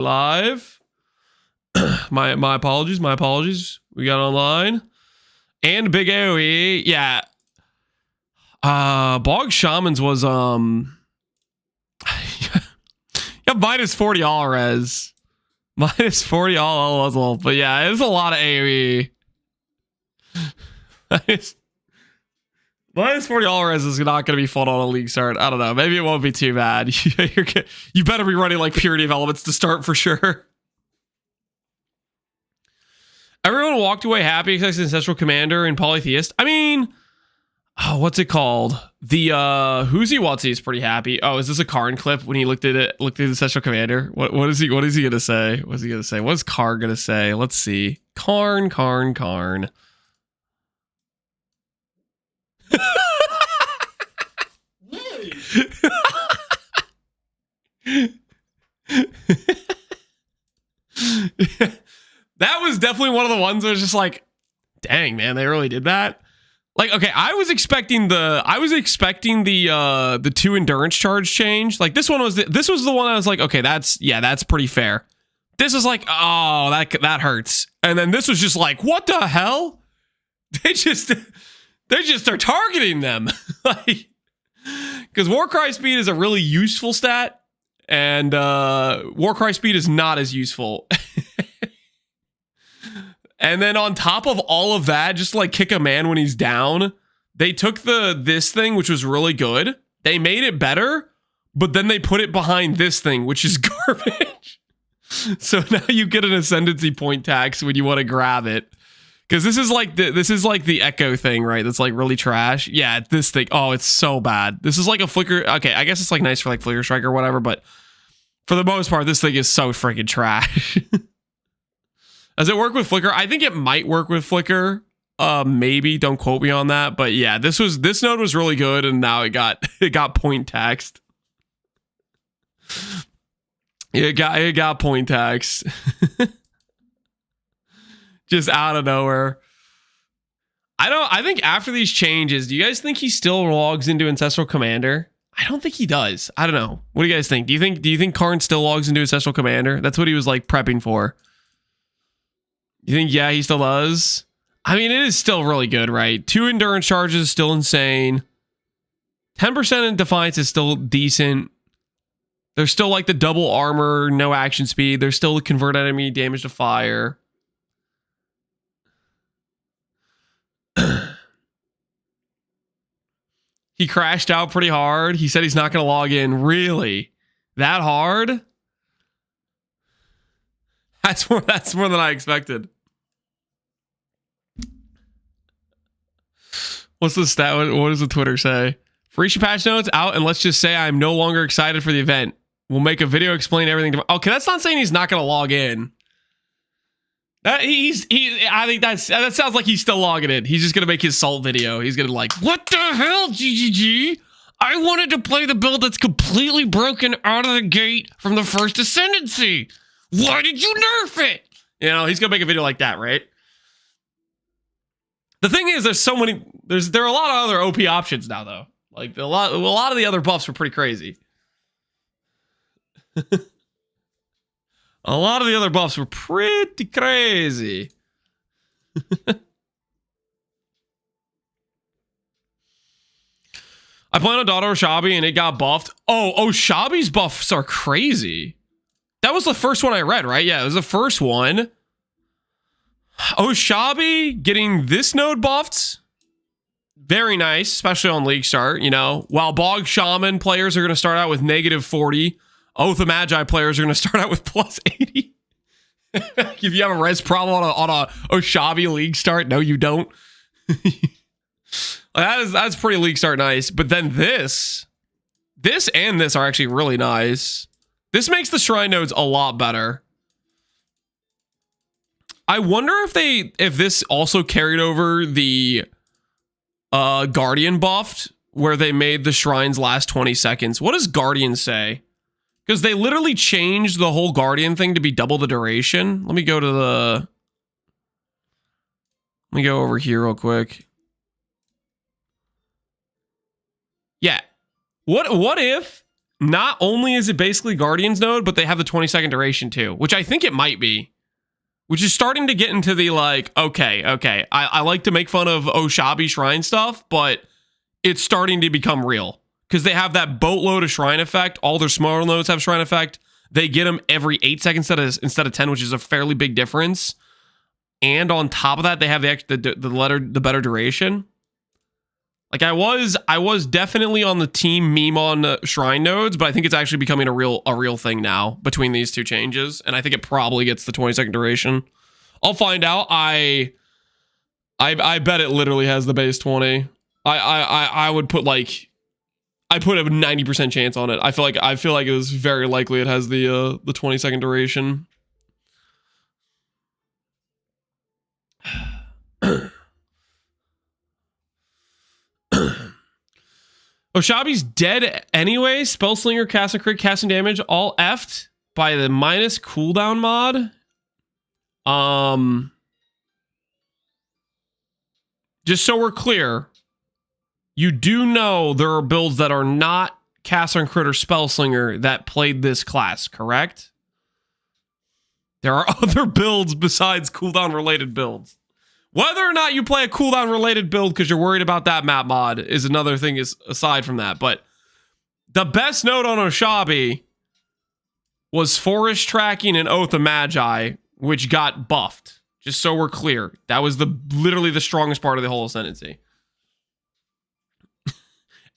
live. my apologies. We got online. And Big AoE. Yeah. Bog Shamans was yeah, minus 40 all res. Minus 40 all level. But yeah, it was a lot of AoE. Minus 40 all res is not going to be fun on a league start. I don't know. Maybe it won't be too bad. You better be running like Purity of Elements to start for sure. Everyone walked away happy except Ancestral Commander and Polytheist. I mean, oh, what's it called? The Whoosy Watsy is pretty happy. Oh, is this a Karn clip when he looked at it? Looked at the Ancestral Commander. What is he gonna say? What's he gonna say? What's Karn gonna say? Let's see. Karn. That was definitely one of the ones that was just like, dang man, they really did that. Like, okay, I was expecting the 2 endurance charge change. Like this was the one I was like, okay, that's pretty fair. This is like, oh, that hurts. And then this was just like, what the hell? They just are targeting them. Like, because Warcry speed is a really useful stat, and Warcry speed is not as useful. And then on top of all of that, just to like kick a man when he's down, they took this thing, which was really good. They made it better, but then they put it behind this thing, which is garbage. So now you get an ascendancy point tax when you want to grab it. Because this is like the echo thing, right? That's like really trash. Yeah, this thing. Oh, it's so bad. This is like a flicker. Okay, I guess it's like nice for like Flicker Strike or whatever, but for the most part, this thing is so freaking trash. Does it work with Flicker? I think it might work with Flicker. Maybe, don't quote me on that. But yeah, this node was really good, and now it got point taxed. It got point taxed. Just out of nowhere. I think after these changes, do you guys think he still logs into Ancestral Commander? I don't think he does. I don't know. What do you guys think? Do you think Karn still logs into Ancestral Commander? That's what he was like prepping for. You think, yeah, he still does? I mean, it is still really good, right? 2 endurance charges is still insane. 10% in Defiance is still decent. There's still like the double armor, no action speed. There's still the convert enemy damage to fire. He crashed out pretty hard. He said he's not going to log in. Really? That hard? That's more than I expected. What's the stat? What does the Twitter say? Phrecia patch notes out, and let's just say I'm no longer excited for the event. We'll make a video explain everything. Okay, that's not saying he's not going to log in. I think that sounds like he's still logging in. He's just going to make his salt video. He's going to like, what the hell, GGG? I wanted to play the build that's completely broken out of the gate from the first Ascendancy. Why did you nerf it? You know, he's going to make a video like that, right? The thing is, there are a lot of other OP options now, though. Like, a lot of the other buffs were pretty crazy. A lot of the other buffs were pretty crazy. I played on Daughter Oshabi and it got buffed. Oh, Oshabi's buffs are crazy. That was the first one I read, right? Yeah, it was the first one. Oshabi getting this node buffed. Very nice, especially on League Start, you know. While Bog Shaman players are going to start out with -40. Oath of Magi players are going to start out with +80. If you have a res problem on a Oshabi League Start, no, you don't. That's pretty League Start nice. But then this and this are actually really nice. This makes the shrine nodes a lot better. I wonder if this also carried over the Guardian buffed, where they made the shrines last 20 seconds. What does Guardian say? Because they literally changed the whole Guardian thing to be double the duration. Let me go over here real quick. Yeah. What if not only is it basically Guardian's node, but they have the 20-second duration too, which I think it might be. Which is starting to get into the like, okay. I like to make fun of Oshabi shrine stuff, but it's starting to become real. Because they have that boatload of shrine effect. All their smaller nodes have shrine effect. They get them every 8 seconds instead of 10, which is a fairly big difference. And on top of that, they have the better duration. Like I was definitely on the team meme on shrine nodes, but I think it's actually becoming a real thing now between these two changes, and I think it probably gets the 20-second duration. I'll find out. I bet it literally has the base 20. I would put like I put a 90% chance on it. I feel like it is very likely it has the 20-second duration. Oshabi's dead anyway. Spellslinger, cast and crit, casting damage, all effed by the minus cooldown mod. Just so we're clear, you do know there are builds that are not caster and crit or Spellslinger that played this class, correct? There are other builds besides cooldown related builds. Whether or not you play a cooldown related build because you're worried about that map mod is another thing is aside from that. But the best node on Oshabi was Forest Tracking and Oath of Magi, which got buffed. Just so we're clear. That was literally the strongest part of the whole Ascendancy.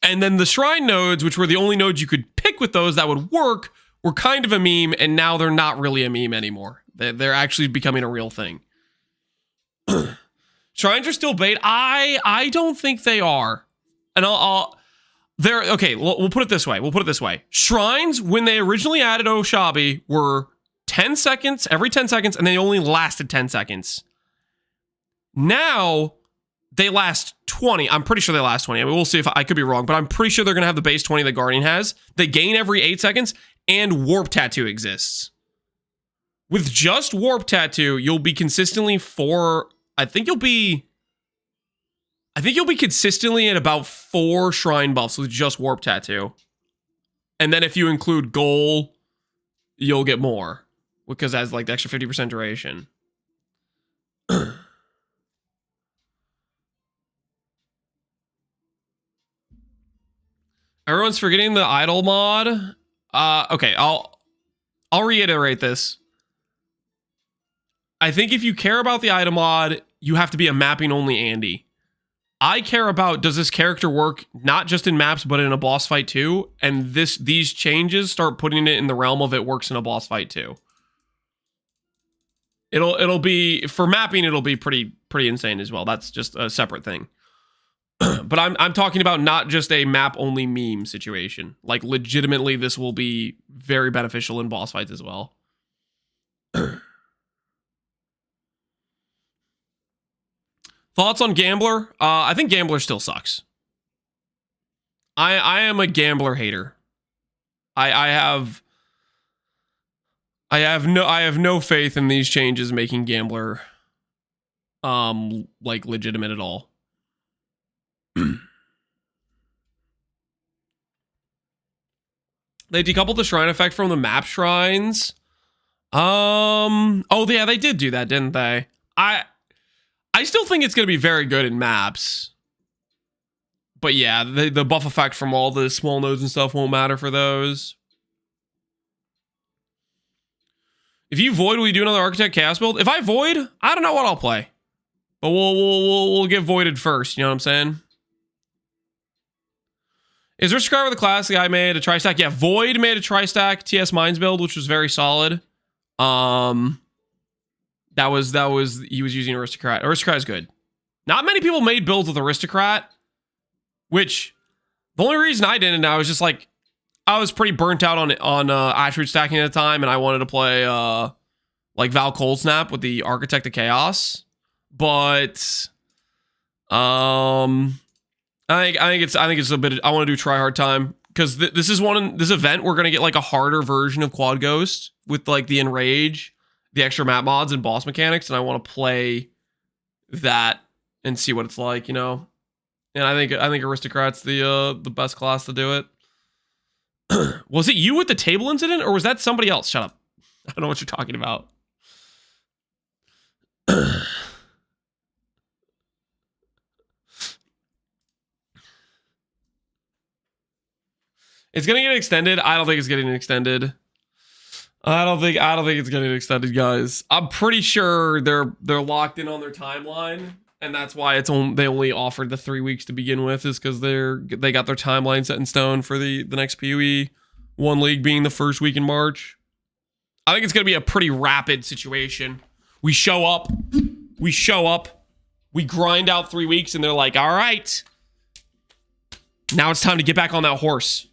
And then the Shrine nodes, which were the only nodes you could pick with those that would work, were kind of a meme, and now they're not really a meme anymore. They're actually becoming a real thing. Shrines are still bait. I don't think they are. And they're okay, we'll put it this way. Shrines, when they originally added Oshabi, were 10 seconds, every 10 seconds, and they only lasted 10 seconds. Now, they last 20. I'm pretty sure they last 20. I mean, we'll see if I could be wrong, but I'm pretty sure they're going to have the base 20 that Guardian has. They gain every 8 seconds, and Warp Tattoo exists. With just Warp Tattoo, you'll be consistently I think you'll be consistently at about 4 shrine buffs with just Warp Tattoo. And then if you include Goal, you'll get more. Because it has like the extra 50% duration. Everyone's forgetting the idol mod. Okay, I'll reiterate this. I think if you care about the item mod, you have to be a mapping only Andy. I care about, does this character work not just in maps, but in a boss fight too? And these changes start putting it in the realm of it works in a boss fight too. It'll be, for mapping, it'll be pretty insane as well. That's just a separate thing. But I'm talking about not just a map only meme situation. Like legitimately, this will be very beneficial in boss fights as well. Thoughts on Gambler? I think Gambler still sucks. I am a Gambler hater. I have no faith in these changes making Gambler like legitimate at all. They decoupled the shrine effect from the map shrines. Oh yeah, they did do that, didn't they? I still think it's going to be very good in maps. But yeah, the buff effect from all the small nodes and stuff won't matter for those. If you void, will you do another Architect Chaos build? If I void, I don't know what I'll play. But we'll get voided first, you know what I'm saying? Is Aristocrat the class the guy made a tri-stack? Yeah, Void made a tri-stack TS Mines build, which was very solid. That was he was using Aristocrat. Aristocrat is good. Not many people made builds with Aristocrat, which the only reason I didn't, I was just like, I was pretty burnt out on attribute stacking at the time, and I wanted to play like Val Cold Snap with the Architect of Chaos. But I think it's a bit. I want to do try hard time because this event we're gonna get like a harder version of Quad Ghost with like the Enrage, the extra map mods and boss mechanics, and I want to play that and see what it's like, you know. And I think Aristocrat's the best class to do it. Was it you with the table incident, or was that somebody else? Shut up. I don't know what you're talking about. It's gonna get extended. I don't think it's getting extended. I don't think it's getting extended, guys. I'm pretty sure they're locked in on their timeline, and that's why they only offered the 3 weeks to begin with, is because they got their timeline set in stone for the next PoE. One league being the first week in March. I think it's gonna be a pretty rapid situation. We show up, we grind out 3 weeks, and they're like, all right, now it's time to get back on that horse.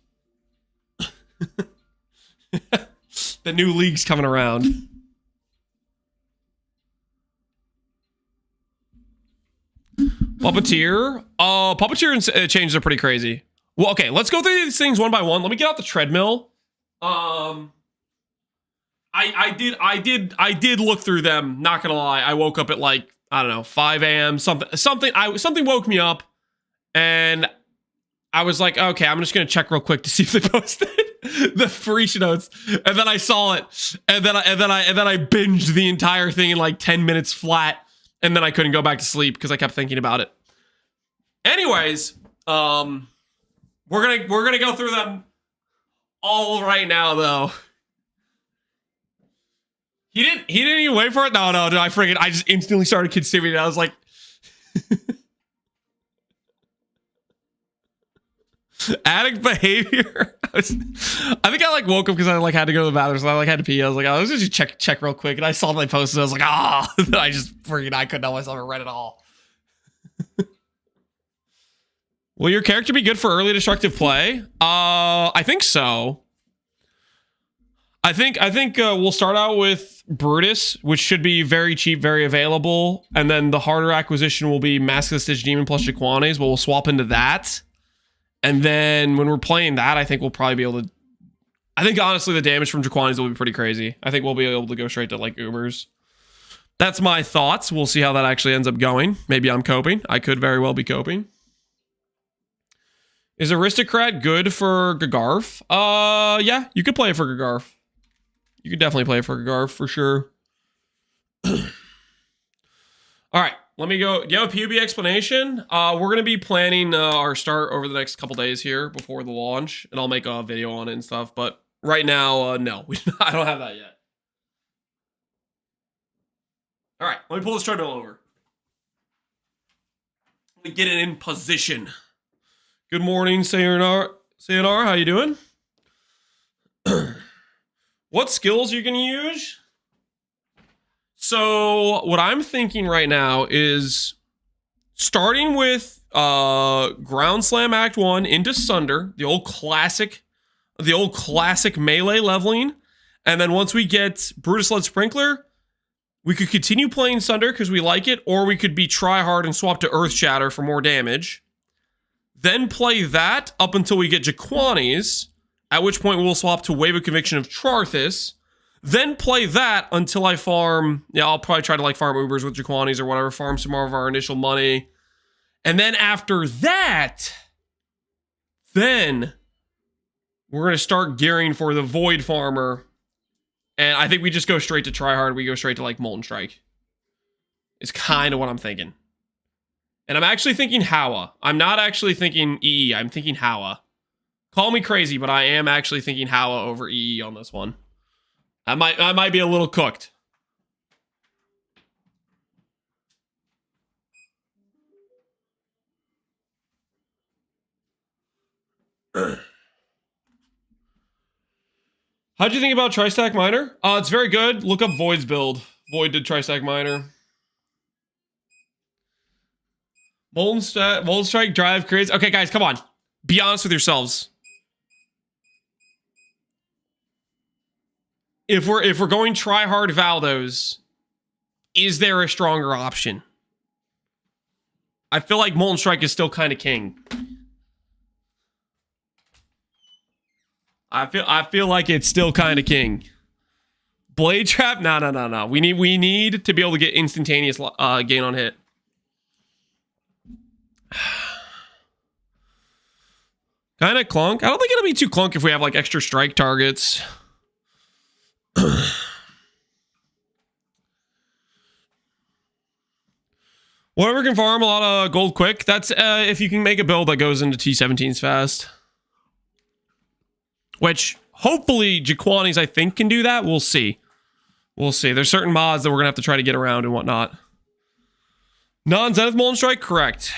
The new league's coming around. Puppeteer. Puppeteer and changes are pretty crazy. Well, okay, let's go through these things one by one. Let me get out the treadmill. I did look through them, not gonna lie. I woke up at like, I don't know, 5 a.m. Something woke me up, and I was like, okay, I'm just gonna check real quick to see if they posted the Phrecia notes, and then I saw it, and then I binged the entire thing in like 10 minutes flat, and then I couldn't go back to sleep because I kept thinking about it. Anyways, we're gonna go through them all right now, though. He didn't even wait for it. No, I just instantly started consuming it. I was like. Addict behavior. I think I like woke up because I like had to go to the bathroom, so I like had to pee. I was like, oh, let's just check real quick, and I saw my post, and I was like, ah, I just freaking I couldn't help myself and read it all. Will your character be good for early destructive play? I think so. I think we'll start out with Brutus, which should be very cheap, very available, and then the harder acquisition will be Mask of the Stitch Demon plus Jaquanes, but we'll swap into that. And then when we're playing that, I think we'll probably be able to... I think, honestly, the damage from Jaquanes will be pretty crazy. I think we'll be able to go straight to, like, Ubers. That's my thoughts. We'll see how that actually ends up going. Maybe I'm coping. I could very well be coping. Is Aristocrat good for Gagarf? Yeah, you could play it for Gagarf. You could definitely play it for Gagarf, for sure. All right. Let me go. Do you have a PUB explanation? We're going to be planning our start over the next couple days here before the launch, and I'll make a video on it and stuff. But right now, no, I don't have that yet. All right, let me pull this treadmill over. Let me get it in position. Good morning, Sayonara. How you doing? What skills are you going to use? So what I'm thinking right now is starting with Ground Slam Act 1 into Sunder, the old classic melee leveling. And then once we get Brutus Led Sprinkler, we could continue playing Sunder because we like it, or we could be try hard and swap to Earth Shatter for more damage. Then play that up until we get Jaquanes, at which point we'll swap to Wave of Conviction of Charthus. Then play that until I farm... Yeah, I'll probably try to like farm Ubers with Jaquanes or whatever, farm some more of our initial money. And then after that, then we're going to start gearing for the Void Farmer. And I think we just go straight to Tryhard. We go straight to like Molten Strike. It's kind of what I'm thinking. And I'm actually thinking Hawa. I'm not actually thinking EE. I'm thinking Hawa. Call me crazy, but I am actually thinking Hawa over EE on this one. I might be a little cooked. How'd you think about Tri-Stack Miner? It's very good. Look up Void's build. Void did Tri-Stack Miner. Molten Strike Drive creates... Okay, guys, come on. Be honest with yourselves. If we're going try-hard Valdos, is there a stronger option? I feel like Molten Strike is still kind of king. I feel like it's still kind of king. Blade Trap? No. We need to be able to get instantaneous gain on hit. Kind of clunk. I don't think it'll be too clunk if we have like extra strike targets. Whatever can farm a lot of gold quick. That's if you can make a build that goes into T17s fast. Which hopefully Jaquani's I think can do that. We'll see. We'll see. There's certain mods that we're gonna have to try to get around and whatnot. Non-Zenith Molten Strike, correct.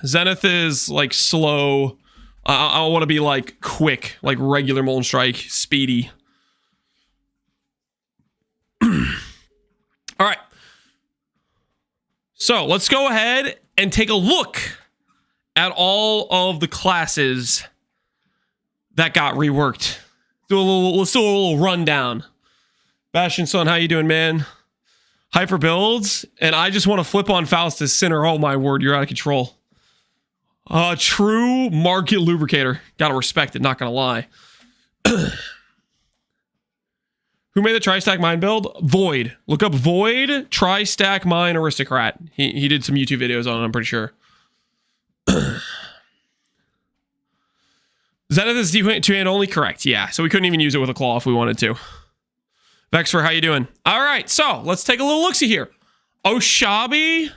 Zenith is like slow. I want to be like quick, like regular Molten Strike, speedy. All right. So let's go ahead and take a look at all of the classes that got reworked. Let's do a little rundown. Bastion Son, how you doing, man? Hyper builds, and I just want to flip on Faustus Sinner. Oh my word, you're out of control. True market lubricator. Gotta respect it, not gonna lie. Who made the Tri-Stack Mine build? Void. Look up Void, Tri-Stack Mine, Aristocrat. He did some YouTube videos on it, I'm pretty sure. Zenith is two-hand only? Correct, yeah. So we couldn't even use it with a claw if we wanted to. Vexfer, how you doing? All right, so let's take a little look-see here. Oshabi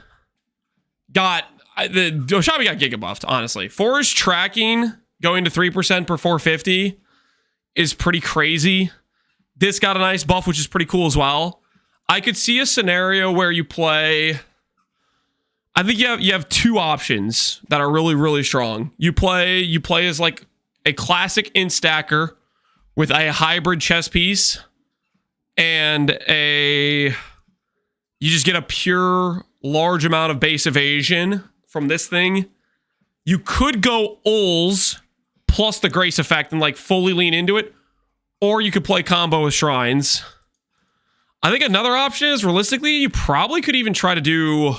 got Giga buffed, honestly. Forest tracking going to 3% per 450 is pretty crazy. This got a nice buff, which is pretty cool as well. I could see a scenario where you play... I think you have two options that are really, really strong. You play as like a classic int stacker with a hybrid chess piece and you just get a pure large amount of base evasion from this thing. You could go Ulls plus the Grace effect and like fully lean into it, or you could play combo with Shrines. I think another option is realistically, you probably could even try to do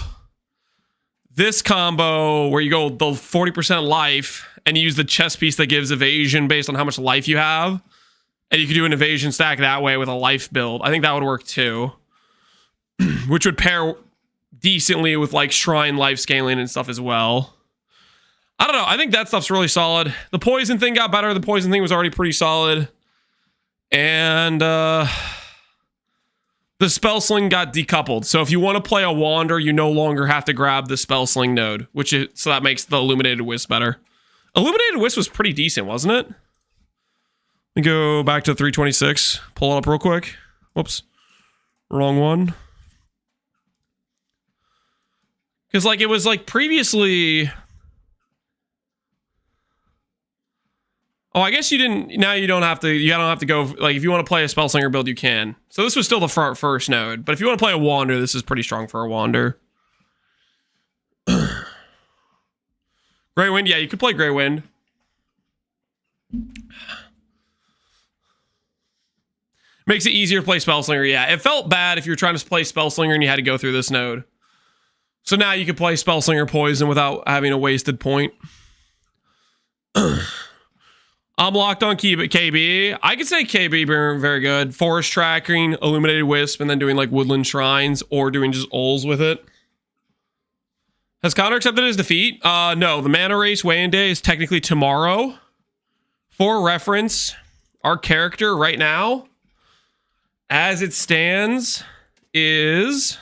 this combo where you go the 40% life and you use the chess piece that gives evasion based on how much life you have. And you could do an evasion stack that way with a life build. I think that would work too. Which would pair decently with like Shrine life scaling and stuff as well. I don't know. I think that stuff's really solid. The poison thing got better. The poison thing was already pretty solid. And the spell sling got decoupled. So if you want to play a Wander, you no longer have to grab the spell sling node, so that makes the Illuminated Wisp better. Illuminated Wisp was pretty decent, wasn't it? Let me go back to 326. Pull it up real quick. Whoops. Wrong one. Because like it was like previously... Oh, I guess you didn't... Now you don't have to... You don't have to go... Like, if you want to play a Spellslinger build, you can. So this was still the first node. But if you want to play a Wander, this is pretty strong for a Wander. Grey Wind? Yeah, you could play Grey Wind. Makes it easier to play Spellslinger. Yeah, it felt bad if you were trying to play Spellslinger and you had to go through this node. So now you can play Spellslinger Poison without having a wasted point. I'm locked on KB. I could say KB being very good. Forest tracking, Illuminated Wisp, and then doing like Woodland Shrines or doing just Ulls with it. Has Connor accepted his defeat? No, the Mana Race weigh-in day is technically tomorrow. For reference, our character right now, as it stands, is...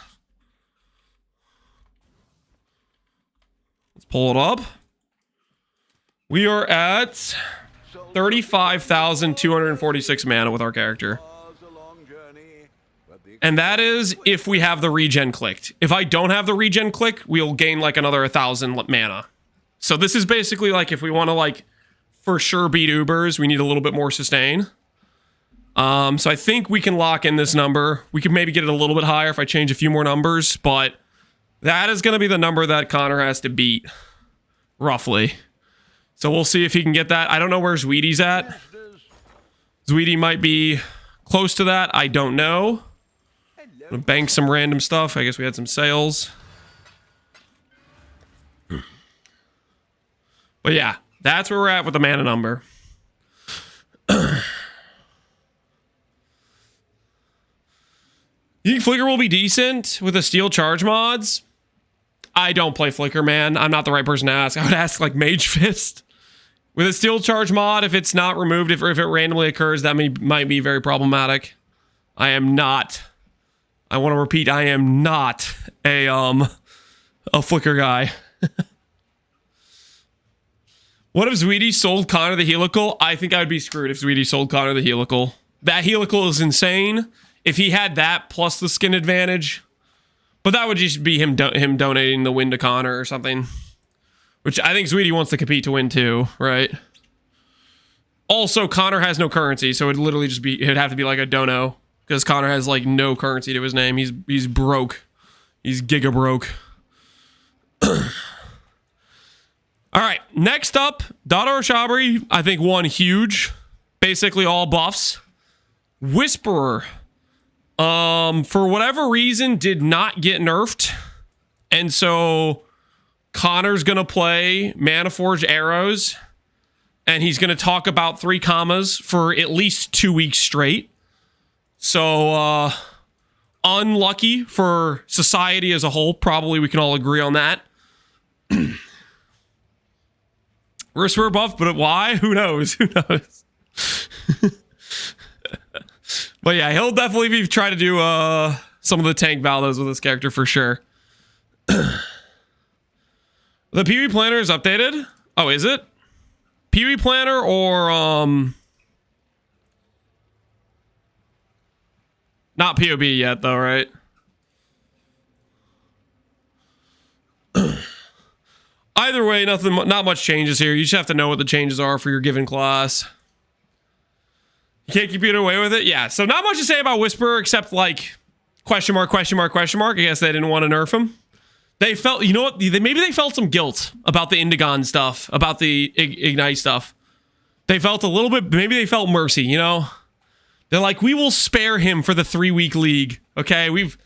Let's pull it up. We are at 35,246 mana with our character. And that is if we have the regen clicked. If I don't have the regen click, we'll gain like another 1,000 mana. So this is basically like if we want to like for sure beat Ubers, we need a little bit more sustain. So I think we can lock in this number. We could maybe get it a little bit higher if I change a few more numbers, but that is going to be the number that Connor has to beat, roughly. So we'll see if he can get that. I don't know where Zweedy's at. Zweedy might be close to that. I don't know. I'm gonna bank some random stuff. I guess we had some sales. But yeah, that's where we're at with the mana number. You think Flicker will be decent with the steel charge mods? I don't play Flicker, man. I'm not the right person to ask. I would ask like Mage Fist. With a steel charge mod, if it's not removed, if it randomly occurs, that might be very problematic. I am not. I want to repeat, I am not a flicker guy. What if Zweedy sold Connor the Helical? I think I would be screwed if Zweedy sold Connor the Helical. That Helical is insane. If he had that plus the skin advantage, but that would just be him donating the win to Connor or something. Which I think Zweedy wants to compete to win too, right? Also, Connor has no currency, so it'd literally just be, it'd have to be like a dono. Because Connor has like no currency to his name. He's broke. He's giga broke. All right, next up, Dada Oshabi, I think won huge. Basically all buffs. Whisperer. For whatever reason, did not get nerfed. And so Connor's going to play Mana-Forged Arrows. And he's going to talk about 3 commas for at least 2 weeks straight. So, unlucky for society as a whole. Probably we can all agree on that. Whisperer buff, but why? Who knows? Who knows? But yeah, he'll definitely be trying to do some of the tank Valdos with this character for sure. The PvP planner is updated. Oh, is it? PvP planner or not POB yet though, right? Either way, not much changes here. You just have to know what the changes are for your given class. You can't keep getting away with it? Yeah, so not much to say about Whisperer except like question mark, question mark, question mark. I guess they didn't want to nerf him. They felt, you know what? Maybe they felt some guilt about the Indigon stuff, about the Ignite stuff. They felt a little bit, maybe they felt mercy, you know? They're like, we will spare him for the 3-week league, okay? We've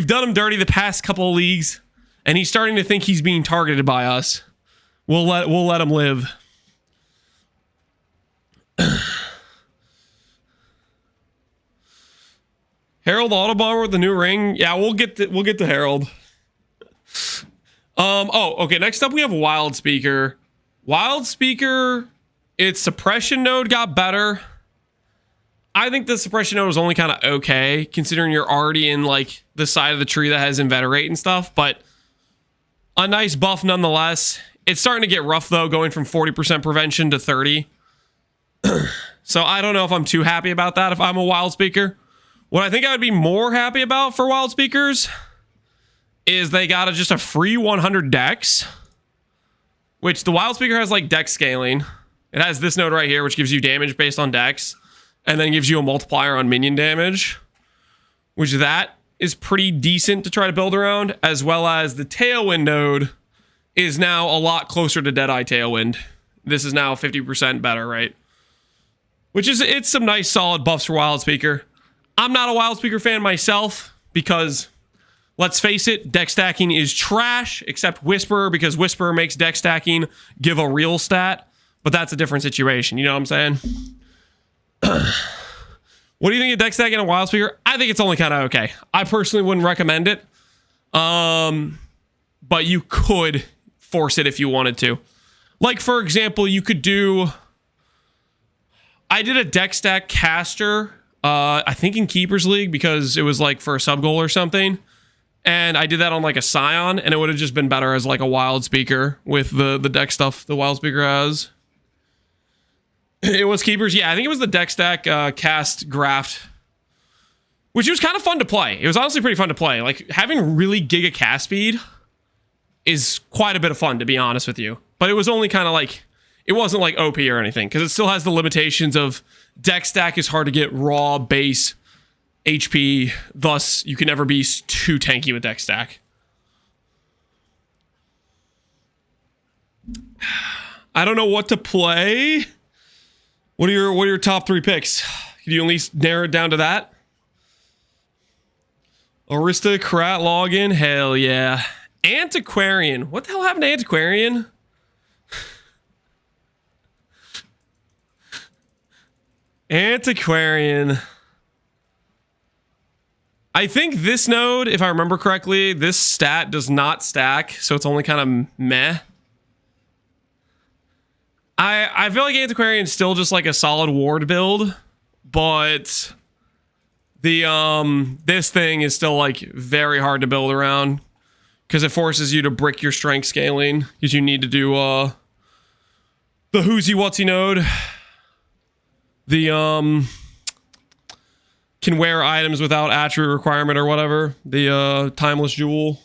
done him dirty the past couple of leagues, and he's starting to think he's being targeted by us. We'll let him live. Herald Autobomber with the new ring. Yeah, we'll get to Herald. Oh, okay. Next up, we have Wildspeaker. Wildspeaker, its suppression node got better. I think the suppression node was only kind of okay, considering you're already in like the side of the tree that has Inveterate and stuff, but a nice buff nonetheless. It's starting to get rough though, going from 40% prevention to 30. So I don't know if I'm too happy about that if I'm a Wildspeaker. What I think I would be more happy about for Wildspeakers is they got just a free 100 dex, which the Wildspeaker has like dex scaling. It has this node right here, which gives you damage based on dex, and then gives you a multiplier on minion damage, which that is pretty decent to try to build around, as well as the Tailwind node is now a lot closer to Deadeye Tailwind. This is now 50% better, right? Which is, it's some nice solid buffs for Wildspeaker. I'm not a Wildspeaker fan myself because, let's face it, deck stacking is trash, except Whisperer, because Whisperer makes deck stacking give a real stat, but that's a different situation, you know what I'm saying? What do you think of deck stacking on Wildspeaker? I think it's only kind of okay. I personally wouldn't recommend it, but you could force it if you wanted to. Like, for example, you could do... I did a deck stack caster, I think in Keepers League, because it was like for a sub goal or something. And I did that on like a Scion, and it would have just been better as like a Wildspeaker with the deck stuff the Wildspeaker has. It was Keepers, yeah, I think it was the deck stack cast graft, which was kind of fun to play. It was honestly pretty fun to play. Like, having really giga cast speed is quite a bit of fun, to be honest with you. But it was only kind of like... It wasn't like OP or anything, because it still has the limitations of deck stack is hard to get raw base HP, thus you can never be too tanky with deck stack. I don't know what to play. What are your top 3 picks? Can you at least narrow it down to that? Aristocrat login? Hell yeah. Antiquarian. What the hell happened to Antiquarian? Antiquarian. I think this node, if I remember correctly, this stat does not stack, so it's only kind of meh. I feel like Antiquarian's still just like a solid ward build, but the this thing is still like very hard to build around because it forces you to brick your strength scaling because you need to do the whoosy whatsy node. The can wear items without attribute requirement or whatever. The timeless jewel.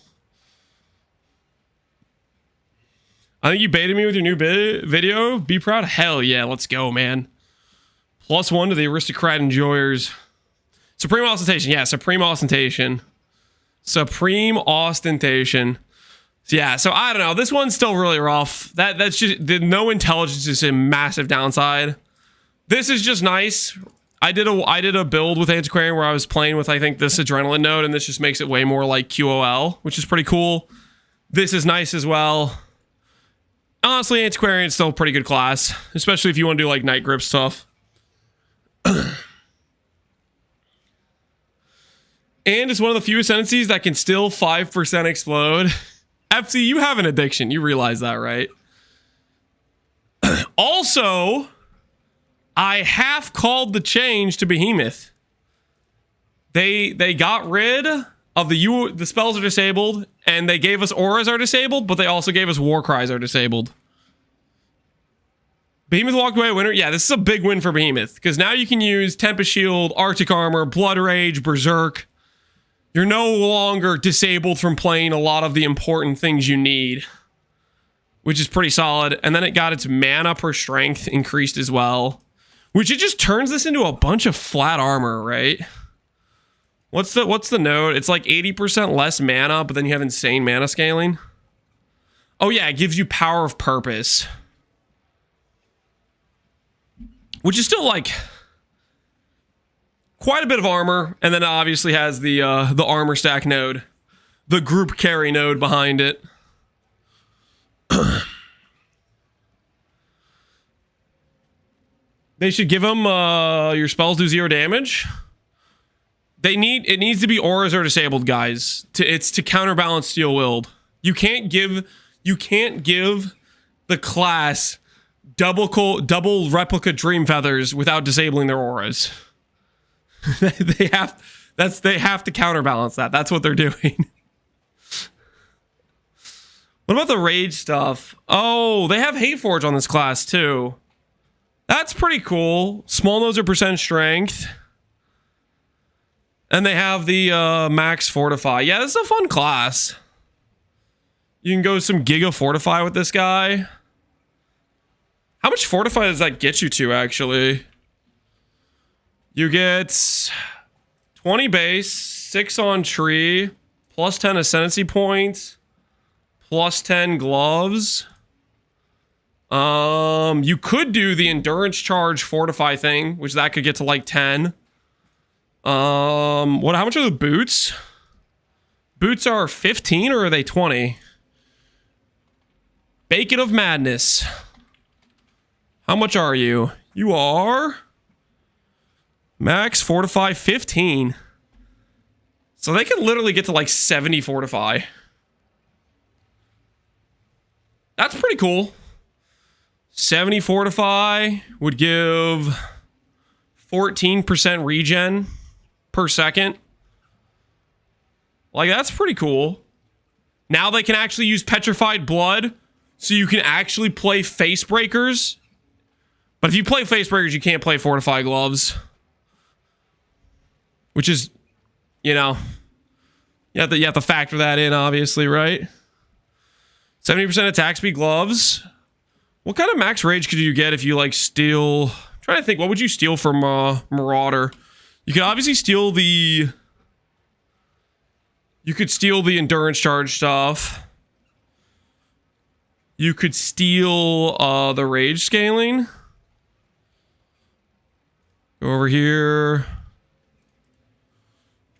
I think you baited me with your new video. Be proud. Hell yeah, let's go, man. +1 to the Aristocrat enjoyers. Supreme Ostentation. Yeah, Supreme Ostentation. Supreme Ostentation. Yeah, so I don't know. This one's still really rough. That's just the no intelligence is a massive downside. This is just nice. I did a build with Antiquarian where I was playing with I think this adrenaline node, and this just makes it way more like QOL, which is pretty cool. This is nice as well. Honestly, Antiquarian is still a pretty good class, especially if you want to do like night grip stuff. And it's one of the few ascendancies that can still 5% explode. FC, you have an addiction. You realize that, right? Also, I half called the change to Behemoth. They got rid of the spells are disabled, and they gave us auras are disabled, but they also gave us war cries are disabled. Behemoth walked away winner. Yeah, this is a big win for Behemoth, because now you can use Tempest Shield, Arctic Armor, Blood Rage, Berserk. You're no longer disabled from playing a lot of the important things you need, which is pretty solid. And then it got its mana per strength increased as well, which it just turns this into a bunch of flat armor, right? What's the node? It's like 80% less mana, but then you have insane mana scaling. Oh yeah, it gives you power of purpose, which is still like quite a bit of armor, and then it obviously has the armor stack node, the group carry node behind it. They should give them your spells do 0 damage. It needs to be auras are disabled, guys. It's to counterbalance Steel Willed. You can't give the class double replica Dream Feathers without disabling their auras. they have to counterbalance that. That's what they're doing. What about the rage stuff? Oh, they have Hate Forge on this class too. That's pretty cool. Small nodes are percent strength. And they have the max fortify. Yeah, this is a fun class. You can go some giga fortify with this guy. How much fortify does that get you to, actually? You get 20 base, 6 on tree, plus 10 ascendancy points, plus 10 gloves. You could do the endurance charge fortify thing, which that could get to like 10. How much are the boots? Boots are 15 or are they 20? Bacon of Madness. How much are you? You are max fortify 15. So they can literally get to like 70 fortify. That's pretty cool. 70 fortify would give 14% regen per second. Like, that's pretty cool. Now they can actually use Petrified Blood, so you can actually play Face Breakers. But if you play Face Breakers, you can't play Fortify Gloves. Which is, you know, you have to factor that in, obviously, right? 70% attack speed gloves. What kind of max rage could you get if you, like, steal... I'm trying to think, what would you steal from Marauder? You could obviously steal the... You could steal the endurance charge stuff. You could steal the rage scaling. Go over here.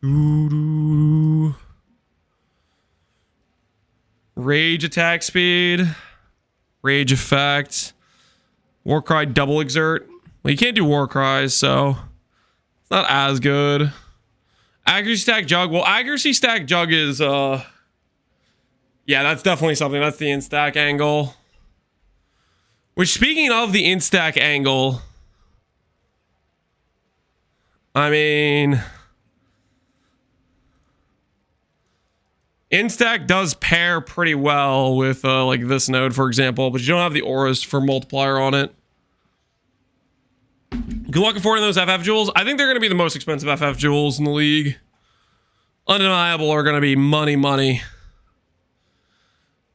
Ooh. Rage attack speed. Rage effect. Warcry double exert. Well, you can't do Warcries, so it's not as good. Accuracy stack jug. Well, accuracy stack jug is yeah, that's definitely something. That's the in stack angle. Which, speaking of the instack angle, I mean, instack does pair pretty well with like this node, for example, but you don't have the auras for multiplier on it. Good luck affording those FF jewels. I think they're going to be the most expensive FF jewels in the league. Undeniable are going to be money.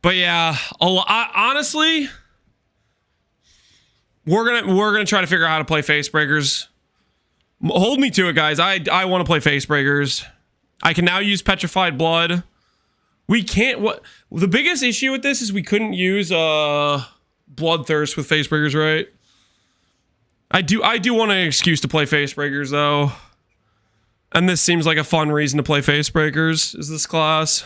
But yeah, honestly, we're gonna try to figure out how to play face breakers. Hold me to it, guys. I want to play face breakers. I can now use petrified blood. We can't. What the biggest issue with this is we couldn't use bloodthirst with face breakers, right? I do want an excuse to play face breakers though, and this seems like a fun reason to play face breakers. Is this class?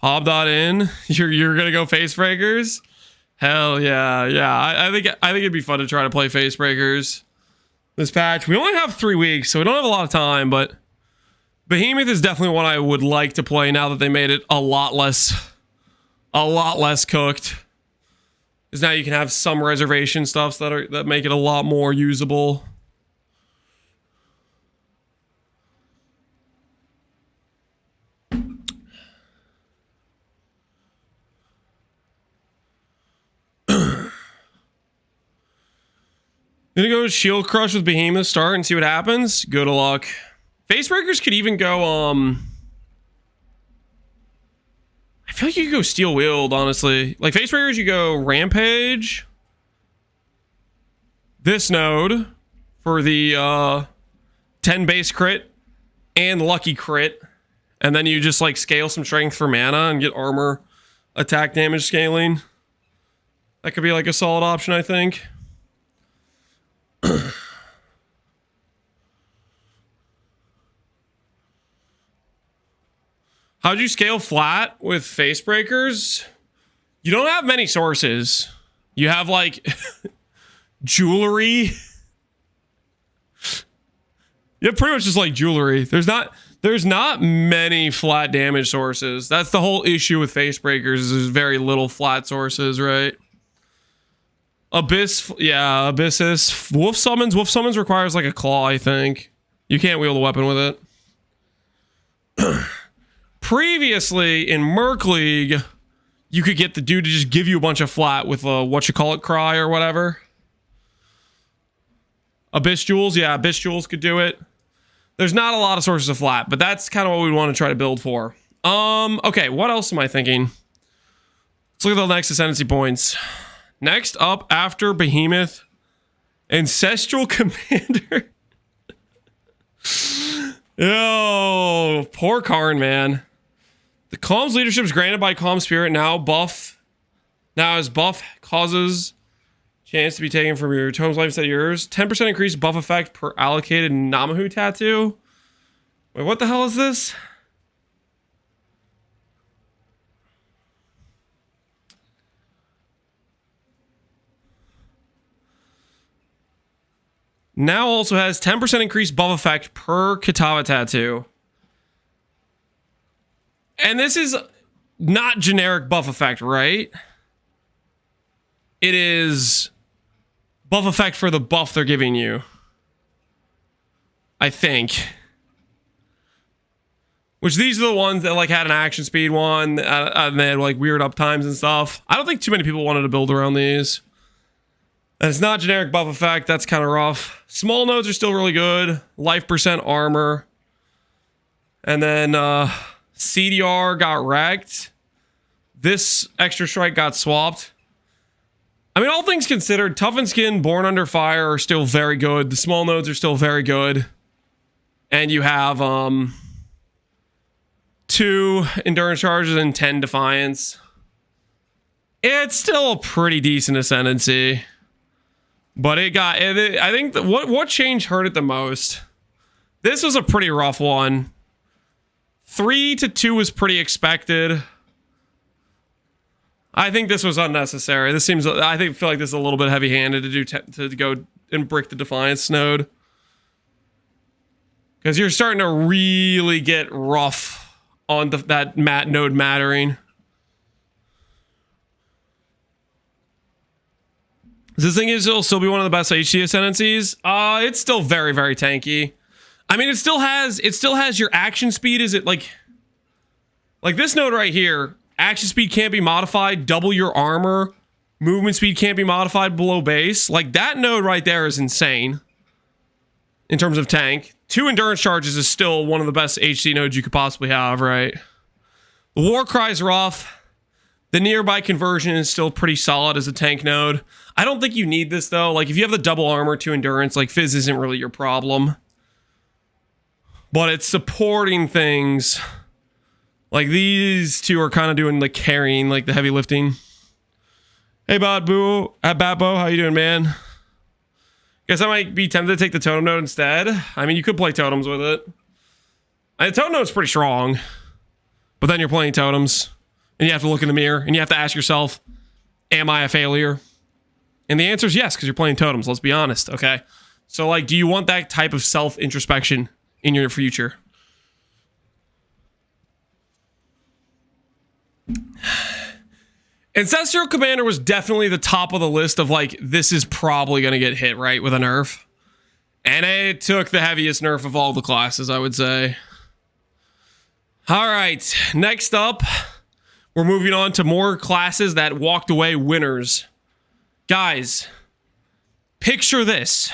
Pop.in, you're gonna go face breakers? Hell yeah, I think it'd be fun to try to play face breakers this patch. We only have 3 weeks, so we don't have a lot of time, but Behemoth is definitely one I would like to play now that they made it a lot less cooked. Because now you can have some reservation stuffs that make it a lot more usable. Gonna go Shield Crush with Behemoth start and see what happens. Good luck. Facebreakers could even go, I feel like you could go Steel Wield, honestly. Like, Facebreakers, you go Rampage. This node for the 10 base crit and lucky crit. And then you just, like, scale some strength for mana and get armor attack damage scaling. That could be, like, a solid option, I think. How'd you scale flat with face breakers? You don't have many sources. You have like jewelry. You have pretty much just like jewelry. There's not many flat damage sources. That's the whole issue with face breakers, is there's very little flat sources, right? Abyss, yeah, Abyssus. Wolf summons requires like a claw, I think. You can't wield a weapon with it. Previously, in Merc League, you could get the dude to just give you a bunch of flat with a cry or whatever. Abyss Jewels, yeah, Abyss Jewels could do it. There's not a lot of sources of flat, but that's kind of what we want to try to build for. Okay, what else am I thinking? Let's look at the next Ascendancy points. Next up after Behemoth, Ancestral Commander. Yo, poor Karn, man. The Calm's leadership is granted by Calm Spirit. Now his buff causes chance to be taken from your totem's life instead of yours. 10% increased buff effect per allocated Namahu tattoo. Wait, what the hell is this? Now also has 10% increased buff effect per Kitava tattoo. And this is not generic buff effect, right? It is buff effect for the buff they're giving you, I think. Which these are the ones that like had an action speed one, and they had like weird uptimes and stuff. I don't think too many people wanted to build around these. And it's not generic buff effect. That's kind of rough. Small nodes are still really good. Life percent armor. And then CDR got wrecked. This extra strike got swapped. I mean, all things considered, Tough and Skin, Born Under Fire are still very good. The small nodes are still very good. And you have 2 endurance charges and 10 defiance. It's still a pretty decent ascendancy. But I think what change hurt it the most? This was a pretty rough one. 3 to 2 was pretty expected. I think this was unnecessary. This seems, feel like this is a little bit heavy-handed to go and brick the Defiance node. Because you're starting to really get rough on that node mattering. This thing will still be one of the best HD ascendancies. It's still very, very tanky. I mean, it still has your action speed. Is it like this node right here? Action speed can't be modified. Double your armor. Movement speed can't be modified below base. Like that node right there is insane. In terms of tank, 2 endurance charges is still one of the best HD nodes you could possibly have, right? The war cry's rough. The nearby conversion is still pretty solid as a tank node. I don't think you need this though. Like if you have the double armor to endurance, like Fizz isn't really your problem. But it's supporting things. Like these two are kind of doing like carrying, like the heavy lifting. Hey Badbo, how you doing, man? Guess I might be tempted to take the totem node instead. I mean, you could play totems with it. The totem node's pretty strong. But then you're playing totems. And you have to look in the mirror. And you have to ask yourself, am I a failure? And the answer is yes, because you're playing totems. Let's be honest, okay? So, like, do you want that type of self-introspection in your future? Ancestral Commander was definitely the top of the list of, like, this is probably going to get hit, right, with a nerf. And it took the heaviest nerf of all the classes, I would say. All right, next up, we're moving on to more classes that walked away winners. Guys, picture this.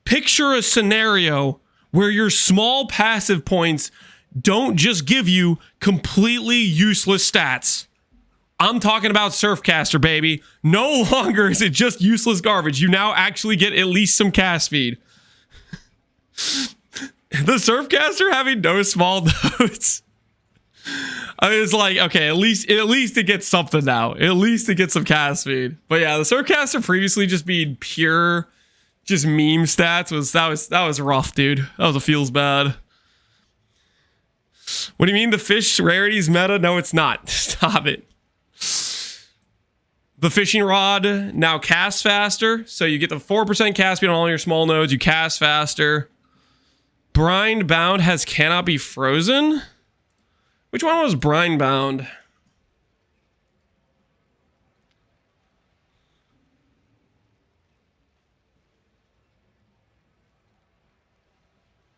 Picture a scenario where your small passive points don't just give you completely useless stats. I'm talking about Surfcaster, baby. No longer is it just useless garbage. You now actually get at least some cast speed. The Surfcaster having no small nodes. I mean, it's like, okay, at least it gets something now. At least it gets some cast speed. But yeah, the Surfcaster previously just being pure, just meme stats that was rough, dude. That was a feels bad. What do you mean the fish rarity's meta? No, it's not. Stop it. The fishing rod now casts faster, so you get the 4% cast speed on all your small nodes. You cast faster. Brine bound has cannot be frozen. Which one was brine bound?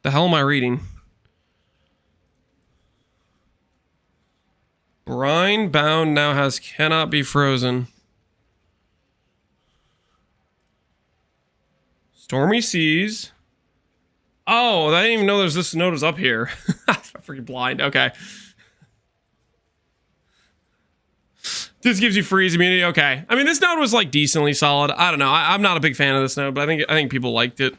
The hell am I reading? Brine bound now has cannot be frozen. Stormy seas. Oh, I didn't even know there's this node was up here. I'm freaking blind. Okay. This gives you freeze immunity. Okay. I mean, this node was like decently solid. I don't know. I'm not a big fan of this node, but I think people liked it.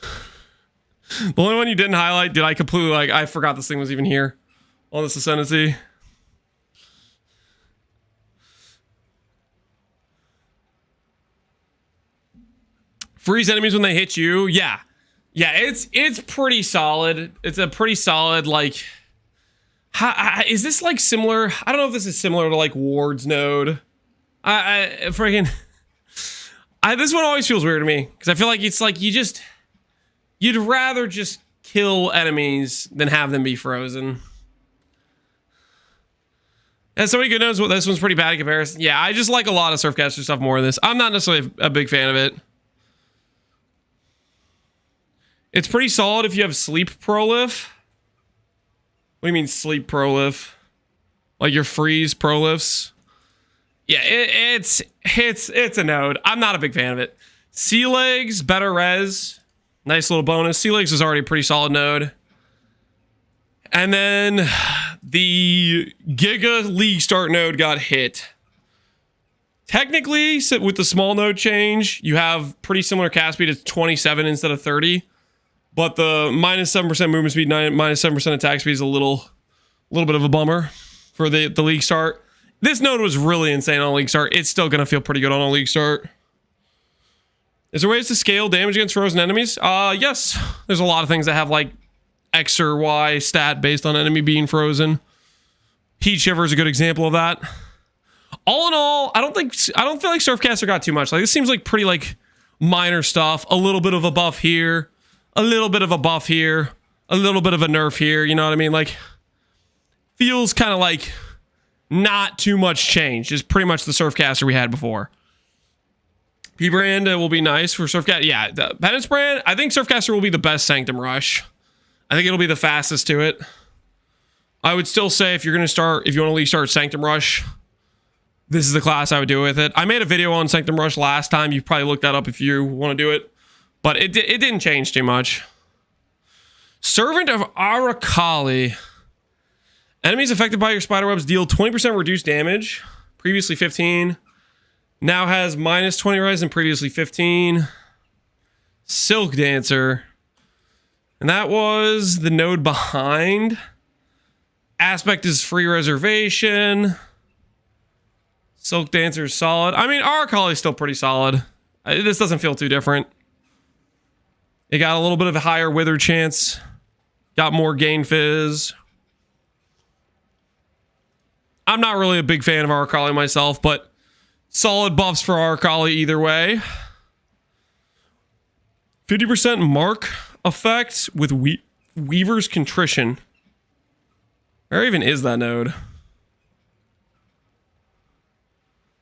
The only one you didn't highlight, did I completely like? I forgot this thing was even here on this Ascendancy. Freeze enemies when they hit you. Yeah. Yeah, it's pretty solid. It's a pretty solid, like... is this like similar? I don't know if this is similar to like Ward's node. This one always feels weird to me because I feel like it's like you'd rather just kill enemies than have them be frozen. And so many good nodes. Well, this one's pretty bad in comparison. Yeah, I just like a lot of Surfcaster stuff more than this. I'm not necessarily a big fan of it. It's pretty solid if you have sleep prolif. What do you mean sleep prolif? Like your freeze prolifs? Yeah, it's a node. I'm not a big fan of it. Sea legs, better res. Nice little bonus. Sea legs is already a pretty solid node. And then the Giga League Start node got hit. Technically, with the small node change, you have pretty similar cast speed. It's 27 instead of 30. But the minus 7% movement speed, minus 7% attack speed is a little bit of a bummer for the League Start. This node was really insane on League Start. It's still going to feel pretty good on a League Start. Is there ways to scale damage against frozen enemies? Yes. There's a lot of things that have like X or Y stat based on enemy being frozen. Heat Shiver is a good example of that. All in all, I don't feel like Surfcaster got too much. Like this seems like pretty like minor stuff. A little bit of a buff here. A little bit of a buff here, a little bit of a nerf here, you know what I mean? Like, feels kind of like not too much change. It's pretty much the Surfcaster we had before. P-Brand will be nice for Surfcaster. Yeah, the Penance Brand, I think Surfcaster will be the best Sanctum Rush. I think it'll be the fastest to it. I would still say if you're going to start, if you want to start Sanctum Rush, this is the class I would do with it. I made a video on Sanctum Rush last time. You probably look that up if you want to do it. But it didn't change too much. Servant of Arakaali. Enemies affected by your spiderwebs deal 20% reduced damage. Previously 15. Now has minus 20 rise and previously 15. Silk Dancer. And that was the node behind. Aspect is free reservation. Silk Dancer is solid. I mean, Arakaali is still pretty solid. This doesn't feel too different. It got a little bit of a higher wither chance. Got more gain fizz. I'm not really a big fan of Arakaali myself, but solid buffs for Arakaali either way. 50% mark effect with Weaver's Contrition. Where even is that node?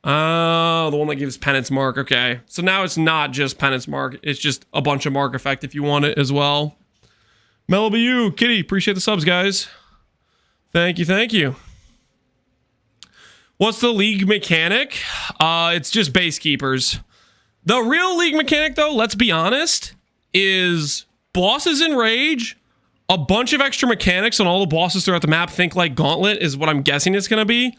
Oh, the one that gives Penance Mark. Okay. So now it's not just Penance Mark. It's just a bunch of mark effect if you want it as well. Melibu, Kitty, appreciate the subs, guys. Thank you, thank you. What's the league mechanic? It's just base keepers. The real league mechanic, though, let's be honest, is bosses in Rage, a bunch of extra mechanics on all the bosses throughout the map. Think like Gauntlet is what I'm guessing it's going to be.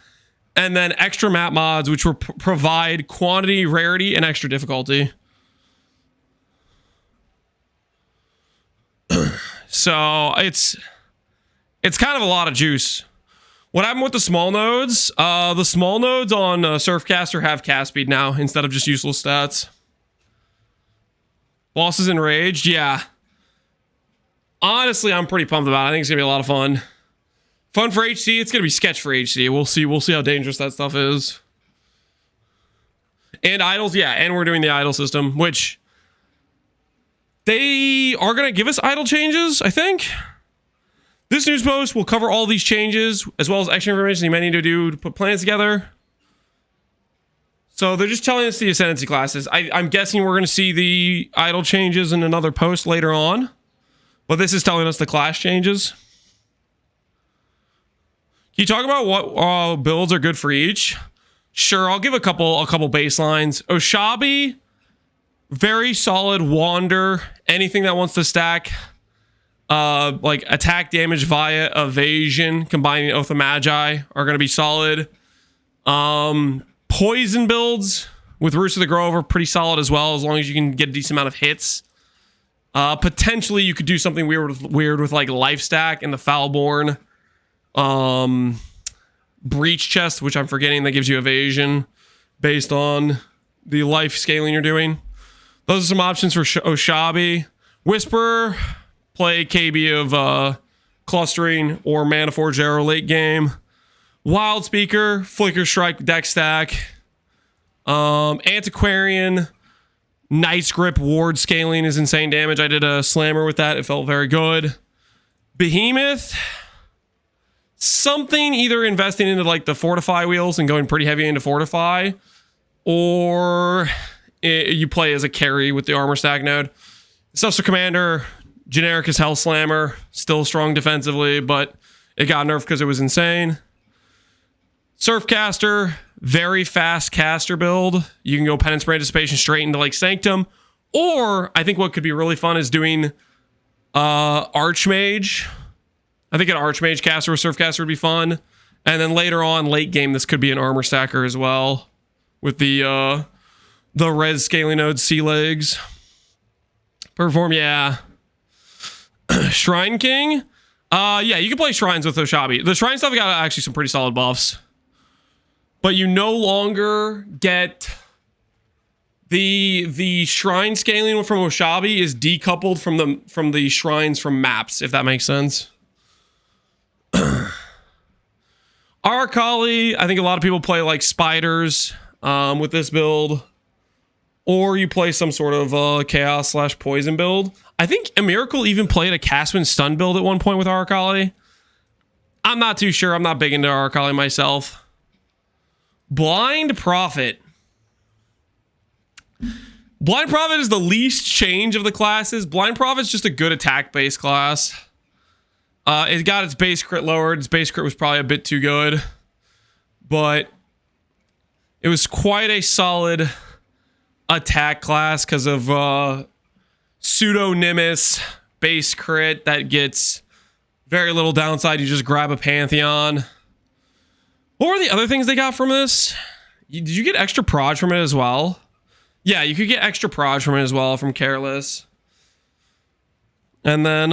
And then extra map mods, which will provide quantity, rarity, and extra difficulty. So it's kind of a lot of juice. What happened with the small nodes? The small nodes on Surfcaster have cast speed now instead of just useless stats. Bosses enraged, yeah. Honestly, I'm pretty pumped about it. I think it's gonna be a lot of fun. Fun for HC. It's gonna be sketch for HC. We'll see how dangerous that stuff is. And idols, yeah. And we're doing the idol system, which they are gonna give us idol changes, I think. This news post will cover all these changes, as well as extra information you may need to do to put plans together. So they're just telling us the Ascendancy classes. I'm guessing we're going to see the idol changes in another post later on. But this is telling us the class changes. Can you talk about what builds are good for each? Sure, I'll give a couple baselines. Oshabi, very solid wander. Anything that wants to stack like attack damage via evasion, combining Oath of Magi are going to be solid. Poison builds with Roots of the Grove are pretty solid as well, as long as you can get a decent amount of hits. Potentially you could do something weird with like Life Stack and the Foulborn. Breach Chest, which I'm forgetting, that gives you evasion based on the life scaling you're doing. Those are some options for Oshabi. Whisperer, play KB of clustering or Mana Forge Arrow late game. Wildspeaker, Flicker Strike deck stack. Antiquarian, Night's Grip ward scaling is insane damage. I did a slammer with that. It felt very good. Behemoth, something either investing into like the fortify wheels and going pretty heavy into fortify, or you play as a carry with the armor stack node. Ancestral Commander, generic as Hell Slammer, still strong defensively, but it got nerfed because it was insane. Surfcaster, very fast caster build. You can go Penance Brand Anticipation straight into like Sanctum, or I think what could be really fun is doing Archmage. I think an Archmage caster with Surfcaster would be fun. And then later on, late game, this could be an armor stacker as well with the res scaling node sea legs. Perform, yeah. Shrine King. Yeah, you can play shrines with Oshabi. The shrine stuff got actually some pretty solid buffs. But you no longer get the shrine scaling from Oshabi is decoupled from the shrines from maps, if that makes sense. Arakaali, I think a lot of people play like spiders with this build. Or you play some sort of chaos / poison build. I think A Miracle even played a Castman stun build at one point with Arakaali. I'm not too sure. I'm not big into Arakaali myself. Blind Prophet. Blind Prophet is the least change of the classes. Blind Prophet's just a good attack-based class. It got its base crit lowered. Its base crit was probably a bit too good. But it was quite a solid attack class because of pseudonymous base crit that gets very little downside. You just grab a Pantheon. What were the other things they got from this? Did you get extra proj from it as well? Yeah, you could get extra proj from it as well from Careless. And then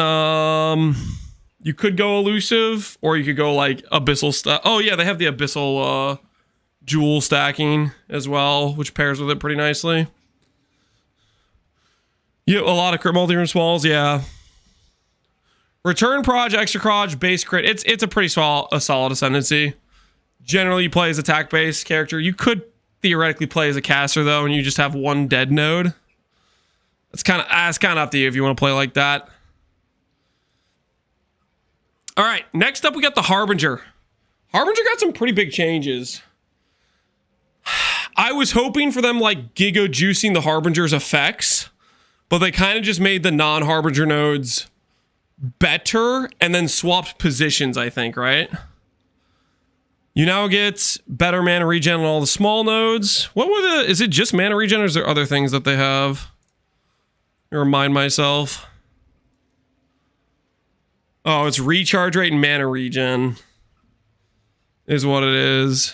you could go elusive, or you could go like abyssal stack. Oh yeah, they have the abyssal jewel stacking as well, which pairs with it pretty nicely. Yeah, a lot of crit multi-room smalls, yeah. Return proj, extra proj, base crit. It's a pretty solid ascendancy. Generally, you play as attack-based character. You could theoretically play as a caster though, and you just have one dead node. That's kind of up to you if you want to play like that. All right, next up we got the Harbinger. Harbinger got some pretty big changes. I was hoping for them like giga juicing the Harbinger's effects, but they kind of just made the non-Harbinger nodes better and then swapped positions, I think, right? You now get better mana regen on all the small nodes. What were the... Is it just mana regen or is there other things that they have? Let me remind myself. Oh, it's recharge rate and mana regen. Is what it is.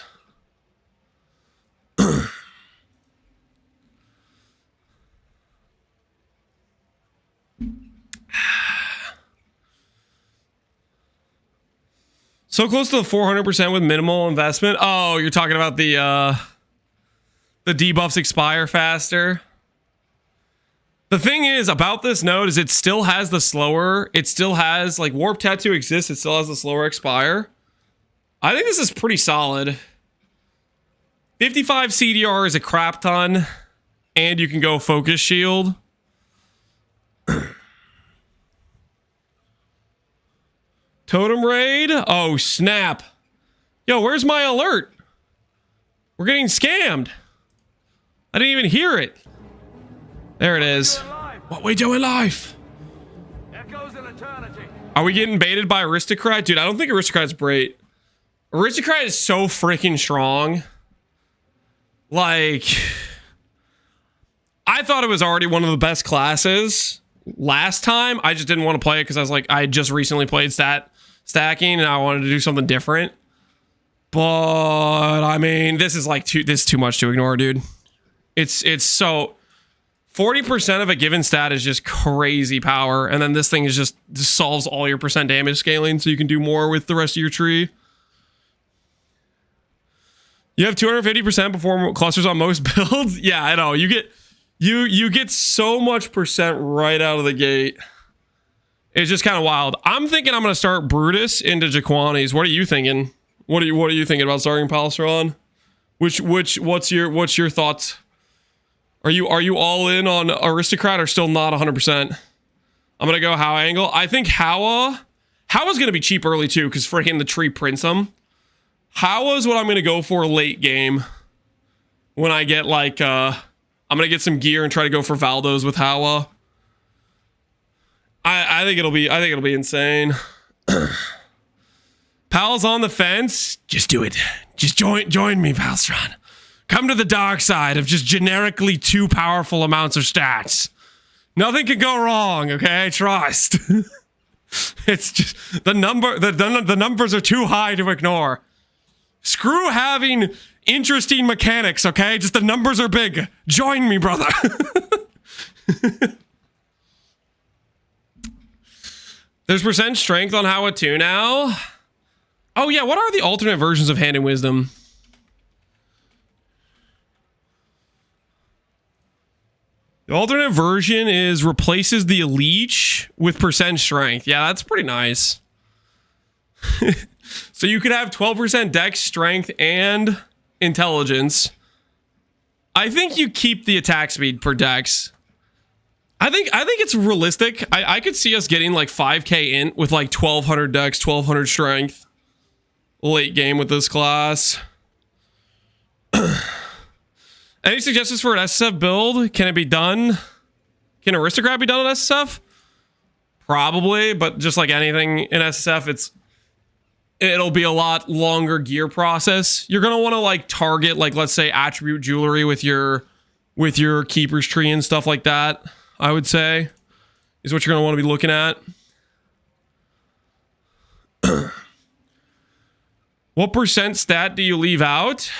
So close to the 400% with minimal investment. Oh, you're talking about the debuffs expire faster. The thing is about this node is it still has the slower. It still has like Warp Tattoo exists. It still has the slower expire. I think this is pretty solid. 55 CDR is a crap ton, and you can go Focus Shield. Totem Raid? Oh, snap. Yo, where's my alert? We're getting scammed. I didn't even hear it. There it is. What we do in life? Echoes in eternity. Are we getting baited by Aristocrat? Dude, I don't think Aristocrat's great. Aristocrat is so freaking strong. Like, I thought it was already one of the best classes last time. I just didn't want to play it because I was like, I just recently played stacking and I wanted to do something different. But I mean, this is like this is too much to ignore, dude. It's so 40% of a given stat is just crazy power, and then this thing is just solves all your percent damage scaling, so you can do more with the rest of your tree. You have 250% before clusters on most builds. Yeah, I know. You get so much percent right out of the gate. It's just kind of wild. I'm thinking I'm gonna start Brutus into Jaquanis. What are you thinking? What are you thinking about starting Palistron? What's your thoughts? Are you all in on Aristocrat or still not 100%? I'm gonna go Howa angle. I think Howa's gonna be cheap early too, because freaking the tree prints them. Howa's what I'm gonna go for late game. When I get like I'm gonna get some gear and try to go for Valdos with Howa. I think it'll be insane. Pal's on the fence. Just do it. Just join me, Palstron. Come to the dark side of just generically too powerful amounts of stats. Nothing can go wrong, okay? Trust. It's just the numbers are too high to ignore. Screw having interesting mechanics, okay? Just the numbers are big. Join me, brother. There's percent strength on Howa 2 now. Oh yeah, what are the alternate versions of Hand and Wisdom? The alternate version is replaces the leech with percent strength. Yeah, that's pretty nice. So you could have 12% dex, strength, and intelligence. I think you keep the attack speed per dex. I think it's realistic. I could see us getting like 5k in with like 1200 dex, 1200 strength. late game with this class. Any suggestions for an SSF build? Can it be done? Can Aristocrat be done on SSF? Probably, but just like anything in SSF, it'll be a lot longer gear process. You're gonna want to like target, like, let's say attribute jewelry with your keeper's tree and stuff like that. I would say is what you're gonna want to be looking at. What percent stat do you leave out?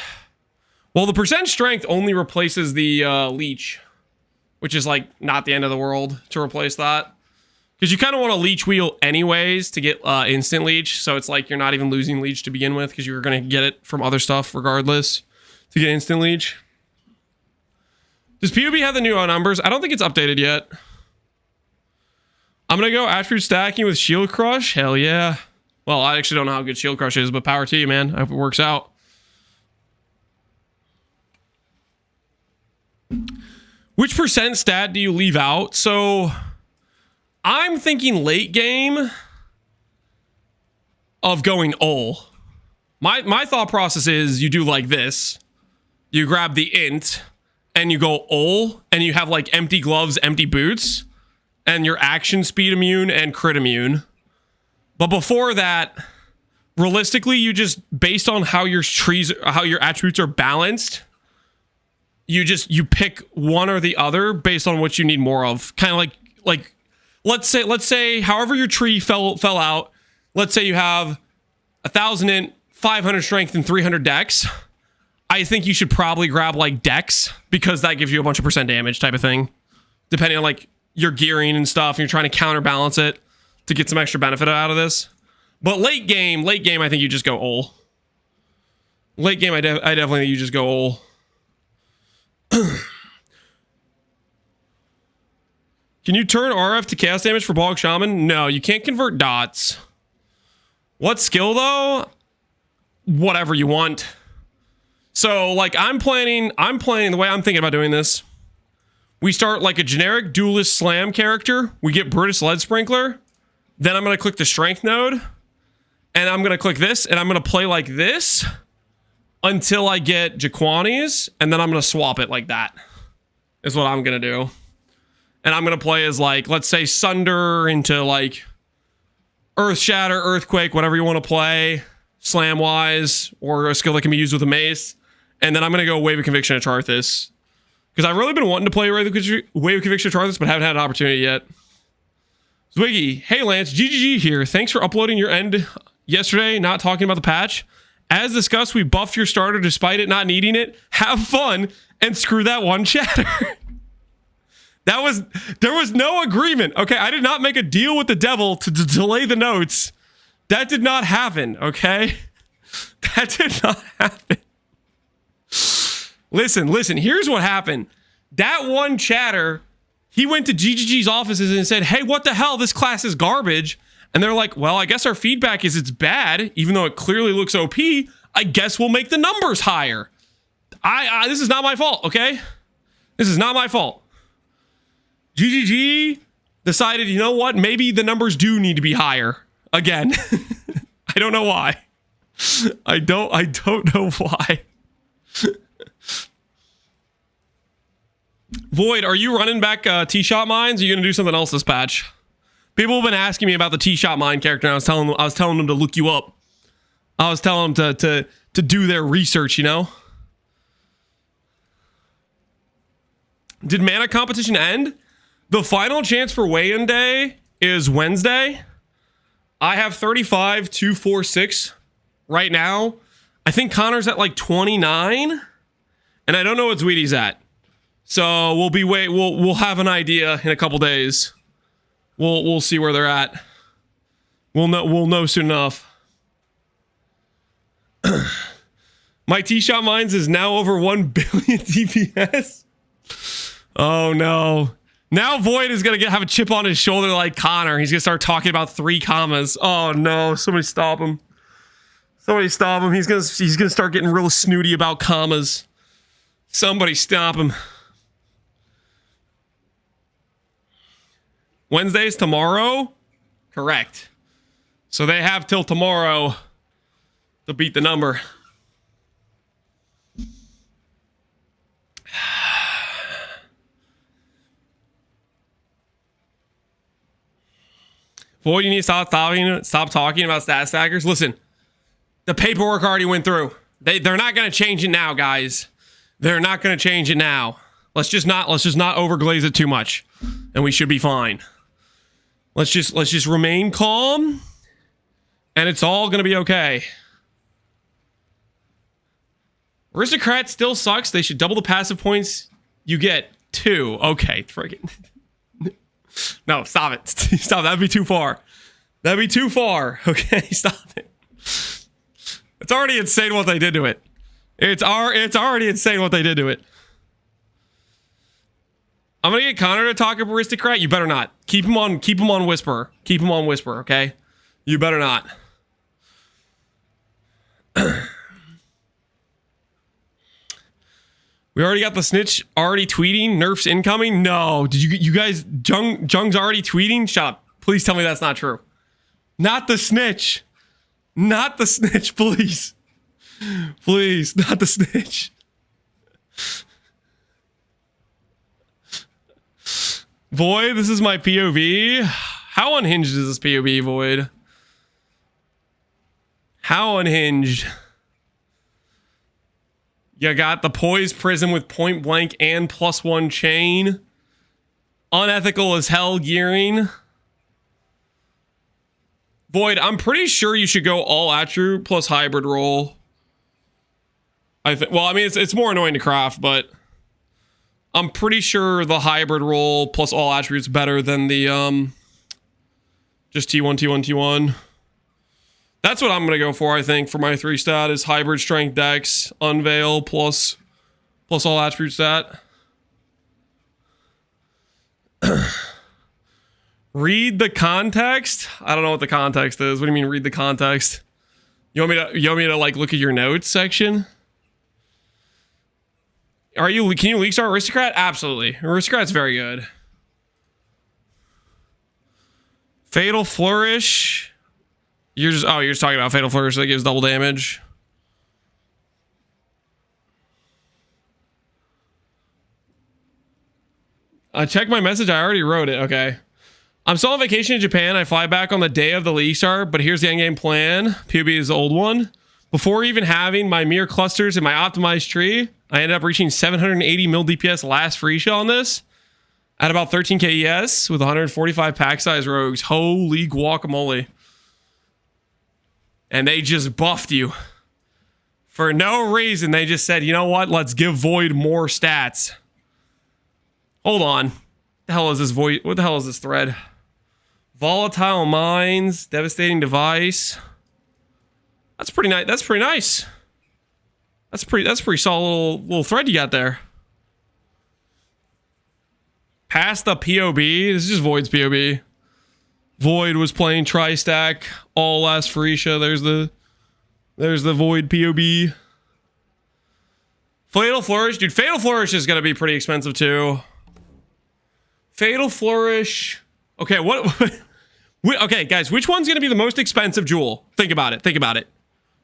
Well, the percent strength only replaces the leech, which is like not the end of the world to replace that. Because you kind of want to leech wheel anyways to get instant leech. So it's like you're not even losing leech to begin with because you're going to get it from other stuff regardless to get instant leech. Does POB have the new numbers? I don't think it's updated yet. I'm going to go attribute stacking with Shield Crush. Hell yeah. Well, I actually don't know how good Shield Crush is, but power to you, man. I hope it works out. Which percent stat do you leave out? So I'm thinking late game of going ul. My thought process is you do like this. You grab the int and you go ul and you have like empty gloves, empty boots, and your action speed immune and crit immune. But before that, realistically, you just, based on how your trees, how your attributes are balanced, you pick one or the other based on what you need more of. Kind of like let's say however your tree fell out, let's say you have 1,000 int, 500 strength, and 300 dex. I think you should probably grab like dex because that gives you a bunch of percent damage type of thing, depending on like your gearing and stuff. And you're trying to counterbalance it to get some extra benefit out of this. But late game, I think you just go ul. Late game, I definitely think you just go ul. Can you turn RF to chaos damage for Bog Shaman? No, you can't convert dots. What skill though? Whatever you want. So like I'm planning the way I'm thinking about doing this. We start like a generic duelist slam character. We get Brutus Lead Sprinkler. Then I'm going to click the strength node. And I'm going to click this. And I'm going to play like this until I get Jaquani's. And then I'm going to swap it like that. Is what I'm going to do. And I'm going to play as like, let's say Sunder into like Earth Shatter, Earthquake, whatever you want to play. Slam wise. Or a skill that can be used with a mace. And then I'm going to go Wave of Conviction to Charthus. Because I've really been wanting to play Wave of Conviction to Charthus, but haven't had an opportunity yet. Zwiggy, hey Lance, GGG here. Thanks for uploading your end yesterday, not talking about the patch. As discussed, we buffed your starter despite it not needing it. Have fun and screw that one chatter. There was no agreement. Okay, I did not make a deal with the devil to delay the notes. That did not happen, okay? That did not happen. Listen, here's what happened. That one chatter, he went to GGG's offices and said, hey, what the hell? This class is garbage. And they're like, well, I guess our feedback is it's bad, even though it clearly looks OP. I guess we'll make the numbers higher. This is not my fault, okay? This is not my fault. GGG decided, you know what? Maybe the numbers do need to be higher. Again. I don't know why. I don't know why. Void, are you running back T-Shot mines? Or are you going to do something else this patch? People have been asking me about the T-Shot mine character, and I was telling them to look you up. I was telling them to do their research, you know? Did mana competition end? The final chance for weigh-in day is Wednesday. I have 35,246 right now. I think Connor's at like 29, and I don't know what Zweety's at. So we'll have an idea in a couple days. We'll see where they're at. We'll know soon enough. My T-Shot mines is now over 1 billion DPS. Oh no. Now Void is gonna have a chip on his shoulder like Connor. He's gonna start talking about 3 commas. Oh no, somebody stop him. Somebody stop him. He's gonna start getting real snooty about commas. Somebody stop him. Wednesday's tomorrow? Correct. So they have till tomorrow to beat the number. Boy, you need to stop talking about stat stackers. Listen, the paperwork already went through. They're not going to change it now, guys. They're not going to change it now. Let's just not overglaze it too much, and we should be fine. Let's just remain calm, and it's all going to be okay. Aristocrat still sucks. They should double the passive points you get. 2. Okay, friggin'. No, stop it. Stop. That'd be too far. That'd be too far. Okay, stop it. It's already insane what they did to it. It's already insane what they did to it. I'm gonna get Connor to talk up Aristocrat. You better not. Keep him on Whisper. Keep him on Whisper, okay? You better not. We already got the snitch already tweeting. Nerfs incoming. No, did you guys? Jung's already tweeting. Shut up. Please tell me that's not true. Not the snitch. Not the snitch. Please, please, not the snitch. Void, this is my POV. How unhinged is this POV, Void? How unhinged? You got the Poise Prism with point blank and +1 chain. Unethical as hell gearing. Void, I'm pretty sure you should go all attribute plus hybrid roll. I think. Well, I mean, it's more annoying to craft, but I'm pretty sure the hybrid roll plus all attributes better than the just T1, T1, T1. That's what I'm going to go for, I think, for my 3 stat is hybrid strength dex, unveil, plus all attribute stat. Read the context? I don't know what the context is. What do you mean read the context? You want me to like look at your notes section? Can you leak start Aristocrat? Absolutely. Aristocrat's very good. Fatal Flourish. You're just talking about Fatal Flourish that gives double damage. I checked my message. I already wrote it. Okay. I'm still on vacation in Japan. I fly back on the day of the league start, but here's the endgame plan. POB is the old one. Before even having my mirror clusters in my optimized tree, I ended up reaching 780 mil DPS last Phrecia on this at about 13k ES with 145 pack size rogues. Holy guacamole. And they just buffed you. For no reason, they just said, you know what? Let's give Void more stats. Hold on. What the hell is this Void? What the hell is this thread? Volatile Minds, Devastating Device. That's pretty nice. That's pretty nice. That's pretty solid little thread you got there. Past the POB. This is just Void's POB. Void was playing tri-stack all last Phrecia. There's the Void POB. Fatal Flourish. Dude, Fatal Flourish is going to be pretty expensive too. Fatal Flourish. Okay, okay, guys, which one's going to be the most expensive jewel? Think about it. Think about it.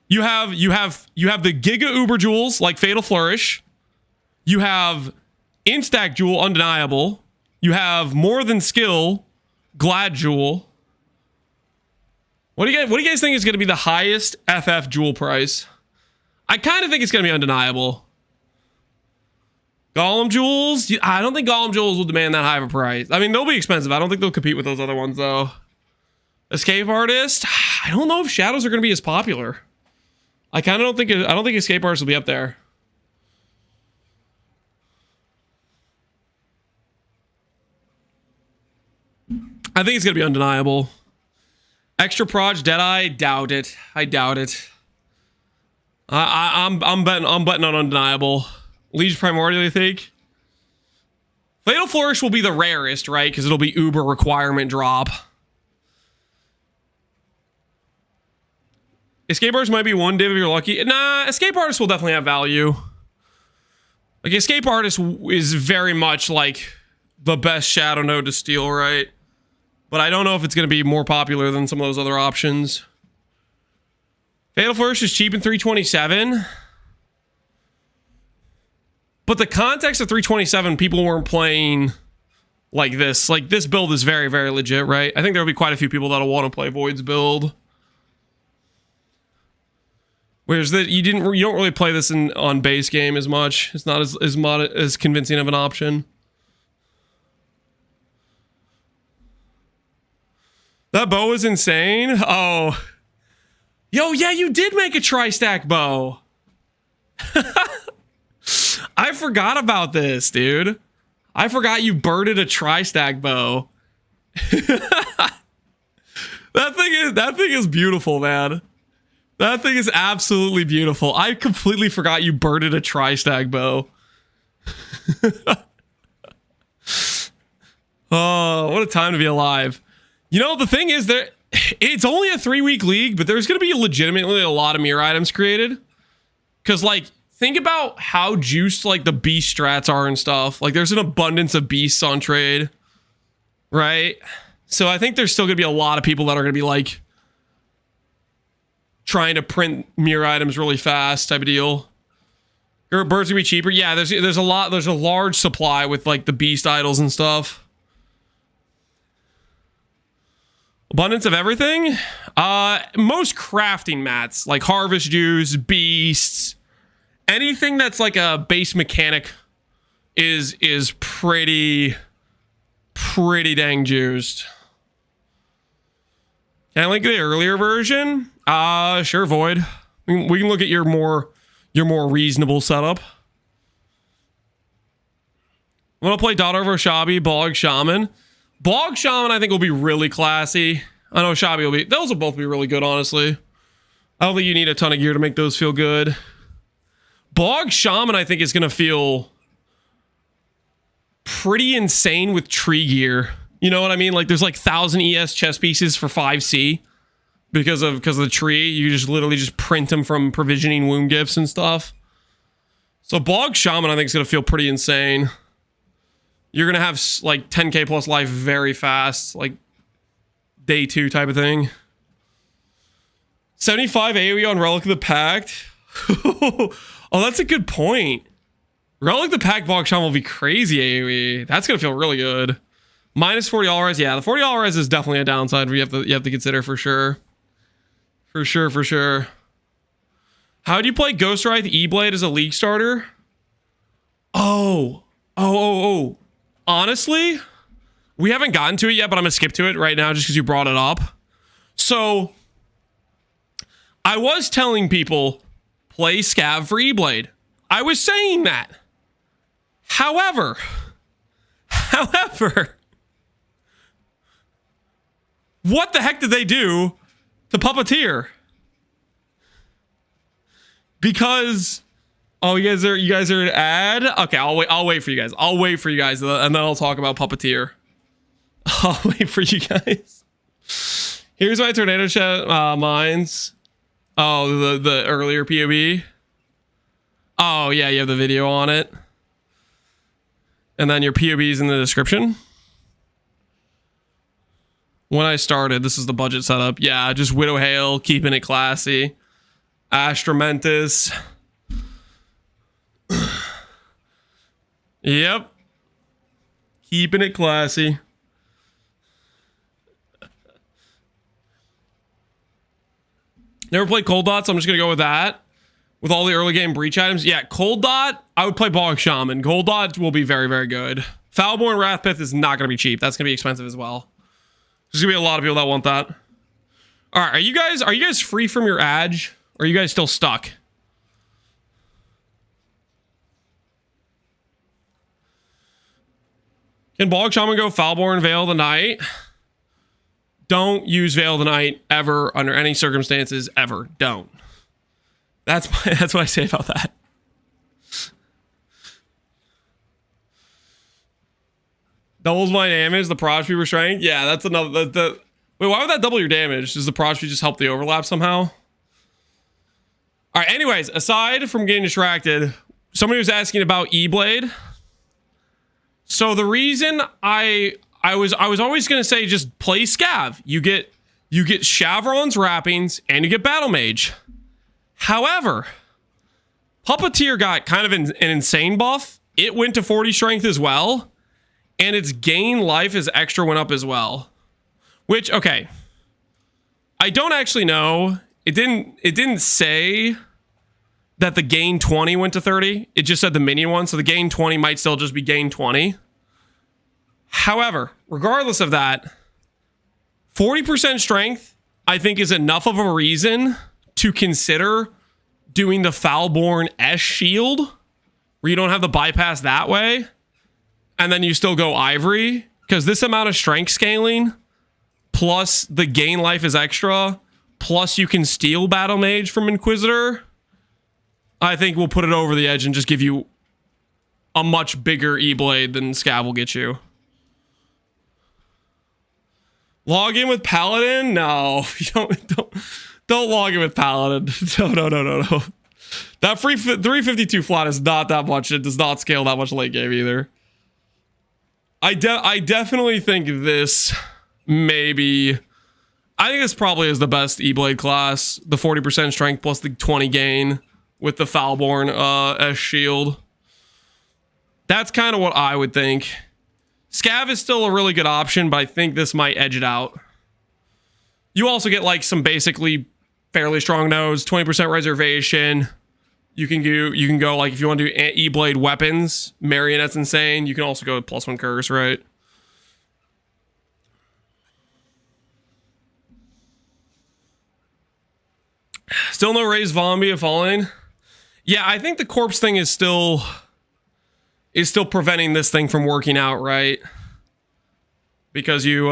You have the Giga Uber jewels like Fatal Flourish. You have Instack Jewel, Undeniable. You have More Than Skill, Glad Jewel. What do you guys think is going to be the highest FF jewel price? I kind of think it's going to be Undeniable. Golem Jewels? I don't think Golem Jewels will demand that high of a price. I mean, they'll be expensive. I don't think they'll compete with those other ones, though. Escape Artist? I don't know if Shadows are going to be as popular. I don't think Escape Artist will be up there. I think it's going to be Undeniable. Extra Proj, Deadeye? Doubt it. I doubt it. I'm betting on Undeniable. Liege Primordial, I think. Fatal Flourish will be the rarest, right? Because it'll be Uber requirement drop. Escape Artist might be one div if you're lucky. Nah, Escape Artist will definitely have value. Like, Escape Artist is very much like the best Shadow node to steal, right? But I don't know if it's going to be more popular than some of those other options. Fatal Flourish is cheap in 327. But the context of 327, people weren't playing like this. Like, this build is very, very legit, right? I think there'll be quite a few people that'll want to play Void's build. Whereas you don't really play this on base game as much. It's not as convincing of an option. That bow is insane. Oh. Yo, yeah, you did make a tri-stack bow. I forgot about this, dude. I forgot you birded a tri-stack bow. That thing is beautiful, man. That thing is absolutely beautiful. I completely forgot you birded a tri-stack bow. Oh, what a time to be alive. You know, the thing is that it's only a 3-week league, but there's going to be legitimately a lot of mirror items created. Because, like, think about how juiced, like, the beast strats are and stuff. Like, there's an abundance of beasts on trade. Right? So I think there's still going to be a lot of people that are going to be, like, trying to print mirror items really fast type of deal. Birds going to be cheaper. Yeah, there's a large supply with, like, the beast idols and stuff. Abundance of everything. Most crafting mats, like harvest juice, beasts, anything that's like a base mechanic is pretty dang juiced. Can I link the earlier version? Sure, Void. We can look at your more reasonable setup. I'm gonna play Daughter of Oshabi, Bog Shaman. Bog Shaman, I think, will be really classy. I know Oshabi will be. Those will both be really good, honestly. I don't think you need a ton of gear to make those feel good. Bog Shaman, I think, is going to feel pretty insane with tree gear. You know what I mean? Like, there's like 1,000 ES chess pieces for 5C because of the tree. You just literally just print them from provisioning womb gifts and stuff. So Bog Shaman, I think, is going to feel pretty insane. You're going to have, like, 10k plus life very fast. Like, day 2 type of thing. 75 AoE on Relic of the Pact. Oh, that's a good point. Relic of the Pact Bog Shaman will be crazy AoE. That's going to feel really good. Minus 40 all res. Yeah, the 40 all res is definitely a downside you have to consider for sure. For sure. How do you play Ghostrite Eblade as a league starter? Oh. Honestly, we haven't gotten to it yet, but I'm going to skip to it right now just because you brought it up. So, I was telling people, play Scav for Eblade. I was saying that. However, what the heck did they do to Puppeteer? Because... Oh, you guys are an ad? Okay, I'll wait for you guys. I'll wait for you guys, and then I'll talk about Puppeteer. I'll wait for you guys. Here's my tornado chat mines. Oh, the earlier POB. Oh, yeah, you have the video on it. And then your POB is in the description. When I started, this is the budget setup. Yeah, just Widow Hail, keeping it classy. Astramentus. Yep. Keeping it classy. Never played Cold Dot, so I'm just going to go with that. With all the early game breach items. Yeah, Cold Dot, I would play Bog Shaman. Cold Dot will be very, very good. Foulborn Wrathpith is not going to be cheap. That's going to be expensive as well. There's going to be a lot of people that want that. All right, are you guys free from your Adge? Or are you guys still stuck? Can Bog Shaman go Foulborn Veil of the Night? Don't use Veil of the Night ever under any circumstances ever. Don't. That's what I say about that. Doubles my damage, the Progeny Restraint? Yeah, that's another... Wait, why would that double your damage? Does the Progeny just help the overlap somehow? Alright, anyways, aside from getting distracted, somebody was asking about Eblade. So the reason I was always gonna say just play Scav. You get Shavron's wrappings and you get Battle Mage. However, Puppeteer got kind of an insane buff. It went to 40 strength as well. And its gain life is extra went up as well. Which, okay. I don't actually know. It didn't say that the gain 20 went to 30. It just said the minion one. So the gain 20 might still just be gain 20. However, regardless of that, 40% strength, I think, is enough of a reason to consider doing the Foulborn S shield, where you don't have the bypass that way, and then you still go Ivory, because this amount of strength scaling, plus the gain life is extra, plus you can steal Battle Mage from Inquisitor, I think we'll put it over the edge and just give you a much bigger E-Blade than Scav will get you. Log in with Paladin? No, you don't log in with Paladin. No. That free 352 flat is not that much. It does not scale that much late game either. I definitely think this maybe... I think this probably is the best E-Blade class. The 40% strength plus the 20 gain with the Foulborn S shield. That's kind of what I would think. Scav is still a really good option, but I think this might edge it out. You also get like some basically fairly strong nodes, 20% reservation. You can go like if you want to do E-Blade weapons, Marionette's insane. You can also go with +1 curse, right? Still no raised Vombi of falling. Yeah, I think the corpse thing is still preventing this thing from working out, right? Because you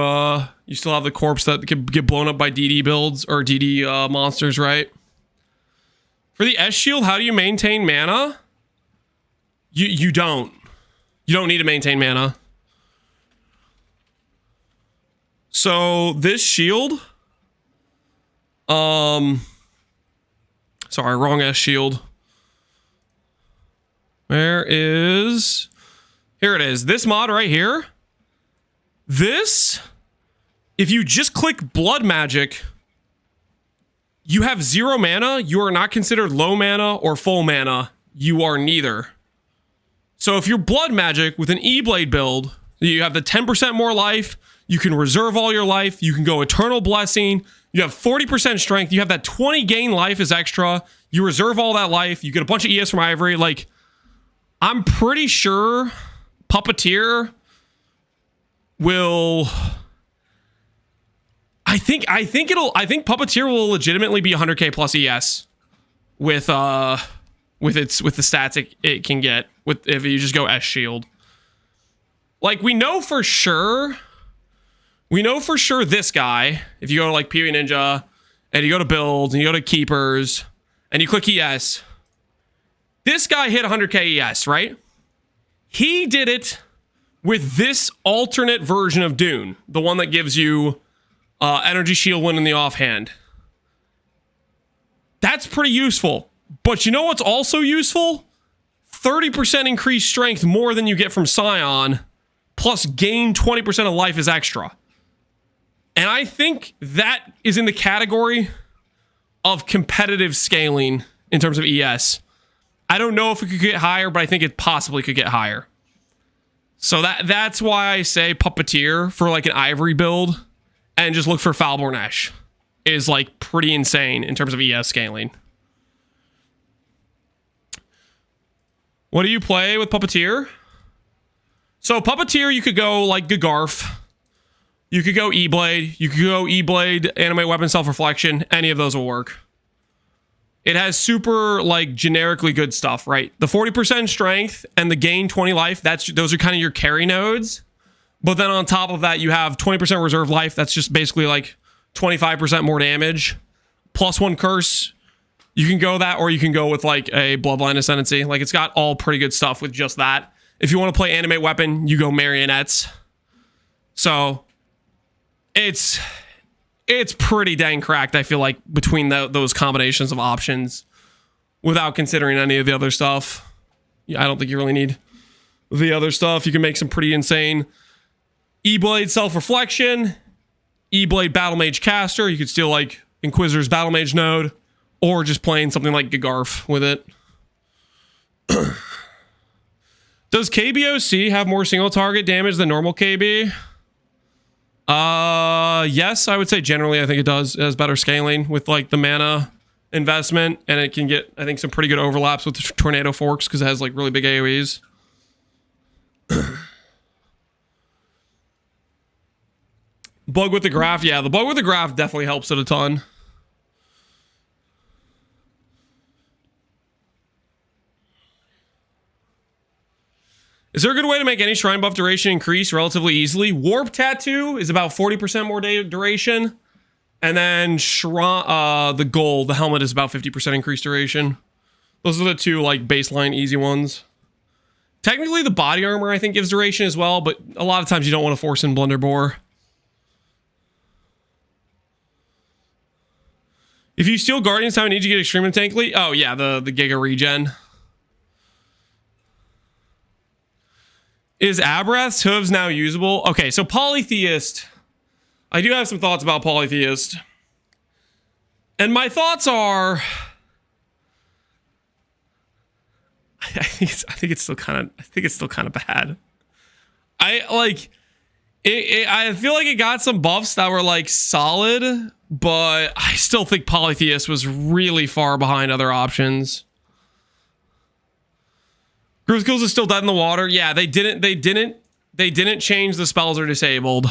still have the corpse that could get blown up by DD builds or DD monsters, right? For the S shield, how do you maintain mana? You don't need to maintain mana. So this shield, sorry, wrong S shield. Here it is. This mod right here. This, if you just click blood magic, you have 0 mana. You are not considered low mana or full mana. You are neither. So if you're blood magic with an E-Blade build, you have the 10% more life. You can reserve all your life. You can go Eternal Blessing. You have 40% strength. You have that 20 gain life as extra. You reserve all that life. You get a bunch of ES from Ivory. Like, I'm pretty sure Puppeteer will... I think Puppeteer will legitimately be 100k plus ES with the stats it can get if you just go S shield. Like, we know for sure this guy, if you go to like PvE Ninja and you go to builds and you go to keepers and you click ES, this guy hit 100k ES, right? He did it with this alternate version of Dune, the one that gives you energy shield when in the offhand. That's pretty useful. But you know what's also useful? 30% increased strength more than you get from Scion, plus gain 20% of life is extra. And I think that is in the category of competitive scaling in terms of ES. I don't know if it could get higher, but I think it possibly could get higher. So that's why I say Puppeteer for like an Ivory build, and just look for Foulborn Ash is like pretty insane in terms of ES scaling. What do you play with Puppeteer? So Puppeteer, you could go like Gagarf. You could go E-Blade. You could go E-Blade, Animate Weapon, Self-Reflection. Any of those will work. It has super, like, generically good stuff, right? The 40% strength and the gain 20 life, those are kind of your carry nodes. But then on top of that, you have 20% reserve life. That's just basically, like, 25% more damage. +1 curse. You can go that, or you can go with, like, a Bloodline Ascendancy. Like, it's got all pretty good stuff with just that. If you want to play Animate Weapon, you go Marionettes. So, it's pretty dang cracked, I feel like, between those combinations of options without considering any of the other stuff. Yeah, I don't think you really need the other stuff. You can make some pretty insane E-Blade Self-Reflection, E-Blade Battle Mage Caster. You could steal, like, Inquisitor's Battle Mage node, Or just playing something like Gagarf with it. Does KBOC have more single target damage than normal KB? Yes, I would say generally I think it does. It has better scaling with like the mana investment, and it can get, I think, some pretty good overlaps with the Tornado Forks because it has like really big AoEs. Bug with the graph, yeah, the bug with the graph definitely helps it a ton. Is there a good way to make any shrine buff duration increase relatively easily? Warp Tattoo is about 40% more duration. And then the gold, the helmet, is about 50% increased duration. Those are the two like baseline easy ones. Technically, the body armor, I think, gives duration as well, but a lot of times you don't want to force in Blunderbore. If you steal Guardian's Time, I need to get Extreme Tankly. Oh, yeah, the Giga Regen. Is Abrath's hooves now usable? Okay, so Polytheist. I do have some thoughts about Polytheist. And my thoughts are... I think it's still kind of bad. I feel like it got some buffs that were like solid, but I still think Polytheist was really far behind other options. Groove Skills is still dead in the water. Yeah, they didn't change the spells are disabled.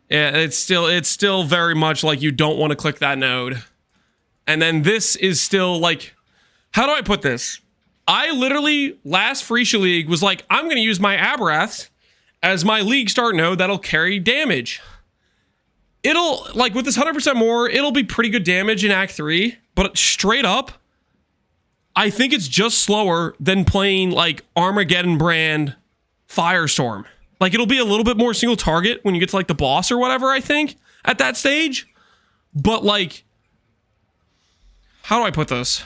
Yeah, it's still very much like you don't want to click that node. And then this is still like, how do I put this? I literally, last Phrecia League, was like, I'm going to use my Abrath as my league start node that'll carry damage. It'll, like, with this 100% more, it'll be pretty good damage in Act 3, but straight up, I think it's just slower than playing, like, Armageddon brand Firestorm. Like, it'll be a little bit more single target when you get to, like, the boss or whatever, I think, at that stage. But, like, how do I put this?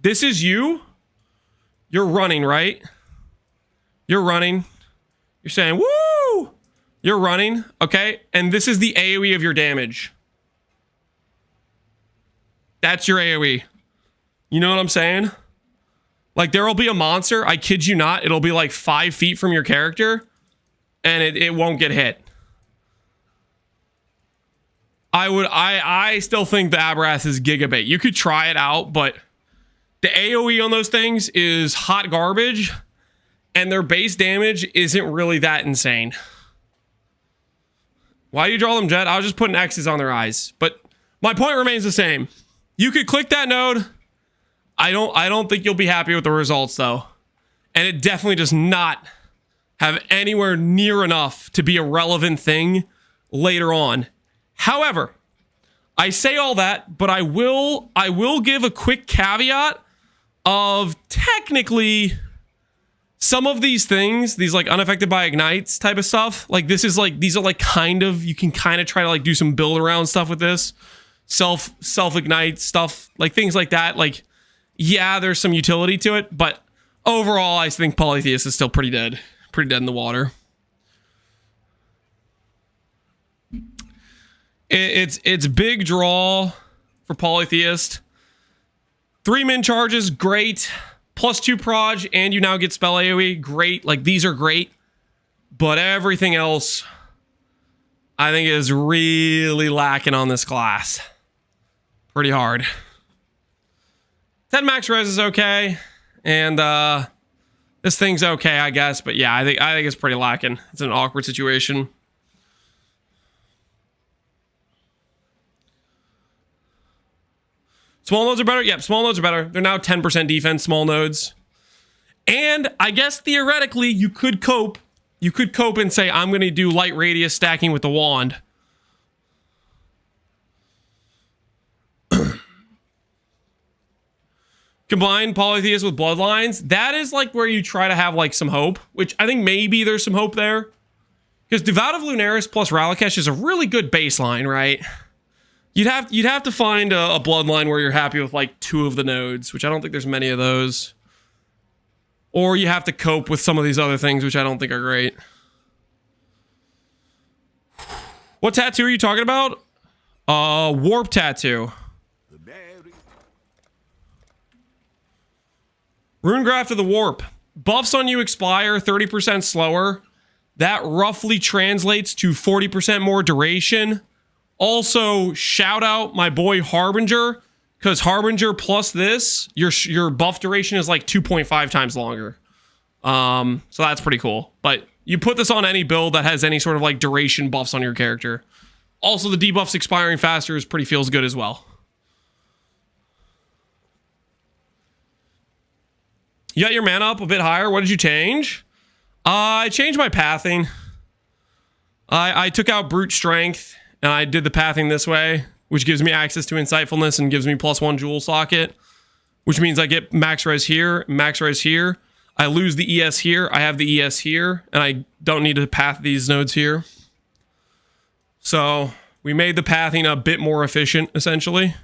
This is you. You're running, right? You're running. You're saying, woo! You're running, okay? And this is the AoE of your damage. That's your AoE. You know what I'm saying? Like, there will be a monster, I kid you not, it'll be like 5 feet from your character, and it won't get hit. I still think the Abrath is gigabait. You could try it out, but the AoE on those things is hot garbage, and their base damage isn't really that insane. Why do you draw them, Jet? I was just putting X's on their eyes. But my point remains the same. You could click that node. I don't think you'll be happy with the results, though. And it definitely does not have anywhere near enough to be a relevant thing later on. However, I say all that, but I will give a quick caveat of technically some of these things, these like unaffected by ignites type of stuff, like this is like, these are like kind of, you can kind of try to like do some build around stuff with this self ignite stuff, like things like that. Like, yeah, there's some utility to it, but overall I think Polytheist is still pretty dead in the water. It's big draw for Polytheist. 3 min charges, great. +2 proj, and you now get spell AoE, great. Like, these are great. But everything else, I think, is really lacking on this class. Pretty hard. 10 max res is okay. And this thing's okay, I guess. But yeah, I think it's pretty lacking. It's an awkward situation. Small nodes are better? Yep, small nodes are better. They're now 10% defense, small nodes. And I guess theoretically, you could cope. You could cope and say, I'm going to do light radius stacking with the wand. Combine Polytheist with Bloodlines. That is like where you try to have like some hope, which I think maybe there's some hope there. Because Devout of Lunaris plus Ralakesh is a really good baseline, right? You'd have to find a bloodline where you're happy with like 2 of the nodes, which I don't think there's many of those. Or you have to cope with some of these other things, which I don't think are great. What tattoo are you talking about? Warp tattoo. Runegraft of the Warp. Buffs on you expire 30% slower. That roughly translates to 40% more duration. Also, shout out my boy Harbinger, because Harbinger plus this, your buff duration is like 2.5 times longer. So that's pretty cool. But you put this on any build that has any sort of like duration buffs on your character. Also, the debuffs expiring faster is pretty feels good as well. You got your mana up a bit higher. What did you change? I changed my pathing. I took out brute strength and I did the pathing this way, which gives me access to insightfulness and gives me +1 jewel socket, which means I get max res here, max res here. I lose the ES here. I have the ES here, and I don't need to path these nodes here. So we made the pathing a bit more efficient, essentially.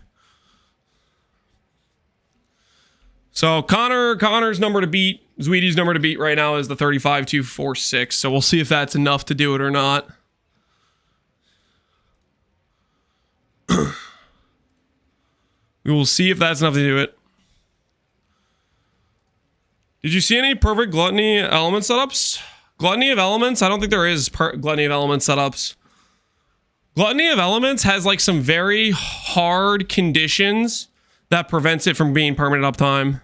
So Connor's number to beat, Zweedy's number to beat right now is the 35246. So we'll see if that's enough to do it or not. We will see if that's enough to do it. Did you see any perfect Gluttony element setups? Gluttony of Elements? I don't think there is Gluttony of Elements setups. Gluttony of Elements has like some very hard conditions that prevents it from being permanent uptime.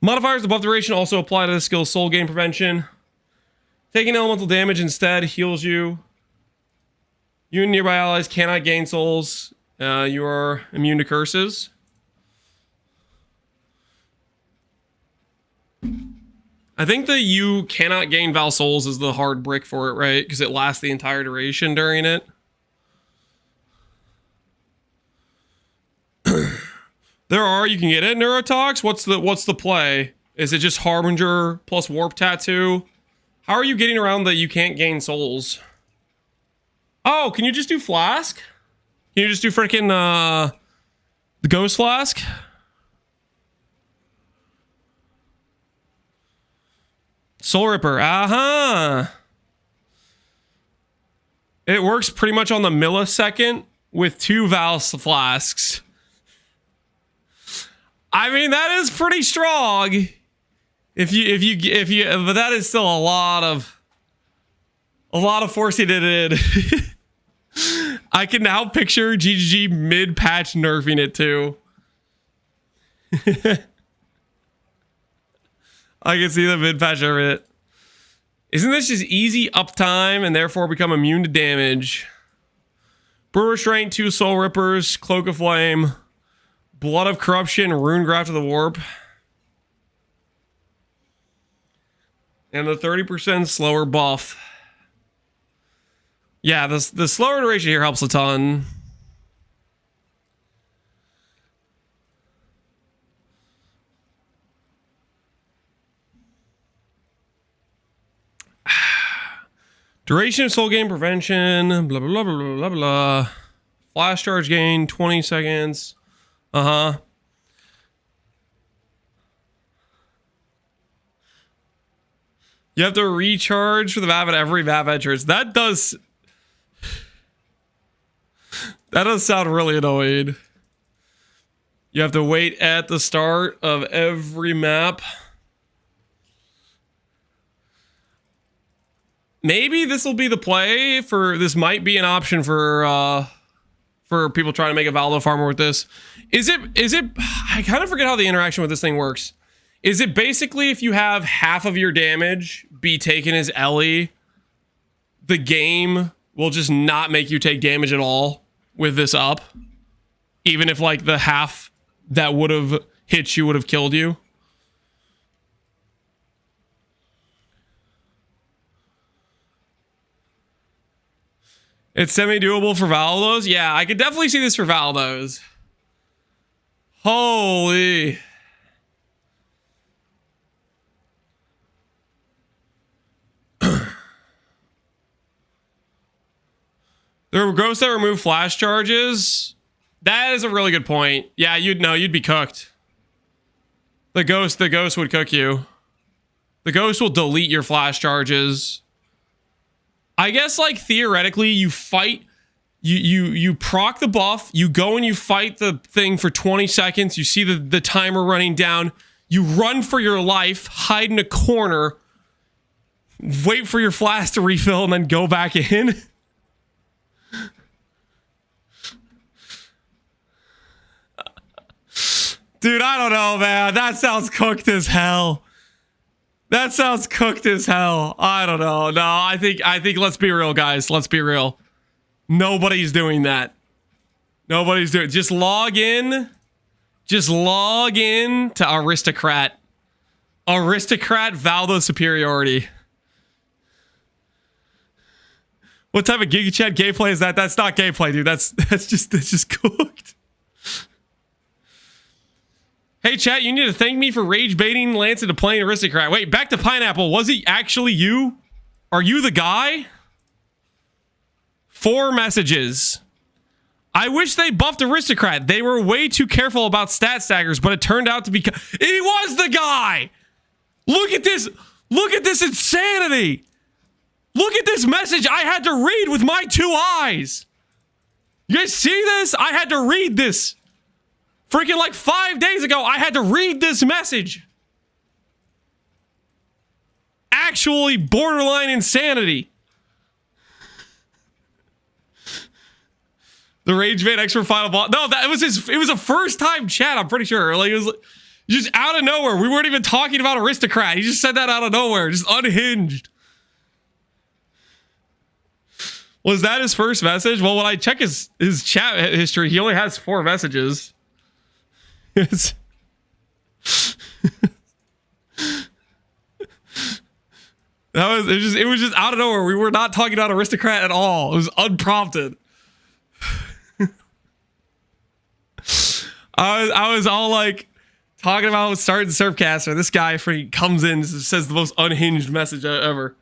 Modifiers above duration also apply to the skill Soul Gain Prevention. Taking elemental damage instead heals you. You and nearby allies cannot gain souls. You are immune to curses. I think that you cannot gain Val Souls is the hard brick for it, right? Because it lasts the entire duration during it. You can get it. Neurotox, what's the play? Is it just Harbinger plus Warp Tattoo? How are you getting around that you can't gain souls? Oh, can you just do Flask? Can you just do freaking the Ghost Flask? Soul Ripper, It works pretty much on the millisecond with 2 Val Flasks. I mean, that is pretty strong. If you, but that is still a lot of forcing it in. I can now picture GGG mid-patch nerfing it too. I can see the mid-patch nerfing it. Isn't this just easy uptime and therefore become immune to damage? Brewer Strength, 2 Soul Rippers, Cloak of Flame, Blood of Corruption, Runegraft of the Warp. And the 30% slower buff. Yeah, the slower duration here helps a ton. Duration of soul gain prevention, blah, blah, blah, blah, blah, blah. Flash charge gain, 20 seconds. You have to recharge for the Vav at every Vav entrance. That does sound really annoying. You have to wait at the start of every map. Maybe this will be the play for, this might be an option for people trying to make a Valdo farmer with this. Is it, I kind of forget how the interaction with this thing works. Is it basically if you have half of your damage be taken as Ellie, the game will just not make you take damage at all with this up? Even if like the half that would have hit you would have killed you? It's semi-doable for Valdos? Yeah, I could definitely see this for Valdos. Holy. There were ghosts that remove flash charges. That is a really good point. Yeah, you'd know, you'd be cooked. The ghost would cook you. The ghost will delete your flash charges. I guess, like, theoretically, you fight, you proc the buff, you go and you fight the thing for 20 seconds, you see the timer running down, you run for your life, hide in a corner, wait for your flash to refill, and then go back in. Dude, I don't know, man. That sounds cooked as hell. That sounds cooked as hell. I don't know. No, I think let's be real, guys. Let's be real. Nobody's doing that. Nobody's doing it. Just log in. Just log in to Aristocrat. Aristocrat Valdo superiority. What type of Giga Chat gameplay is that? That's not gameplay, dude. That's just cooked. Hey, chat, you need to thank me for rage baiting Lance into playing Aristocrat. Wait, back to Pineapple. Was it actually you? Are you the guy? 4 messages. I wish they buffed Aristocrat. They were way too careful about stat staggers, but it turned out to be... He was the guy! Look at this! Look at this insanity! Look at this message I had to read with my 2 eyes! You guys see this? I had to read this! Freaking like 5 days ago, I had to read this message. Actually borderline insanity. The Rage Bait extra final boss. No, it was a first time chat, I'm pretty sure. Like, it was just out of nowhere. We weren't even talking about Aristocrat. He just said that out of nowhere, just unhinged. Was that his first message? Well, when I check his chat history, he only has 4 messages. It was just out of nowhere. We were not talking about Aristocrat at all. It was unprompted. I was all like talking about starting Surfcaster. This guy freaking comes in and says the most unhinged message ever.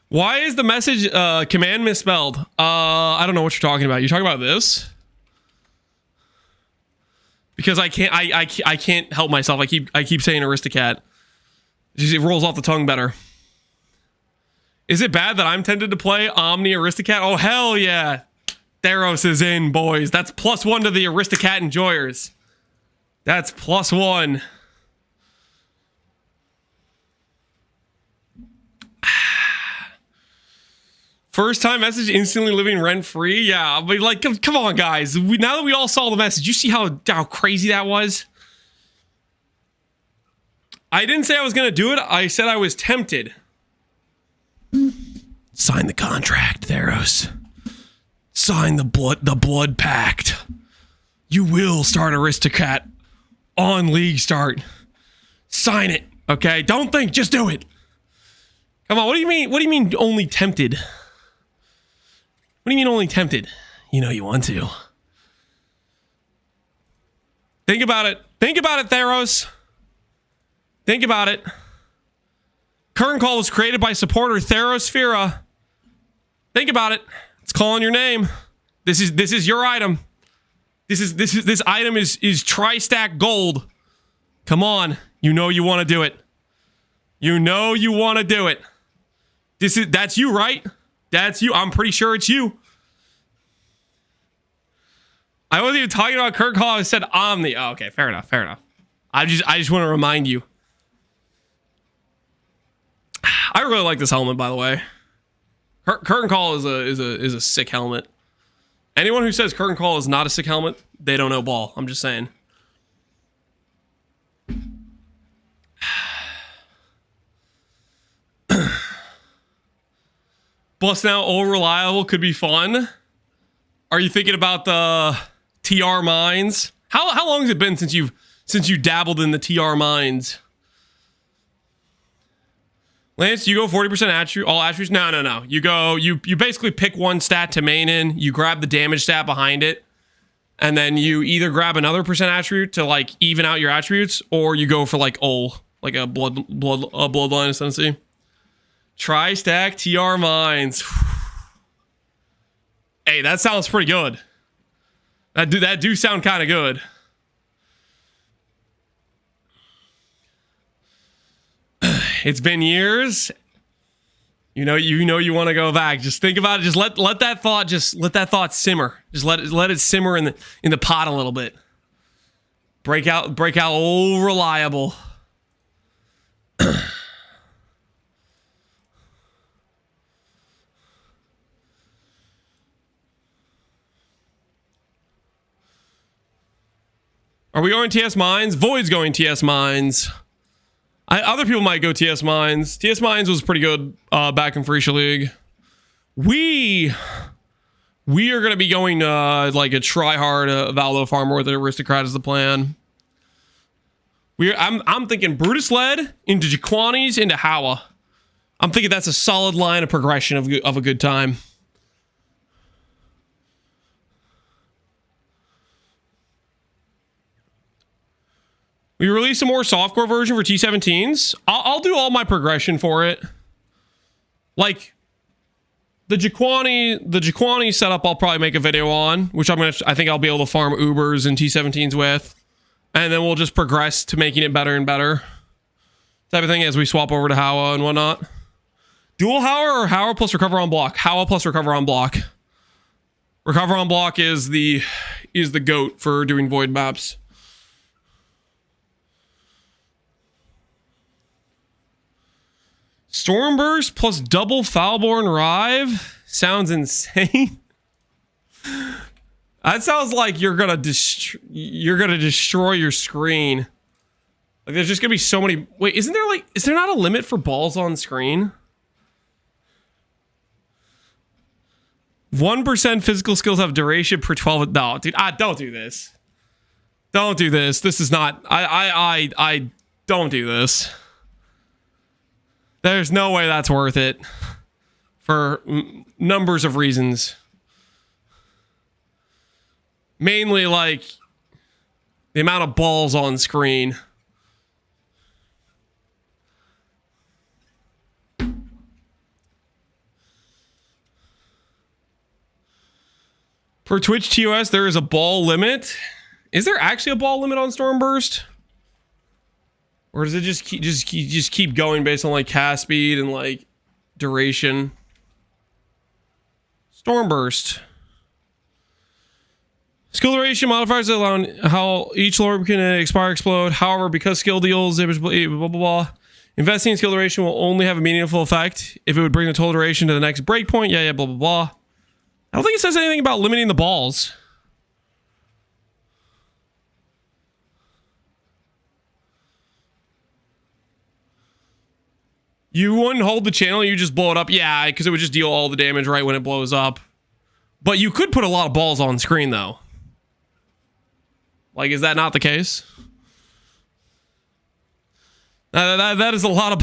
Why is the message command misspelled? I don't know what you're talking about. You're talking about this? Because I can't help myself. I keep saying Aristocrat. It rolls off the tongue better. Is it bad that I'm tempted to play Omni Aristocrat? Oh hell yeah. Theros is in, boys. That's +1 to the Aristocrat enjoyers. That's +1. First time message instantly living rent free. Yeah, but like, come on, guys. Now that we all saw the message, you see how crazy that was? I didn't say I was gonna do it. I said I was tempted. Sign the contract, Theros. Sign the blood pact. You will start Aristocrat on league start. Sign it, okay? Don't think, just do it. Come on. What do you mean? What do you mean only tempted? What do you mean only tempted? You know you want to. Think about it. Think about it, Theros. Think about it. Current Call was created by supporter Theros Phrecia. Think about it. It's calling your name. This is your item. This item is tri-stack gold. Come on. You know you want to do it. You know you want to do it. That's you, right? That's you. I'm pretty sure it's you. I wasn't even talking about Current Call. I said Omni. Oh, okay, fair enough. Fair enough. I just want to remind you. I really like this helmet, by the way. Curtain Call is a sick helmet. Anyone who says Curtain Call is not a sick helmet, they don't know ball. I'm just saying. Bust now, all reliable could be fun. Are you thinking about the TR mines? How long has it been since you dabbled in the TR mines? Lance, you go 40% attribute, all attributes? No. You basically pick one stat to main in, you grab the damage stat behind it, and then you either grab another percent attribute to like even out your attributes, or you go for like a bloodline ascendancy. Tri-stack TR mines. Hey, that sounds pretty good. That do sound kind of good. It's been years. You know you want to go back. Just think about it. Just let that thought simmer. Just let it simmer in the pot a little bit. Break out old reliable. Are we going TS Mines? Void's going TS Mines. Other people might go TS Mines. TS Mines was pretty good back in Phrecia League. We are going to be going like a try-hard Valdo Farmer with an Aristocrat is the plan. I'm thinking Brutus led into Jaquanis into Hawa. I'm thinking that's a solid line of progression of a good time. We released a more softcore version for T17s. I'll do all my progression for it. Like the Jaquani setup, I'll probably make a video on, which I think I'll be able to farm Ubers and T17s with, and then we'll just progress to making it better and better, type of thing as we swap over to Hawa and whatnot. Dual Hawa or Hawa plus recover on block? Hawa plus recover on block. Recover on block is the GOAT for doing void maps. Stormburst plus double Foulborn Rive sounds insane. That sounds like you're gonna destroy your screen. Like there's just gonna be so many. Wait, is there not a limit for balls on screen? 1% physical skills have duration per 12. No, dude, don't do this. Don't do this. This is not. I don't do this. There's no way that's worth it for numbers of reasons. Mainly like the amount of balls on screen. For Twitch TOS, there is a ball limit. Is there actually a ball limit on Stormburst? Or does it just keep going based on like cast speed and like duration? Stormburst. Skill duration modifiers allow how each lord can explode. However, because skill deals blah blah blah, investing in skill duration will only have a meaningful effect if it would bring the total duration to the next breakpoint. Yeah, blah blah blah. I don't think it says anything about limiting the balls. You wouldn't hold the channel, you just blow it up. Yeah, because it would just deal all the damage right when it blows up. But you could put a lot of balls on screen, though. Like, is that not the case? That is a lot of...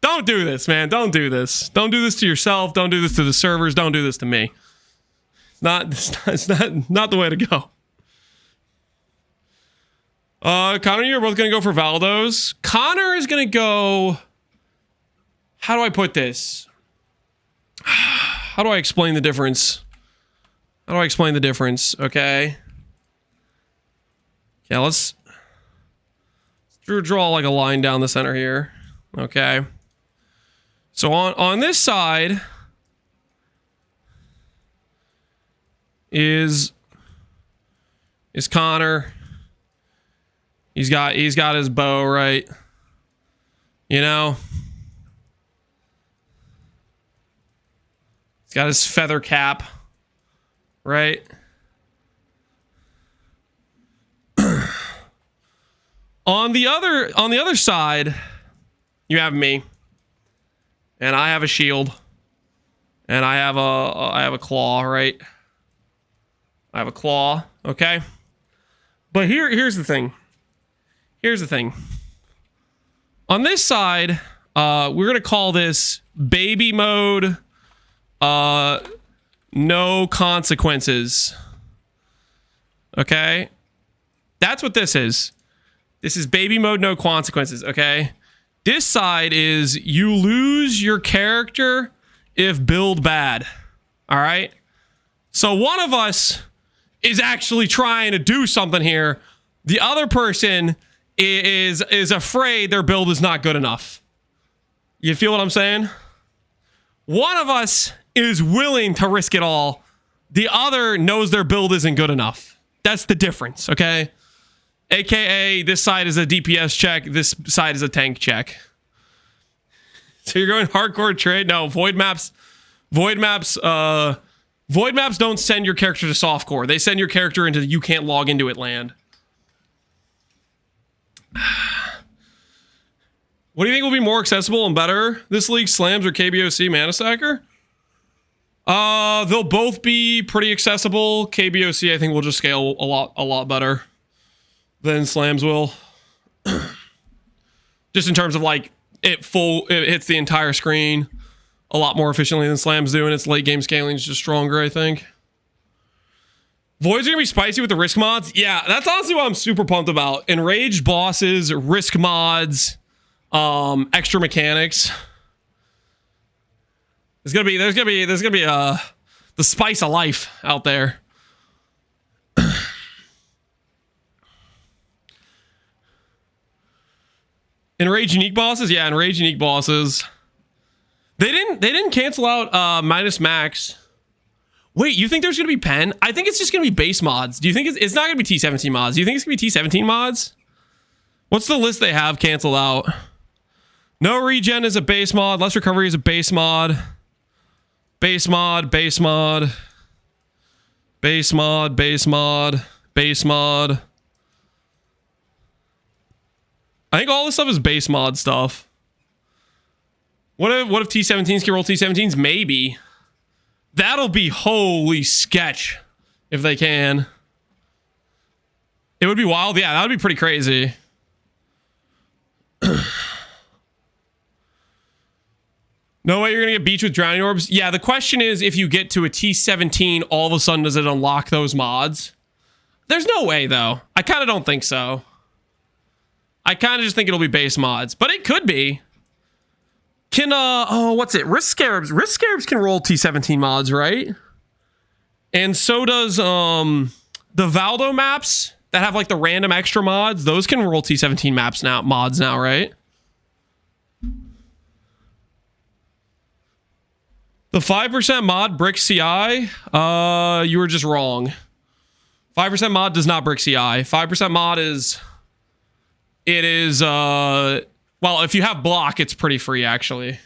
Don't do this, man. Don't do this. Don't do this to yourself. Don't do this to the servers. Don't do this to me. It's not the way to go. Connor, you're both going to go for Valdos. Connor is going to go... How do I put this? How do I explain the difference? Okay. Yeah, let's draw like a line down the center here. Okay. So on this side is Connor. He's got his bow, right? You know? He's got his feather cap, right? On the other side, you have me. And I have a shield. And I have a claw, right? I have a claw, okay? But here's the thing. On this side, we're gonna call this baby mode. No consequences. Okay? That's what this is. This is baby mode, no consequences, okay? This side is you lose your character if build bad. Alright? So one of us is actually trying to do something here. The other person is afraid their build is not good enough. You feel what I'm saying? One of us is willing to risk it all. The other knows their build isn't good enough. That's the difference, okay? AKA, this side is a DPS check, this side is a tank check. So you're going hardcore trade? No, void maps don't send your character to softcore. They send your character into you can't log into it land. What do you think will be more accessible and better this league, slams or KBOC mana stacker? They'll both be pretty accessible. KBOC I think will just scale a lot better than slams will. Just in terms of like it hits the entire screen a lot more efficiently than slams do, and its late game scaling is just stronger, I think. Voids are gonna be spicy with the risk mods. Yeah, that's honestly what I'm super pumped about. Enraged bosses, risk mods, extra mechanics. There's gonna be the spice of life out there. Enraged unique bosses, yeah, enraged unique bosses. They didn't cancel out minus max. Wait, you think there's gonna be pen? I think it's just gonna be base mods. Do you think it's not gonna be T17 mods? Do you think it's gonna be T17 mods? What's the list they have canceled out? No regen is a base mod. Less recovery is a base mod. Base mod, base mod. Base mod, base mod, base mod. I think all this stuff is base mod stuff. What if T17s can roll T17s? Maybe. That'll be holy sketch if they can. It would be wild. Yeah, that would be pretty crazy. No way you're going to get beached with drowning orbs. Yeah, the question is if you get to a T17, all of a sudden does it unlock those mods? There's no way, though. I kind of don't think so. I kind of just think it'll be base mods, but it could be. Can, oh, what's it? Risk Scarabs. Risk Scarabs can roll T17 mods, right? And so does, the Valdo maps that have, like, the random extra mods. Those can roll T17 mods now, right? The 5% mod bricks CI? You were just wrong. 5% mod does not brick CI. 5% mod is... It is, well, if you have block, it's pretty free, actually.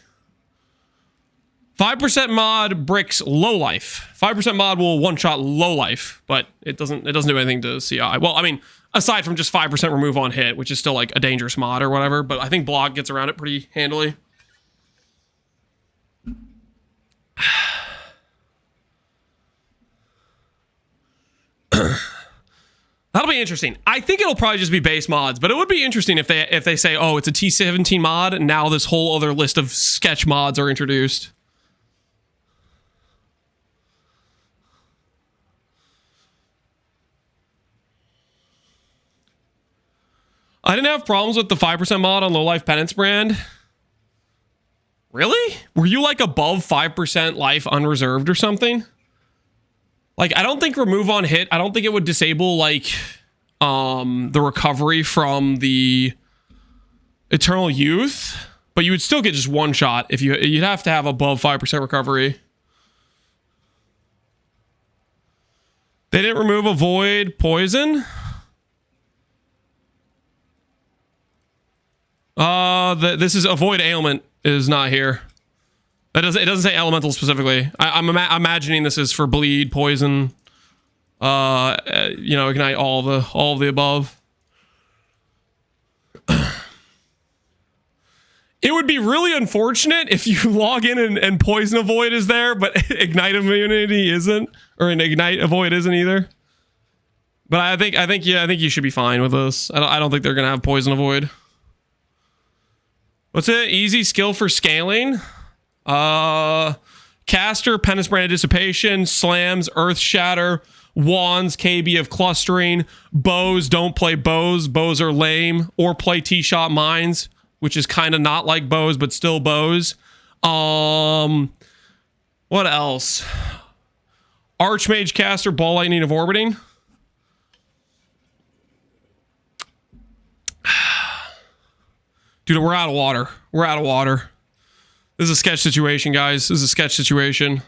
5% mod bricks low life. 5% mod will one-shot low life, but it doesn't do anything to CI. Well, I mean, aside from just 5% remove on hit, which is still like a dangerous mod or whatever, but I think block gets around it pretty handily. That'll be interesting. I think it'll probably just be base mods, but it would be interesting if they say, oh, it's a T17 mod, and now this whole other list of sketch mods are introduced. I didn't have problems with the 5% mod on Low Life Penance brand. Really? Were you like above 5% life unreserved or something? Like, I don't think remove on hit, I don't think it would disable, like, the recovery from the Eternal Youth, but you would still get just one shot if you'd have to have above 5% recovery. They didn't remove avoid poison. This is avoid ailment is not here. It doesn't say elemental specifically. I'm imagining this is for bleed, poison, you know, ignite, all of the above. It would be really unfortunate if you log in and poison avoid is there, but ignite immunity isn't, or an ignite avoid isn't either. But I think you should be fine with this. I don't think they're gonna have poison avoid. What's it? Easy skill for scaling. Caster, Penance Brand of Dissipation, Slams, Earth Shatter, Wands, KB of Clustering, Bows, don't play Bows, Bows are lame, or play T-Shot Mines, which is kind of not like Bows, but still Bows. What else? Archmage, Caster, Ball Lightning of Orbiting. Dude, we're out of water. We're out of water. This is a sketch situation, guys. This is a sketch situation.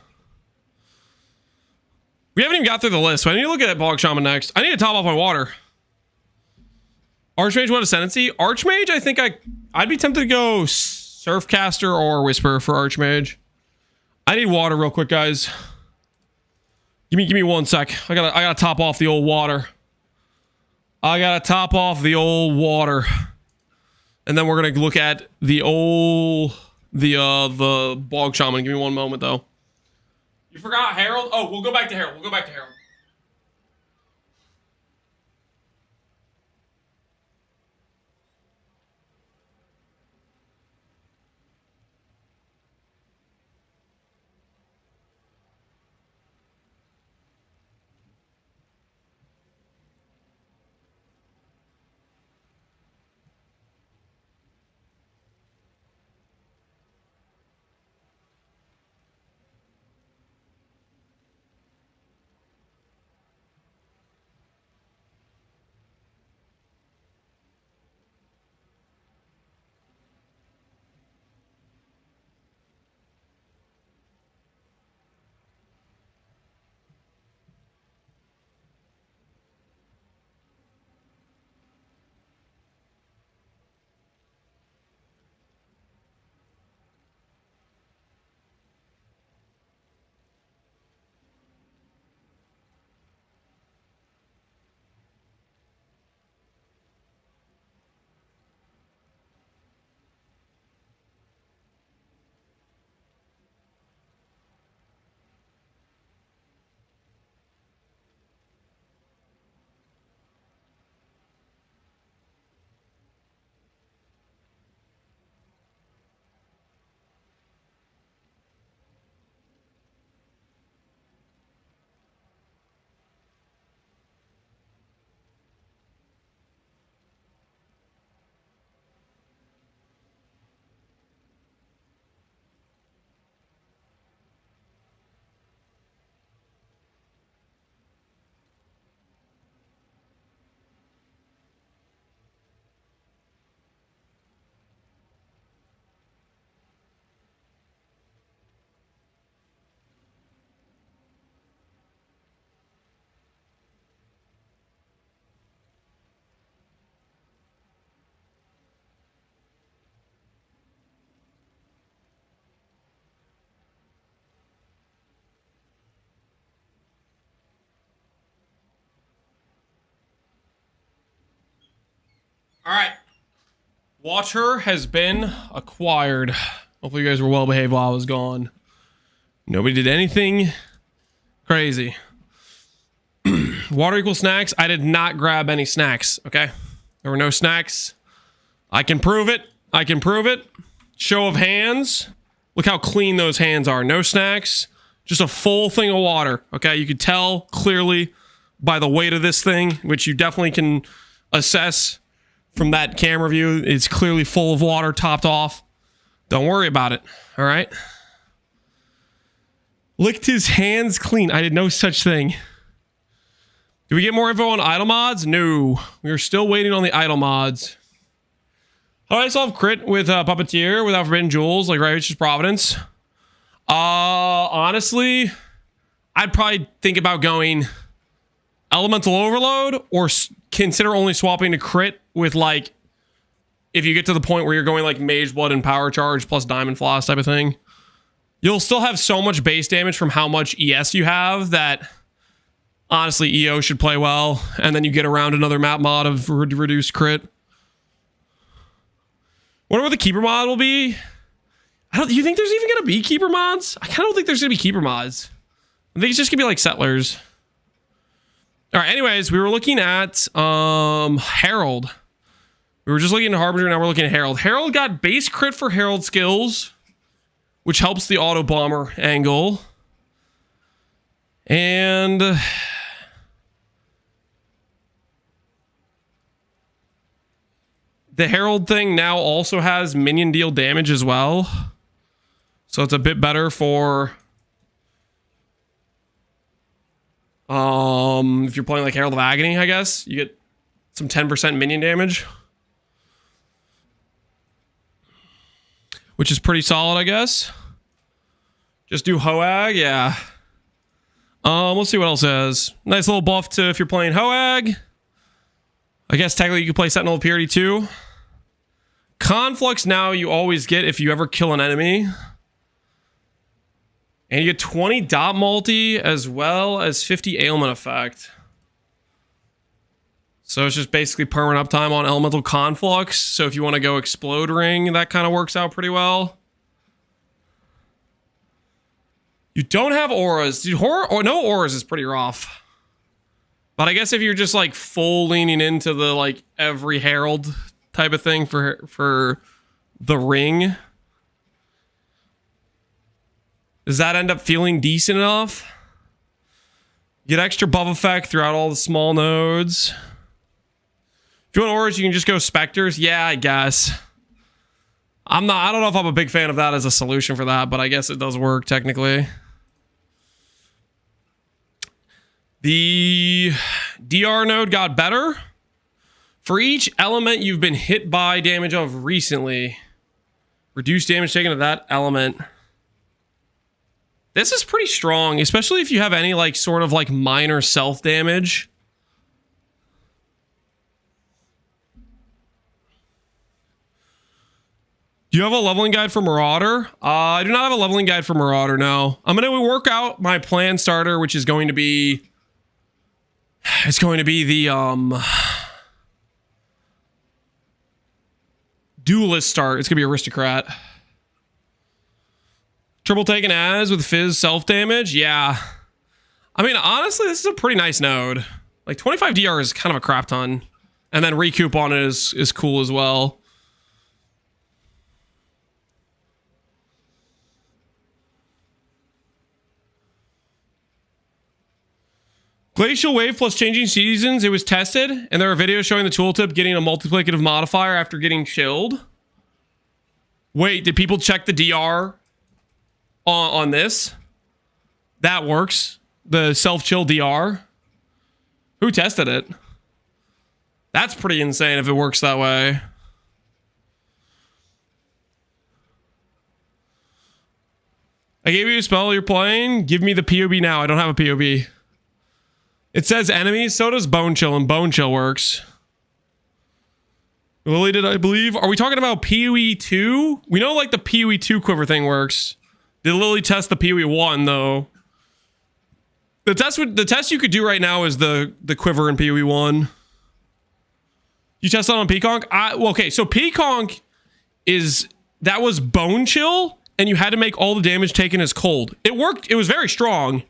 We haven't even got through the list, so I need to look at Bog Shaman next. I need to top off my water. Archmage, what Ascendancy? Archmage, I think I'd be tempted to go Surfcaster or Whisper for Archmage. I need water real quick, guys. Give me 1 sec. I gotta top off the old water. I gotta top off the old water. And then we're gonna look at the Bog Shaman. Give me 1 moment though. You forgot Herald? Oh, we'll go back to Herald. We'll go back to Herald. All right. Watcher has been acquired. Hopefully you guys were well behaved while I was gone. Nobody did anything crazy. Water equals snacks. I did not grab any snacks, okay? There were no snacks. I can prove it. I can prove it. Show of hands. Look how clean those hands are. No snacks. Just a full thing of water, okay? You could tell clearly by the weight of this thing, which you definitely can assess from that camera view. It's clearly full of water, topped off. Don't worry about it, all right? Licked his hands clean. I did no such thing. Do we get more info on idle mods? No. We are still waiting on the idle mods. How do I solve crit with Puppeteer without Forbidden Jewels, like Righteous Providence? Honestly, I'd probably think about going Elemental Overload or consider only swapping to crit with, like, if you get to the point where you're going like Mage Blood and Power Charge plus Diamond Floss type of thing. You'll still have so much base damage from how much ES you have that honestly EO should play well, and then you get around another map mod of reduced crit. Wonder what the Keeper mod will be. You think there's even gonna be Keeper mods? I kind of don't think there's gonna be Keeper mods. I think it's just gonna be like Settlers. All right, anyways, we were looking at Herald. We were just looking at Harbinger, now we're looking at Herald. Herald got base crit for Herald skills, which helps the auto bomber angle. And the Herald thing now also has minion deal damage as well. So it's a bit better for if you're playing like Herald of Agony, I guess. You get some 10% minion damage. which is pretty solid, I guess. Just do Hoag, yeah. Let's see what else it has. Nice little buff to if you're playing Hoag. I guess technically you can play Sentinel of Purity too. Conflux now you always get if you ever kill an enemy. And you get 20 dot multi as well as 50 ailment effect. So it's just basically permanent uptime on elemental conflux. So if you want to go explode ring, that kind of works out pretty well. You don't have auras. Dude, no auras is pretty rough. But I guess if you're just like full leaning into the like every herald type of thing for the ring, does that end up feeling decent enough? Get extra buff effect throughout all the small nodes. If you want auras, you can just go specters. Yeah, I guess. I don't know if I'm a big fan of that as a solution for that, but I guess it does work technically. The DR node got better. For each element you've been hit by damage of recently, reduce damage taken to that element. This is pretty strong, especially if you have any like sort of like minor self damage. Do you have a leveling guide for Marauder? I do not have a leveling guide for Marauder, no. I'm going to work out my plan starter, which is going to be... It's going to be the duelist start. It's going to be Aristocrat. Triple taken as with Fizz self-damage? Yeah. I mean, honestly, this is a pretty nice node. Like, 25 DR is kind of a crap ton. And then recoup on it is cool as well. Glacial Wave plus changing seasons. It was tested, and there are videos showing the tooltip getting a multiplicative modifier after getting chilled. Wait, did people check the DR on this? That works. The self-chill DR. Who tested it? That's pretty insane if it works that way. I gave you a spell you're playing. Give me the POB now. I don't have a POB. It says enemies, so does Bone Chill, and Bone Chill works. Lily did, I believe. Are we talking about PoE 2? We know like the PoE 2 quiver thing works. Did Lily test the PoE 1 though? The test you could do right now is the quiver in PoE 1. You test that on Peaconk? Well, okay, so Peaconk that was Bone Chill, and you had to make all the damage taken as cold. It worked, it was very strong.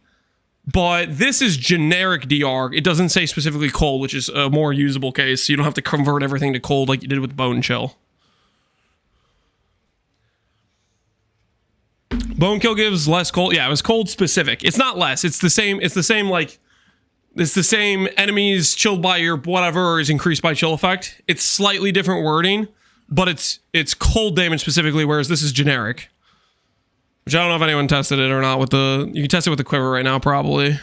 But this is generic DR. It doesn't say specifically cold, which is a more usable case. So you don't have to convert everything to cold like you did with Bone Chill. Bone Kill gives less cold. Yeah, it was cold specific. It's not less. It's the same. It's the same like... It's the same enemies chilled by your whatever is increased by chill effect. It's slightly different wording, but it's cold damage specifically, whereas this is generic. Which I don't know if anyone tested it or not with the... You can test it with the quiver right now, probably.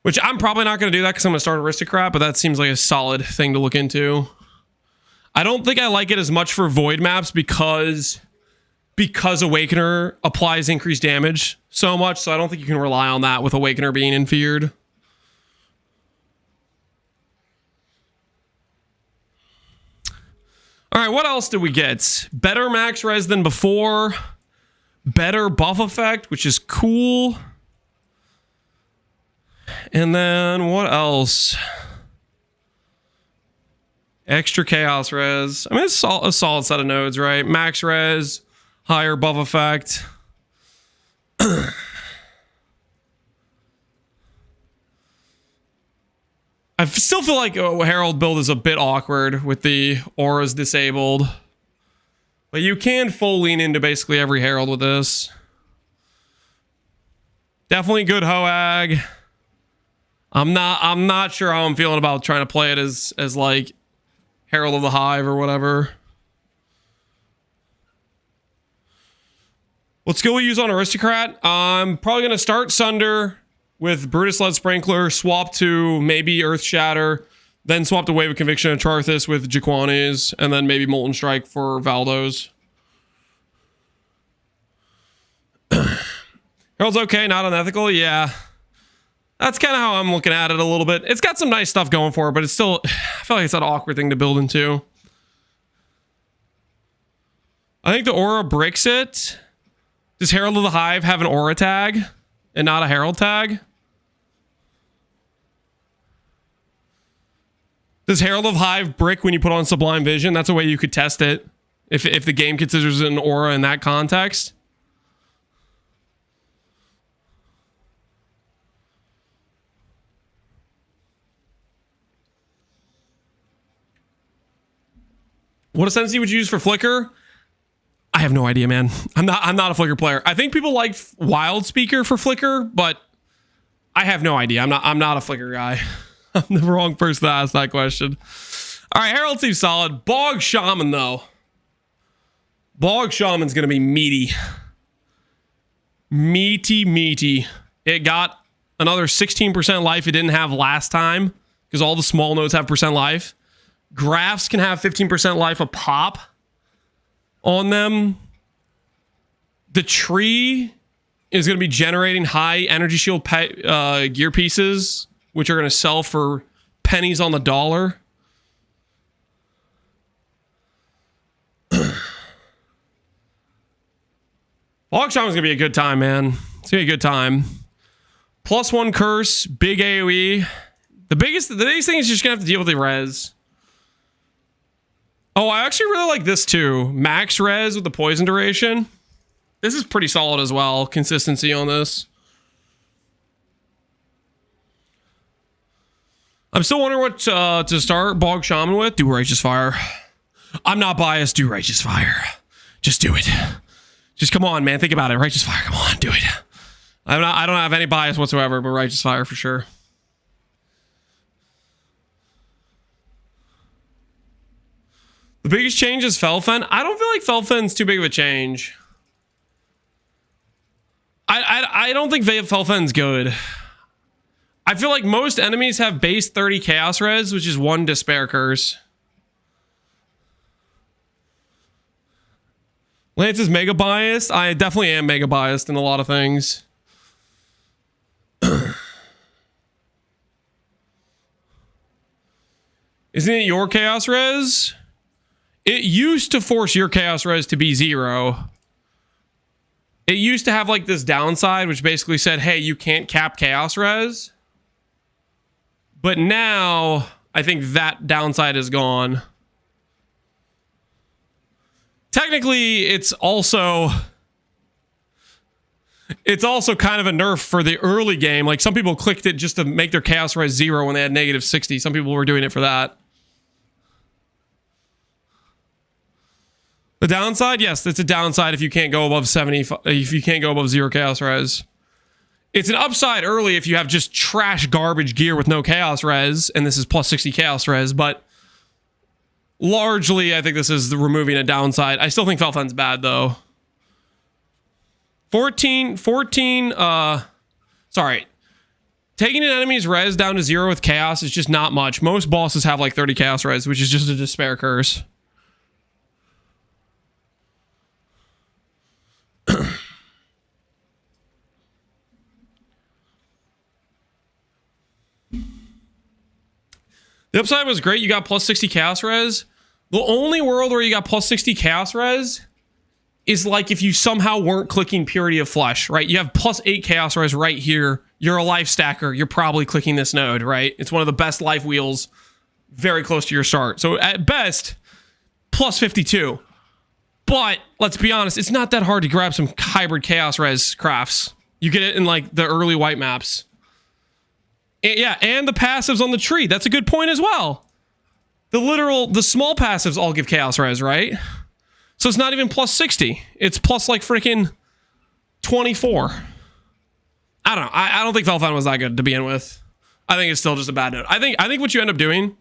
Which I'm probably not going to do that because I'm going to start Aristocrat, but that seems like a solid thing to look into. I don't think I like it as much for Void maps because Awakener applies increased damage so much, so I don't think you can rely on that with Awakener being infeared. Alright, what else did we get? Better max res than before. Better buff effect, which is cool. And then what else? Extra chaos res. I mean, it's a solid set of nodes, right? Max res, higher buff effect. I still feel like a Herald build is a bit awkward with the auras disabled. But you can full lean into basically every Herald with this. Definitely good Hoag. I'm not sure how I'm feeling about trying to play it as like Herald of the Hive or whatever. What skill we use on Aristocrat? I'm probably gonna start Sunder with Brutus Lead Sprinkler, swap to maybe Earth Shatter, then swap to Wave of Conviction and Charthus with Jaquanis, and then maybe Molten Strike for Valdos. Herald's okay, not unethical. Yeah. That's kind of how I'm looking at it a little bit. It's got some nice stuff going for it, but it's still, I feel like it's an awkward thing to build into. I think the aura breaks it. Does Herald of the Hive have an aura tag and not a Herald tag? Does Herald of Hive brick when you put on Sublime Vision? That's a way you could test it. If the game considers it an aura in that context. What Ascendancy would you use for Flicker? I have no idea, man. I'm not a Flicker player. I think people like Wildspeaker for Flicker, but I have no idea. I'm not a Flicker guy. I'm the wrong person to ask that question. All right, Herald seems solid. Bog Shaman, though. Bog Shaman's going to be meaty. Meaty. It got another 16% life it didn't have last time because all the small nodes have percent life. Graphs can have 15% life a pop on them. The tree is going to be generating high energy shield gear pieces, which are going to sell for pennies on the dollar. Bog Shaman's going to be a good time, man. It's going to be a good time. +1 curse, big AoE. The biggest thing is just going to have to deal with the res. Oh, I actually really like this too. Max res with the poison duration. This is pretty solid as well. Consistency on this. I'm still wondering what to start Bog Shaman with. Do Righteous Fire. I'm not biased. Do Righteous Fire. Just do it. Just come on, man. Think about it. Righteous Fire. Come on, do it. I don't have any bias whatsoever, but Righteous Fire for sure. The biggest change is Felfen. I don't feel like Felfen's too big of a change. I don't think Felfen's good. I feel like most enemies have base 30 Chaos Res, which is 1 Despair Curse. Lance is mega biased. I definitely am mega biased in a lot of things. Isn't it your Chaos Res? It used to force your Chaos Res to be 0. It used to have like this downside, which basically said, hey, you can't cap Chaos Res. But now, I think that downside is gone. Technically, it's also kind of a nerf for the early game. Like, some people clicked it just to make their Chaos Res 0 when they had -60. Some people were doing it for that. The downside? Yes, it's a downside if you can't go above 70, if you can't go above 0 Chaos Res. It's an upside early if you have just trash garbage gear with no Chaos Res, and this is +60 Chaos Res, but largely I think this is removing a downside. I still think Felfen's bad, though. 14, sorry. Taking an enemy's res down to 0 with Chaos is just not much. Most bosses have like 30 Chaos Res, which is just a Despair Curse. The upside was great. You got +60 Chaos Res. The only world where you got +60 Chaos Res is like if you somehow weren't clicking Purity of Flesh, right? You have +8 Chaos Res right here. You're a life stacker. You're probably clicking this node, right? It's one of the best life wheels very close to your start. So at best, +52. But let's be honest, it's not that hard to grab some hybrid Chaos Res crafts. You get it in like the early white maps. Yeah, and the passives on the tree. That's a good point as well. The small passives all give Chaos Res, right? So it's not even +60. It's plus like freaking 24. I don't know. I don't think Felfen was that good to begin with. I think it's still just a bad note. I think what you end up doing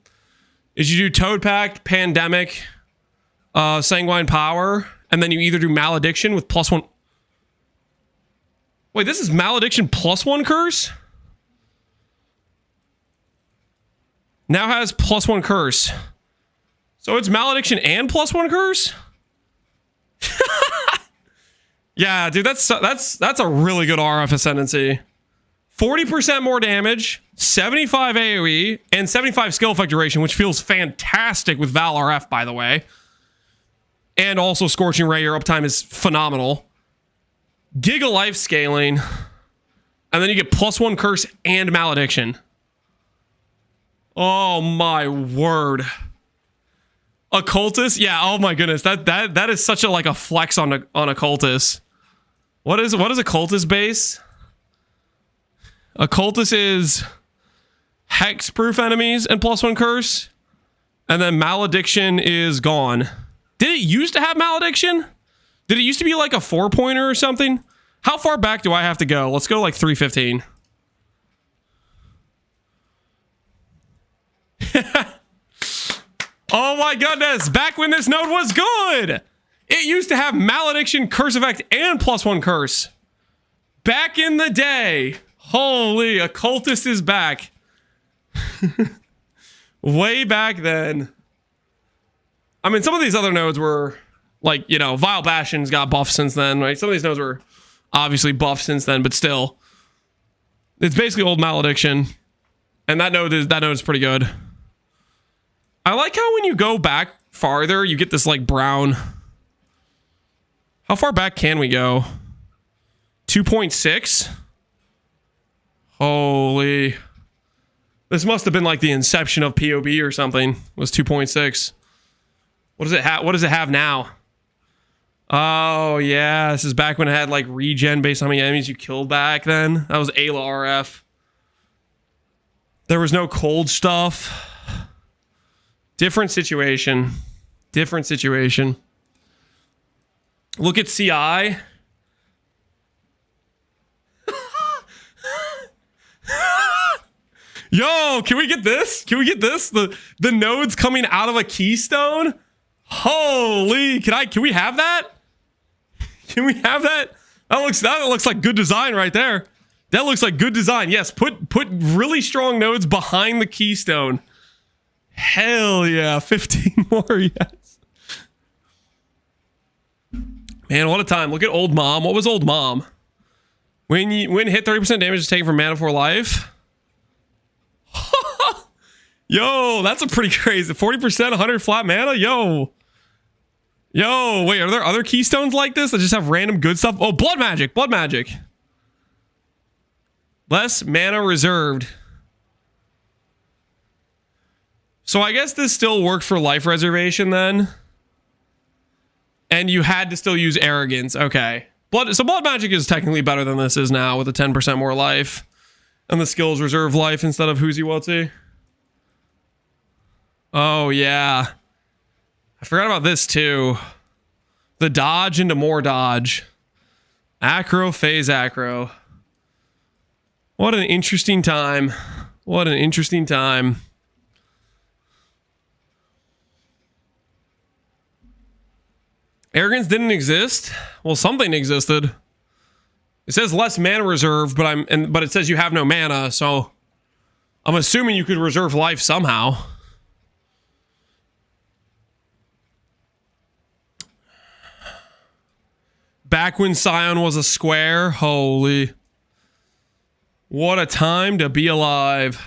is you do Toad Pact, Pandemic, Sanguine Power, and then you either do Malediction with +1. Wait, this is Malediction +1 curse? Now has +1 curse. So it's Malediction and +1 curse? Yeah, dude, that's a really good RF Ascendancy. 40% more damage, 75 AoE, and 75 skill effect duration, which feels fantastic with Val RF, by the way. And also Scorching Ray, your uptime is phenomenal. Giga life scaling. And then you get +1 curse and malediction. Oh my word. Occultist? Yeah, oh my goodness. That is such a like a flex on Occultist. What is Occultist base? Occultist is hexproof enemies and +1 curse. And then malediction is gone. Did it used to have malediction? Did it used to be like a 4-pointer or something? How far back do I have to go? Let's go like 315. Oh my goodness, back when this node was good. It used to have malediction, curse effect, and +1 curse. Back in the day. Holy, Occultist is back. Way back then. I mean, some of these other nodes were like, you know, Vile Bastion's got buffed since then, right? Some of these nodes were obviously buffed since then, but still. It's basically old malediction. And that node is pretty good. I like how when you go back farther, you get this like brown. How far back can we go? 2.6? Holy. This must have been like the inception of POB or something. Was 2.6. What does it have? What does it have now? Oh yeah, this is back when it had like regen based on how many enemies you killed back then. That was Ayla RF. There was no cold stuff. Different situation. Different situation. Look at CI. Yo, can we get this? Can we get this? The nodes coming out of a keystone? Holy, can we have that? Can we have that? That looks like good design right there. That looks like good design. Yes, put really strong nodes behind the keystone. Hell yeah, 15 more, yes. Man, what a time. Look at Old Mom. What was Old Mom? When hit 30% damage is taken from Mana for Life. Yo, that's a pretty crazy. 40%, 100 flat mana? Yo, wait, are there other keystones like this that just have random good stuff? Oh, blood magic. Less mana reserved. So I guess this still worked for life reservation then. And you had to still use arrogance. Okay. So blood magic is technically better than this is now with a 10% more life. And the skills reserve life instead of whoozy whatsy. Oh, yeah. I forgot about this, too. The dodge into more dodge. Acro, phase acro. What an interesting time. What an interesting time. Arrogance didn't exist? Well, something existed. It says less mana reserved, but it says you have no mana, so I'm assuming you could reserve life somehow. Back when Scion was a square, holy. What a time to be alive.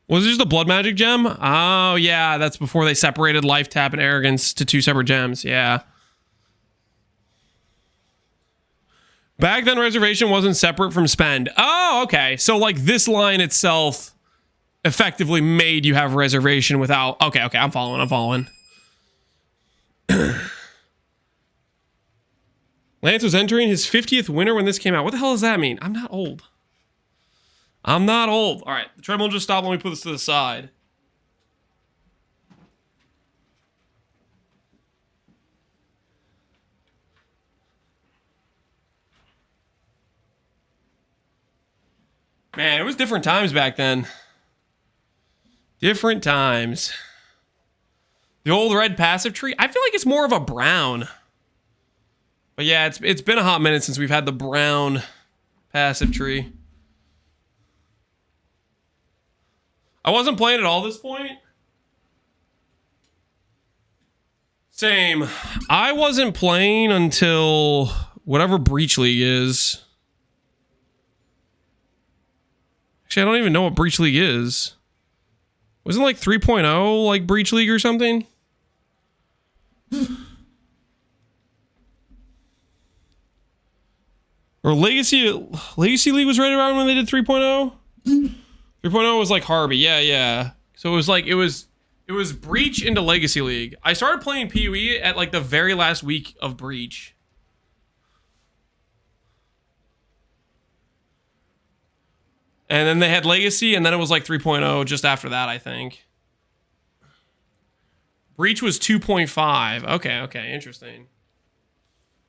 Was it just a blood magic gem? Oh, yeah, that's before they separated life tap and arrogance to 2 separate gems, yeah. Back then, reservation wasn't separate from spend. Oh, okay. So, like, this line itself effectively made you have reservation without... Okay, I'm following. Lance was entering his 50th winter when this came out. What the hell does that mean? I'm not old. All right, the treadmill just stopped. Let me put this to the side. Man, it was different times back then. Different times. The old red passive tree. I feel like it's more of a brown. But yeah, it's been a hot minute since we've had the brown passive tree. I wasn't playing at all at this point. Same. I wasn't playing until whatever Breach League is. Actually, I don't even know what Breach League is. Wasn't like 3.0 like Breach League or something? Or Legacy League was right around when they did 3.0? 3.0 was like Harby. Yeah. So it was like it was Breach into Legacy League. I started playing PoE at like the very last week of Breach. And then they had Legacy, and then it was like 3.0 just after that, I think. Breach was 2.5. Okay, interesting.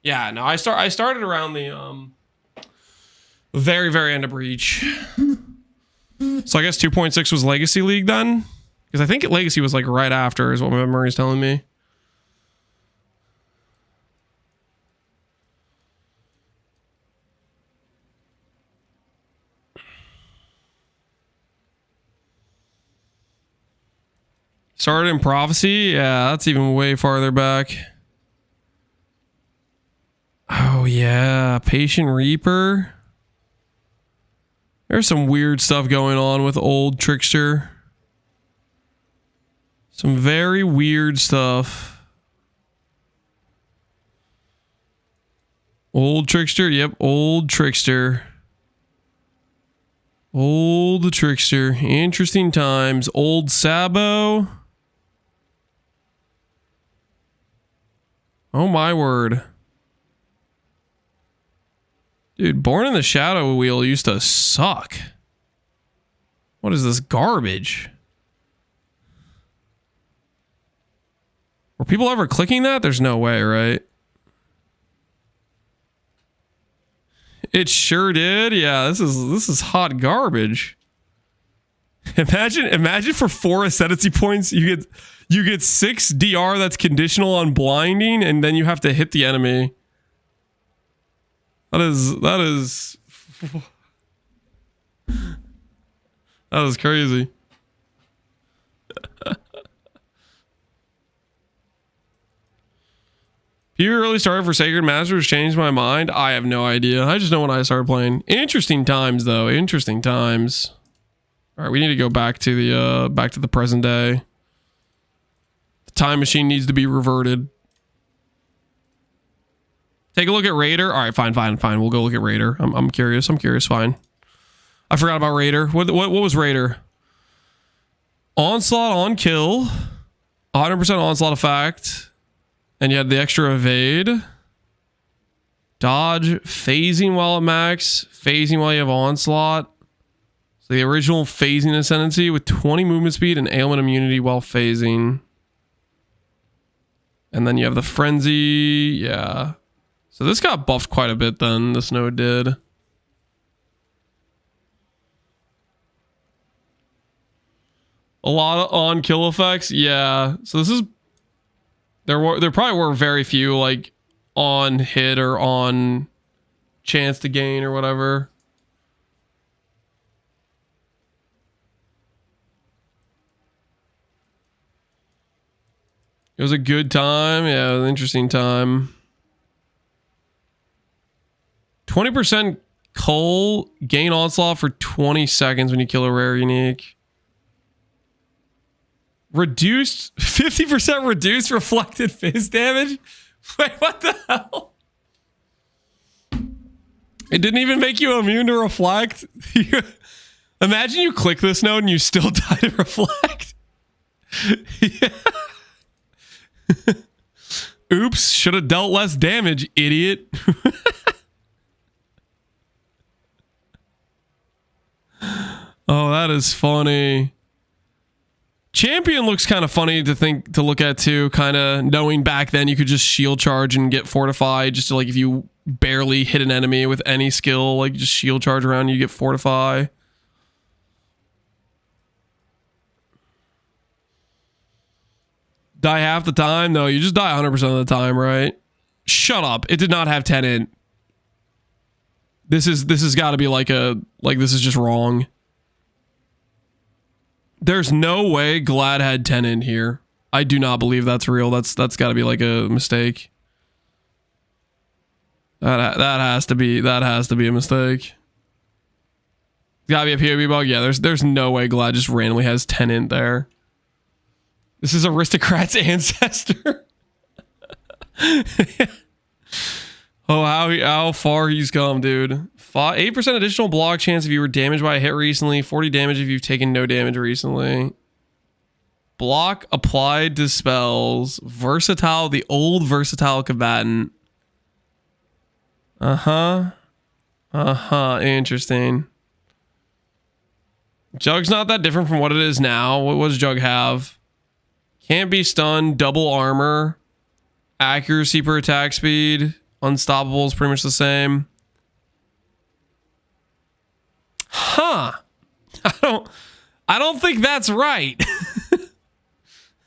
Yeah, no, I started around the very, very end of Breach. So I guess 2.6 was Legacy League then? Because I think Legacy was like right after is what my memory is telling me. Started in Prophecy? Yeah, that's even way farther back. Oh yeah, Patient Reaper. There's some weird stuff going on with old Trickster. Some very weird stuff. Old Trickster, yep, old Trickster. Old Trickster. Interesting times. Old Sabo. Oh my word. Dude, Born in the Shadow Wheel used to suck. What is this garbage? Were people ever clicking that? There's no way, right? It sure did. Yeah, this is hot garbage. Imagine for 4 Ascendancy points you get 6 DR that's conditional on blinding, and then you have to hit the enemy. That is crazy. You really started for Sacred Masters, changed my mind? I have no idea. I just know when I started playing. Interesting times though. Interesting times. All right, we need to go back to the present day. The time machine needs to be reverted. Take a look at Raider. All right, fine. We'll go look at Raider. I'm curious. Fine. I forgot about Raider. What was Raider? Onslaught on kill, 100% onslaught effect, and you had the extra evade, dodge, phasing while at max, phasing while you have onslaught. So the original phasing ascendancy with 20 movement speed and ailment immunity while phasing. And then you have the frenzy. Yeah. So this got buffed quite a bit then, this node did. A lot of on kill effects. Yeah. So this is there probably were very few like on hit or on chance to gain or whatever. It was a good time. Yeah, it was an interesting time. 20% Cull, gain onslaught for 20 seconds when you kill a rare unique. Reduced, 50% reduced reflected phase damage? Wait, what the hell? It didn't even make you immune to reflect? Imagine you click this node and you still die to reflect. Yeah. Oops, should have dealt less damage, idiot. Oh, that is funny. Champion looks kind of funny to look at too, kind of knowing back then you could just shield charge and get fortified just to like if you barely hit an enemy with any skill, like just shield charge around you get fortify. Die half the time? No, you just die 100% of the time, right? Shut up. It did not have 10 int. This has got to be like this is just wrong. There's no way Glad had 10 in here. I do not believe that's real. That's got to be like a mistake. That has to be a mistake. Gotta be a POB bug. Yeah, there's no way Glad just randomly has tenant there. This is Aristocrat's ancestor. Oh, how far he's come, dude. 8% additional block chance if you were damaged by a hit recently. 40 damage if you've taken no damage recently. Block applied to spells. Versatile, the old versatile combatant. Interesting. Jug's not that different from what it is now. What does Jug have? Can't be stunned, double armor, accuracy per attack speed, unstoppable is pretty much the same. Huh. I don't think that's right.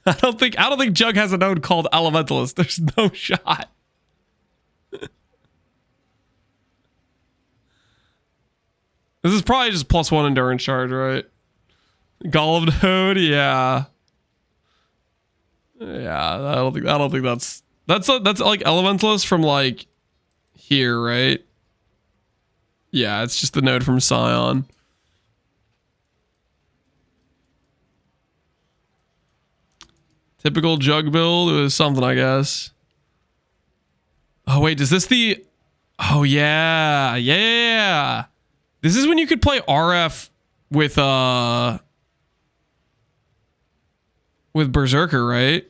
I don't think Jug has a node called Elementalist. There's no shot. This is probably just +1 endurance charge, right? Golem node, yeah. Yeah, I don't think that's like Elementalist from like here, right? Yeah, it's just the node from Scion. Typical Jug build is something, I guess. Oh wait, does this the? Oh yeah. This is when you could play RF with Berserker, right?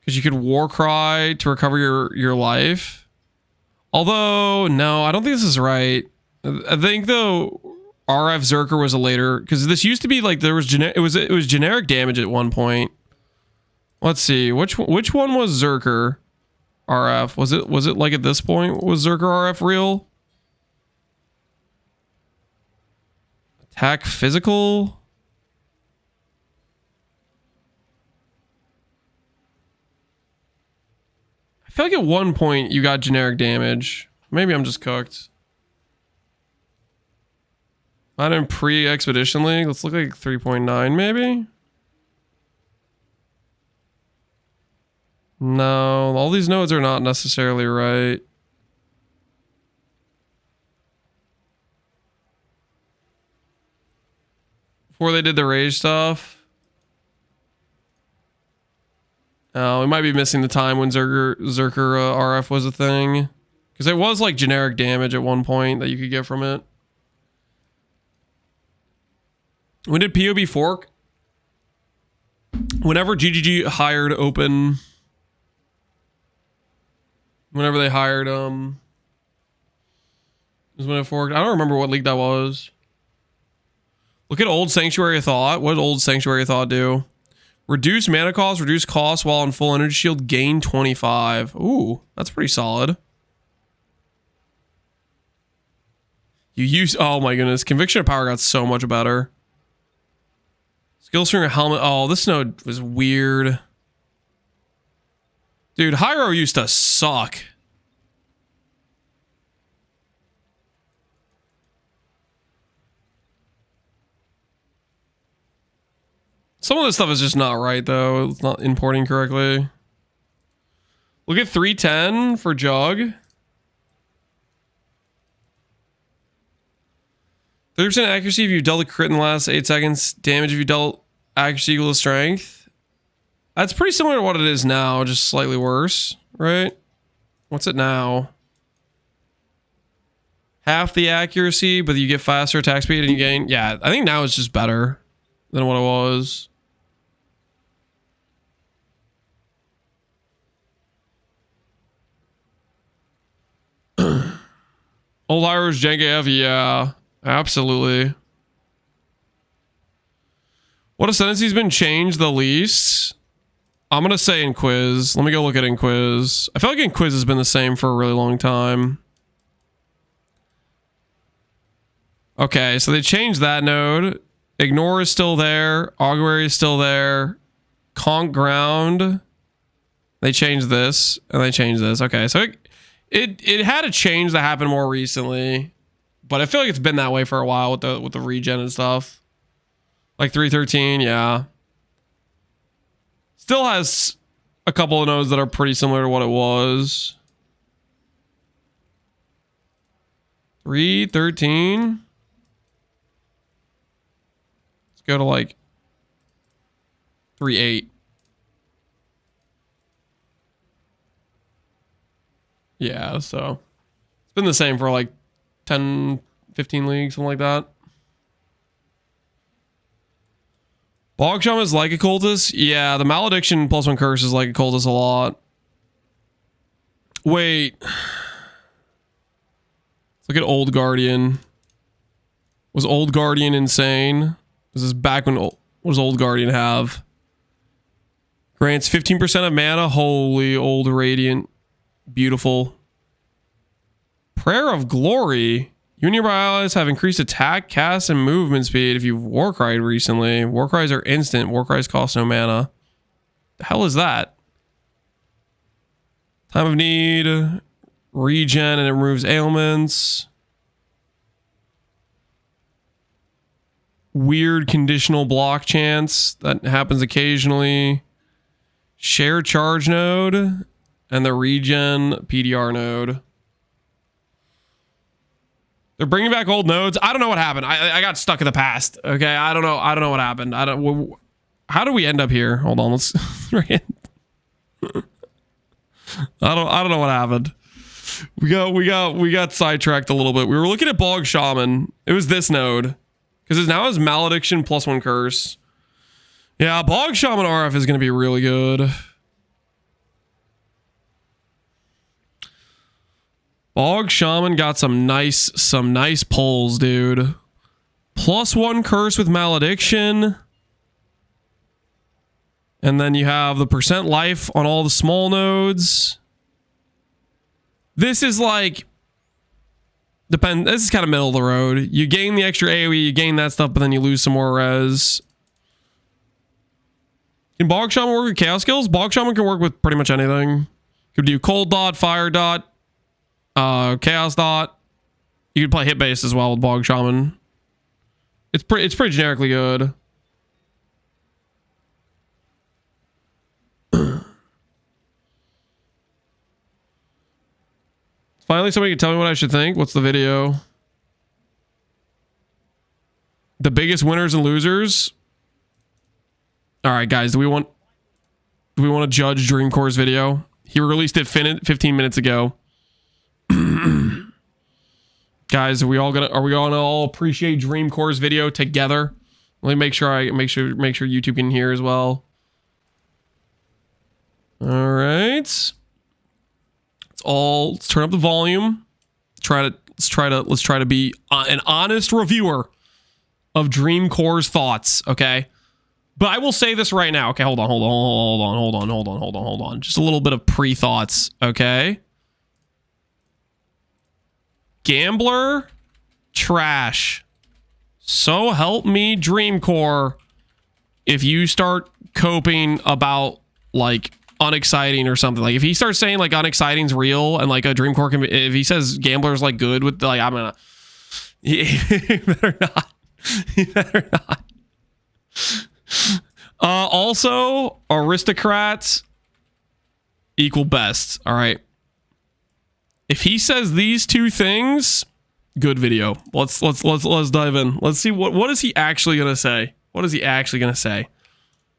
Because you could War Cry to recover your life. Although, no, I don't think this is right. I think though RF Zerker was a later, because this used to be like there was it was generic damage at one point. Let's see, which one was Zerker RF? Was it like at this point was Zerker RF real? Attack physical. I feel like at one point you got generic damage. Maybe I'm just cooked. Not in pre-expedition league. Let's look like 3.9 maybe. No, all these nodes are not necessarily right. Before they did the rage stuff. Oh, we might be missing the time when Zerker RF was a thing. Because it was like generic damage at one point that you could get from it. When did POB fork? Whenever GGG hired Open. Whenever they hired was when it forked. I don't remember what league that was. Look at Old Sanctuary of Thought. What did Old Sanctuary of Thought do? Reduce mana cost, reduce cost while on full energy shield, gain 25. Ooh, that's pretty solid. You use, oh my goodness, Conviction of Power got so much better. Skill Stringer Helmet. Oh, this node was weird. Dude, Hyro used to suck. Some of this stuff is just not right, though. It's not importing correctly. Look at 310 for Jug. 30% accuracy if you dealt a crit in the last 8 seconds. Damage if you dealt accuracy equal to strength. That's pretty similar to what it is now, just slightly worse, right? What's it now? Half the accuracy, but you get faster attack speed and you gain... Yeah, I think now it's just better than what it was. Old Irish Jank AF, yeah, absolutely. What Ascendancy's been changed the least? I'm gonna say Inquiz. Let me go look at Inquiz. I feel like Inquiz has been the same for a really long time. Okay, so they changed that node. Ignore is still there. Augury is still there. Conk Ground. They changed this, and they changed this. Okay, so it had a change that happened more recently, but I feel like it's been that way for a while with the regen and stuff. Like 313, yeah. Still has a couple of nodes that are pretty similar to what it was. 313. Let's go to like 3.8. Yeah, so it's been the same for like 10, 15 leagues, something like that. Bog Shaman is like a cultist. Yeah, the Malediction +1 curse is like a cultist a lot. Wait. Let's look at Old Guardian. Was Old Guardian insane? Was this back when... What does Old Guardian have? Grants 15% of mana. Holy Old Radiant. Beautiful. Prayer of Glory. You and your allies have increased attack, cast, and movement speed if you've Warcried recently. Warcries are instant. Warcries cost no mana. The hell is that? Time of Need. Regen and it removes ailments. Weird conditional block chance. That happens occasionally. Share charge node. And the regen PDR node. They're bringing back old nodes. I don't know what happened. I got stuck in the past. Okay, I don't know. I don't know what happened. How do we end up here? Hold on. Let's. I don't know what happened. We got sidetracked a little bit. We were looking at Bog Shaman. It was this node because it now has Malediction +1 curse. Yeah, Bog Shaman RF is going to be really good. Bog Shaman got some nice pulls, dude. +1 curse with Malediction. And then you have the % life on all the small nodes. This is like... This is kind of middle of the road. You gain the extra AoE, you gain that stuff, but then you lose some more res. Can Bog Shaman work with Chaos skills? Bog Shaman can work with pretty much anything. Could do Cold Dot, Fire Dot, Chaos Dot. You could play hit base as well with Bog Shaman. It's pretty generically good. Finally, somebody can tell me what I should think. What's the video? The biggest winners and losers. All right, guys. Do we want to judge Dreamcore's video? He released it 15 minutes ago. Guys, are we gonna all appreciate Dreamcore's video together? Let me make sure YouTube can hear as well. All right. Let's turn up the volume. Let's try to be an honest reviewer of Dreamcore's thoughts, okay? But I will say this right now. Okay, hold on. Just a little bit of pre-thoughts, okay? Gambler, trash. So help me, Dreamcore, if you start coping about like unexciting or something. Like if he starts saying like unexciting's real and like a Dreamcore can be, if he says gambler's like good with like, I'm gonna he better not. Also aristocrats equal best. All right, if he says these two things, good video. Let's dive in. Let's see what is he actually gonna say.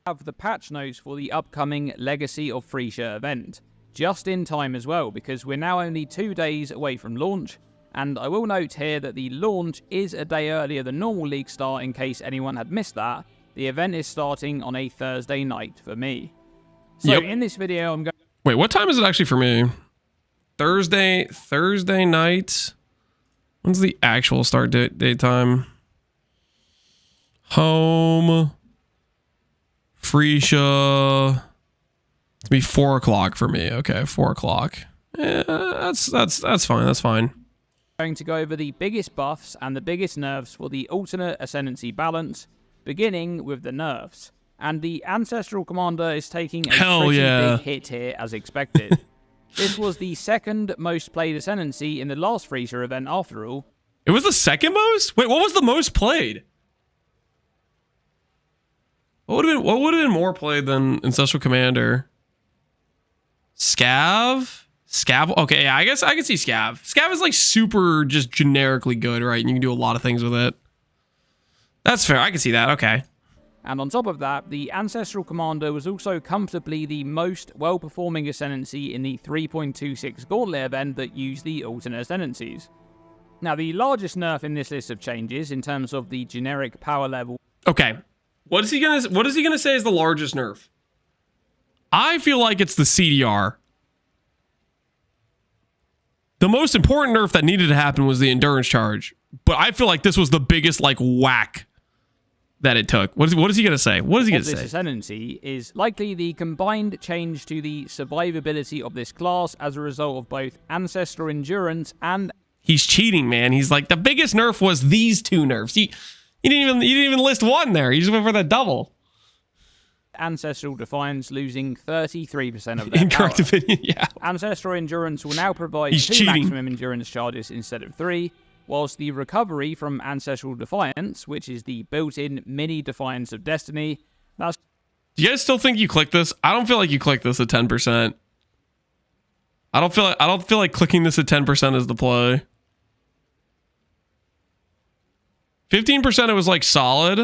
Have the patch notes for the upcoming Legacy of Phrecia event. Just in time as well, because we're now only 2 days away from launch, and I will note here that the launch is a day earlier than normal league start in case anyone had missed that. The event is starting on a Thursday night for me. So in this video I'm going... Wait, what time is it actually for me? Thursday night? When's the actual start date time? Home... Phrecia. It's be 4 o'clock for me. Okay, 4 o'clock. Yeah, that's fine. That's fine. Going to go over the biggest buffs and the biggest nerfs for the alternate Ascendancy balance, beginning with the nerfs. And the Ancestral Commander is taking a big hit here, as expected. This was the second most played Ascendancy in the last Phrecia event, after all. It was the second most? Wait, what was the most played? What would have been more played than Ancestral Commander? Scav? Scav? Okay, yeah, I guess I can see Scav. Scav is like super just generically good, right? And you can do a lot of things with it. That's fair. I can see that. Okay. And on top of that, the Ancestral Commander was also comfortably the most well-performing Ascendancy in the 3.26 Gauntlet event that used the alternate Ascendancies. Now, the largest nerf in this list of changes in terms of the generic power level. Okay. What is he gonna say is the largest nerf? I feel like it's the CDR. The most important nerf that needed to happen was the endurance charge, but I feel like this was the biggest like whack that it took. What is he gonna say? What is he gonna say? This Ascendancy is likely the combined change to the survivability of this class as a result of both ancestral endurance and. He's cheating, man. He's like, the biggest nerf was these two nerfs. You didn't even list one there. You just went for the double. Ancestral Defiance losing 33% of their Incorrect power. opinion, yeah. Ancestral Endurance will now provide He's 2 cheating. maximum endurance charges instead of 3, whilst the recovery from Ancestral Defiance, which is the built-in mini Defiance of Destiny, that's. Do you guys still think you click this? I don't feel like you click this at 10%. I don't feel like clicking this at 10% is the play. 15% it was like solid.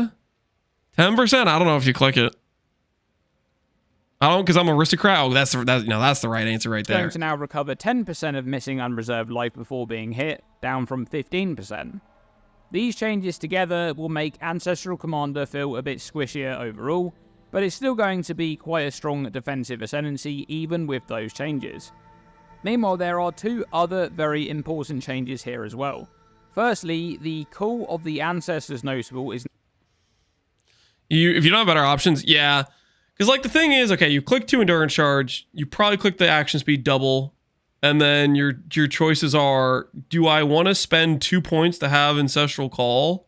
10% I don't know if you click it. I don't, because I'm Aristocrat. Oh, that's the right answer right there. Going to now recover 10% of missing unreserved life before being hit, down from 15%. These changes together will make Ancestral Commander feel a bit squishier overall, but it's still going to be quite a strong defensive ascendancy even with those changes. Meanwhile, there are 2 other very important changes here as well. Firstly, the Call of the Ancestors notable is... If you don't have better options, yeah. Because like the thing is, okay, you click 2 endurance charge, you probably click the action speed double, and then your choices are, do I want to spend 2 points to have Ancestral Call?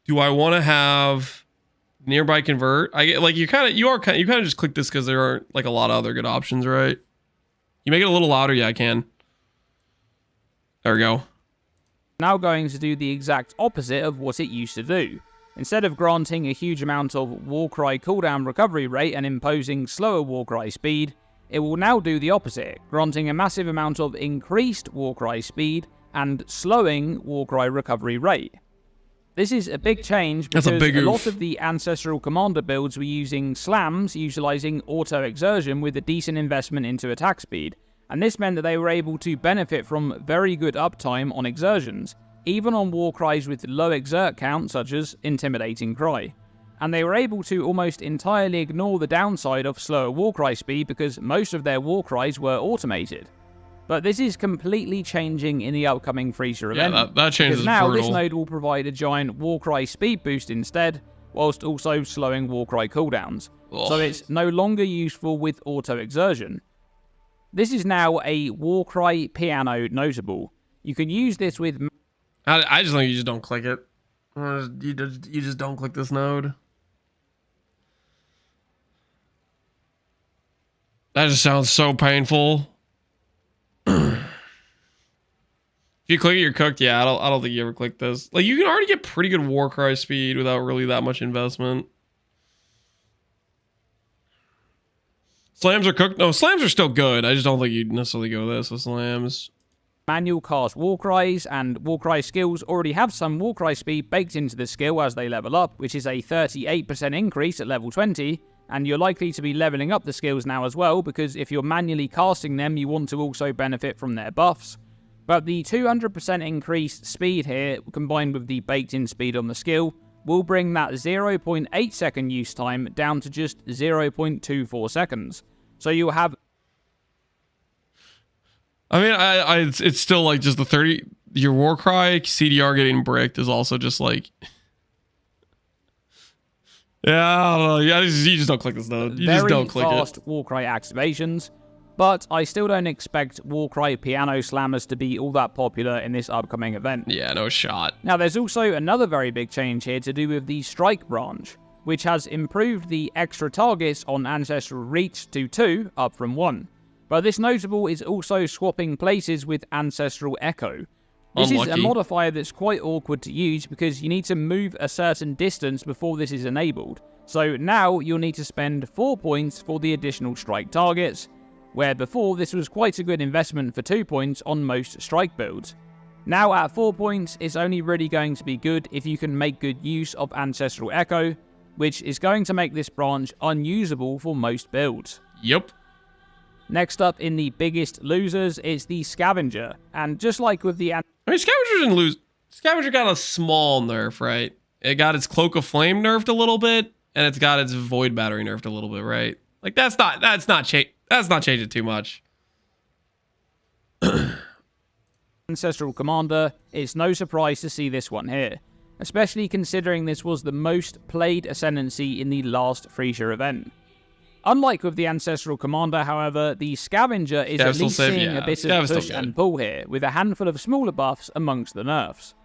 Do I want to have Nearby Convert? I get like you kind of just click this because there aren't like a lot of other good options, right? You make it a little louder, yeah, I can. There we go. Now going to do the exact opposite of what it used to do. Instead of granting a huge amount of Warcry cooldown recovery rate and imposing slower Warcry speed, it will now do the opposite, granting a massive amount of increased Warcry speed and slowing Warcry recovery rate. This is a big change because a lot of the Ancestral Commander builds were using slams, utilizing auto-exertion with a decent investment into attack speed, and this meant that they were able to benefit from very good uptime on exertions, even on Warcries with low exert count such as Intimidating Cry. And they were able to almost entirely ignore the downside of slower Warcry speed because most of their Warcries were automated. But this is completely changing in the upcoming Phrecia event. Yeah, that change is now brutal. This node will provide a giant Warcry speed boost instead, whilst also slowing Warcry cooldowns. Ugh. So it's no longer useful with auto-exertion. This is now a Warcry piano notable. You can use this with... I just think you just don't click it. You just don't click this node. That just sounds so painful. If you click it, you're cooked. Yeah, I don't think you ever click this. Like, you can already get pretty good Warcry speed without really that much investment. Slams are cooked. No, slams are still good. I just don't think you'd necessarily go this with slams. Manual cast Warcries, and Warcry skills already have some Warcry speed baked into the skill as they level up, which is a 38% increase at level 20, and you're likely to be leveling up the skills now as well, because if you're manually casting them, you want to also benefit from their buffs. But the 200% increased speed here, combined with the baked-in speed on the skill, will bring that 0.8 second use time down to just 0.24 seconds. So you'll have... I mean, it's still like just the 30... Your Warcry CDR getting bricked is also just like... Yeah, I don't know. Yeah, you just don't click this node. You just don't click it. Very fast Warcry activations, but I still don't expect Warcry piano slammers to be all that popular in this upcoming event. Yeah, no shot. Now, there's also another very big change here to do with the Strike branch, which has improved the extra targets on Ancestral Reach to 2, up from 1. But this notable is also swapping places with Ancestral Echo. This Unlucky. is a modifier that's quite awkward to use because you need to move a certain distance before this is enabled. So now you'll need to spend 4 points for the additional strike targets, where before this was quite a good investment for 2 points on most strike builds. Now at 4 points, it's only really going to be good if you can make good use of Ancestral Echo, which is going to make this branch unusable for most builds. Yep. Next up in the biggest losers is the Scavenger, and just like with the... I mean, Scavenger didn't lose. Scavenger got a small nerf, right? It got its Cloak of Flame nerfed a little bit, and it's got its Void Battery nerfed a little bit, right? Like that's not changing too much. Ancestral Commander, it's no surprise to see this one here, especially considering this was the most played Ascendancy in the last Phrecia event. Unlike with the Ancestral Commander, however, the Scavenger is at least seeing a bit of push and pull here, with a handful of smaller buffs amongst the nerfs.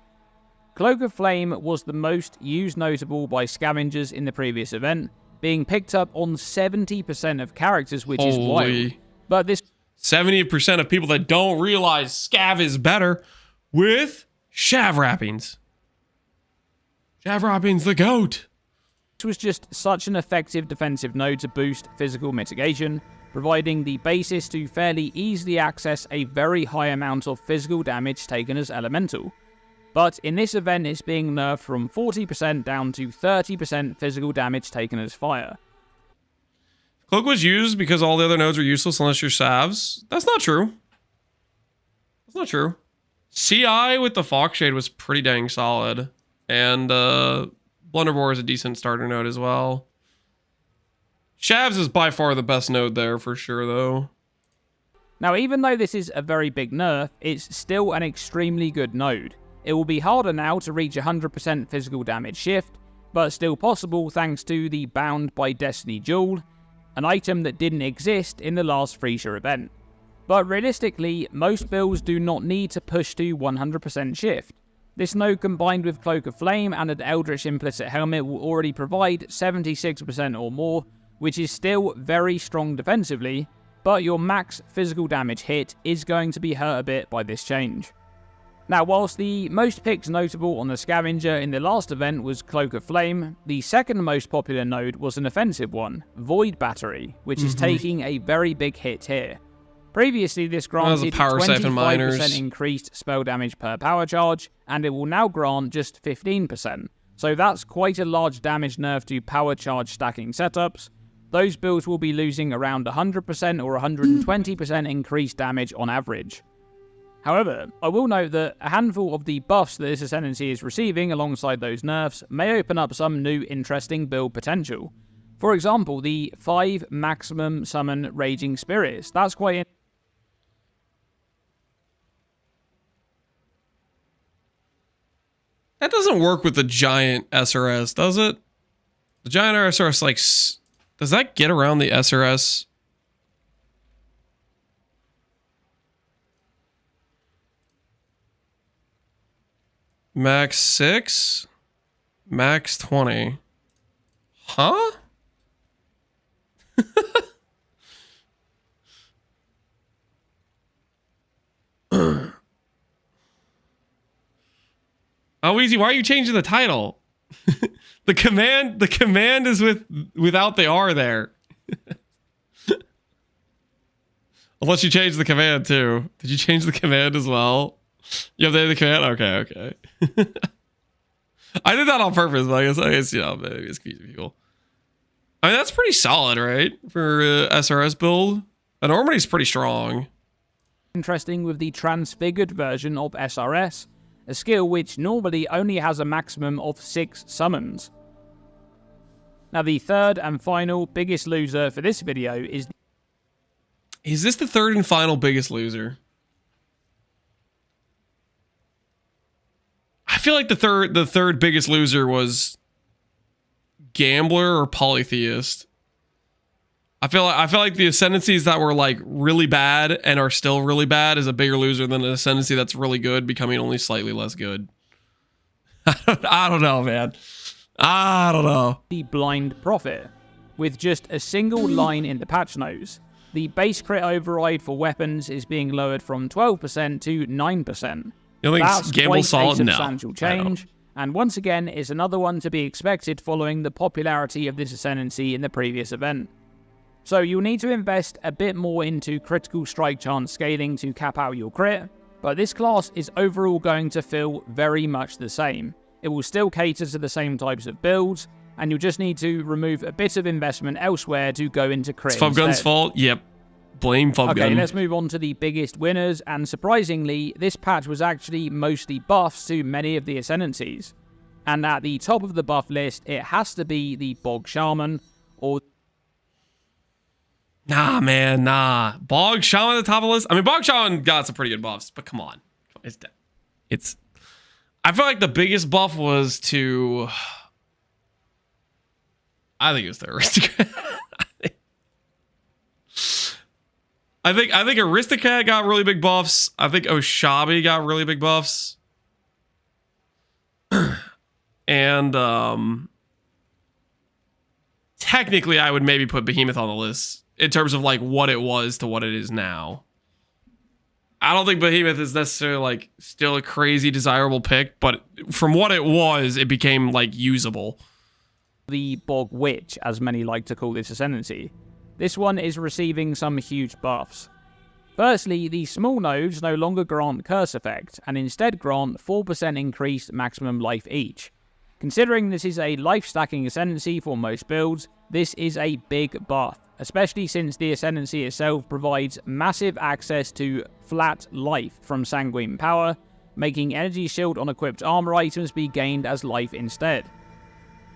Cloak of Flame was the most used notable by Scavengers in the previous event, being picked up on 70% of characters, which is wild. But this 70% of people that don't realize Scav is better with Shav Wrappings. Shav Wrappings the GOAT. was just such an effective defensive node to boost physical mitigation, providing the basis to fairly easily access a very high amount of physical damage taken as elemental. But in this event, it's being nerfed from 40% down to 30% physical damage taken as fire. Cloak was used because all the other nodes are useless unless you're Savs. That's not true. That's not true. CI with the Foxshade was pretty dang solid. And Blunderbore is a decent starter node as well. Shavs is by far the best node there for sure, though. Now, even though this is a very big nerf, it's still an extremely good node. It will be harder now to reach 100% physical damage shift, but still possible thanks to the Bound by Destiny Jewel, an item that didn't exist in the last Phrecia event. But realistically, most builds do not need to push to 100% shift. This node combined with Cloak of Flame and an Eldritch Implicit Helmet will already provide 76% or more, which is still very strong defensively, but your max physical damage hit is going to be hurt a bit by this change. Now, whilst the most picks notable on the Scavenger in the last event was Cloak of Flame, the second most popular node was an offensive one, Void Battery, which is taking a very big hit here. Previously, this granted 25% increased spell damage per power charge, and it will now grant just 15%. So that's quite a large damage nerf to power charge stacking setups. Those builds will be losing around 100% or 120% increased damage on average. However, I will note that a handful of the buffs that this Ascendancy is receiving alongside those nerfs may open up some new interesting build potential. For example, the 5 maximum summon Raging Spirits. That's quite That doesn't work with the giant SRS, does it? The giant SRS, like, does that get around the SRS? Max 6, max 20. Huh? Oh, Easy, why are you changing the title? the command is without the R there. Unless you change the command too. Did you change the command as well? You have the command? Okay. I did that on purpose, but I guess you know, maybe it's confusing people. I mean, that's pretty solid, right? For SRS build. The Normandy's pretty strong. interesting with the transfigured version of SRS, a skill which normally only has a maximum of 6 summons. Now, the third and final biggest loser for this video is... Is this the third and final biggest loser? I feel like the third biggest loser was Gambler or Polytheist. I feel like the Ascendancies that were like really bad and are still really bad is a bigger loser than an Ascendancy that's really good becoming only slightly less good. I don't know, man. I don't know. The Blind Prophet, with just a single line in the patch notes. The base crit override for weapons is being lowered from 12% to 9%. You think That's Gamble quite solid? a No. substantial change, and once again is another one to be expected following the popularity of this Ascendancy in the previous event. So you'll need to invest a bit more into critical strike chance scaling to cap out your crit, but this class is overall going to feel very much the same. It will still cater to the same types of builds, and you'll just need to remove a bit of investment elsewhere to go into crit. It's Fubgun's fault? Yep. Blame Fubgun. Okay, let's move on to the biggest winners, and surprisingly, this patch was actually mostly buffs to many of the Ascendancies. And at the top of the buff list, it has to be the Bog Shaman, or... Nah, man, nah. Bog Shaman at the top of the list? I mean, Bog Shaman got some pretty good buffs, but come on. It's... I feel like the biggest buff was to... I think it was the Aristocrat. I think Aristocrat got really big buffs. I think Oshabi got really big buffs. And technically I would maybe put Behemoth on the list in terms of like what it was to what it is now. I don't think Behemoth is necessarily like still a crazy desirable pick, but from what it was, it became like usable. the Bog Witch, as many like to call this Ascendancy. This one is receiving some huge buffs. Firstly, the small nodes no longer grant curse effect, and instead grant 4% increased maximum life each. Considering this is a life stacking Ascendancy for most builds, this is a big buff, especially since the Ascendancy itself provides massive access to flat life from Sanguine Power, making Energy Shield on equipped armor items be gained as life instead.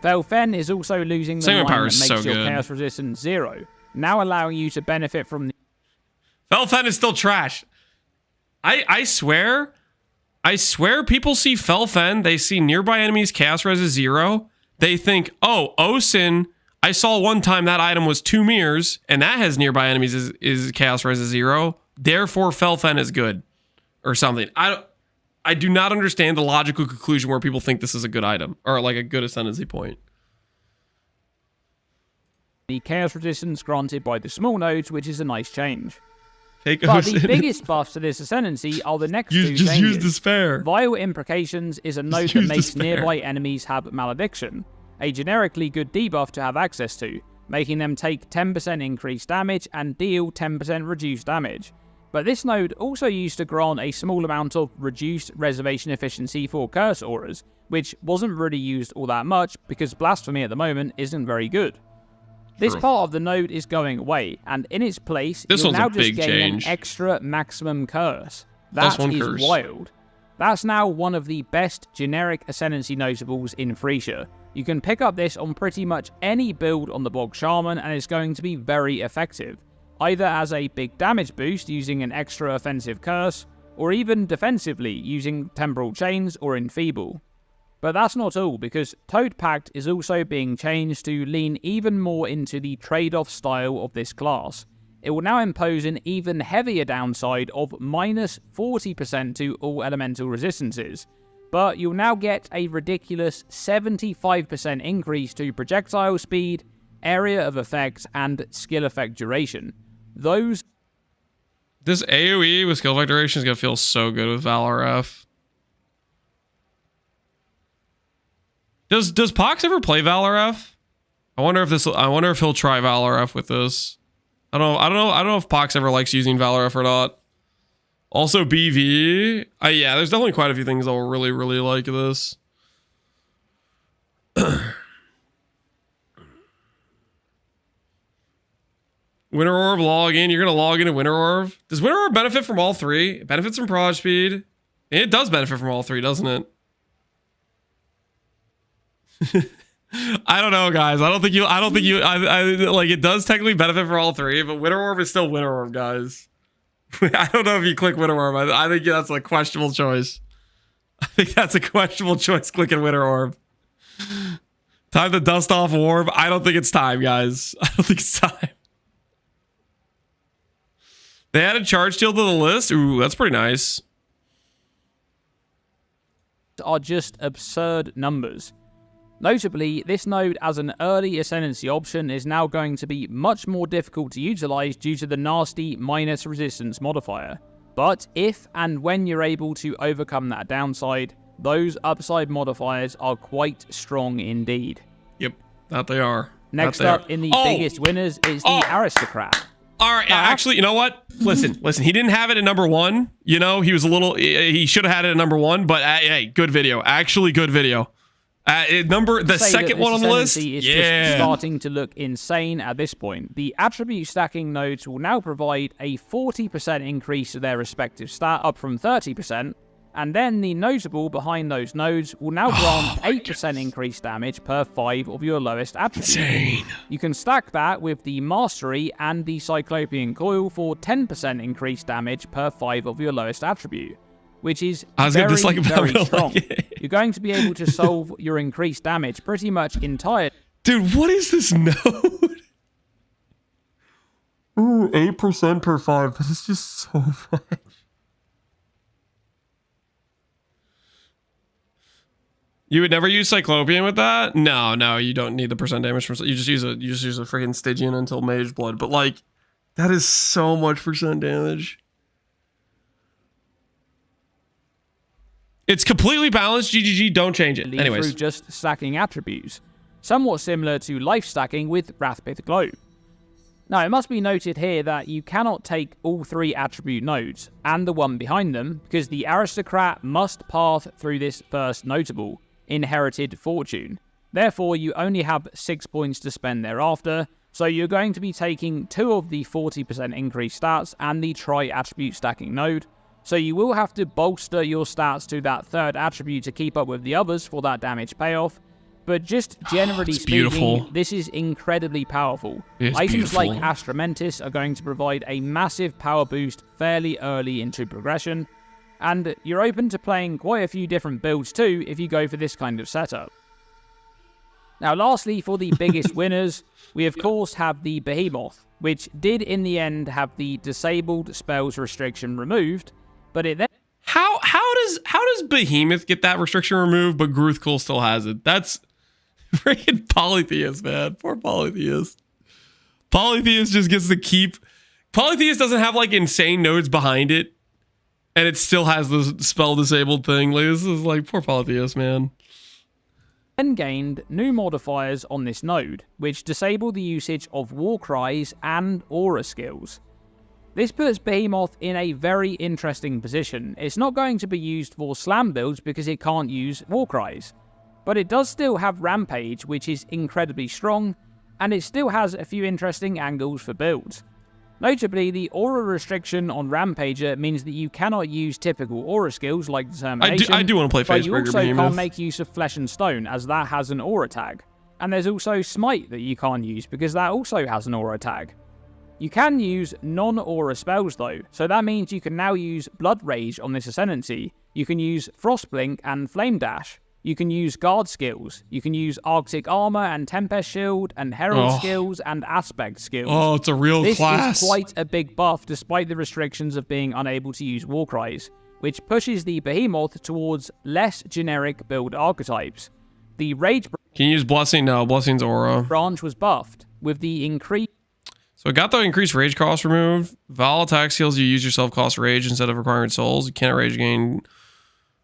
Felfen is also losing the line that makes your chaos resistance 0, now allowing you to benefit from the... Felfen is still trash. I swear people see Felfen, they see nearby enemies chaos res is 0, they think, oh, Osin, I saw one time that item was 2 mirrors, and that has nearby enemies is chaos res is 0, therefore Felfen is good, or something. I do not understand the logical conclusion where people think this is a good item, or like a good ascendancy point. The chaos resistance granted by the small nodes, which is a nice change. But the biggest buffs to this Ascendancy are the next two just changes. Use Despair. Vile Imprecations is a node that makes nearby enemies have Malediction, a generically good debuff to have access to, making them take 10% increased damage and deal 10% reduced damage. But this node also used to grant a small amount of reduced reservation efficiency for curse auras, which wasn't really used all that much because Blasphemy at the moment isn't very good. This part of the node is going away, and in its place, you'll now just gain an extra maximum curse. That is wild. That's now one of the best generic Ascendancy notables in Phrecia. You can pick up this on pretty much any build on the Bog Shaman, and it's going to be very effective, either as a big damage boost using an extra offensive curse, or even defensively using Temporal Chains or Enfeeble. But that's not all, because Toad Pact is also being changed to lean even more into the trade-off style of this class. It will now impose an even heavier downside of minus 40% to all elemental resistances, but you'll now get a ridiculous 75% increase to projectile speed, area of effect, and skill effect duration. This AoE with skill effect duration is going to feel so good with Valoref. Does Pox ever play Valoref? I wonder if he'll try Valoref with this. I don't know if Pox ever likes using Valoref or not. Also BV. Yeah, there's definitely quite a few things I'll really, really like this. Winter Orb login. You're gonna log into Winter Orb. Does Winter Orb benefit from all three? It benefits from Proj speed. It does benefit from all three, doesn't it? I don't know, guys. I don't think like it does technically benefit for all three, but Winter Orb is still Winter Orb, guys. I don't know if you click Winter Orb. I think that's a questionable choice. I think that's a questionable choice, clicking Winter Orb. Time to dust off Orb. I don't think it's time, guys. I don't think it's time. They added Charge Steal to the list. Ooh, that's pretty nice. Are just absurd numbers. Notably, this node as an early Ascendancy option is now going to be much more difficult to utilize due to the nasty minus resistance modifier. But if and when you're able to overcome that downside, those upside modifiers are quite strong indeed. Yep, that they are. Next up in the biggest winners is the Aristocrat. All right, actually, you know what? Listen. He didn't have it at number 1. You know, he was a little. He should have had it at number 1. But hey, good video. Actually, good video. The second one on the list. Is just starting to look insane at this point. The attribute stacking nodes will now provide a 40% increase to their respective stat, up from 30%. And then the notable behind those nodes will now grant 8% increased damage per 5 of your lowest attributes. Insane. You can stack that with the Mastery and the Cyclopean Coil for 10% increased damage per 5 of your lowest attribute, which is very strong. You're going to be able to solve your increased damage pretty much entirely. Dude, what is this node? Ooh, 8% per 5. That is just so much. You would never use Cyclopean with that? No, you don't need the percent damage from. You just use a freaking Stygian until Mage Blood. But like, that is so much percent damage. It's completely balanced. GGG, don't change it. Anyways, through just stacking attributes, somewhat similar to life stacking with Wrathpith Globe. Now, it must be noted here that you cannot take all 3 attribute nodes and the one behind them, because the Aristocrat must path through this first notable, Inherited Fortune. Therefore, you only have 6 points to spend thereafter, so you're going to be taking 2 of the 40% increased stats and the tri-attribute stacking node, so you will have to bolster your stats to that 3rd attribute to keep up with the others for that damage payoff. But just generally speaking, this is incredibly powerful. Items like Astramentis are going to provide a massive power boost fairly early into progression, and you're open to playing quite a few different builds too if you go for this kind of setup. Now lastly, for the biggest winners, we of course have the Behemoth, which did in the end have the disabled spells restriction removed, but it then... How does Behemoth get that restriction removed, but Gruthkul still has it? That's freaking Polytheist, man. Poor Polytheist. Polytheist just gets to keep... Polytheist doesn't have like insane nodes behind it, and it still has the spell disabled thing. Like, this is like, poor Polytheist, man. Then gained new modifiers on this node, which disable the usage of War Cries and Aura skills. This puts Behemoth in a very interesting position. It's not going to be used for slam builds because it can't use War Cries, but it does still have Rampage, which is incredibly strong, and it still has a few interesting angles for builds. Notably, the aura restriction on Rampager means that you cannot use typical aura skills like Determination. I do want to play Facebreaker, but you also Behemoth. can't make use of Flesh and Stone, as that has an aura tag. And there's also Smite that you can't use, because that also has an aura tag. You can use non-aura spells though, so that means you can now use Blood Rage on this Ascendancy. You can use Frostblink and Flame Dash. You can use Guard skills. You can use Arctic Armor and Tempest Shield and Herald skills and Aspect skills. Oh, it's a real class. This is quite a big buff despite the restrictions of being unable to use War Cries, which pushes the Behemoth towards less generic build archetypes. The Rage Can you use Blessing? No, Blessing's aura. branch was buffed with the increase. So it got the increased rage cost removed. Val attack skills, you use yourself cost rage instead of requiring souls. You can't rage gain.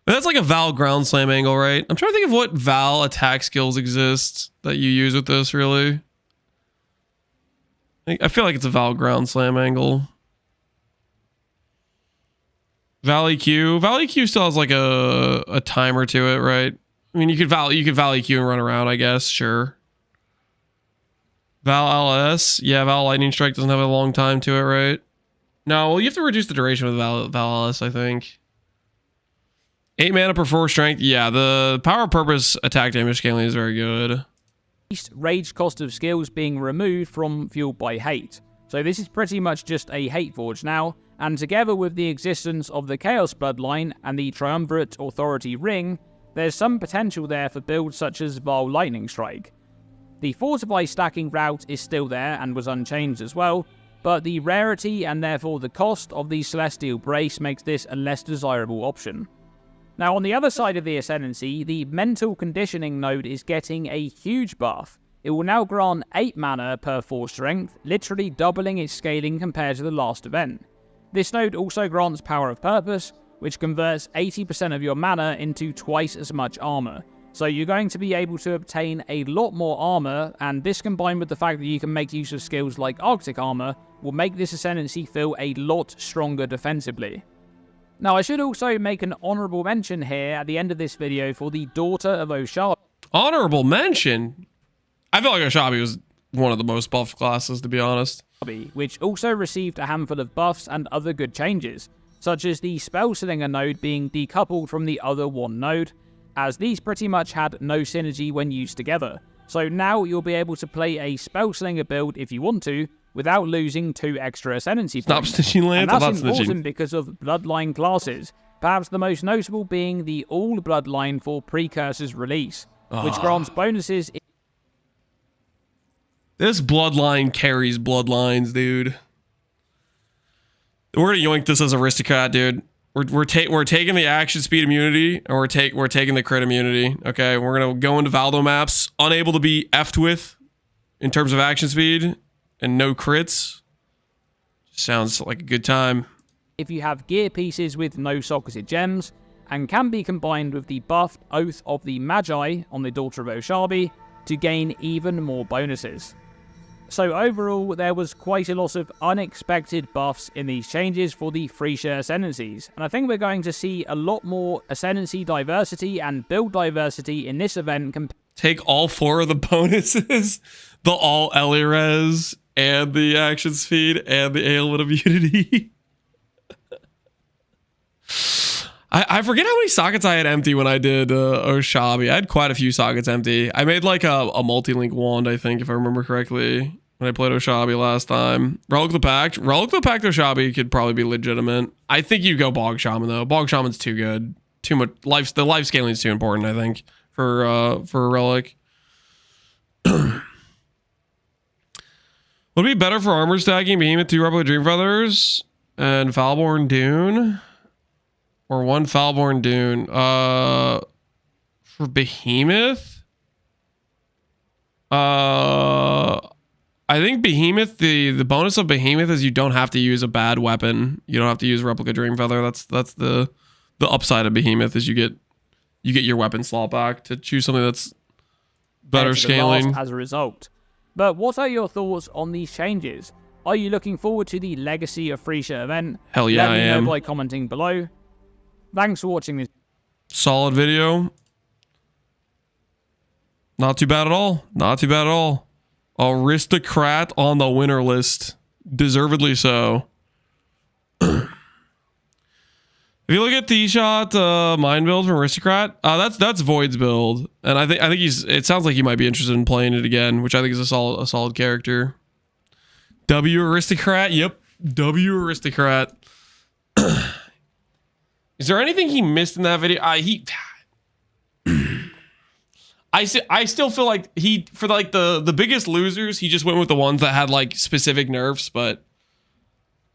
That's like a Val ground slam angle, right? I'm trying to think of what Val attack skills exist that you use with this, really. I feel like it's a Val ground slam angle. Val EQ. Val EQ still has like a timer to it, right? I mean, you could Val EQ and run around, I guess, sure. Val LS. Yeah, Val Lightning Strike doesn't have a long time to it, right? No, well, you have to reduce the duration with Val LS, I think. 8 mana per 4 strength. Yeah, the power purpose attack damage scaling is very good. Rage cost of skills being removed from Fueled by Hate. So this is pretty much just a Hate Forge now, and together with the existence of the Chaos Bloodline and the Triumvirate Authority Ring, there's some potential there for builds such as Val Lightning Strike. The Fortify stacking route is still there and was unchanged as well, but the rarity and therefore the cost of the Celestial Brace makes this a less desirable option. Now on the other side of the Ascendancy, the Mental Conditioning node is getting a huge buff. It will now grant 8 mana per 4 strength, literally doubling its scaling compared to the last event. This node also grants Power of Purpose, which converts 80% of your mana into twice as much armor. So you're going to be able to obtain a lot more armor, and this combined with the fact that you can make use of skills like Arctic Armor will make this Ascendancy feel a lot stronger defensively. Now I should also make an honorable mention here at the end of this video for the Daughter of Oshabi. Honorable mention? I feel like Oshabi was one of the most buffed classes, to be honest. Which also received a handful of buffs and other good changes, such as the Spellslinger node being decoupled from the other one node, as these pretty much had no synergy when used together. So now you'll be able to play a Spellslinger build if you want to, without losing 2 extra Ascendancy points. Stop snitching, Lance. And that's important because of Bloodline classes, perhaps the most notable being the All Bloodline for Precursor's release, which grants bonuses. This Bloodline carries Bloodlines, dude. We're gonna yoink this as Aristocrat, dude. We're taking the action speed immunity, and we're taking the crit immunity. Okay, we're gonna go into Valdo maps, unable to be effed with in terms of action speed, and no crits. Sounds like a good time. If you have gear pieces with no socketed gems, and can be combined with the buffed Oath of the Magi on the Daughter of Oshabi to gain even more bonuses. So overall, there was quite a lot of unexpected buffs in these changes for the Phrecia Ascendancies, and I think we're going to see a lot more Ascendancy diversity and build diversity in this event. Take all 4 of the bonuses, the all Elirez, and the action speed, and the ailment immunity. I forget how many sockets I had empty when I did Oshabi. I had quite a few sockets empty. I made like a multi-link wand, I think, if I remember correctly, when I played Oshabi last time. Relic of the Pact. Relic of the Pact Oshabi could probably be legitimate. I think you go Bog Shaman, though. Bog Shaman's too good. Too much life. The life scaling is too important, I think, for a Relic. Would it be better for armor stacking Behemoth 2 Replica Dream Feathers and Foulborn Dune? Or 1 Foulborn Dune. For Behemoth? I think Behemoth, the bonus of Behemoth is you don't have to use a bad weapon. You don't have to use Replica Dream Feather. That's the upside of Behemoth is you get your weapon slot back to choose something that's better scaling as a result. But what are your thoughts on these changes? Are you looking forward to the Legacy of Phrecia event? Hell yeah, Let me know am. by commenting below. Thanks for watching this. Solid video. Not too bad at all. Not too bad at all. Aristocrat on the winner list. Deservedly so. If you look at the shot mind build from Aristocrat, that's Void's build, and I think it sounds like he might be interested in playing it again, which I think is a solid character. W Aristocrat, yep, W Aristocrat. Is there anything he missed in that video? I still feel like for like the biggest losers, he just went with the ones that had like specific nerfs, but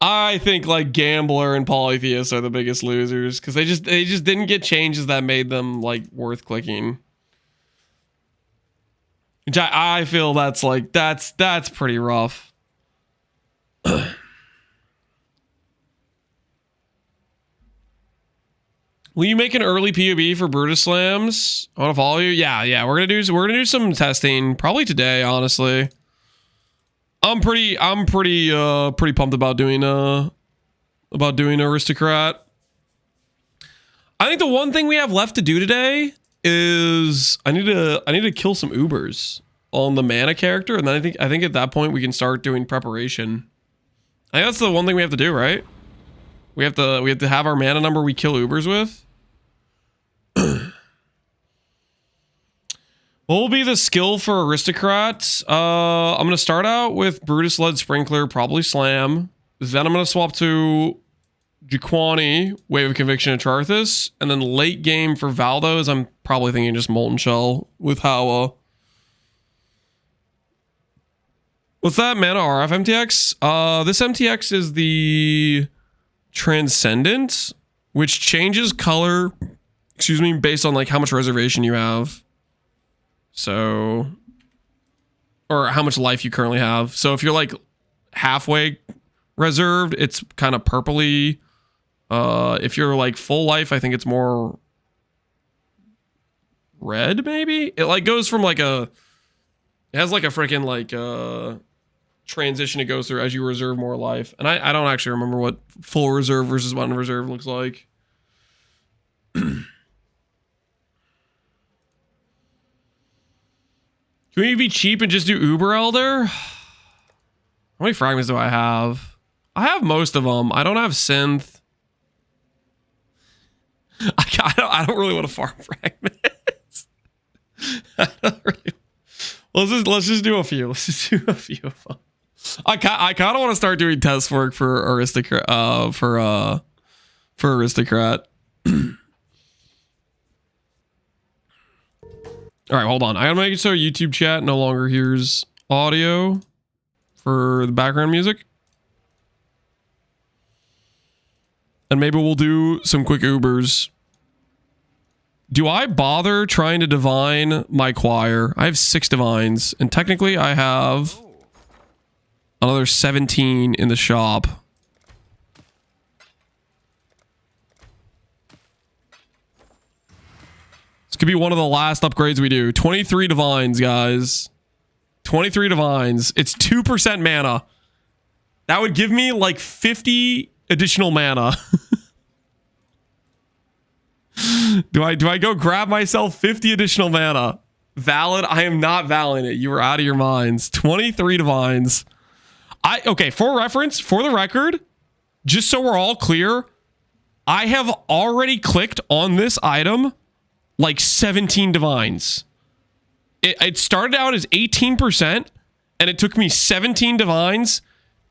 I think like Gambler and Polytheist are the biggest losers because they just didn't get changes that made them like worth clicking. Which I feel that's pretty rough. Will you make an early POB for Brutus Slams? I want to follow you. Yeah. We're gonna do some testing probably today. Honestly, I'm pretty pumped about doing Aristocrat. I think the one thing we have left to do today is I need to kill some Ubers on the mana character, and then I think at that point we can start doing preparation. I think that's the one thing we have to do, right? We have to have our mana number we kill Ubers with. What will be the skill for Aristocrat? I'm going to start out with Brutus Led Sprinkler, probably Slam. Then I'm going to swap to Jaquani, Wave of Conviction, and Charthus. And then late game for Valdos, I'm probably thinking just Molten Shell with Hawa. What's that? Mana RF MTX? This MTX is the Transcendent, which changes color, based on like how much reservation you have. So, or how much life you currently have. So if you're like halfway reserved, it's kind of purpley. If you're like full life, I think it's more red, maybe? It like goes from like it has like a freaking like transition it goes through as you reserve more life. And I don't actually remember what full reserve versus button reserve looks like. Can we be cheap and just do Uber Elder? How many fragments do I have? I have most of them. I don't have synth. I don't really want to farm fragments. I don't really. Let's just do a few. Let's just do a few of them. I kind of want to start doing test work for Aristocrat. For Aristocrat. All right, hold on. I gotta make it so YouTube chat no longer hears audio for the background music. And maybe we'll do some quick Ubers. Do I bother trying to divine my choir? I have 6 divines, and technically I have another 17 in the shop. This could be one of the last upgrades we do. 23 divines, guys. 23 divines. It's 2% mana. That would give me like 50 additional mana. Do I go grab myself 50 additional mana? Valid? I am not valing it. You are out of your minds. 23 divines. Okay, for reference, for the record, just so we're all clear, I have already clicked on this item like 17 divines. It started out as 18%, and it took me 17 divines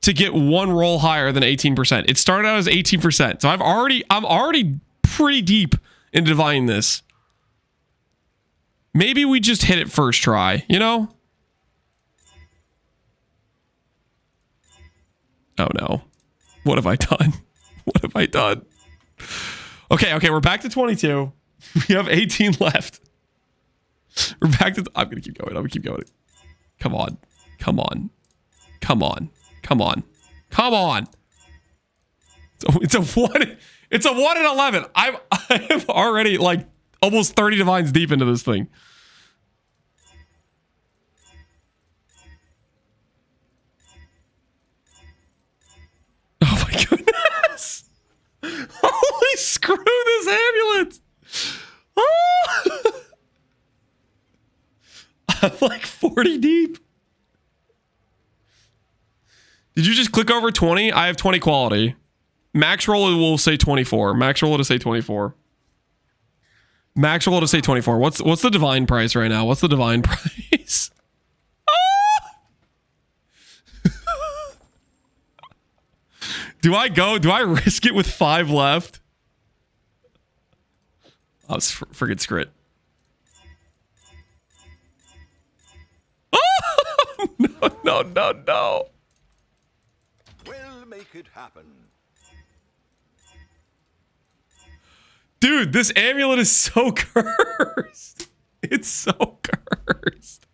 to get one roll higher than 18%. It started out as 18%. So I'm already pretty deep in divining this. Maybe we just hit it first try, you know? Oh no. What have I done? What have I done? Okay, we're back to 22. We have 18 left. We're back to... I'm gonna keep going. Come on. It's a 1. It's a 1 in 11. I am already like almost 30 divines deep into this thing. Oh my goodness. Holy screw this amulet. Oh. I'm like 40 deep. Did you just click over 20? I have 20 quality. Max roll will say 24. Max roll to say 24. Max roll to say 24. What's the divine price right now? What's the divine price? Do I risk it with 5 left? Oh, it's friggin' scrit. Oh, no. We'll make it happen. Dude, this amulet is so cursed. It's so cursed.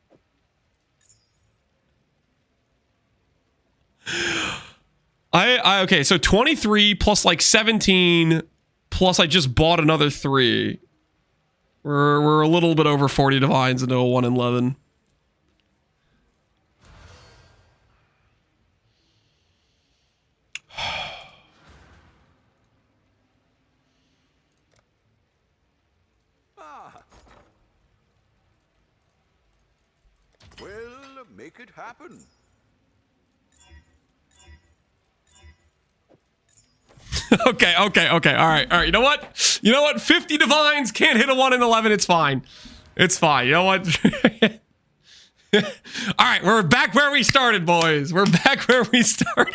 Okay, so 23 plus like 17 plus I just bought another 3. We're a little bit over 40 divines into a 1 in 11. We'll make it happen. Okay. All right. You know what? 50 divines can't hit a 1 in 11. It's fine. You know what? All right. We're back where we started, boys. We're back where we started.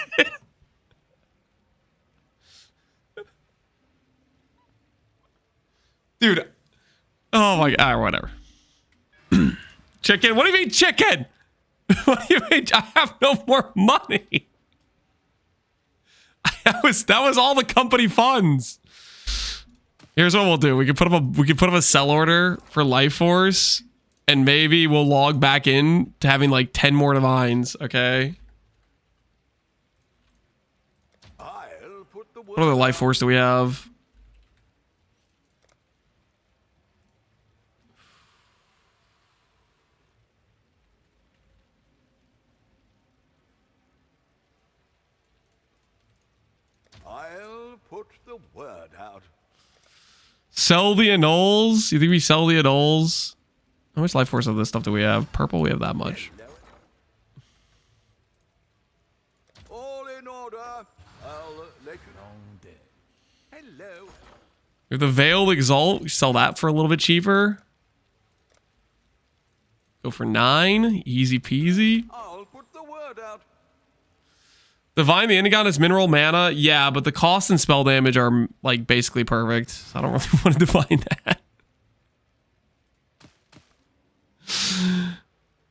Dude. Oh my God. Whatever. Chicken? What do you mean chicken? What do you mean? I have no more money. That was all the company funds. Here's what we'll do. We can put up a sell order for Life Force, and maybe we'll log back in to having like 10 more divines, okay? What other life force do we have? I'll put the word out. Sell the annuls. You think we sell the annuls? How much life force of this stuff do we have? Purple, we have that much. All in order. I'll let you know. Hello. We have the Veiled Exalt. We sell that for a little bit cheaper. Go for 9. Easy peasy. I'll put the word out. Divine the Indigon is mineral mana. Yeah, but the cost and spell damage are like basically perfect. So I don't really want to divine that.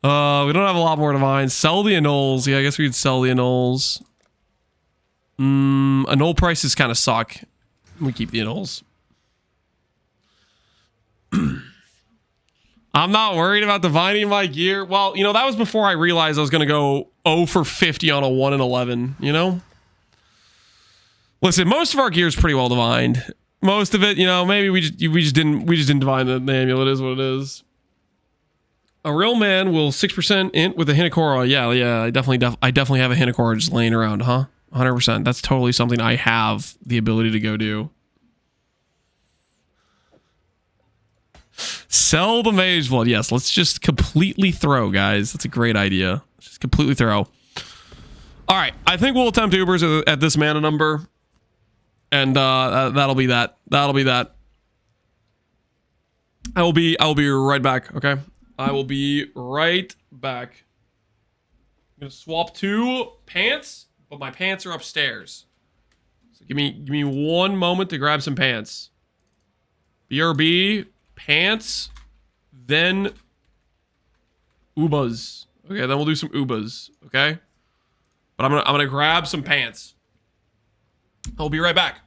We don't have a lot more divines. Sell the annuls. Yeah, I guess we could sell the annuls. Annul prices kind of suck. We keep the annuls. I'm not worried about divining my gear. Well, you know, that was before I realized I was going to go 0 for 50 on a 1 and 11, you know? Listen, most of our gear is pretty well divined. Most of it, you know, maybe we just didn't divine the amulet. It is what it is. A real man will 6% int with a Hinekora. Yeah, I definitely have a Hinekora just laying around, huh? 100%. That's totally something I have the ability to go do. Sell the Mage Blood. Yes, let's just completely throw, guys. That's a great idea. Just completely throw. All right, I think we'll attempt Ubers at this mana number. And that'll be that. That'll be that. I will be right back, okay? I will be right back. I'm gonna swap 2 pants, but my pants are upstairs. So give me 1 moment to grab some pants. BRB, pants, then Ubas. Okay, then we'll do some Ubas, okay? But I'm gonna grab some pants. I'll be right back.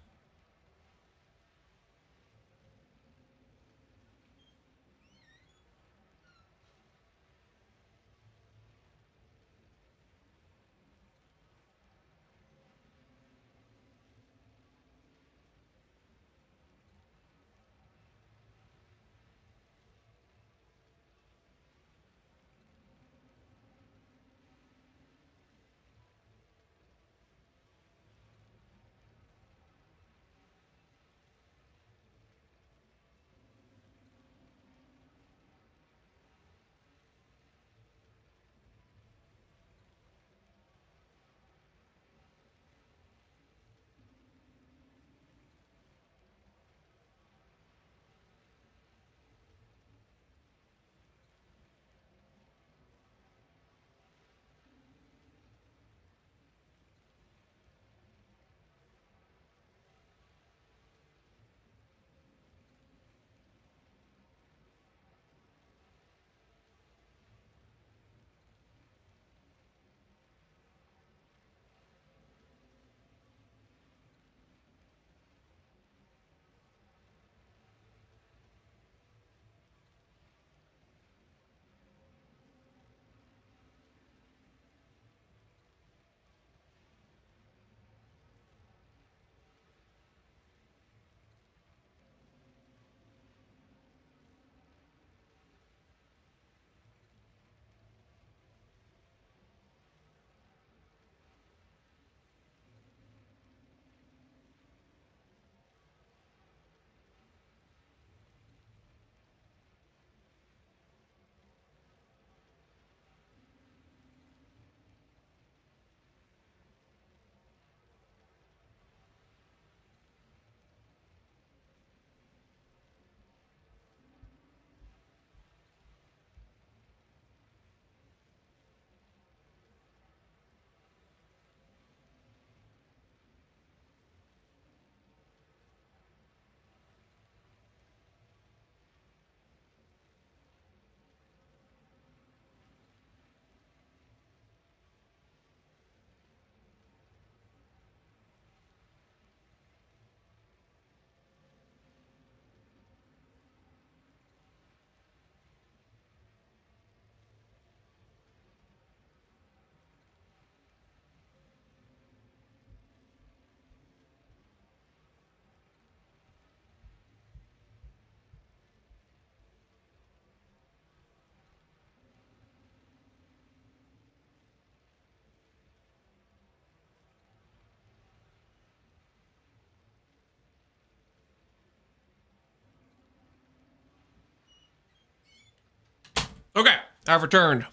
Okay, I've returned.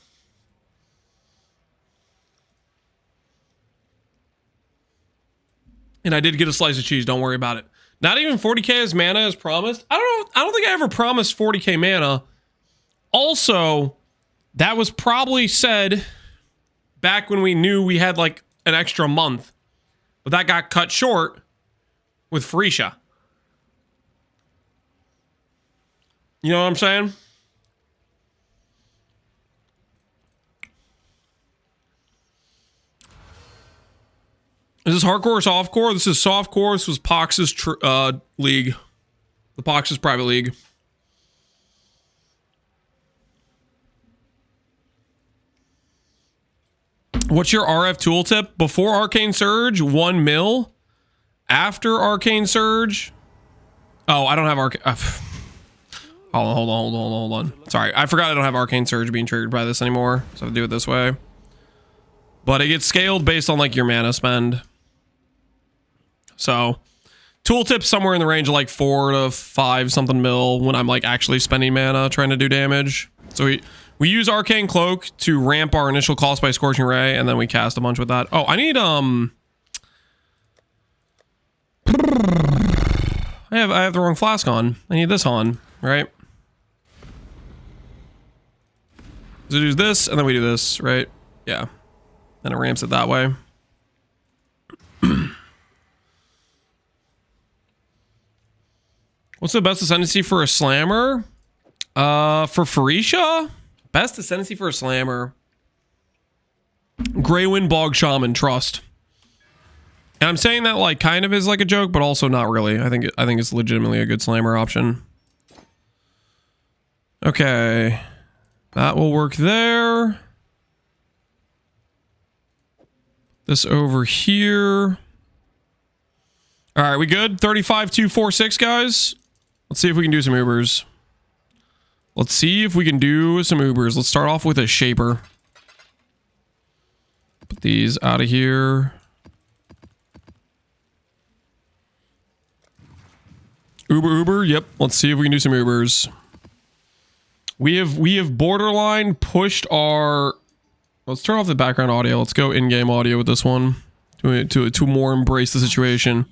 And I did get a slice of cheese, don't worry about it. Not even 40k as mana as promised. I don't think I ever promised 40k mana. Also, that was probably said back when we knew we had like an extra month. But that got cut short with Phrecia. You know what I'm saying? Is this hardcore or softcore? This is softcore. This was Pox's league. The Pox's private league. What's your RF tooltip? Before Arcane Surge, 1 mil. After Arcane Surge. Oh, I don't have Arcane. Hold on. Sorry, I forgot I don't have Arcane Surge being triggered by this anymore. So I have to do it this way. But it gets scaled based on like your mana spend. So, tooltip somewhere in the range of like 4 to 5 something mil when I'm like actually spending mana trying to do damage. So we use Arcane Cloak to ramp our initial cost by Scorching Ray, and then we cast a bunch with that. Oh, I need I have the wrong flask on. I need this on, right? So do this, and then we do this, right? Yeah. And it ramps it that way. What's the best ascendancy for a slammer? For Phrecia? Best ascendancy for a slammer. Greywind Bog Shaman, trust. And I'm saying that like kind of is like a joke, but also not really. I think it's legitimately a good slammer option. Okay. That will work there. This over here. All right, we good? 35,246, guys. Let's see if we can do some Ubers. Let's see if we can do some Ubers. Let's start off with a Shaper. Put these out of here. Uber. Yep. Let's see if we can do some Ubers. We have borderline pushed our. Let's turn off the background audio. Let's go in-game audio with this one to more embrace the situation.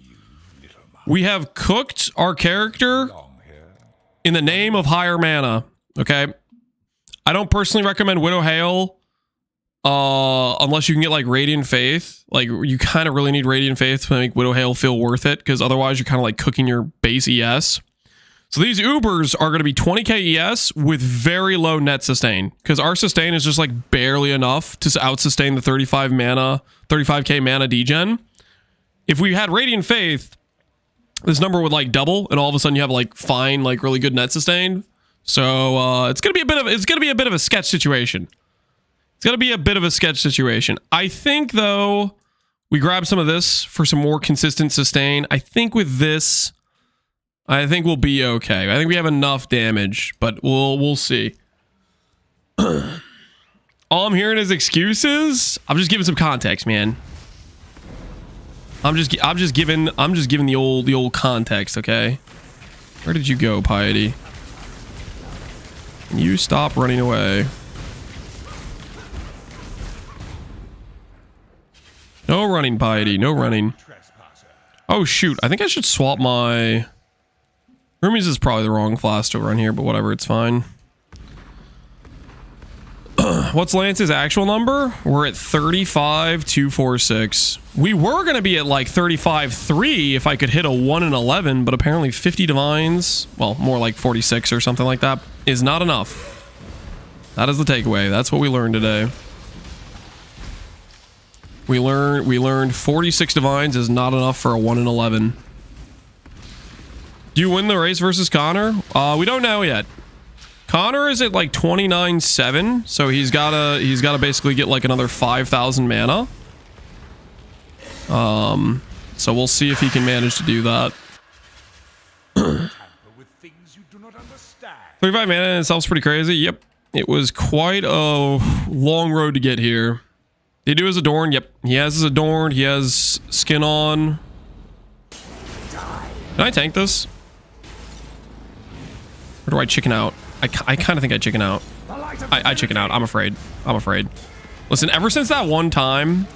We have cooked our character in the name of higher mana. Okay. I don't personally recommend Widow Hail unless you can get like Radiant Faith. Like you kind of really need Radiant Faith to make Widow Hail feel worth it, because otherwise you're kind of like cooking your base ES. So these Ubers are going to be 20k ES with very low net sustain, because our sustain is just like barely enough to out-sustain the 35k mana degen. If we had Radiant Faith, this number would like double, and all of a sudden you have like fine, like really good net sustain. So it's gonna be a bit of a sketch situation. It's gonna be a bit of a sketch situation. I think though, we grab some of this for some more consistent sustain. I think with this, I think we'll be okay. I think we have enough damage, but we'll see. All I'm hearing is excuses. I'm just giving some context, man. I'm just giving the old context, okay? Where did you go, Piety? You stop running away. No running, Piety. No running. Oh shoot! I think I should swap my. Roomies is probably the wrong flask to run here, but whatever, it's fine. What's Lance's actual number? We're at 35,246. We were going to be at like 35,3 if I could hit a 1 in 11, but apparently 50 divines, well, more like 46 or something like that, is not enough. That is the takeaway. That's what we learned today. We learned 46 divines is not enough for a 1 in 11. Do you win the race versus Connor? We don't know yet. Connor is at like 29,700, so he's gotta basically get like another 5,000 mana. So we'll see if he can manage to do that. 35 mana in itself is pretty crazy. Yep, it was quite a long road to get here. Did he do his Adorn? Yep, he has his Adorn. He has skin on. Can I tank this? Or do I chicken out? I kind of think I chicken out. The light I chicken out. I'm afraid. I'm afraid. Listen, ever since that one time,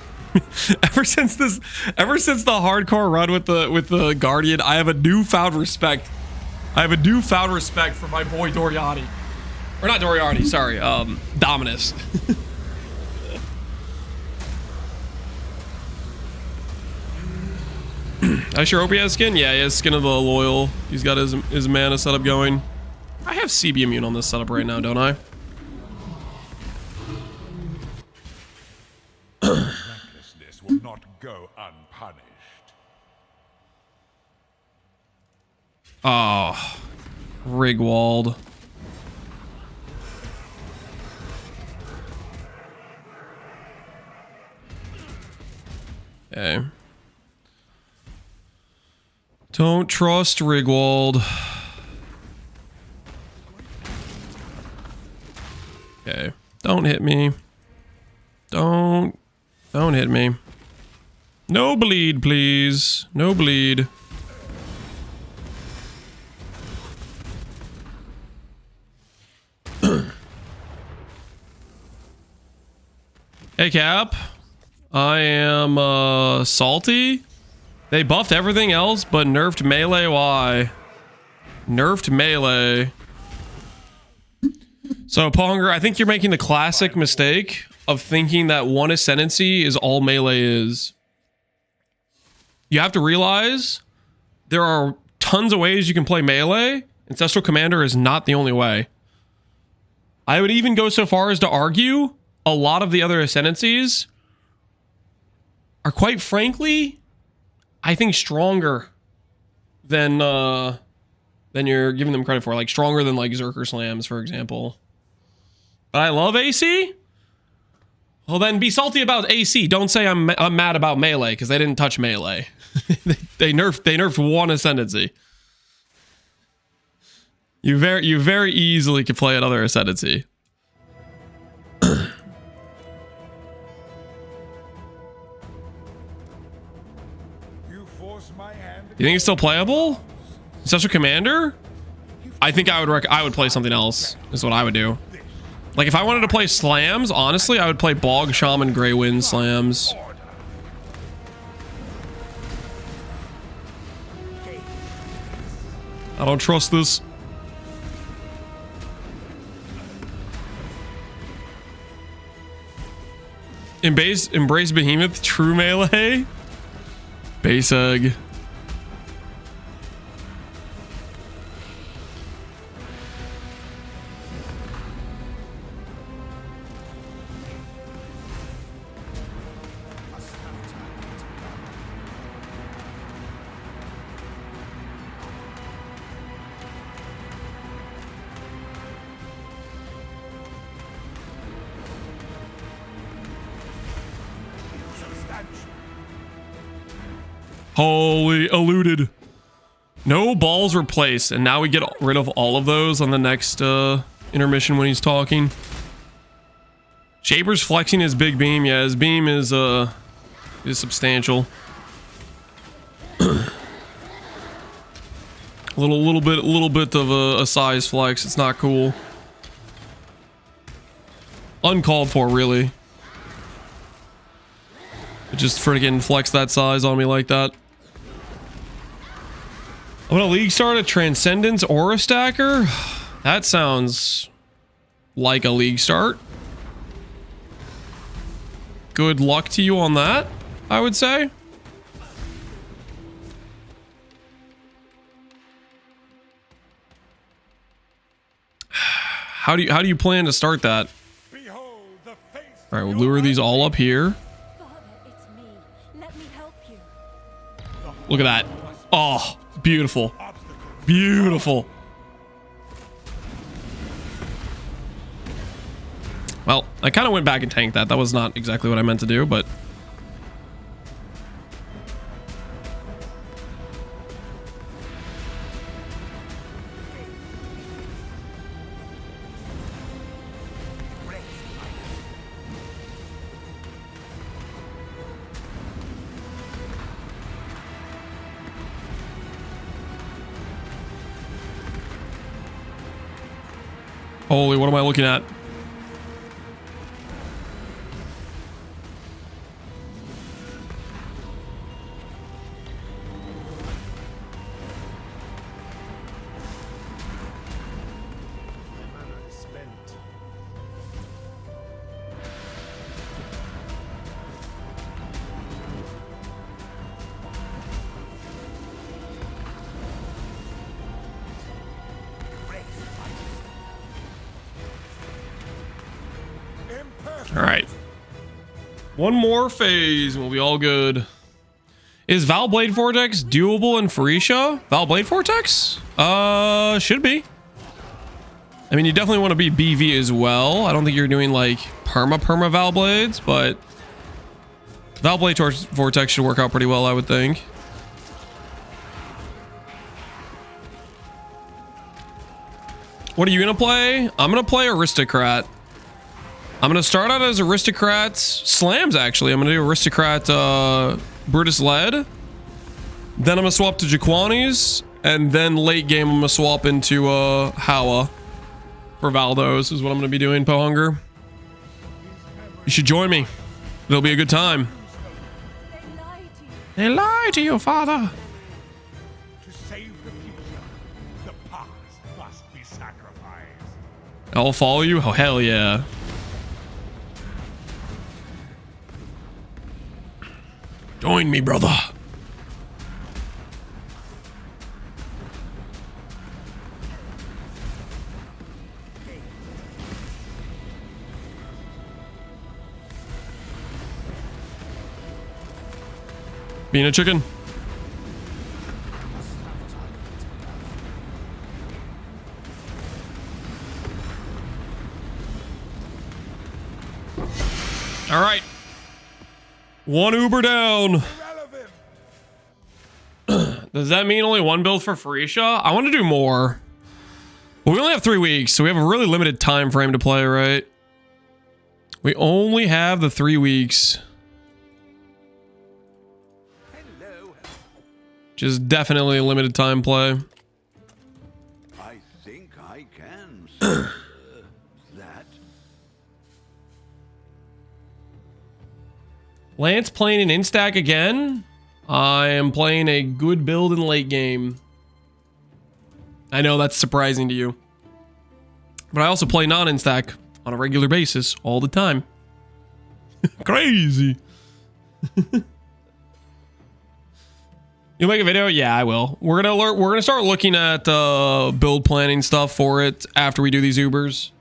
ever since the hardcore run with the Guardian, I have a newfound respect. I have a newfound respect for my boy Doriani. Or not Doriani, sorry, Dominus. I sure hope he has skin. Yeah, he has skin of the loyal. He's got his mana setup going. I have CB immune on this setup right now, don't I? Recklessness will not go unpunished. Oh, Rigwald. Okay. Don't trust Rigwald. Okay. Don't hit me. Don't hit me. No bleed, please. No bleed. Hey, Cap. I am, salty. They buffed everything else, but nerfed melee. Why? Nerfed melee. So, Ponger, I think you're making the classic mistake of thinking that one Ascendancy is all melee is. You have to realize there are tons of ways you can play melee. Ancestral Commander is not the only way. I would even go so far as to argue a lot of the other Ascendancies are, quite frankly, I think stronger than you're giving them credit for. Like stronger than like Zerker Slams, for example. But I love AC. Well, then be salty about AC. Don't say I'm mad about melee because they didn't touch melee. they nerfed one Ascendancy. You very easily could play another Ascendancy. You think it's still playable? Ancestral Commander? I think I would play something else, is what I would do. Like, if I wanted to play slams, honestly, I would play Bog Shaman Grey Wind slams. I don't trust this. Embrace Behemoth, true melee? Base egg. Holy, eluded. No balls were placed, and now we get rid of all of those on the next intermission when he's talking. Shaper's flexing his big beam. Yeah, his beam is substantial. a little bit of a size flex. It's not cool. Uncalled for, really. Just freaking flex that size on me like that. I'm gonna league start a Transcendence Aura Stacker. That sounds like a league start. Good luck to you on that, I would say. How do you plan to start that? All right, we'll lure these all up here. Look at that. Oh, beautiful. Beautiful. Well, I kind of went back and tanked that. That was not exactly what I meant to do, but... Holy, what am I looking at? All right. One more phase and we'll be all good. Is Valblade Vortex doable in Phrecia? Valblade Vortex? Should be. I mean, you definitely want to be BV as well. I don't think you're doing like perma Valblades, but Valblade Vortex should work out pretty well, I would think. What are you gonna play? I'm gonna play Aristocrat. I'm gonna start out as Aristocrat Slams, actually. I'm gonna do Aristocrat Brutus Led. Then I'm gonna swap to Jaquanis. And then late game, I'm gonna swap into Hawa for Valdos is what I'm gonna be doing, Pohunger. You should join me. It'll be a good time. They lie to you, father. To save the future, the past must be sacrificed. I'll follow you? Oh, hell yeah. Join me, brother. Being a chicken. All right. One Uber down. Does that mean only one build for Phrecia? I want to do more. Well, we only have 3 weeks, so we have a really limited time frame to play, right? We only have the 3 weeks. Which is definitely a limited time play. I think I can that. Lance playing an instack again. I am playing a good build in late game. I know that's surprising to you. But I also play non-instack on a regular basis all the time. Crazy. You'll make a video? Yeah, I will. We're gonna start looking at build planning stuff for it after we do these Ubers.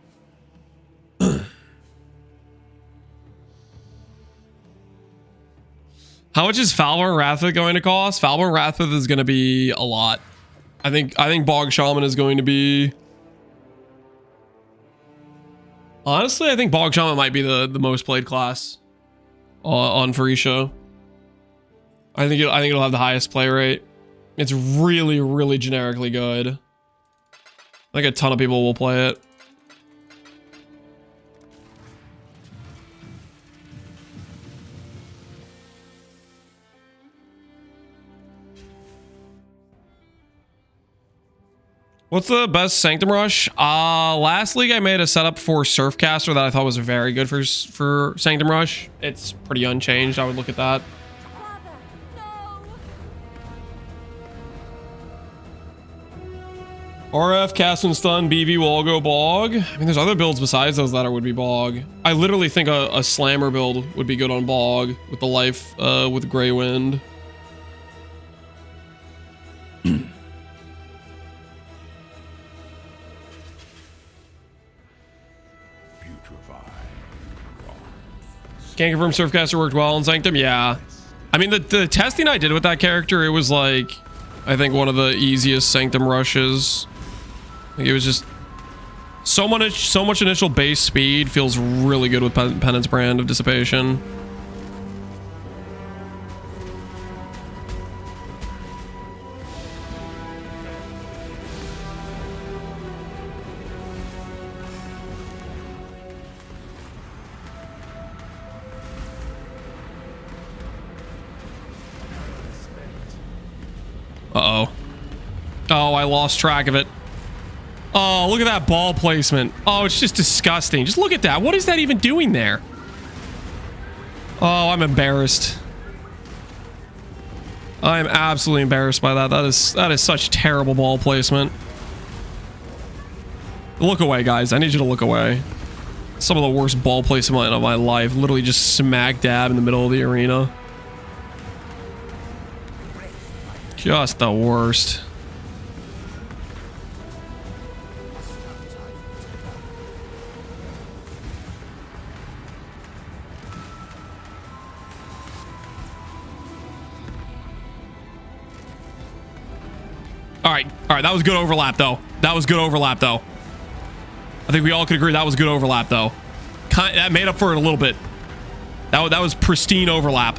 How much is Falmer Rathith going to cost? Falmer Rathith is going to be a lot. I think Bog Shaman is going to be. Honestly, I think Bog Shaman might be the most played class on Phrecia. I think it'll have the highest play rate. It's really, really generically good. I think a ton of people will play it. What's the best Sanctum Rush? Last league I made a setup for Surfcaster that I thought was very good for Sanctum Rush. It's pretty unchanged. I would look at that. RF, Cast and Stun, BV will all go Bog. I mean, there's other builds besides those that would be Bog. I literally think a Slammer build would be good on Bog with the life with Grey Wind. Can't confirm Surfcaster worked well in Sanctum. Yeah. I mean, the testing I did with that character, it was like, I think one of the easiest Sanctum rushes. Like it was just so much initial base speed, feels really good with Penance Brand of Dissipation. Uh-oh. Oh, I lost track of it. Oh, look at that ball placement. Oh, it's just disgusting. Just look at that. What is that even doing there? Oh, I'm embarrassed. I am absolutely embarrassed by that. That is such terrible ball placement. Look away, guys. I need you to look away. Some of the worst ball placement of my life. Literally just smack dab in the middle of the arena. Just the worst. All right. That was good overlap, though. I think we all could agree that was good overlap, though. That made up for it a little bit. That was pristine overlap.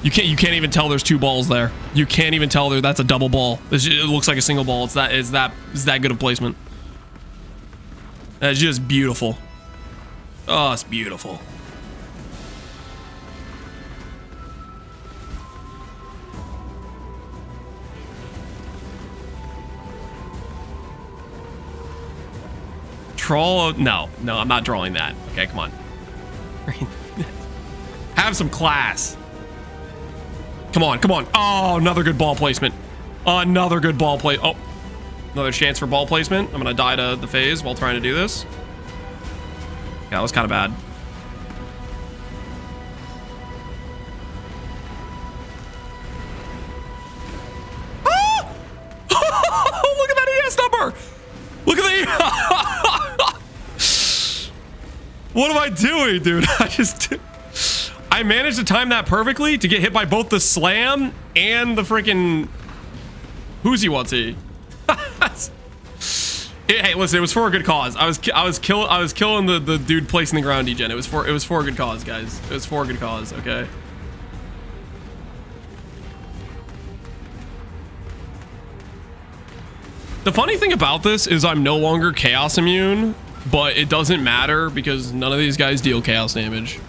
You can't even tell there's 2 balls there. You can't even tell that's a double ball. It looks like a single ball. It's that good of placement. That's just beautiful. Oh, it's beautiful. Troll? No, I'm not drawing that. Okay, come on. Have some class. Come on. Oh, another good ball placement. Oh, another chance for ball placement. I'm gonna die to the phase while trying to do this. Yeah, that was kind of bad. Ah! Look at that ES number! Look at the What am I doing, dude? I managed to time that perfectly to get hit by both the slam and the freaking who's-he-what's-he. Hey, listen, it was for a good cause. I was killing the dude placing the ground degen. It was for a good cause, guys. It was for a good cause, okay? The funny thing about this is I'm no longer chaos immune, but it doesn't matter because none of these guys deal chaos damage.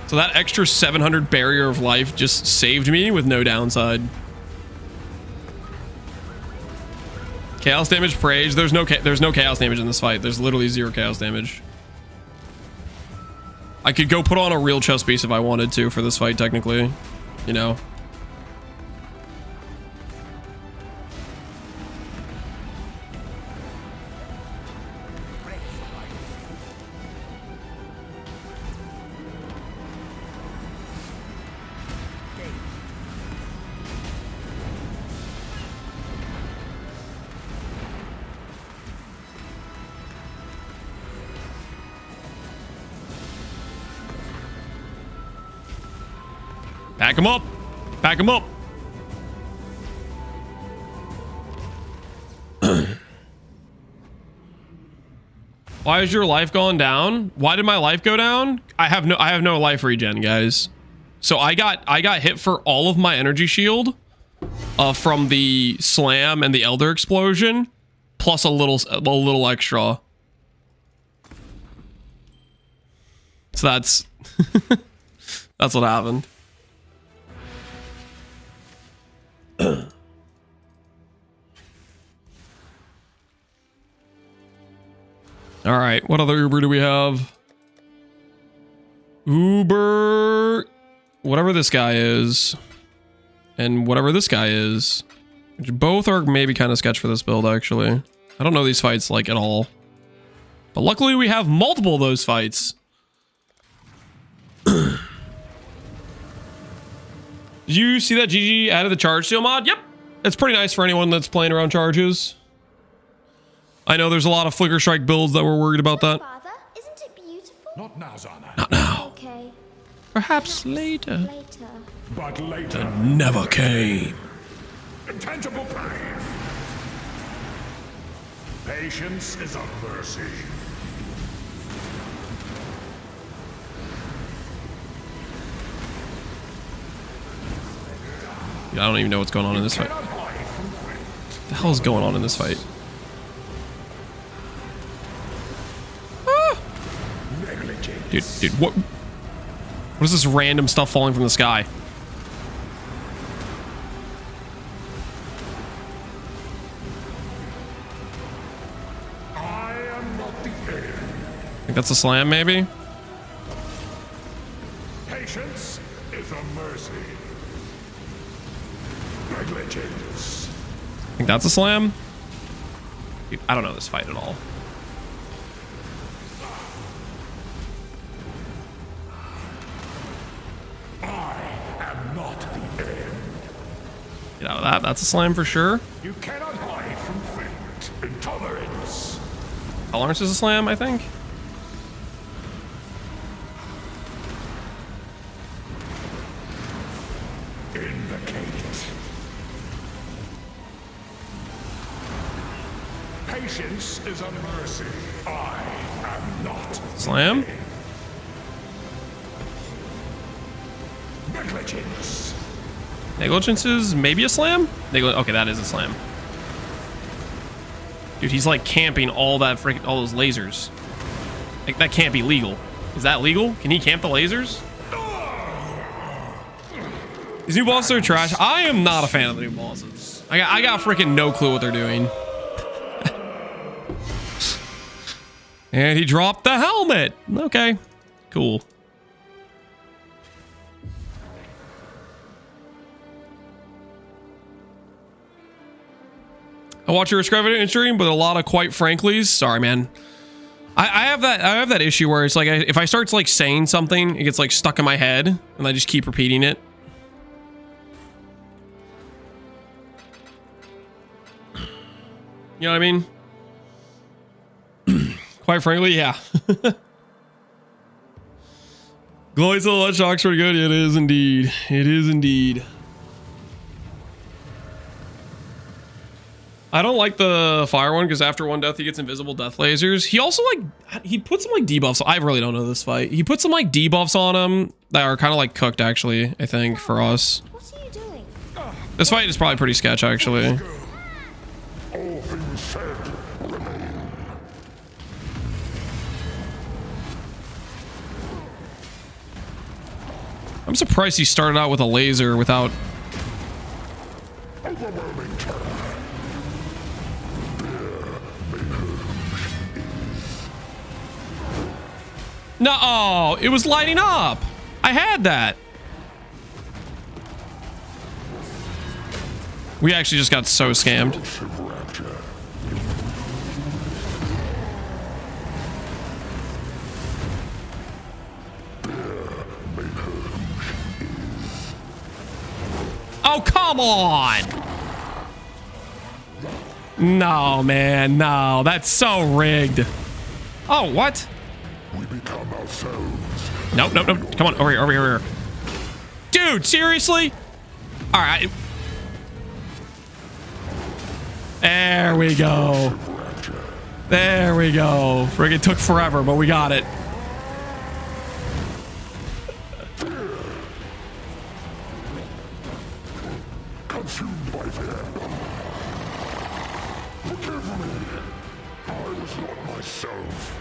So that extra 700 barrier of life just saved me with no downside. Chaos damage praise. There's no chaos damage in this fight. There's literally 0 chaos damage. I could go put on a real chest piece if I wanted to for this fight, technically. You know. Pack him up. Pack him up. Why is your life going down? Why did my life go down? I have no life regen, guys. So I got hit for all of my energy shield from the slam and the elder explosion, plus a little extra. So that's that's what happened. All right, what other Uber do we have? Uber, whatever this guy is, and whatever this guy is, which both are maybe kind of sketch for this build, actually. I don't know these fights like at all, but luckily we have multiple of those fights. Did you see that GG added the charge steal mod? Yep. It's pretty nice for anyone that's playing around charges. I know there's a lot of Flicker Strike builds that were worried about that. Father, isn't it beautiful? Not now, Zana. Not now. Okay. Perhaps later. Later. But later. That never came. Intangible pain. Patience is a mercy. I don't even know what's going on in this fight. Cannot hide from fate. What the hell is going on in this fight? Dude, what is this random stuff falling from the sky? I am not the end. I think that's a slam, maybe? Patience is a mercy. Negligence. I think that's a slam. Dude, I don't know this fight at all. Get out of that. That's a slam for sure. You cannot hide from fate. Intolerance. Tolerance is a slam, I think. Invocate. Patience is a mercy. I am not. Slam. Negligence. Negligence is maybe a slam? Okay, that is a slam. Dude, he's like camping all that freaking all those lasers. Like that can't be legal. Is that legal? Can he camp the lasers? These new bosses are trash. I am not a fan of the new bosses. I got freaking no clue what they're doing. And he dropped the helmet. Okay, cool. I watch your Screven stream, but a lot of quite frankly, sorry, man. I have that issue where it's like if I start like saying something, it gets like stuck in my head, and I just keep repeating it. You know what I mean? Quite frankly, yeah. Glowy so much shock's pretty good. It is indeed. It is indeed. I don't like the fire one because after one death he gets invisible death lasers. He also like he puts some like debuffs. I really don't know this fight. He puts some like debuffs on him that are kind of like cooked actually, I think, for us. What are you doing? This fight is probably pretty sketch actually. All things said remain. I'm surprised he started out with a laser without. Overwhelming terror. No, oh, it was lighting up. I had that. We actually just got so scammed. Oh, come on. No, man, no, that's so rigged. Oh, what? We become ourselves. Nope, nope, nope. Come on, over here, over here, over here. Dude, seriously? All right. There we go. There we go. Friggin' took forever, but we got it. Consumed by fear. Forgive me. I was not myself.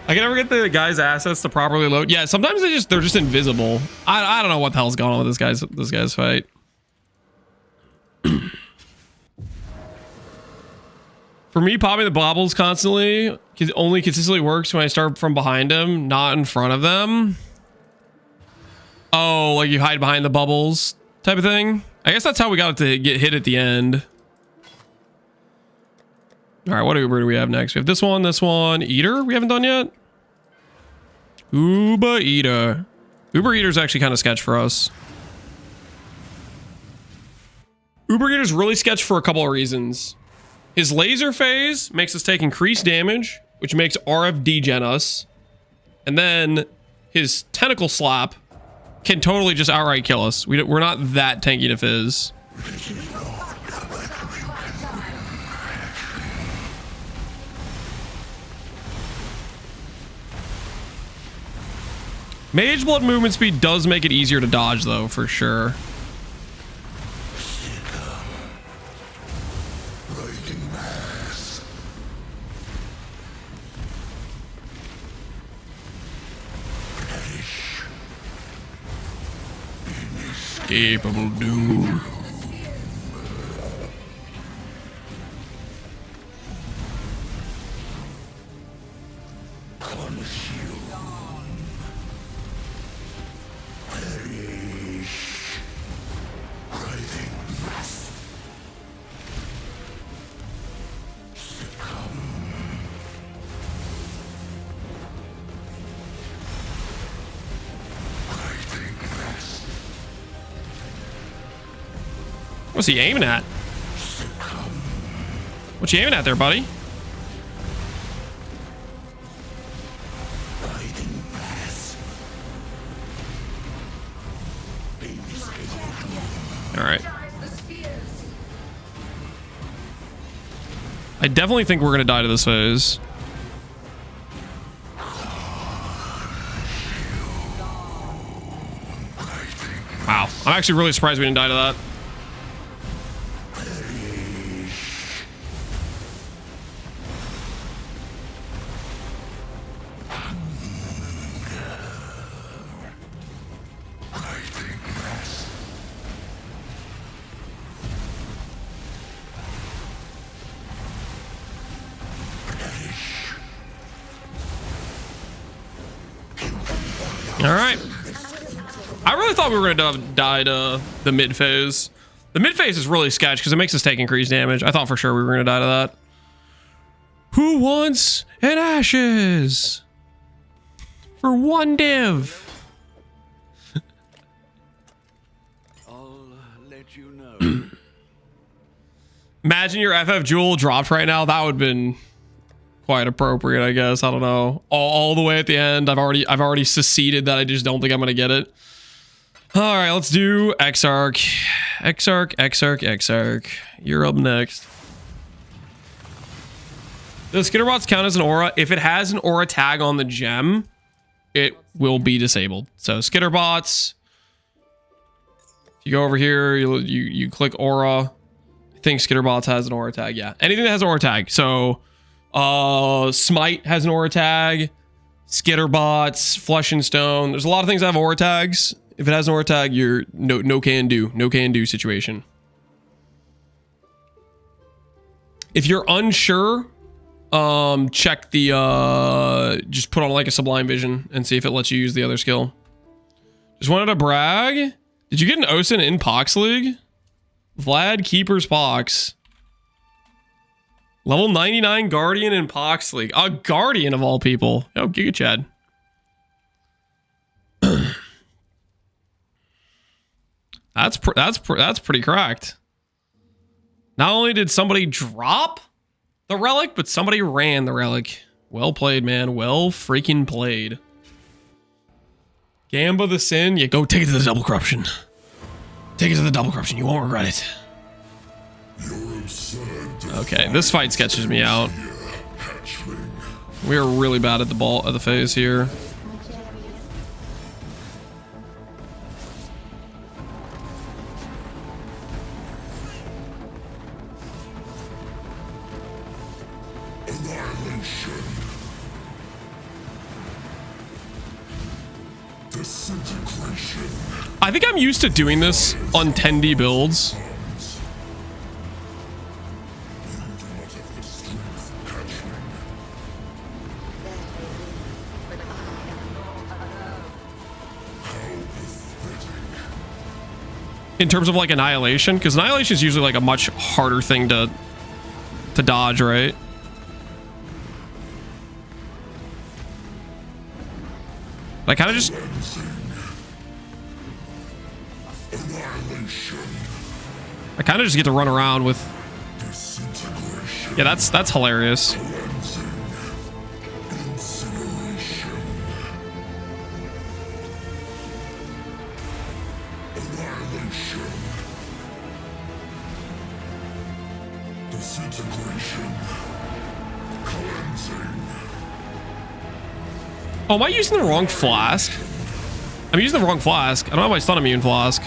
I can never get the guy's assets to properly load. Yeah, sometimes they're just invisible. I don't know what the hell's going on with this guy's fight. For me, popping the baubles constantly only consistently works when I start from behind him, not in front of them. Oh, like you hide behind the bubbles type of thing. I guess that's how we got it to get hit at the end. All right, what Uber do we have next? We have this one, Eater we haven't done yet. Uber Eater. Uber Eater's actually kind of sketch for us. Uber Eater's really sketch for a couple of reasons. His laser phase makes us take increased damage, which makes RF degen us. And then his tentacle slap can totally just outright kill us. We're not that tanky to fizz. Mage Blood movement speed does make it easier to dodge, though, for sure. Capable doom. What's he aiming at? What you aiming at there, buddy? All right. I definitely think we're gonna die to this phase. Wow, I'm actually really surprised we didn't die to that. All right. I really thought we were going to die to the mid phase. The mid phase is really sketch because it makes us take increased damage. I thought for sure we were going to die to that. Who wants an ashes for one div? I'll let you know. Imagine your FF Jewel dropped right now. That would have been quite appropriate, I guess. I don't know. All the way at the end. I've already seceded that I just don't think I'm gonna get it. All right, let's do Exarch. Exarch. You're up next. Does Skitterbots count as an aura? If it has an aura tag on the gem, it will be disabled. So Skitterbots. If you go over here, you click aura. I think Skitterbots has an aura tag. Yeah, anything that has an aura tag. So Smite has an aura tag. Skitterbots, Flesh and Stone. There's a lot of things that have aura tags. If it has an aura tag, you're no can do situation. If you're unsure, check the just put on like a Sublime Vision and see if it lets you use the other skill. Just wanted to brag. Did you get an Osin in Pox League? Vlad Keeper's Pox. Level 99 Guardian in Pox League. A Guardian of all people. Oh, Giga Chad. That's pretty cracked. Not only did somebody drop the relic, but somebody ran the relic. Well played, man. Well freaking played. Gamba the Sin. Yeah, go take it to the double corruption. Take it to the double corruption. You won't regret it. Okay, this fight sketches me out. We are really bad at the phase here. I think I'm used to doing this on 10D builds. In terms of like Annihilation, because Annihilation is usually like a much harder thing to dodge, right? I kind of just... I kind of just get to run around with... Yeah, that's hilarious. Oh, am I using the wrong flask? I'm using the wrong flask. I don't have my stun immune flask.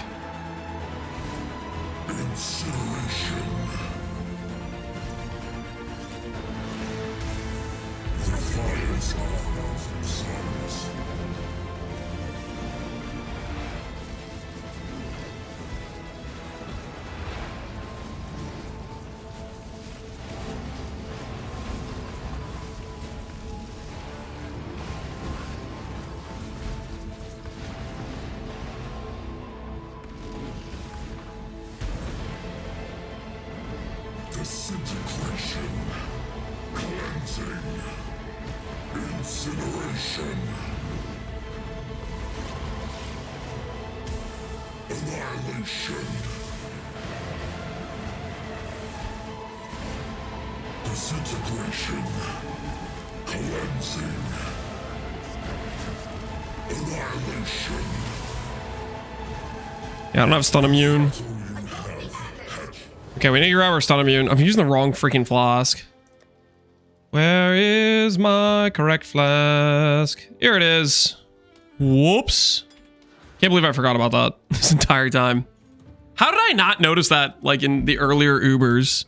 Yeah, I don't have stun immune. Okay, we need to grab our stun immune. I'm using the wrong freaking flask. Where is my correct flask? Here it is. Whoops. Can't believe I forgot about that this entire time. How did I not notice that, like, in the earlier Ubers?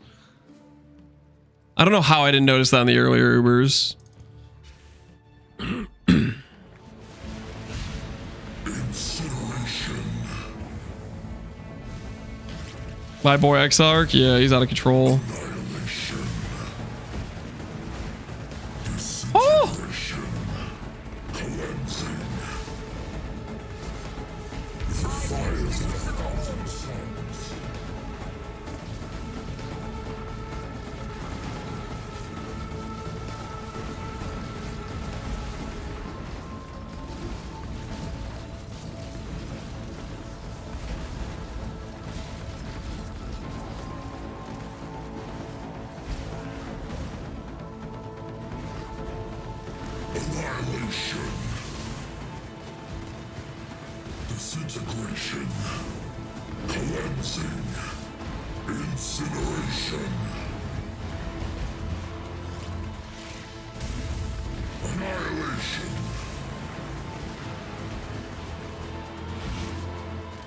I don't know how I didn't notice that in the earlier Ubers. My boy Exarch, yeah, he's out of control. Oh! Disintegration, cleansing, incineration, annihilation,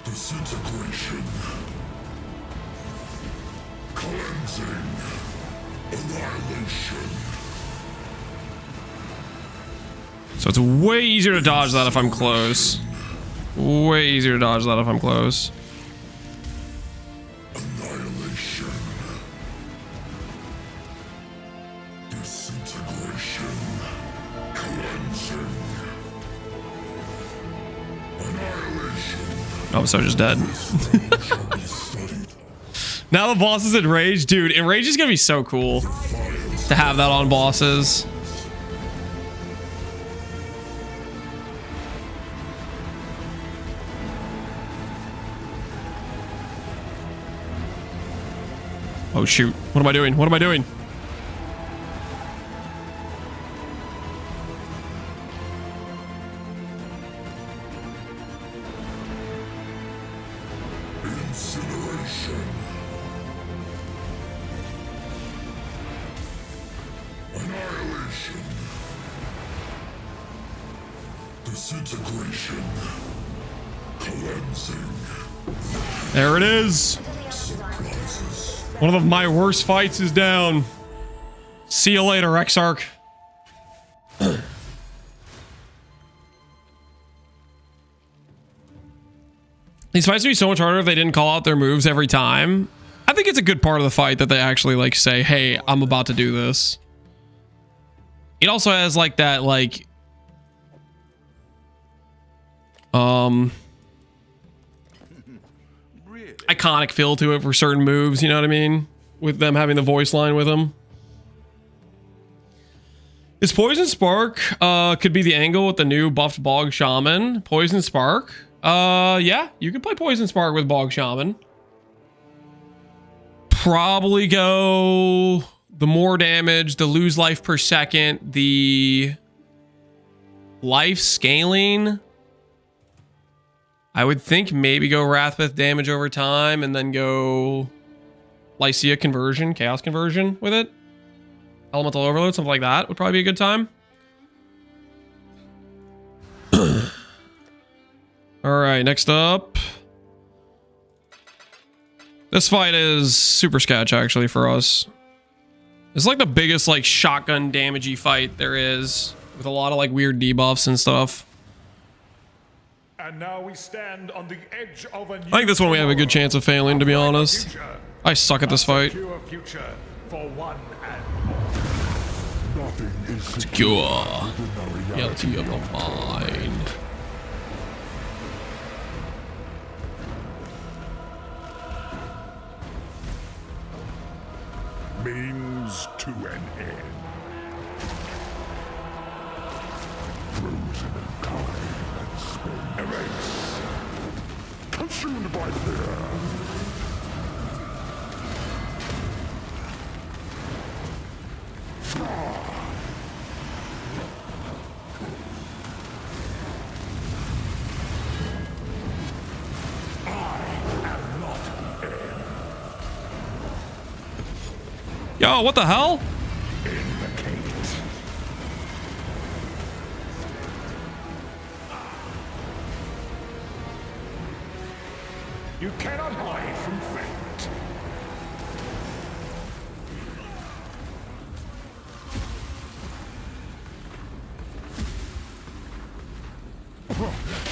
disintegration, cleansing, annihilation. So it's way easier to dodge that if I'm close. Way easier to dodge that if I'm close. Annihilation. Disintegration. Cleansing. Annihilation. Oh, I'm so just dead. Now the boss is enraged. Dude, enrage is gonna be so cool to have that on bosses. Oh shoot, what am I doing? What am I doing? Incineration. Annihilation. Disintegration. Cleansing. There it is. One of my worst fights is down. See you later, Exarch. These fights would be so much harder if they didn't call out their moves every time. I think it's a good part of the fight that they actually like say, hey, I'm about to do this. It also has like that like iconic feel to it for certain moves, you know what I mean? With them having the voice line with them. Is Poison Spark could be the angle with the new buffed Bog Shaman? Poison Spark? Yeah, you can play Poison Spark with Bog Shaman. Probably go the more damage, the lose life per second, the life scaling. I would think maybe go Wrathbith damage over time and then go Lycia conversion, chaos conversion with it. Elemental overload, something like that would probably be a good time. All right, next up. This fight is super sketch actually for us. It's like the biggest like shotgun damagey fight there is with a lot of like weird debuffs and stuff. And now we stand on the edge of a new I think this one we have a good chance of failing, to be honest. I suck at this fight. secure future for one and all. Nothing is Secure. Reality of the mind. Means to an end. Frozen in time and space. Erase. Consumed by fear. Yo, what the hell? Invocate You cannot hide from fate.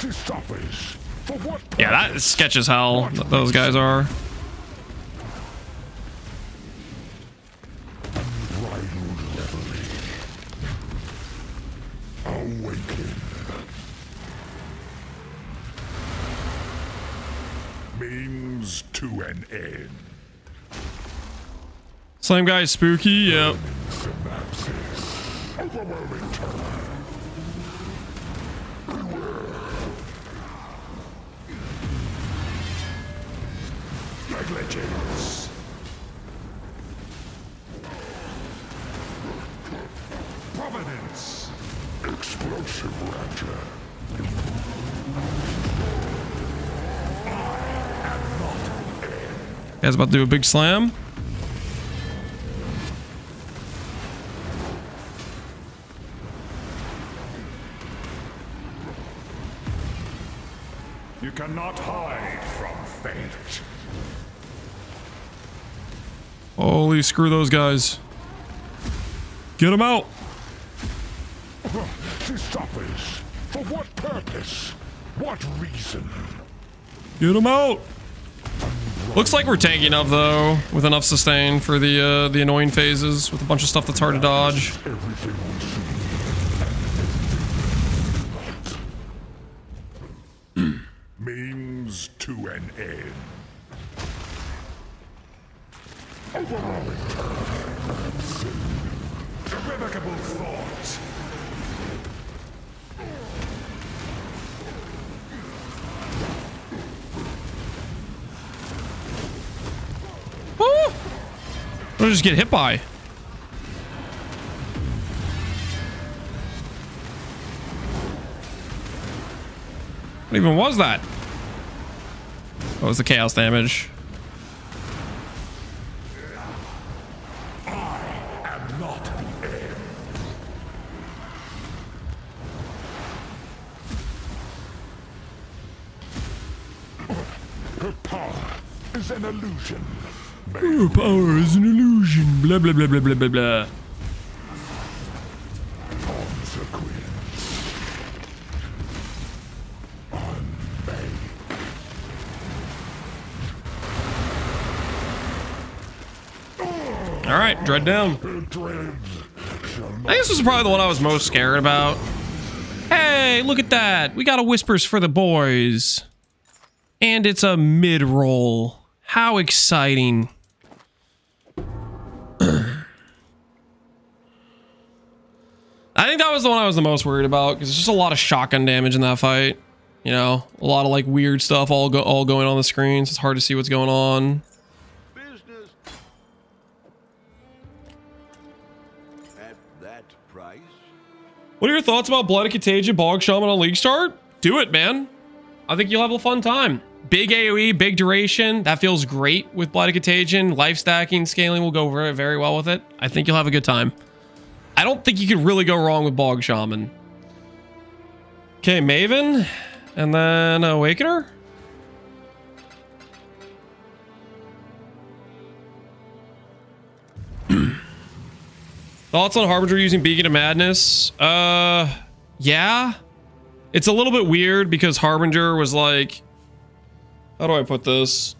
This suffers. For what purpose? Yeah, that is sketch as hell. Those guys are. Unbridled reverie. Awaken. Means to an end. Same guy, spooky. Yep. Synapses. Overwhelming terror. Negligence. Providence. Explosive rapture. Guys about to do a big slam. You cannot hide from fate. Holy screw those guys. Get them out. This suffers. For what purpose? What reason? Get them out. Looks like we're tanky enough though, with enough sustain for the annoying phases, with a bunch of stuff that's hard to dodge. Everything we see. Means to an end. Overwhelming terror. Irrevocable thought. Woo! What did I just get hit by? What even was that? What was the chaos damage? Am not the end. Her power is an illusion. Your power is an illusion. Blah blah blah blah blah blah blah. Consequence. Unmade. All right, dread down. Her dreads shall I not. think this was probably the one I was most scared about. Hey, look at that. We got a Whispers for the boys. And it's a mid-roll. How exciting. I think that was the one I was the most worried about because it's just a lot of shotgun damage in that fight. You know, a lot of like weird stuff all going on the screen, so it's hard to see what's going on. Business. At that price? What are your thoughts about Blood of Contagion, Bog Shaman on League Start? Do it, man. I think you'll have a fun time. Big AoE, big duration. That feels great with Blood of Contagion. Life stacking, scaling will go very, very well with it. I think you'll have a good time. I don't think you could really go wrong with Bog Shaman. Okay, Maven. And then Awakener. Thoughts on Harbinger using Beacon of Madness? Yeah. It's a little bit weird because Harbinger was like... How do I put this?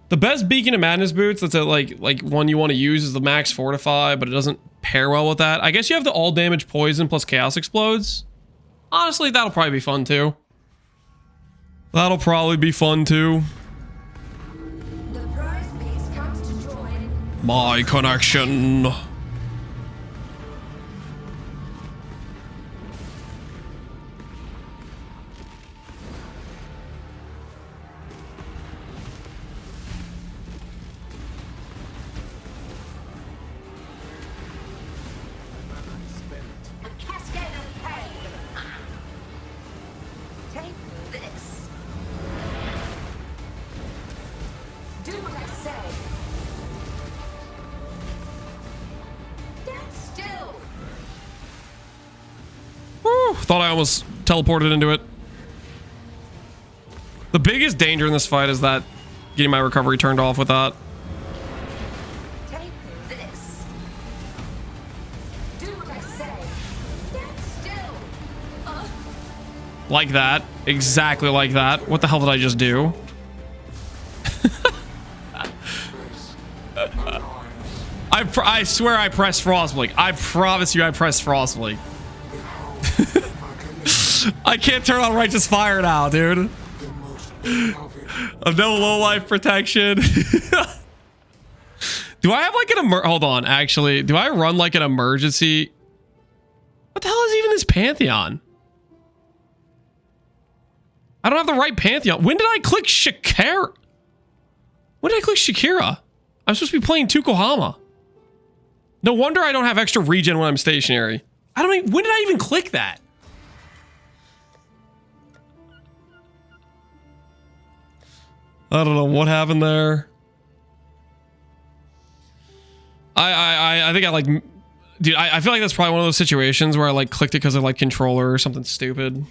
The best Beacon of Madness boots that's a, like one you want to use is the max fortify, but it doesn't pair well with that. I guess you have the all damage poison plus chaos explodes. Honestly, that'll probably be fun too. That'll probably be fun too. The prize piece comes to join. My connection. A cascade of pain. Take this. Do what I say. Stand still. Woo, thought I almost teleported into it. The biggest danger in this fight is that getting my recovery turned off with that. Take this. Do what I say. Stand still. Like that. Exactly like that. What the hell did I just do? I swear I pressed Frostblink. I promise you I pressed Frostblink. I can't turn on Righteous Fire now, dude. Of no low life protection. Do I have like an hold on, actually. Do I run like an emergency? What the hell is even this Pantheon? I don't have the right Pantheon. When did I click Shakira? When did I click Shakira? I'm supposed to be playing Tukohama. No wonder I don't have extra regen when I'm stationary. I don't even, when did I even click that? I don't know what happened there. I think I like, dude, I feel like that's probably one of those situations where I like clicked it because of like controller or something stupid.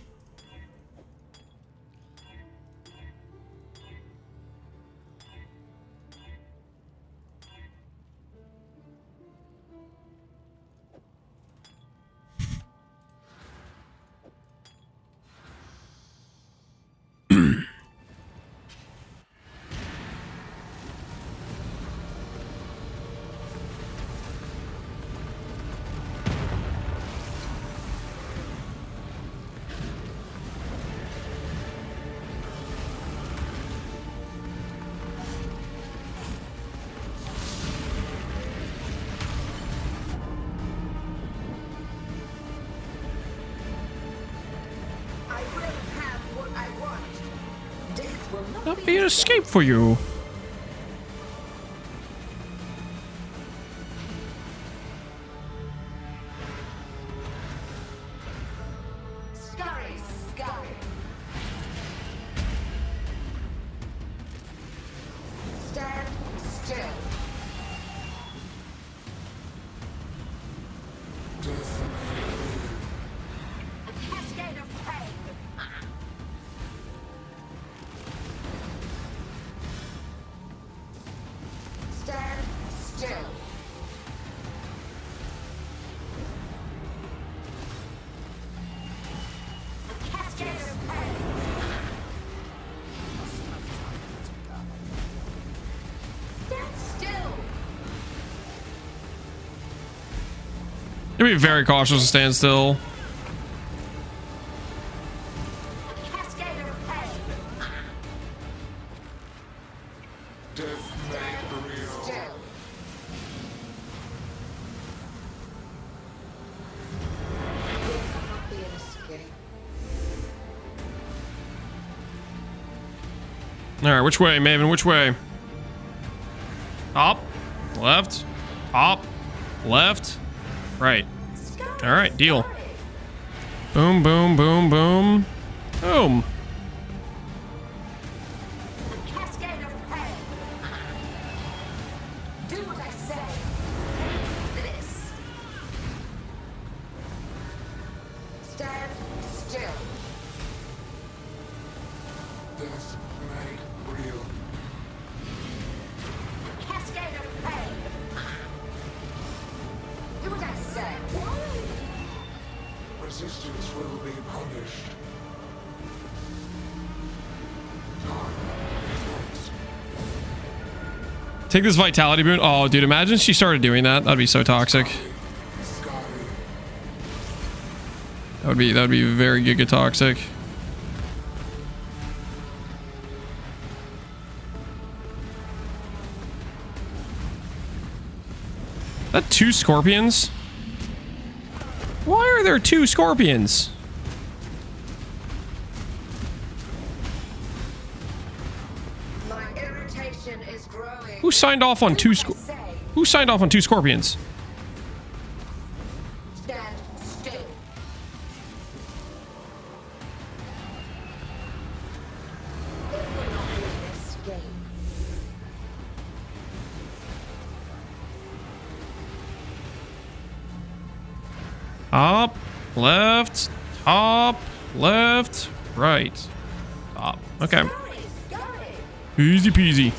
That'd be an escape for you. Scurry, scurry. Stand still. A cascade of pain. Stand still. A cascade of pain. Stand still. You'd be very cautious to stand still. A cascade of pain. Still. There cannot be an escape. All right, which way, Maven? Which way? Top, left, top, left, right. All right, deal. Boom, boom, boom, boom, boom. A cascade of pain. Do what I say. This. Stand still. Death made real. A cascade of pain. Do what I say. Resistance will be punished. Take this vitality boon. Oh, dude, imagine she started doing that. That'd be so toxic. That'd be very giga toxic. That 2 scorpions? Why are there 2 scorpions? My irritation is growing. Who signed off on 2 Who signed off on 2 scorpions? Stand still. There will not be an escape. Top, left, right. Top. Okay. Scurry, scurry. Easy peasy.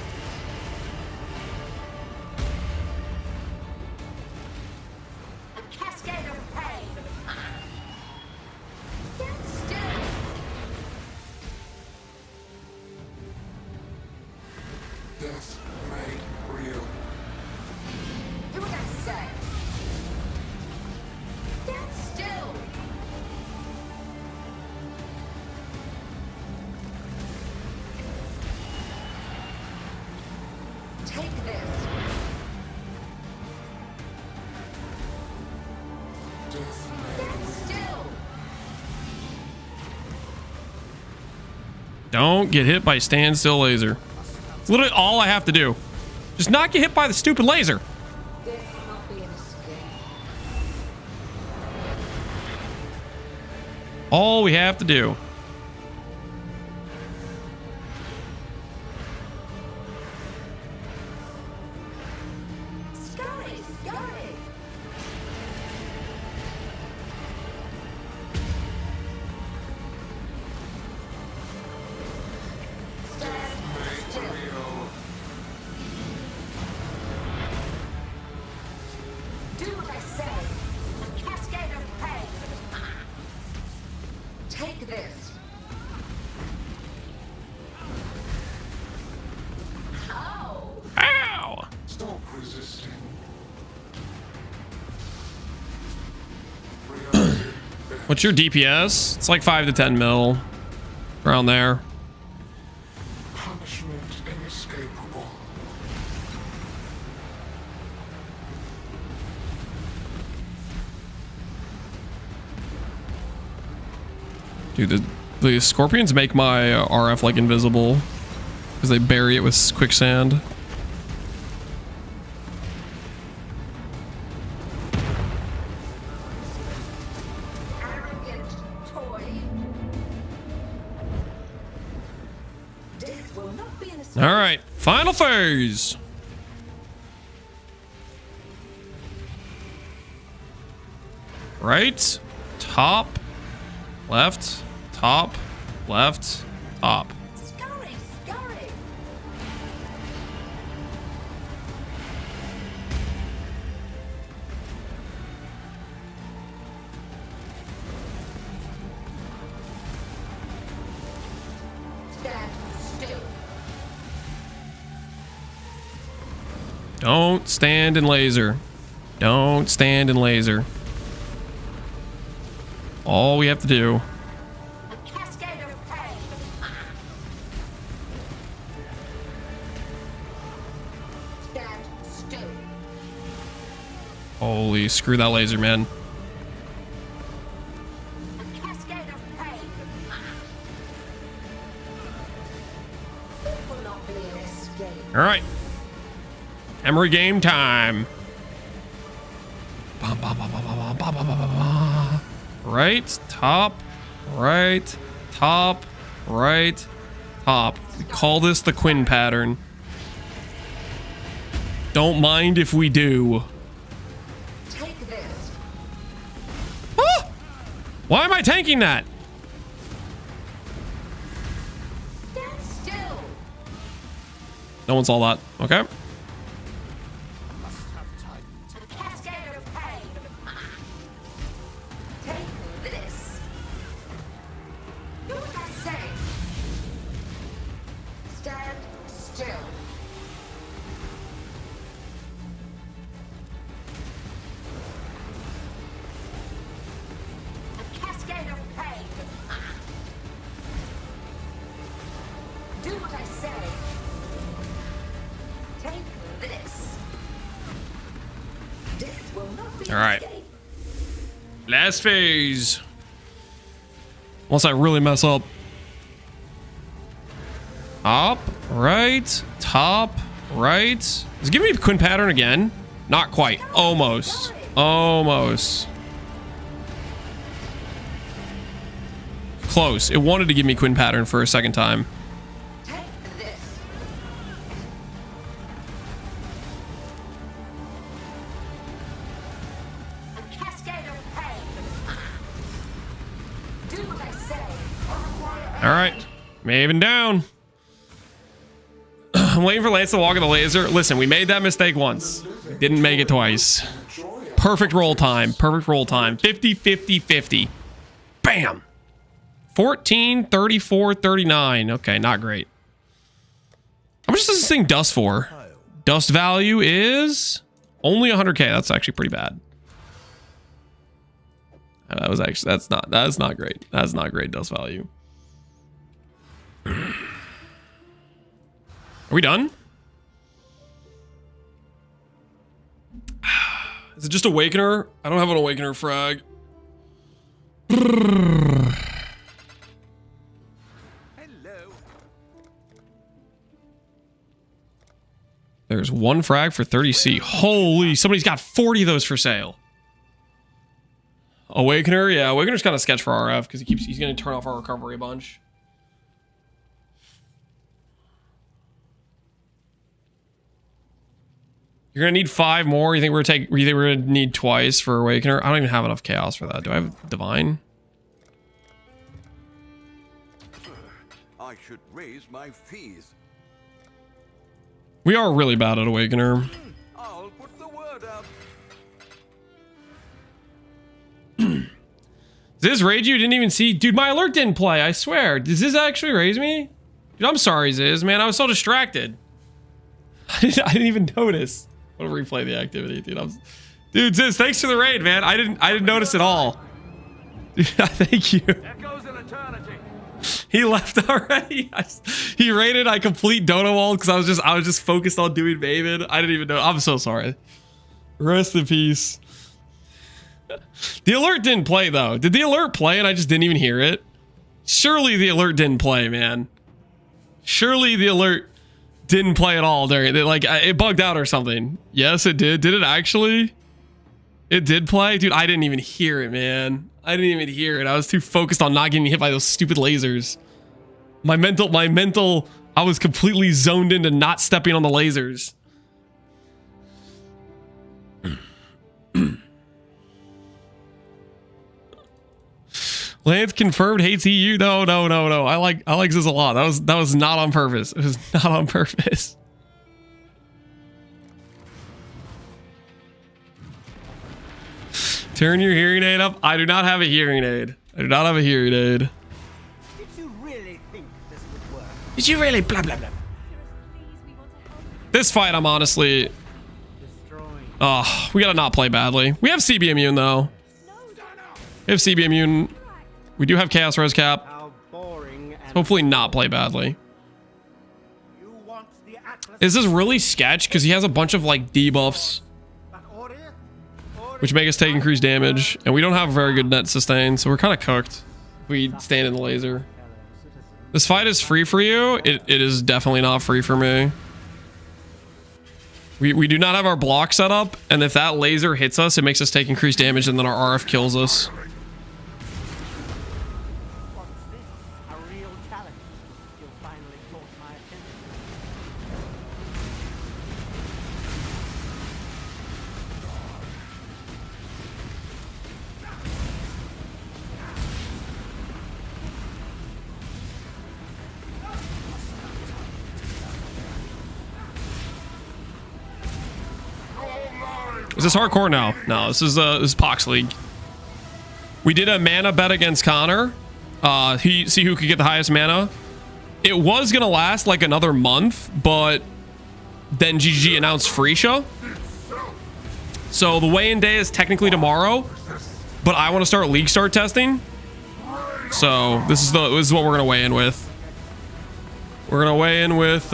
A cascade of pain. Stand still. Death made real. Do what I say. Stand still. Take this. Death Stand still. Don't get hit by standstill laser. It's literally all I have to do. Just not get hit by the stupid laser. Death will not be an escape. All we have to do. Scurry, scurry. Stand still. Do what I say. A cascade of pain. Take this. Ow! Ow! Stop resisting. What's your DPS? It's like 5 to 10 mil. Around there. Punishment inescapable. Dude, the scorpions make my RF like invisible. Because they bury it with quicksand. Arrogant toy. Death will not be an escape. Alright, final phase. Right, top, left, top, left, top. Scurry, scurry. Stand still. Don't stand in laser. Don't stand in laser. All we have to do. A cascade of pain. Stand still. Holy screw that laser, man. A cascade of pain. It will not be an escape. Alright. Emery game time. Ba, ba, ba, ba, ba, ba, ba, ba, ba, ba. Right, top, right, top, right, top. We call this the Quinn pattern. Don't mind if we do. Take this. Ah! Why am I tanking that? Stand still. No one saw that. Okay. A cascade of pain. Take this. Do what I say. Stand still. A cascade of pain. Do what I say. Take this. Death will not be All right. escape. Last phase. Unless I really mess up. Up, right, top, right. Is it giving me the Quinn pattern again? Not quite. Almost. Almost. Close. It wanted to give me Quinn pattern for a second time. Take this. A cascade of pain. Do what I say. All right. Maven down. I'm waiting for Lance to walk in the laser. Listen, we made that mistake once. Didn't make it twice. Perfect roll time. Perfect roll time. 50, 50, 50. Bam. 14, 34, 39. Okay, not great. How much does this thing dust for? Dust value is only 100k. That's actually pretty bad. That was actually, that's not great. That's not great dust value. Are we done? Is it just Awakener? I don't have an Awakener frag. Hello. There's one frag for 30C. Holy, somebody's got 40 of those for sale. Awakener, yeah, Awakener's kind of sketch for RF because he's gonna turn off our recovery a bunch. You're gonna need 5 more. You think we're gonna need twice for Awakener? I don't even have enough chaos for that. Do I have Divine? I should raise my fees. We are really bad at Awakener. I'll put the word out. Does this raid you? Didn't even see? Dude, my alert didn't play, I swear. Does this actually raise me? Dude, I'm sorry, Ziz, man. I was so distracted. I didn't even notice. I'm gonna replay the activity, dude. Dude, Ziz, thanks for the raid, man. I didn't notice at all. Dude, thank you. Echoes in eternity. He left already. He raided. I complete Dono wall because I was just focused on doing Maven. I didn't even know. I'm so sorry. Rest in peace. The alert didn't play though. Did the alert play and I just didn't even hear it? Surely the alert didn't play, man. Surely the alert didn't play at all during it. Like it bugged out or something. Yes, it did. Did it actually? It did play, dude. I didn't even hear it, man. I didn't even hear it. I was too focused on not getting hit by those stupid lasers. My mental, I was completely zoned into not stepping on the lasers. Lance confirmed hates EU. No. I like this a lot. That was not on purpose. It was not on purpose. Turn your hearing aid up. I do not have a hearing aid. I do not have a hearing aid. Did you really think this would work? Did you really blah blah blah? This fight, I'm honestly. Oh, we gotta not play badly. We have CB immune though. We have CB immune. We do have Chaos Res Cap. How boring and Hopefully not play badly. you want the Atlas. Is this really sketch? Because he has a bunch of like debuffs, But order? which make us take increased damage, and we don't have a very good net sustain, so we're kind of cooked. We stand in the laser. This fight is free for you. It is definitely not free for me. We do not have our block set up, and if that laser hits us, it makes us take increased damage, and then our RF kills us. What's this? A real challenge. You'll finally caught my attention. Is this hardcore? No, this is Pox League. We did a mana bet against Connor. See who could get the highest mana. It was gonna last like another month, but then GG announced Phrecia. So the weigh-in day is technically tomorrow, but I want to start league start testing. So this is what we're gonna weigh in with. We're gonna weigh in with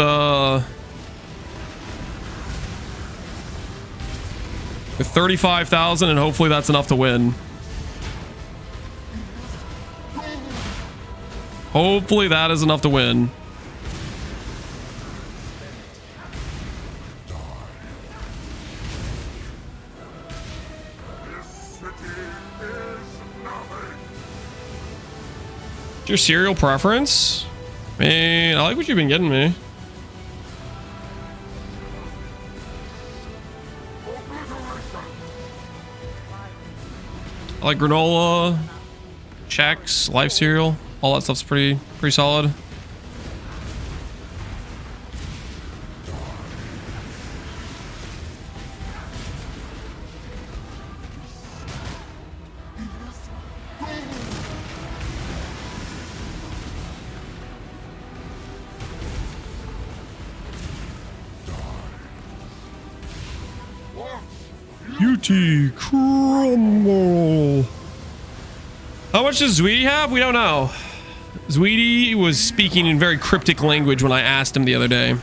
with 35,000, and hopefully that's enough to win. Hopefully that is enough to win. Your cereal preference? Man, I like what you've been getting me. I like granola, Chex, Life cereal. All that stuff's pretty solid. Mighty crumble. How much does Zweety have? We don't know. Zweety was speaking in very cryptic language when I asked him the other day.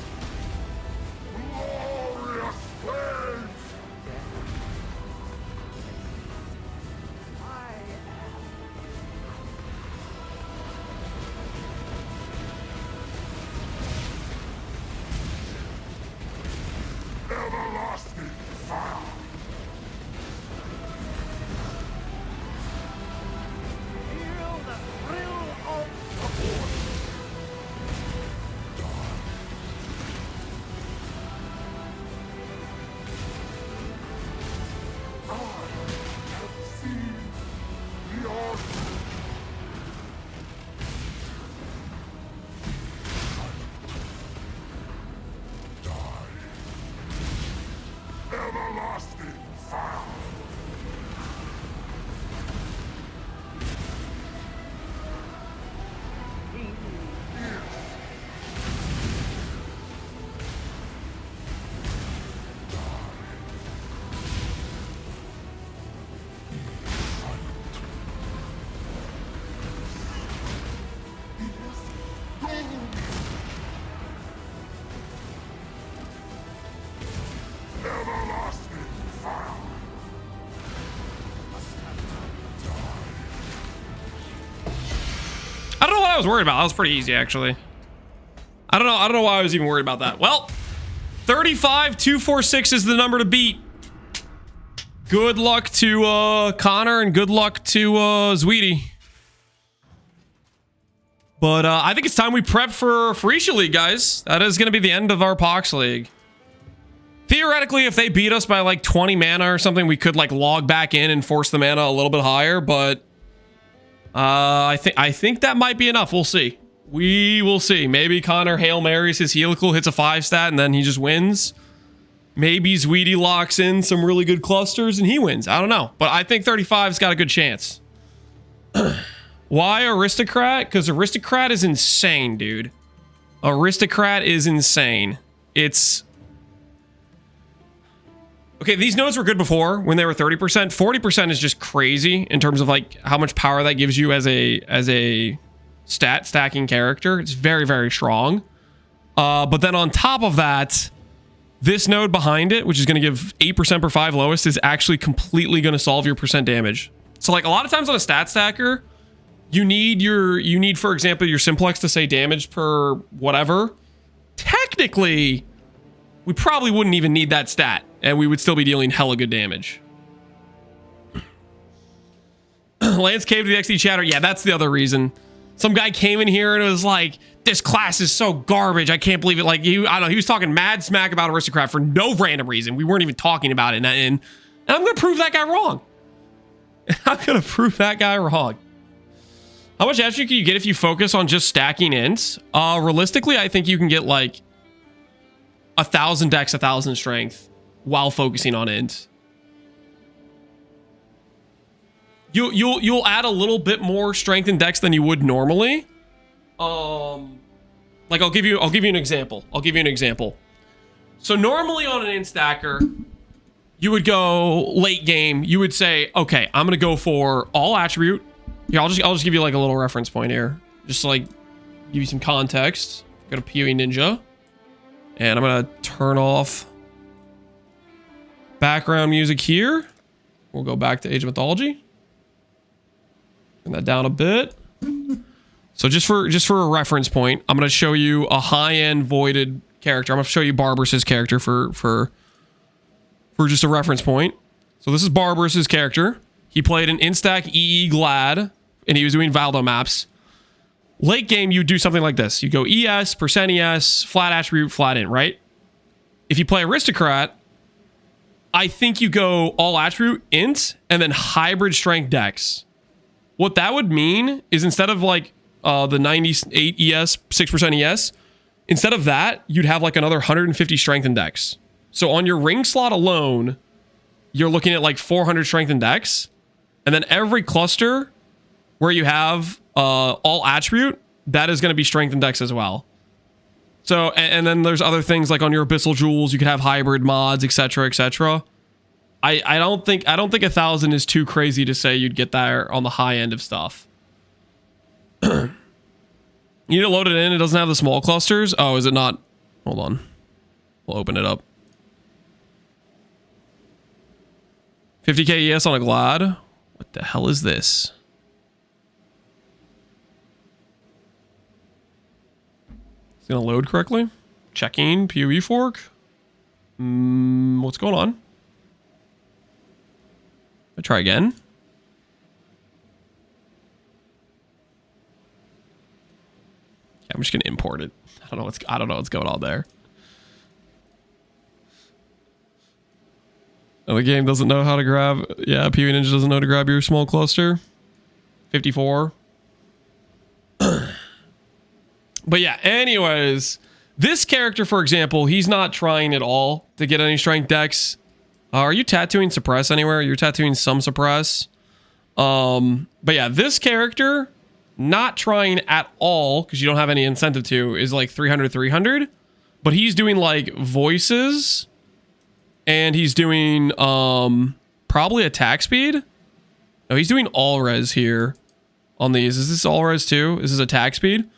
I was worried about. That was pretty easy, actually. I don't know why I was even worried about that. Well, 35,246 is the number to beat. Good luck to Connor and good luck to Zweety. But I think it's time we prep for Phrecia League, guys. That is going to be the end of our Pox League. Theoretically, if they beat us by like 20 mana or something, we could like log back in and force the mana a little bit higher, but I think that might be enough. We'll see. We will see. Maybe Connor Hail Marys his helical, hits a 5 stat, and then he just wins. Maybe Zweety locks in some really good clusters and he wins. I don't know. But I think 35's got a good chance. Why Aristocrat? Because Aristocrat is insane, dude. Aristocrat is insane. It's... Okay, these nodes were good before when they were 30%. 40% is just crazy in terms of like how much power that gives you as a stat stacking character. It's very, very strong. But then on top of that, this node behind it, which is going to give 8% per 5 lowest, is actually completely going to solve your percent damage. So like a lot of times on a stat stacker, you need, for example, your simplex to say damage per whatever. Technically, we probably wouldn't even need that stat, and we would still be dealing hella good damage. Lance came to the XD chatter. Yeah, that's the other reason. Some guy came in here and it was like, this class is so garbage. I can't believe it. Like, I don't know. He was talking mad smack about Aristocrat for no random reason. We weren't even talking about it. And I'm going to prove that guy wrong. I'm going to prove that guy wrong. How much extra can you get if you focus on just stacking ints? Realistically, I think you can get like 1,000 dex, 1,000 strength while focusing on int. You'll add a little bit more strength and dex than you would normally. Like I'll give you an example. So normally on an int stacker, you would go late game. You would say, okay, I'm gonna go for all attribute. Here, I'll just give you like a little reference point here, just to like give you some context. Go to PoE Ninja, and I'm gonna turn off background music here. We'll go back to Age of Mythology. Turn that down a bit. So just for a reference point, I'm gonna show you a high-end voided character. I'm gonna show you Barbarous' character for just a reference point. So this is Barbarous' character. He played an instack EE Glad, and he was doing Valdo maps. Late game, you do something like this. You go ES, percent ES, flat attribute, flat int, right? If you play Aristocrat, I think you go all attribute, int, and then hybrid strength dex. What that would mean is instead of like the 98 ES, 6% ES, instead of that, you'd have like another 150 strength and dex. So on your ring slot alone, you're looking at like 400 strength and dex. And then every cluster where you have all attribute, that is going to be strength and dex as well. So, and then there's other things like on your Abyssal Jewels, you could have hybrid mods, etc., etc. I don't think 1,000 is too crazy to say you'd get there on the high end of stuff. You need to load it in. It doesn't have the small clusters. Oh, is it not? Hold on. We'll open it up. 50k ES on a Glad. What the hell is this? It's gonna load correctly. Checking PoE fork. What's going on? I try again. Yeah, I'm just gonna import it. I don't know what's going on there. Oh, the game doesn't know how to grab. Yeah, PoE Ninja doesn't know how to grab your small cluster. 54. But yeah, anyways, this character, for example, he's not trying at all to get any strength decks. Are you tattooing suppress anywhere? You're tattooing some suppress. But yeah, this character, not trying at all, because you don't have any incentive to, is like 300. But he's doing like voices. And he's doing probably attack speed. No, he's doing all res here on these. Is this all res too? This is attack speed.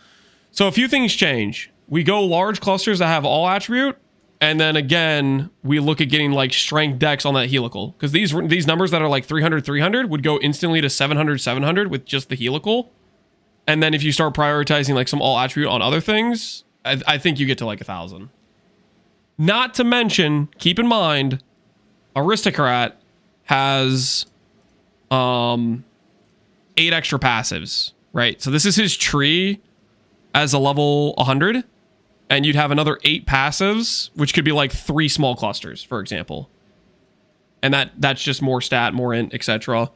So a few things change. We go large clusters that have all attribute. And then again, we look at getting like strength decks on that helical. Because these numbers that are like 300 would go instantly to 700 with just the helical. And then if you start prioritizing like some all attribute on other things, I think you get to like 1,000. Not to mention, keep in mind, Aristocrat has 8 extra passives, right? So this is his tree as a level 100, and you'd have another 8 passives, which could be like 3 small clusters, for example. And that's just more stat, more int, etc.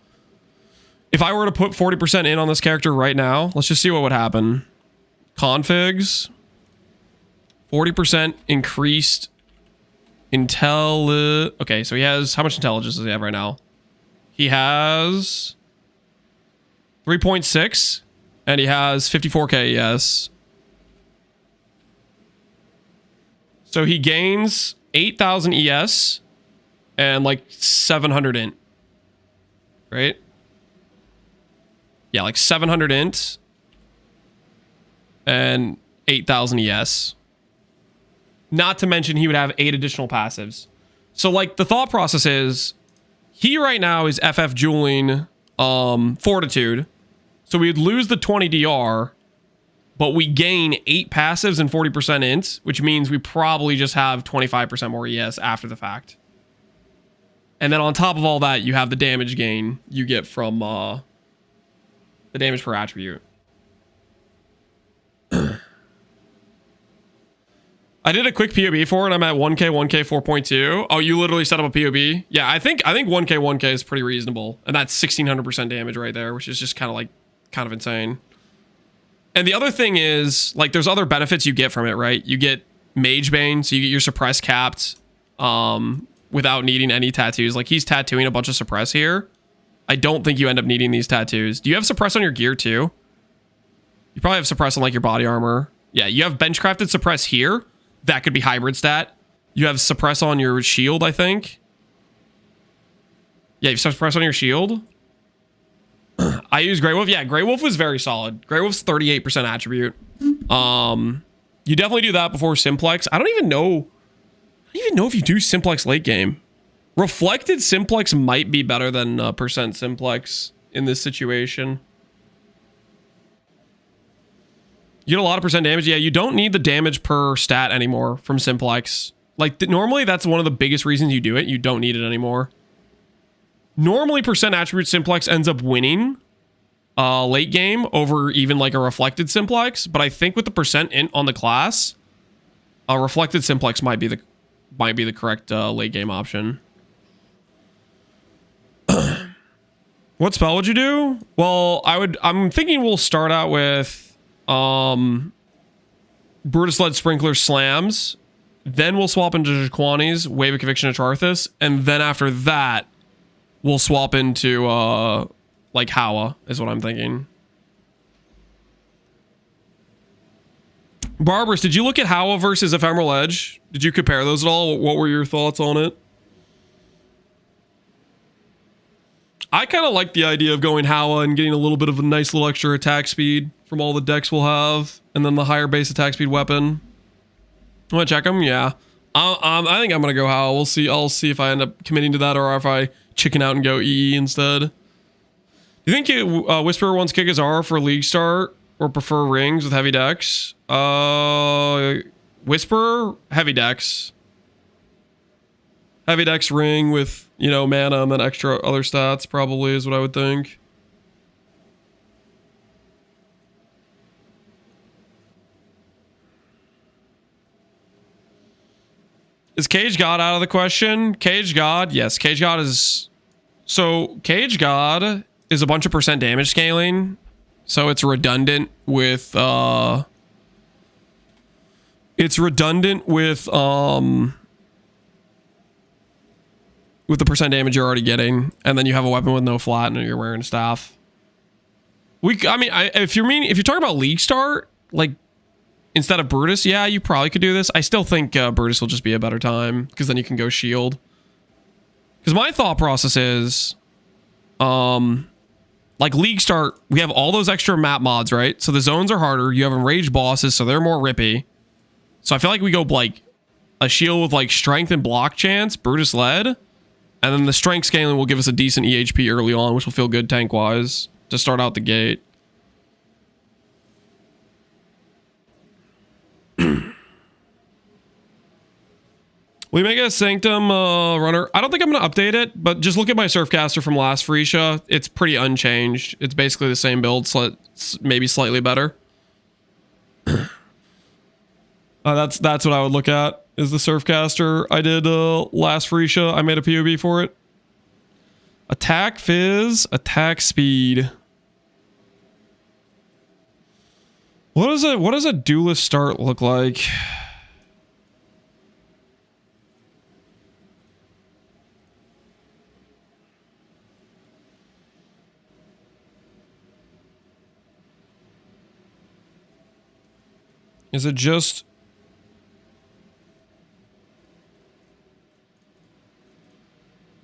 If I were to put 40% in on this character right now, let's just see what would happen. Configs, 40% increased okay, so he has, how much intelligence does he have right now? He has 3.6 and he has 54k ES. So he gains 8,000 ES and like 700 int. Right? Yeah, like 700 int and 8,000 ES. Not to mention he would have 8 additional passives. So like the thought process is he right now is FF dueling Fortitude. So we'd lose the 20 DR, but we gain 8 passives and 40% int, which means we probably just have 25% more ES after the fact. And then on top of all that, you have the damage gain you get from the damage per attribute. I did a quick POB for it. I'm at 1k 4.2. Oh, you literally set up a POB? Yeah, I think 1k is pretty reasonable. And that's 1600% damage right there, which is just kind of insane. And the other thing is, like, there's other benefits you get from it, right? You get Mage Bane, so you get your suppress capped without needing any tattoos. Like, he's tattooing a bunch of suppress here. I don't think you end up needing these tattoos. Do you have suppress on your gear too? You probably have suppress on like your body armor. Yeah, you have benchcrafted suppress here. That could be hybrid stat. You have suppress on your shield, I think. Yeah, you have suppress on your shield. I use Grey Wolf. Yeah, Grey Wolf was very solid. Grey Wolf's 38% attribute. You definitely do that before Simplex. I don't even know if you do Simplex late game. Reflected Simplex might be better than percent Simplex in this situation. You get a lot of percent damage. Yeah, you don't need the damage per stat anymore from Simplex. Like, normally that's one of the biggest reasons you do it. You don't need it anymore. Normally, percent attribute Simplex ends up winning late game over even like a reflected Simplex. But I think with the percent int on the class, a reflected Simplex might be the correct late game option. What spell would you do? Well, I'm thinking we'll start out with Brutus Led Sprinkler Slams, then we'll swap into Jaquani's Wave of Conviction of Charthus, and then after that we'll swap into like Hawa is what I'm thinking. Barbarous, did you look at Hawa versus Ephemeral Edge? Did you compare those at all? What were your thoughts on it? I kind of like the idea of going Howa and getting a little bit of a nice little extra attack speed from all the decks we'll have, and then the higher base attack speed weapon. You want to check them? Yeah. I think I'm gonna go Howa. We'll see. I'll see if I end up committing to that or if I chicken out and go EE instead. Do you think Whisperer wants Kikazara for League start or prefer rings with heavy decks? Whisperer, heavy decks. Heavy decks ring with, you know, mana and then extra other stats probably is what I would think. Is Cage God out of the question? Cage God, yes. Cage God is... So, Cage God is a bunch of percent damage scaling. So, it's redundant with... It's redundant with the percent damage you're already getting, and then you have a weapon with no flat, and you're wearing a staff. If you're talking about League start, like instead of Brutus, yeah, you probably could do this. I still think Brutus will just be a better time because then you can go shield. Because my thought process is, like League start, we have all those extra map mods, right? So the zones are harder. You have enraged bosses, so they're more rippy. So I feel like we go like a shield with like strength and block chance, Brutus led. And then the strength scaling will give us a decent EHP early on, which will feel good tank-wise to start out the gate. We make a Sanctum runner. I don't think I'm going to update it, but just look at my Surfcaster from last Phrecia. It's pretty unchanged. It's basically the same build, maybe slightly better. That's what I would look at, is the Surfcaster. I did last Phrecia. I made a POB for it. Attack Fizz, attack speed. What does a duelist start look like? Is it just...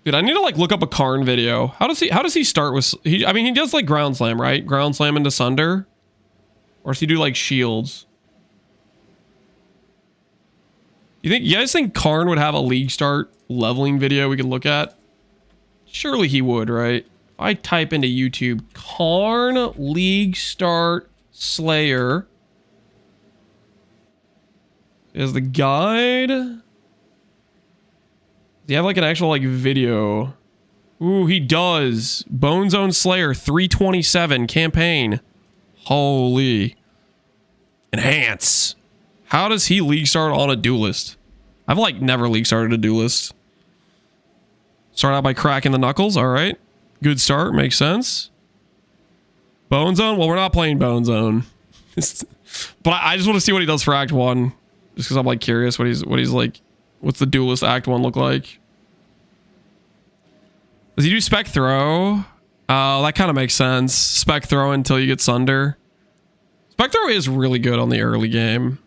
Dude, I need to like look up a Karn video. How does he start with... he does like Ground Slam, right? Ground Slam into Sunder? Or does he do like shields? You guys think Karn would have a League start leveling video we could look at? Surely he would, right? If I type into YouTube, Karn League start Slayer... Is the guide? Do you have like an actual like video? Ooh, he does. Bone Zone Slayer 327 campaign. Holy. Enhance. How does he League start on a duelist? I've like never League started a duelist. Start out by cracking the knuckles. All right. Good start. Makes sense. Bone Zone? Well, we're not playing Bone Zone. But I just want to see what he does for Act 1. Just because I'm like curious what he's like. What's the duelist Act 1 look like? Does he do Spec Throw? That kind of makes sense. Spec Throw until you get Sunder. Spec Throw is really good on the early game.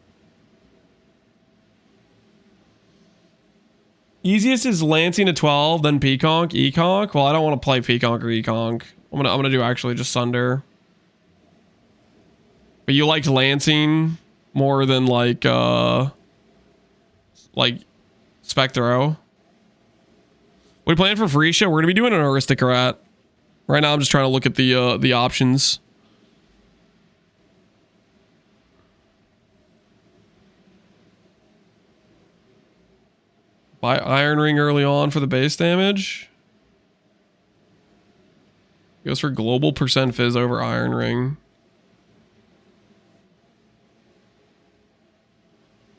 Easiest is Lancing to 12, then Peaconk, Econk. Well, I don't want to play Peaconk or Econk. I'm gonna do actually just Sunder. But you liked Lancing more than like Spectro. What are you playing for Phrecia? We're gonna be doing an Aristocrat. Right now I'm just trying to look at the options. Buy Iron Ring early on for the base damage. Goes for global percent fizz over Iron Ring.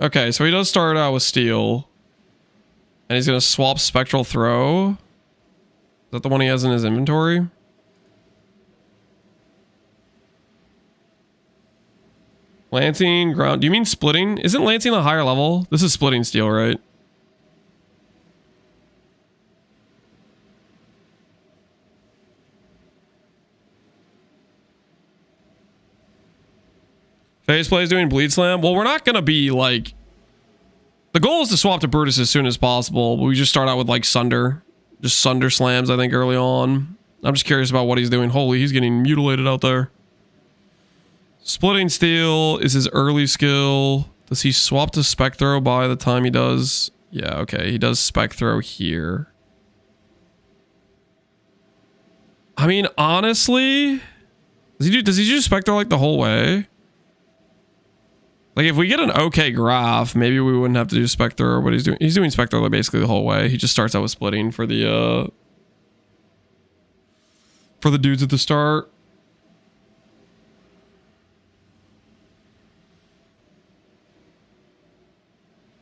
Okay, so he does start out with Steel. And he's going to swap Spectral Throw. Is that the one he has in his inventory? Lancing, ground. Do you mean splitting? Isn't Lancing the higher level? This is splitting Steel, right? Phase play is doing Bleed Slam. Well, we're not going to be like... The goal is to swap to Brutus as soon as possible. We just start out with like Sunder. Just Sunder slams, I think, early on. I'm just curious about what he's doing. Holy, he's getting mutilated out there. Splitting Steel is his early skill. Does he swap to Spec Throw by the time he does? Yeah, okay. He does Spec Throw here. I mean, honestly, does he do Spec Throw like the whole way? Like if we get an okay graph, maybe we wouldn't have to do Spec Throw, but he's doing Spec Throw like basically the whole way. He just starts out with splitting for the dudes at the start.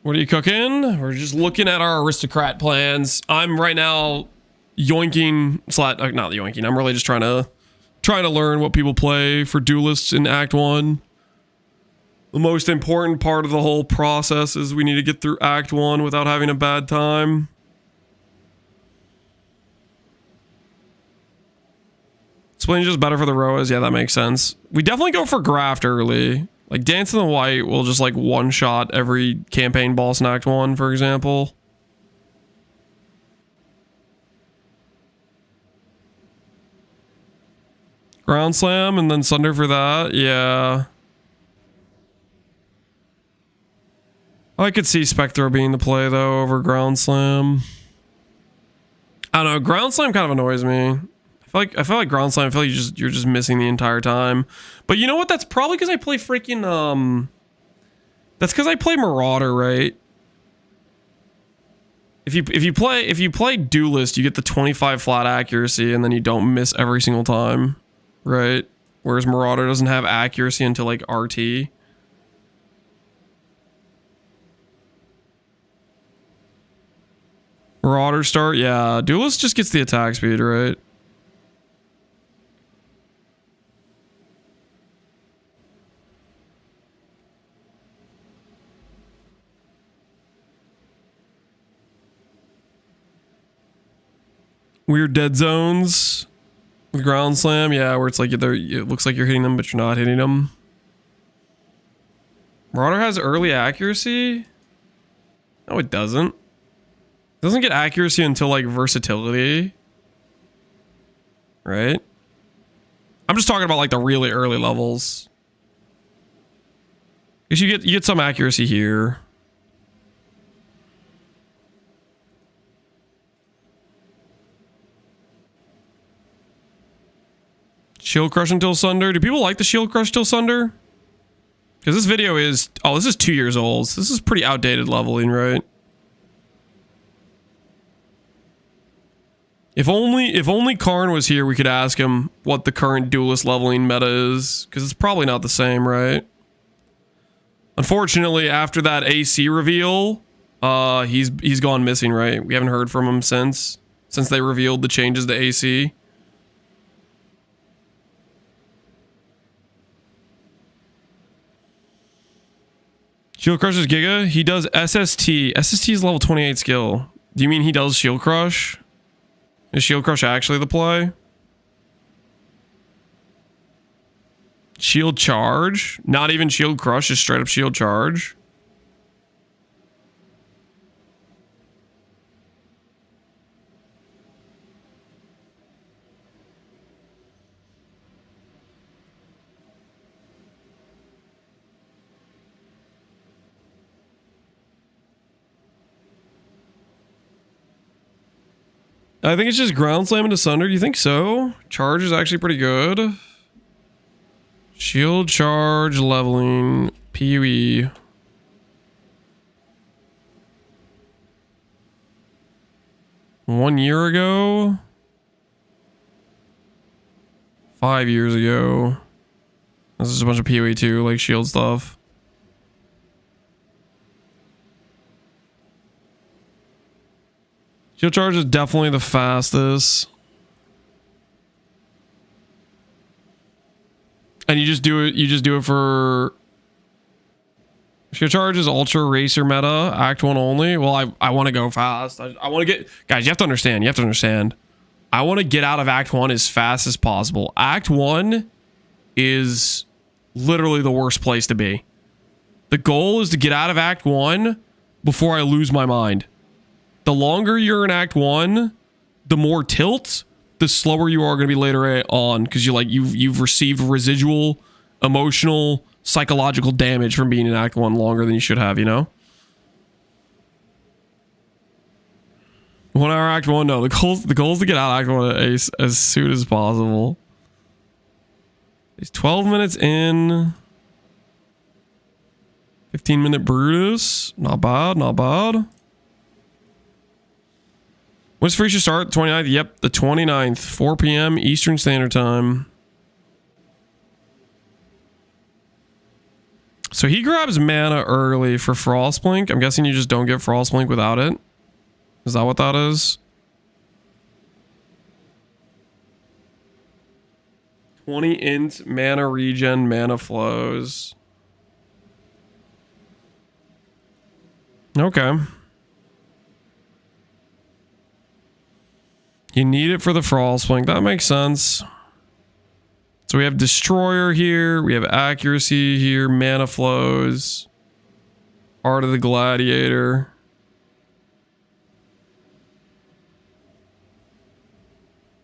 What are you cooking? We're just looking at our Aristocrat plans. I'm right now yoinking, not yoinking. I'm really just trying to learn what people play for duelists in Act 1. The most important part of the whole process is we need to get through Act 1 without having a bad time. Splitting just better for the Roas. Yeah, that makes sense. We definitely go for Graft early. Like Dance in the White will just like one-shot every campaign boss in Act 1, for example. Ground Slam and then Sunder for that. Yeah. I could see Spectre being the play though over Ground Slam. I don't know. Ground Slam kind of annoys me. I feel like Ground Slam. I feel like you're just missing the entire time. But you know what? That's probably because I play freaking That's because I play Marauder, right? If you play Duelist, you get the 25 flat accuracy, and then you don't miss every single time, right? Whereas Marauder doesn't have accuracy until like RT. Marauder start, yeah. Duelist just gets the attack speed, right? Weird dead zones with Ground Slam, yeah, where it's like it looks like you're hitting them, but you're not hitting them. Marauder has early accuracy? No, it doesn't. It doesn't get accuracy until like versatility, right? I'm just talking about like the really early levels. Because you get some accuracy here. Shield Crush until Sunder. Do people like the Shield Crush till Sunder? Because this video is... Oh, this is 2 years old. So this is pretty outdated leveling, right? If only Karn was here, we could ask him what the current duelist leveling meta is. Because it's probably not the same, right? Unfortunately, after that AC reveal, he's gone missing, right? We haven't heard from him since they revealed the changes to AC. Shield Crush is Giga. He does SST. SST is level 28 skill. Do you mean he does Shield Crush? Is Shield Crush actually the play? Shield Charge? Not even Shield Crush, just straight up Shield Charge. I think it's just Ground Slam into Sunder. Do you think so? Charge is actually pretty good. Shield Charge leveling PUE. One year ago? 5 years ago. This is a bunch of PUE too, like shield stuff. Shield Charge is definitely the fastest. And you just do it for... Shield Charge is Ultra Racer meta, Act 1 only. Well, I want to go fast. I want to get... Guys, you have to understand. I want to get out of Act 1 as fast as possible. Act 1 is literally the worst place to be. The goal is to get out of Act 1 before I lose my mind. The longer you're in Act 1, the more tilt, the slower you are going to be later on, because you've received residual emotional psychological damage from being in Act 1 longer than you should have, you know? 1 hour Act 1, no. The goal is to get out Act 1 as soon as possible. He's 12 minutes in. 15-minute Brutus. Not bad, not bad. When's Phrecia start? 29th? Yep, the 29th. 4 p.m. Eastern Standard Time. So he grabs mana early for Frostblink. I'm guessing you just don't get Frostblink without it. Is that what that is? 20 int, mana regen, mana flows. Okay. You need it for the Frostblink. That makes sense. So we have Destroyer here. We have Accuracy here. Mana flows. Heart of the Gladiator.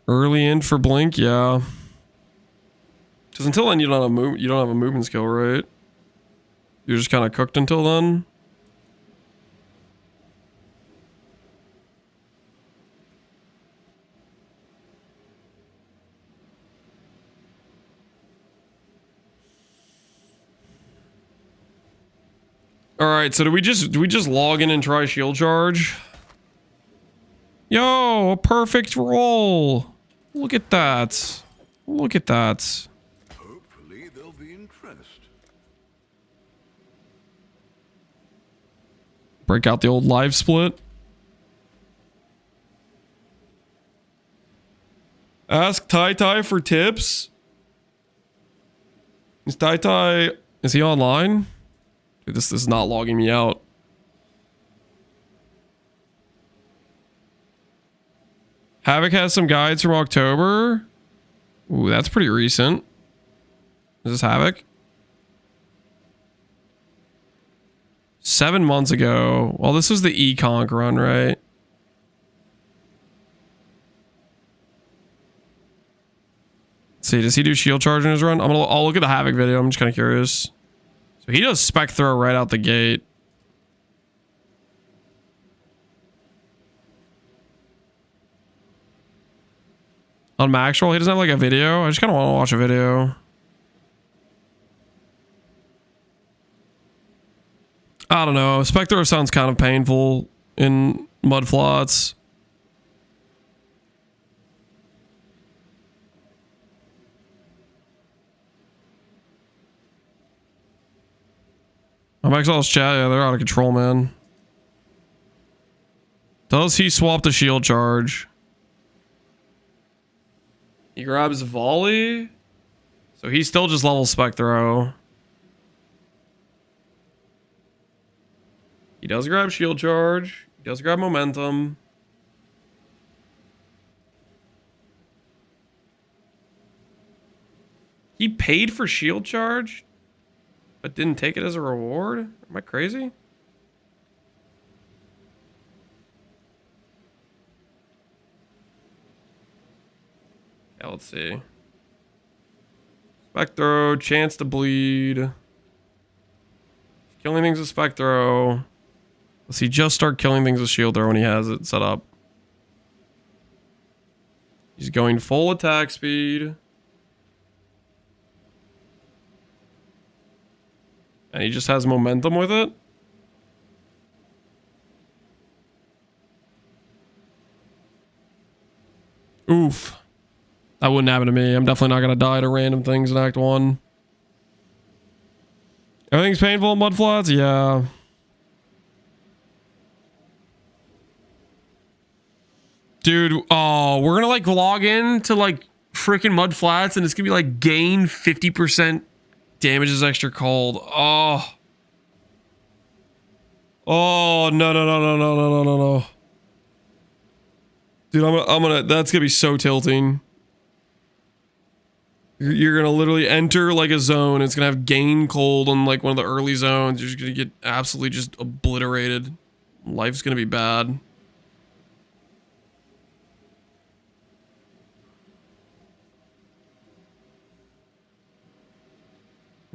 Early in for Blink, yeah. Because until then you don't have a movement skill, right? You're just kind of cooked until then. All right, so do we just log in and try shield charge? Yo, a perfect roll. Look at that. Look at that. Hopefully there'll be interest. Break out the old live split. Ask Tai for tips. Is is he online? Dude, this is not logging me out. Havoc has some guides from October. Ooh, that's pretty recent. Is this Havoc? 7 months ago. Well, this was the Econk run, right? Let's see, does he do shield charge in his run? I'll look at the Havoc video. I'm just kind of curious. So he does spec throw right out the gate. On max roll, he doesn't have like a video. I just kind of want to watch a video. I don't know. Spectre sounds kind of painful in mudflots. On max roll's chat, yeah, they're out of control, man. Does he swap the shield charge? He grabs volley. So he still just levels Spectro. He does grab shield charge. He does grab momentum. He paid for shield charge, but didn't take it as a reward? Am I crazy? Yeah, let's see. Spectro, chance to bleed. Killing things with Spectro. Let's see, just start killing things with shield throw when he has it set up. He's going full attack speed. And he just has momentum with it. Oof. That wouldn't happen to me. I'm definitely not going to die to random things in Act 1. Everything's painful in mudflats? Yeah. Dude, oh, we're going to like log in to like freaking mudflats and it's going to be like gain 50% damage is extra cold. Oh. Oh, no. Dude, I'm gonna, that's going to be so tilting. You're going to literally enter like a zone. It's going to have gain cold on like one of the early zones. You're just going to get absolutely just obliterated. Life's going to be bad.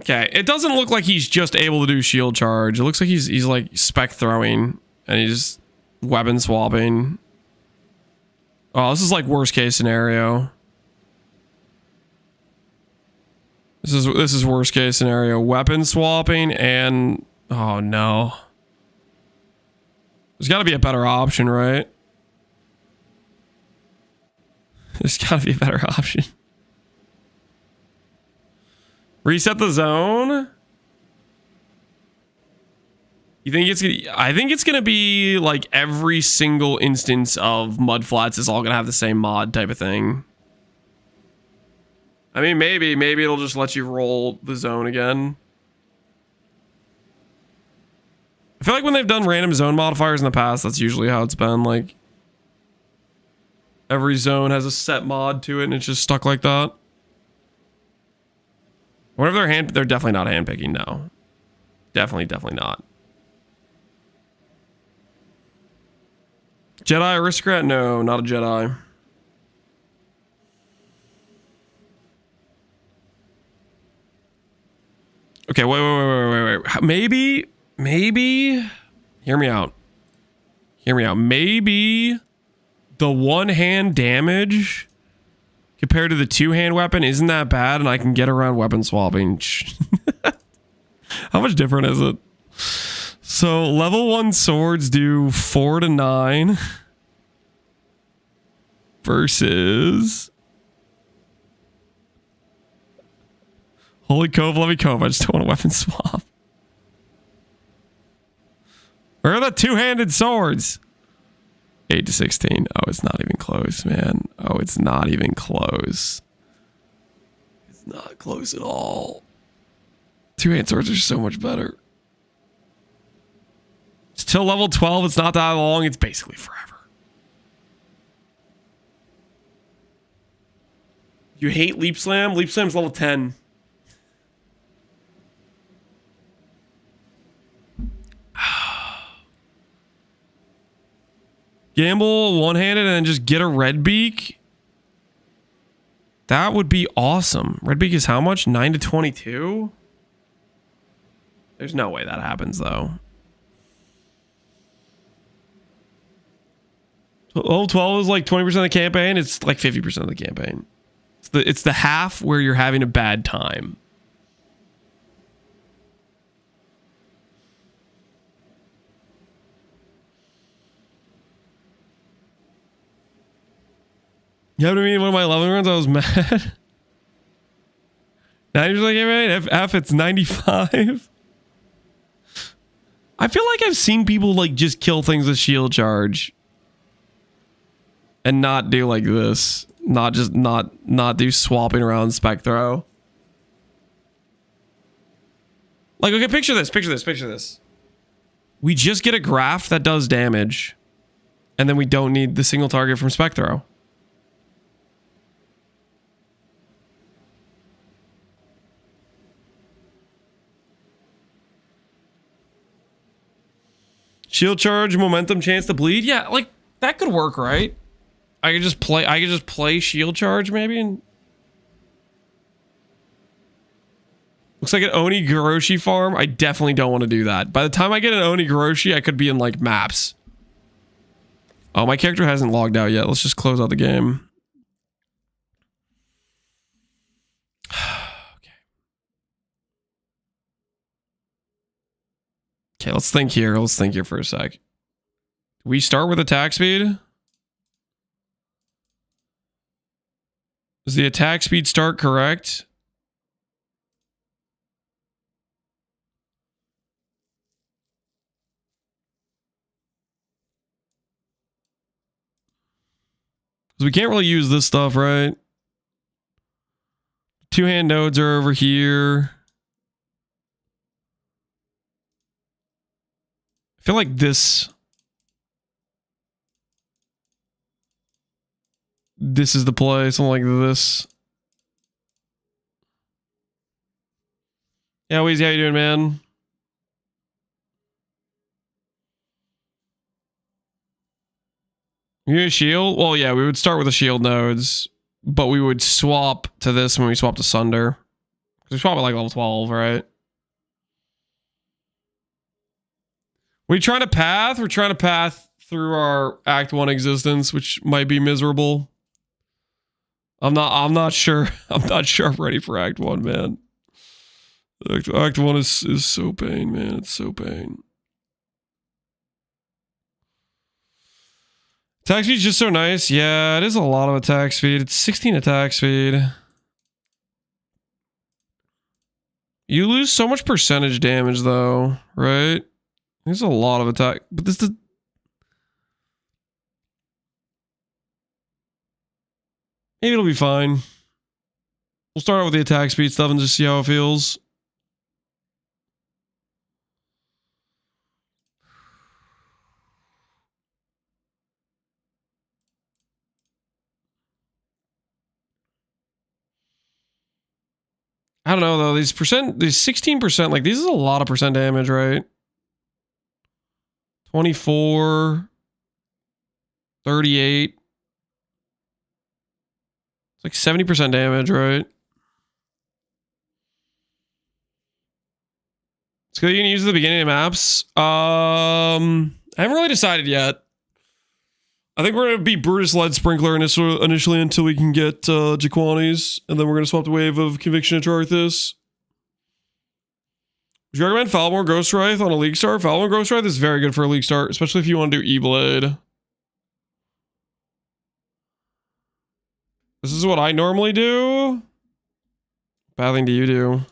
Okay, it doesn't look like he's just able to do shield charge. It looks like he's like spec throwing and he's weapon swapping. Oh, this is like worst case scenario. This is worst case scenario. Weapon swapping and oh no. There's got to be a better option, right? There's got to be a better option. Reset the zone. You think it's gonna, I think it's gonna be like every single instance of mudflats is all gonna have the same mod type of thing. I mean, maybe it'll just let you roll the zone again. I feel like when they've done random zone modifiers in the past, that's usually how it's been. Like every zone has a set mod to it and it's just stuck like that. What if they're definitely not handpicking now. Definitely not. Jedi Aristocrat? No, not a Jedi. Okay, wait. Maybe. Hear me out. Maybe the one-hand damage compared to the two-hand weapon isn't that bad, and I can get around weapon swapping. How much different is it? So level 1 swords do 4 to 9 versus Holy Cove, let me Cove. I just don't want a weapon swap. Where are the two-handed swords? 8 to 16. Oh, it's not even close, man. Oh, it's not even close. It's not close at all. Two-hand swords are so much better. It's till level 12. It's not that long. It's basically forever. You hate Leap Slam? Leap Slam's level 10. Gamble one-handed and then just get a red beak. That would be awesome. Red beak is how much? 9 to 22? There's no way that happens though. Level 12 is like 20% of the campaign. It's like 50% of the campaign. It's the half where you're having a bad time. You know what I mean? One of my 11 runs, I was mad. 90% of the campaign? F, it's 95. I feel like I've seen people like just kill things with shield charge. And not do like this. Not do swapping around spec throw. Like, okay, picture this. We just get a graph that does damage. And then we don't need the single target from spec throw. Shield charge, momentum, chance to bleed. Yeah, like that could work, right? I could just play shield charge maybe. And looks like an Oni Goroshi farm. I definitely don't want to do that. By the time I get an Oni Goroshi, I could be in like maps. Oh, my character hasn't logged out yet. Let's just close out the game. Okay, let's think here. Let's think here for a sec. We start with attack speed. Does the attack speed start correct? Because we can't really use this stuff, right? Two-hand nodes are over here. I feel like this is the play, something like this. Yeah, Weezy, how you doing, man? You need a shield? Well, yeah, we would start with the shield nodes, but we would swap to this when we swap to Sunder. He's probably like level 12, right? We trying to path? We're trying to path through our Act 1 existence, which might be miserable. I'm not sure. I'm not sure I'm ready for Act 1, man. Act 1 is so pain, man. It's so pain. Attack speed's just so nice. Yeah, it is a lot of attack speed. It's 16 attack speed. You lose so much percentage damage, though, right? There's a lot of attack, but this is... Maybe it'll be fine. We'll start out with the attack speed stuff and just see how it feels. I don't know though, these 16%, like these is a lot of percent damage, right? 24, 38. It's like 70% damage, right? So you can use it at the beginning of maps. I haven't really decided yet. I think we're going to be Brutus Lead Sprinkler initially until we can get Jaquani's, and then we're going to swap the wave of Conviction into Arthas. Would you recommend Falmor Ghost Wraith on a League start? Falmor Ghost Wraith is very good for a League start, especially if you want to do Eblade. This is what I normally do. Bad thing do you do?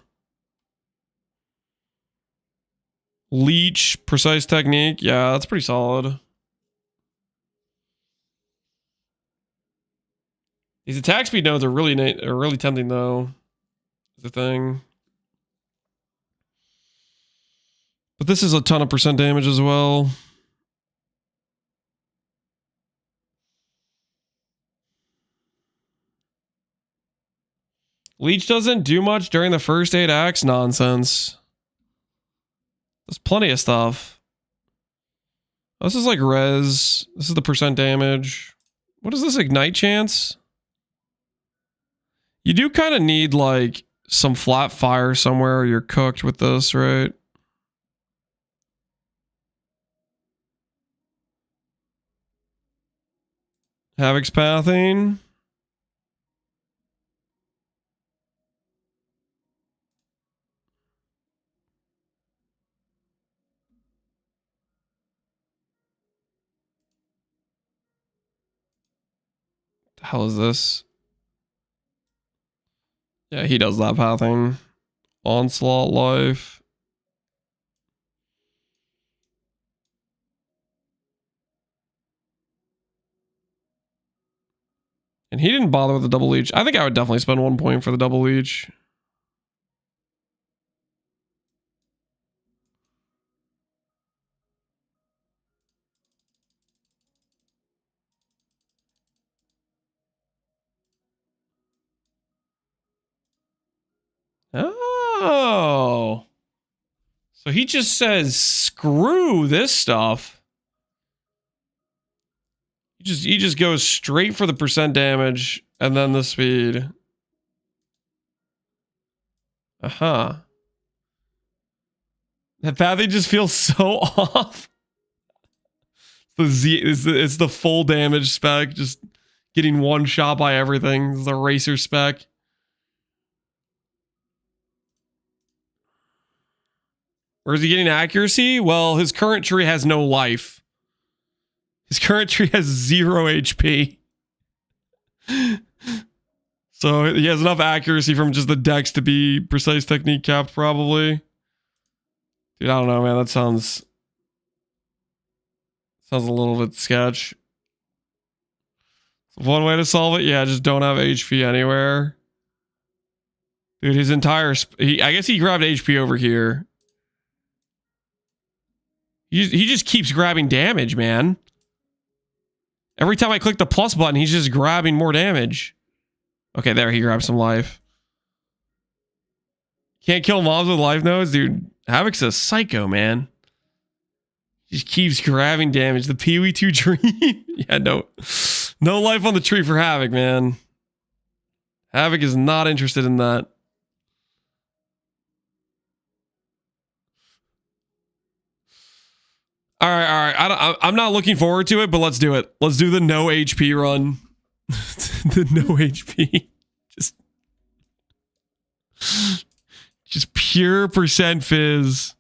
Leech, Precise Technique. Yeah, that's pretty solid. These attack speed nodes are really tempting though. Is the thing. But this is a ton of percent damage as well. Leech doesn't do much during the first 8 acts. Nonsense. There's plenty of stuff. This is like res. This is the percent damage. What is this ignite chance? You do kind of need like some flat fire somewhere or you're cooked with this, right? Havoc's pathing. The hell is this? Yeah, he does that pathing. Onslaught life. And he didn't bother with the double leech. I think I would definitely spend 1 point for the double leech. Oh. So he just says, screw this stuff. He just goes straight for the percent damage and then the speed. Uh-huh. That pathing just feels so off. It's the full damage spec, just getting one shot by everything. The racer spec. Or is he getting accuracy? Well, his current tree has no life. His current tree has 0 HP. So he has enough accuracy from just the dex to be precise technique capped, probably. Dude, I don't know, man. That sounds a little bit sketch. One way to solve it, yeah, just don't have HP anywhere. Dude, his entire... I guess he grabbed HP over here. He just keeps grabbing damage, man. Every time I click the plus button, he's just grabbing more damage. Okay, there, he grabs some life. Can't kill mobs with life nodes? Dude, Havoc's a psycho, man. He just keeps grabbing damage. The Pee-wee 2 dream. Yeah, no life on the tree for Havoc, man. Havoc is not interested in that. All right. I'm not looking forward to it, but let's do it. Let's do the no HP run. The no HP. Just pure percent fizz.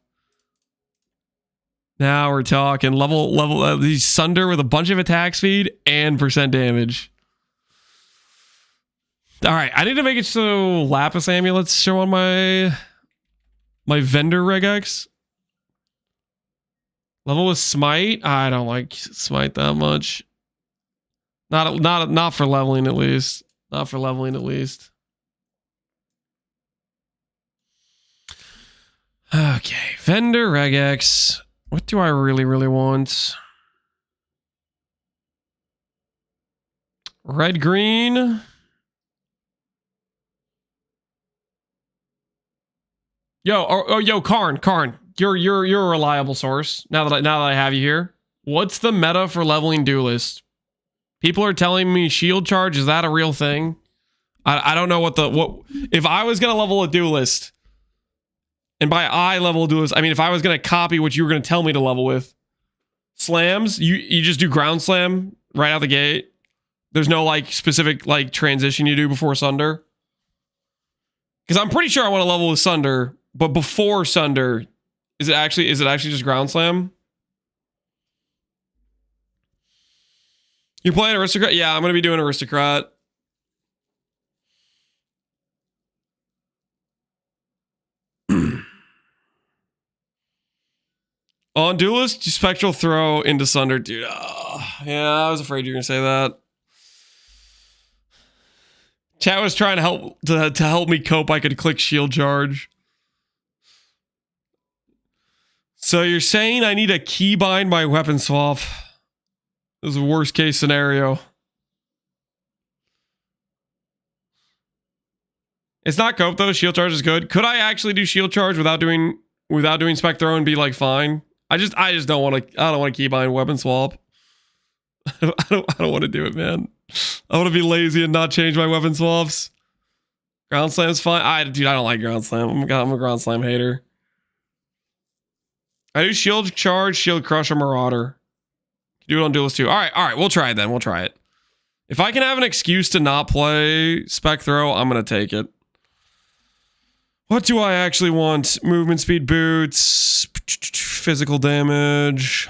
Now we're talking level these Sunder with a bunch of attack speed and percent damage. All right, I need to make it so Lapis amulets show on my vendor regex. Level with smite. I don't like smite that much. Not for leveling at least. Not for leveling at least. Okay, vendor regex. What do I really want? Red green. Yo, Karn. You're a reliable source. Now that I have you here. What's the meta for leveling duelist? People are telling me shield charge, is that a real thing? I don't know what if I was gonna level a duelist, and by I level a duelist, I mean if I was gonna copy what you were gonna tell me to level with. Slams, you just do ground slam right out the gate. There's no like specific like transition you do before Sunder. Because I'm pretty sure I want to level with Sunder, but before Sunder, is it actually just ground slam? You're playing Aristocrat? Yeah, I'm gonna be doing Aristocrat. On Duelist, Spectral Throw into Sunder, dude. Yeah, I was afraid you were gonna say that. Chat was trying to help me cope. I could click Shield Charge. So you're saying I need a keybind my weapon swap? This is a worst case scenario. It's not cope though. Shield Charge is good. Could I actually do Shield Charge without doing Spec Throw and be like fine? I just don't want to. I don't want to keybind weapon swap. I don't want to do it, man. I want to be lazy and not change my weapon swaps. Ground Slam's fine. Dude, I don't like Ground Slam. I'm a Ground Slam hater. I do Shield Charge, Shield Crush, or Marauder. Do it on Duelist too. All right. We'll try it then. We'll try it. If I can have an excuse to not play Spec Throw, I'm gonna take it. What do I actually want? Movement speed boots, physical damage.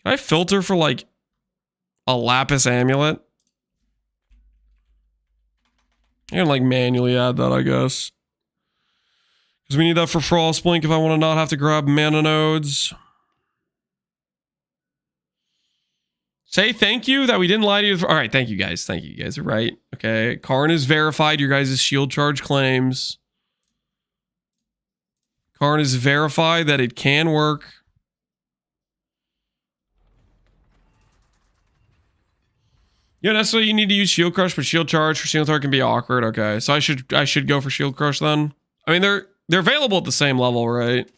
Can I filter for like a Lapis amulet? I can like manually add that, I guess. Because we need that for Frostblink if I want to not have to grab mana nodes. Say thank you that we didn't lie to you. All right, thank you guys. Thank you guys. Right. Okay. Karn has verified your guys' shield charge claims. Karn has verified that it can work. You don't necessarily need to use Shield Crush, but Shield Charge for Shield Charge can be awkward. Okay, so I should go for Shield Crush then. I mean they're available at the same level, right?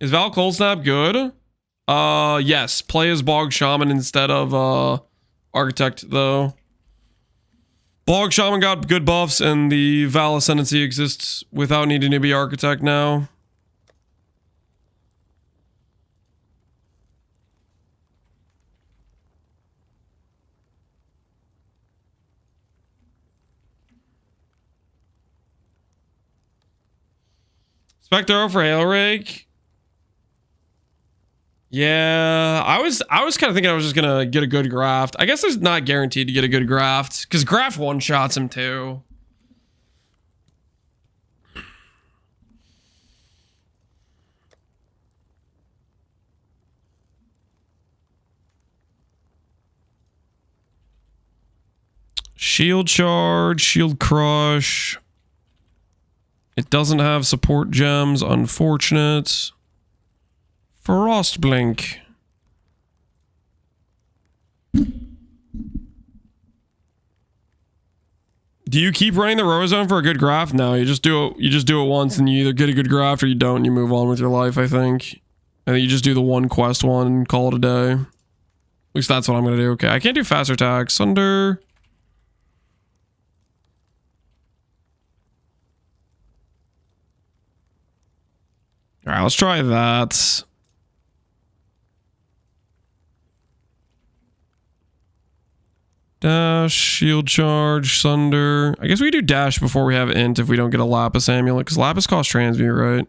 Is Val Cold Snap good? Yes. Play as Bog Shaman instead of Architect though. Bog Shaman got good buffs and the Val Ascendancy exists without needing to be Architect now. Spectre for Hail Rake. Yeah, I was kind of thinking I was just gonna get a good graft. I guess there's not guaranteed to get a good graft because graft one shots him too. Shield Charge, Shield Crush. It doesn't have support gems, unfortunate. Frostblink. Do you keep running the row zone for a good graft? No, you just do it once and you either get a good graft or you don't and you move on with your life, I think. And you just do the one quest one and call it a day. At least that's what I'm gonna do. Okay, I can't do faster attacks. Sunder. All right, let's try that. Dash, shield charge, sunder. I guess we do dash before we have int if we don't get a lapis amulet, because lapis costs transmute, right?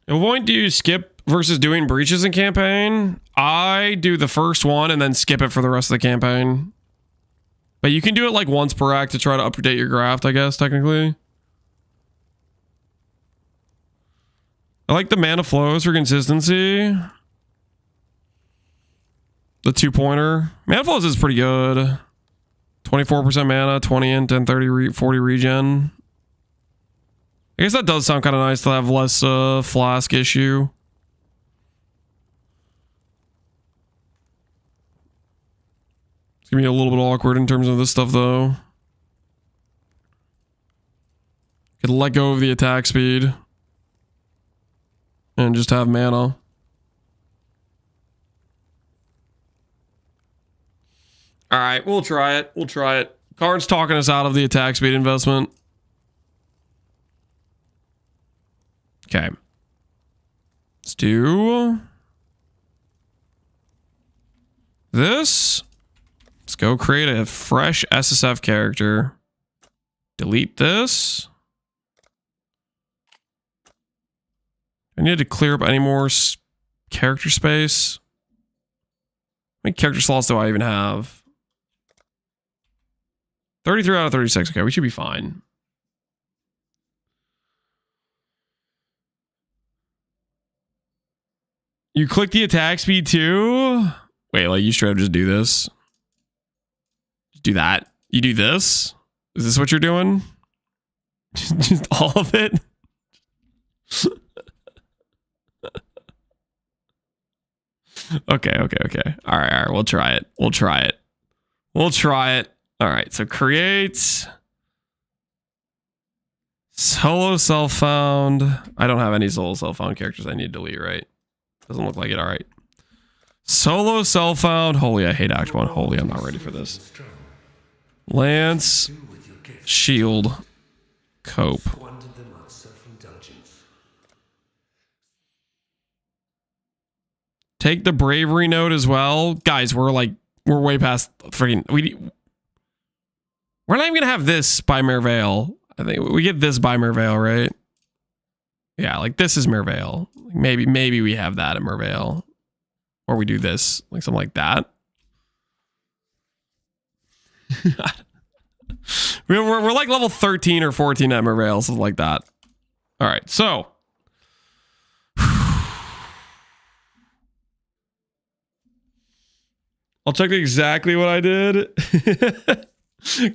At what point do you skip versus doing breaches in campaign? I do the first one and then skip it for the rest of the campaign. But you can do it like once per act to try to update your graft, I guess, technically. I like the mana flows for consistency. The 2-pointer. Mana flows is pretty good. 24% mana, 20 int, and 40 regen. I guess that does sound kind of nice to have less flask issue. It's gonna be a little bit awkward in terms of this stuff, though. Could let go of the attack speed. And just have mana. Alright, we'll try it. We'll try it. Card's talking us out of the attack speed investment. Okay. Let's do this. Let's go create a fresh SSF character. Delete this. I need to clear up any more character space. How many character slots do I even have? 33 out of 36. Okay, we should be fine. You click the attack speed too? Wait, like you straight up just do this? Just do that? You do this? Is this what you're doing? Just all of it? Okay. All right. We'll try it. We'll try it. All right. So create solo self-found. I don't have any solo self-found characters I need to delete, right? Doesn't look like it. All right. Solo self-found. Holy, I hate Act 1. Holy, I'm not ready for this. Lance, shield, cope. Take the bravery note as well. Guys, we're way past freaking... We're not even going to have this by Merveil. I think we get this by Merveil, right? Yeah, like this is Merveil. Maybe we have that at Merveil. Or we do this, like something like that. we're like level 13 or 14 at Merveil, something like that. All right, so... I'll check exactly what I did.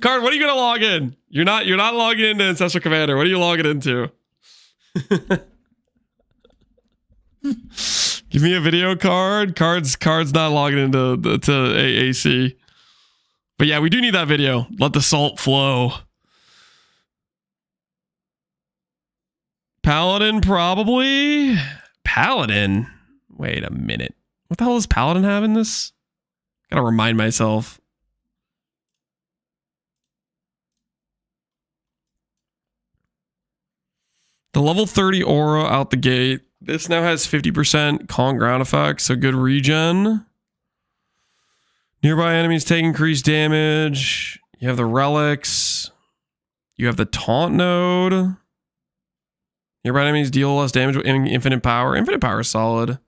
Card, what are you gonna log in? You're not logging into Ancestral Commander. What are you logging into? Give me a video card. Card's not logging into to AAC. But yeah, we do need that video. Let the salt flow. Paladin, probably. Paladin. Wait a minute. What the hell does Paladin have in this? Gotta remind myself. The level 30 aura out the gate. This now has 50% calm ground effect, so good regen. Nearby enemies take increased damage. You have the relics. You have the taunt node. Nearby enemies deal less damage with infinite power. Infinite power is solid.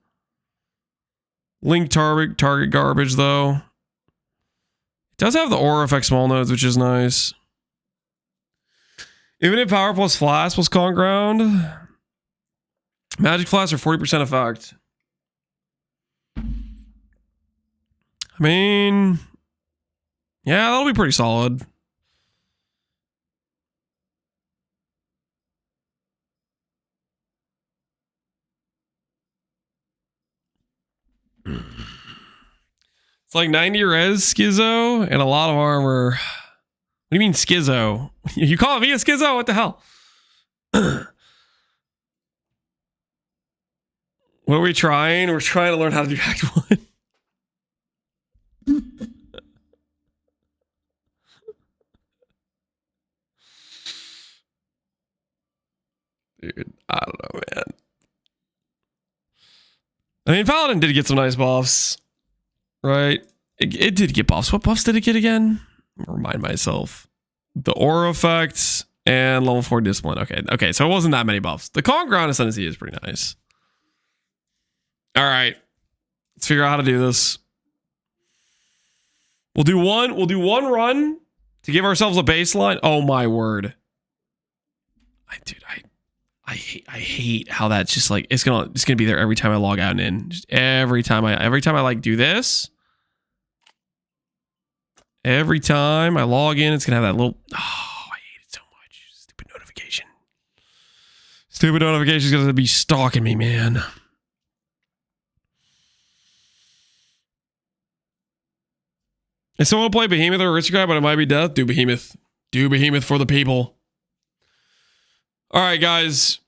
Link target garbage though. It does have the aura effect small nodes, which is nice. Infinite power plus flash plus calm ground. Magic flash are 40% effect. I mean, yeah, that'll be pretty solid. It's like 90 res schizo and a lot of armor. What do you mean schizo? You calling me a schizo? What the hell? What are we trying? We're trying to learn how to do Act 1. I mean, Paladin did get some nice buffs, right? It did get buffs. What buffs did it get again? Remind myself. The aura effects and level 4 discipline. Okay, so it wasn't that many buffs. The Conquer on Ascendancy is pretty nice. All right, let's figure out how to do this. We'll do one run to give ourselves a baseline. Oh my word. I hate how that's just like it's gonna be there every time I log out and in. Just every time I like do this. Every time I log in, it's gonna have that little. Oh, I hate it so much. Stupid notification. Stupid notification's gonna be stalking me, man. If someone play Behemoth or Aristocrat, but it might be death, do Behemoth. Do Behemoth for the people. All right, guys.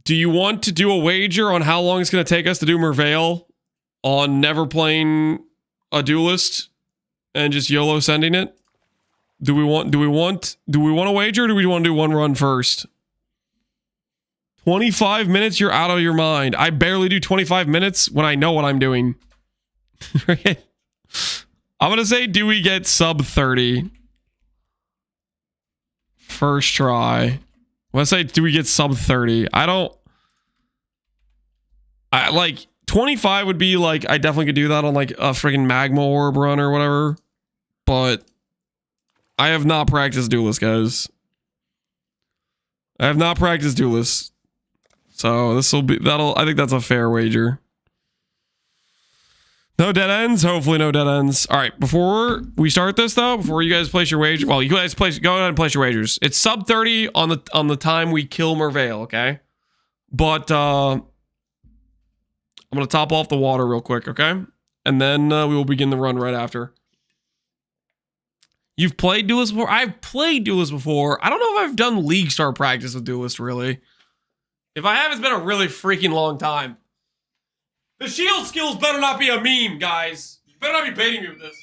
Do you want to do a wager on how long it's going to take us to do Merveil on never playing a duelist and just YOLO sending it? Do we want a wager, or do we want to do one run first? 25 minutes, you're out of your mind. I barely do 25 minutes when I know what I'm doing. I'm going to say, do we get sub 30? First try. I'm going to say, do we get sub 30? I like 25 would be like, I definitely could do that on like a freaking magma orb run or whatever. But I have not practiced duelist, guys. I have not practiced duelist. So I think that's a fair wager. No dead ends. Hopefully no dead ends. All right. Before we start this though, before you guys place your wager, well, you guys go ahead and place your wagers. It's sub 30 on the time we kill Merveil, okay? But I'm gonna top off the water real quick, okay? And then we will begin the run right after. You've played Duelist before? I've played Duelist before. I don't know if I've done League Star practice with Duelist, really. If I have, it's been a really freaking long time. The shield skills better not be a meme, guys. You better not be baiting me with this.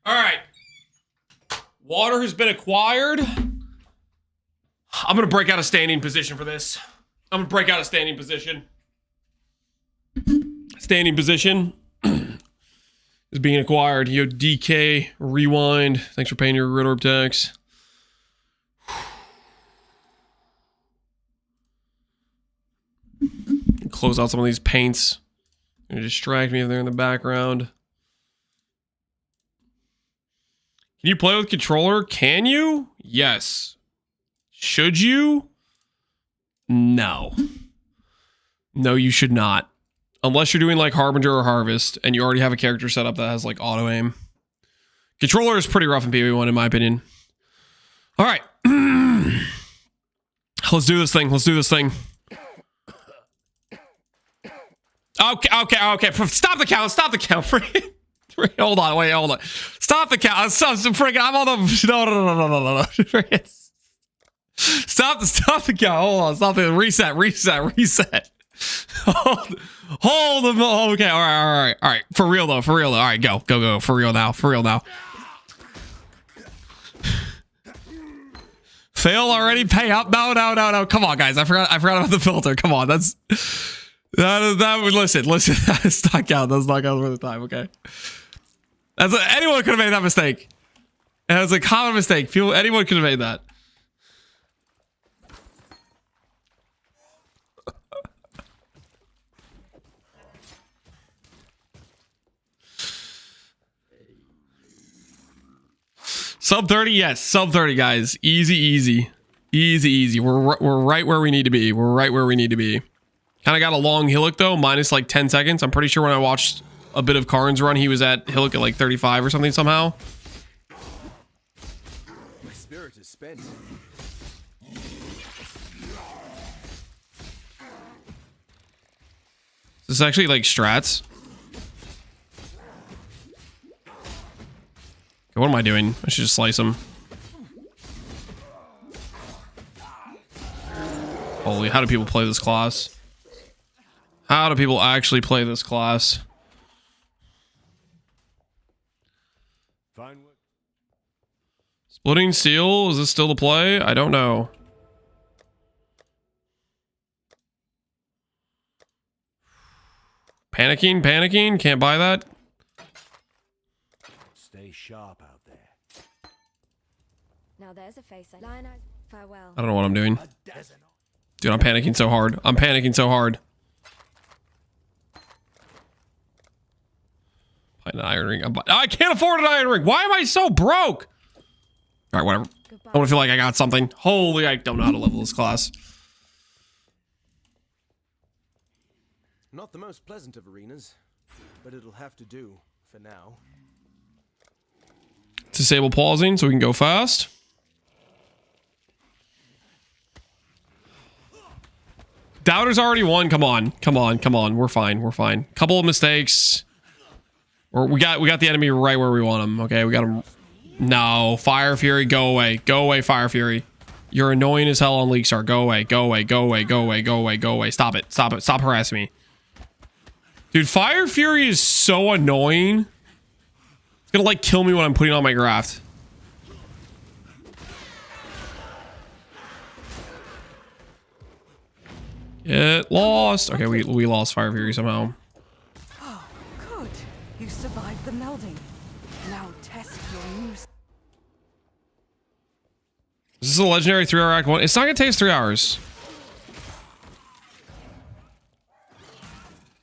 All right. Water has been acquired. I'm going to break out a standing position for this. I'm going to break out a standing position. Standing position is being acquired. Yo, DK, rewind. Thanks for paying your red orb tax. Close out some of these paints. Gonna distract me if they're in the background. Can you play with controller? Can you? Yes. Should you? No. No, you should not. Unless you're doing like Harbinger or Harvest and you already have a character set up that has like auto aim. Controller is pretty rough in PvE1 in my opinion. All right. Let's do this thing. Let's do this thing. Okay. Stop the count. Stop the count. Hold on. Wait, hold on. Stop the count. Freaking, I'm on the... No. Stop the count. Hold on. Stop the... Reset. Hold them. Okay. All right. For real though. All right, go. For real now. Fail already. Pay up. No. Come on, guys. I forgot about the filter. Come on. Listen. That's not count. That's not count for the time. Okay. Anyone could have made that mistake. It was a common mistake. Anyone could have made that. Sub 30, yes. Sub 30, guys. Easy. We're right where we need to be. Kind of got a long hillock though, minus like 10 seconds. I'm pretty sure when I watched a bit of Karn's run, he was at hillock at like 35 or something somehow. My spirit is spent. This is actually like strats. Okay, what am I doing? I should just slice him. Holy, how do people play this class? How do people actually play this class? Splitting Steel, is this still the play? I don't know. Panicking, can't buy that. Stay sharp out there. Now there's a face. Lion eyes. Farewell. I don't know what I'm doing. Dude, I'm panicking so hard. Buy an iron ring. I can't afford an iron ring. Why am I so broke? All right, whatever. Goodbye. I want to feel like I got something. Holy, I don't know how to level this class. Not the most pleasant of arenas, but it'll have to do for now. Disable pausing so we can go fast. Doubter's already won. Come on. We're fine. Couple of mistakes. We got the enemy right where we want him. Okay, we got him. No, Fire Fury, go away, Fire Fury. You're annoying as hell on League Start. Go away. Stop it. Stop harassing me. Dude, Fire Fury is so annoying. It's gonna like kill me when I'm putting on my graft. Get lost. Okay, we lost Fire Fury somehow. Oh, good. You survived the melding. Now test your new... Is this a legendary 3-hour act 1? It's not gonna take us 3 hours.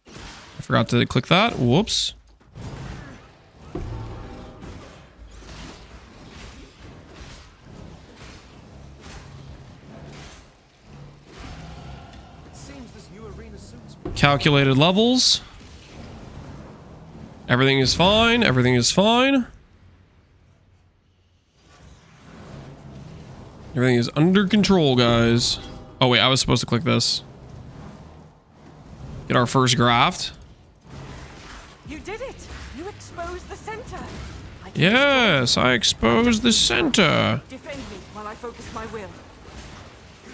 I forgot to click that. Whoops. Calculated levels. Everything is fine. Everything is under control, guys. Oh wait, I was supposed to click this. Get our first graft. You did it! You exposed the center! Yes, I exposed the center. Defend me while I focus my will.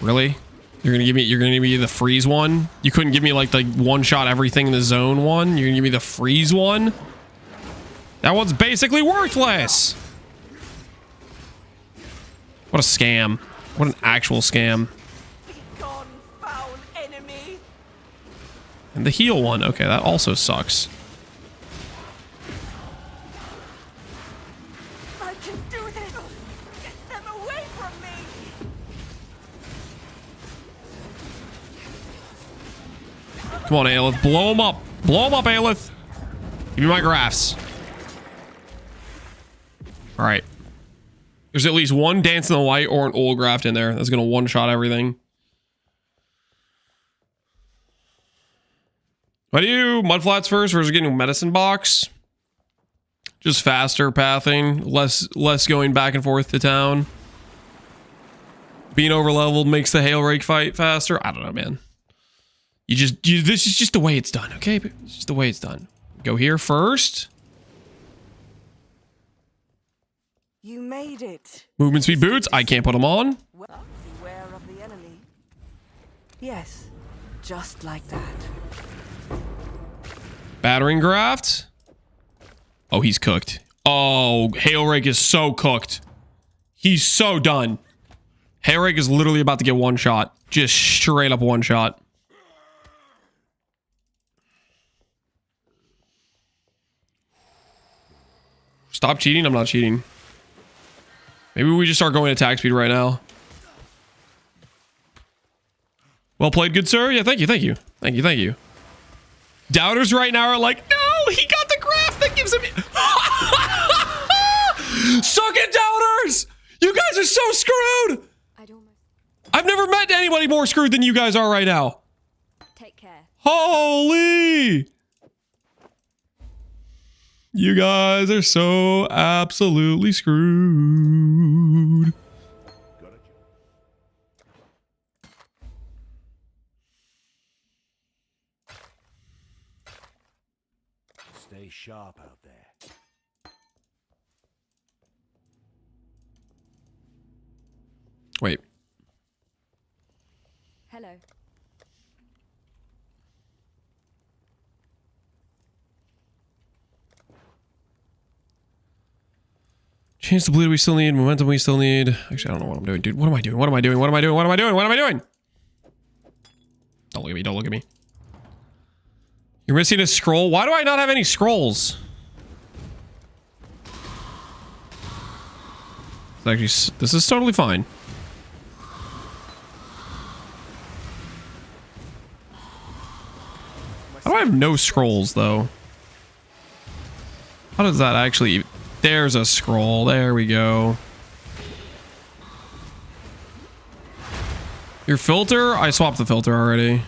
Really? You're gonna give me the freeze one? You couldn't give me like the one-shot everything in the zone one? You're gonna give me the freeze one? That one's basically worthless! What a scam. What an actual scam. Be gone, foul enemy! And the heal one. Okay, that also sucks. I can do this! Get them away from me! Come on, Aelith. Blow him up. Blow him up, Aelith. Give me my grafts. Alright. There's at least one Dance in the Light or an old graft in there that's going to one-shot everything. Why do you mudflats first versus getting a medicine box? Just faster pathing, less going back and forth to town. Being overleveled makes the hail rake fight faster. I don't know, man. This is just the way it's done, okay? It's just the way it's done. Go here first. You made it. Movement speed boots. I can't put them on. Well, beware of the enemy. Yes, just like that. Battering graft. Oh, he's cooked. Oh, hail rake is so cooked. He's so done. Hail rake is literally about to get one shot. Just straight up one shot. Stop cheating. I'm not cheating. Maybe we just start going attack speed right now. Well played, good sir. Yeah, thank you, thank you. Thank you, thank you. Doubters right now are like, no, he got the graph that gives him... Suck it, doubters! You guys are so screwed! I've never met anybody more screwed than you guys are right now. Take care. Holy! You guys are so absolutely screwed. Stay sharp out there. Wait. Hello. Change the bleed we still need. Momentum we still need. Actually, I don't know what I'm doing, dude. What am I doing? What am I doing? What am I doing? What am I doing? What am I doing? Don't look at me. Don't look at me. You're missing a scroll. Why do I not have any scrolls? Actually, this is totally fine. How do I have no scrolls, though? How does that actually... There's a scroll. There we go. Your filter? I swapped the filter already.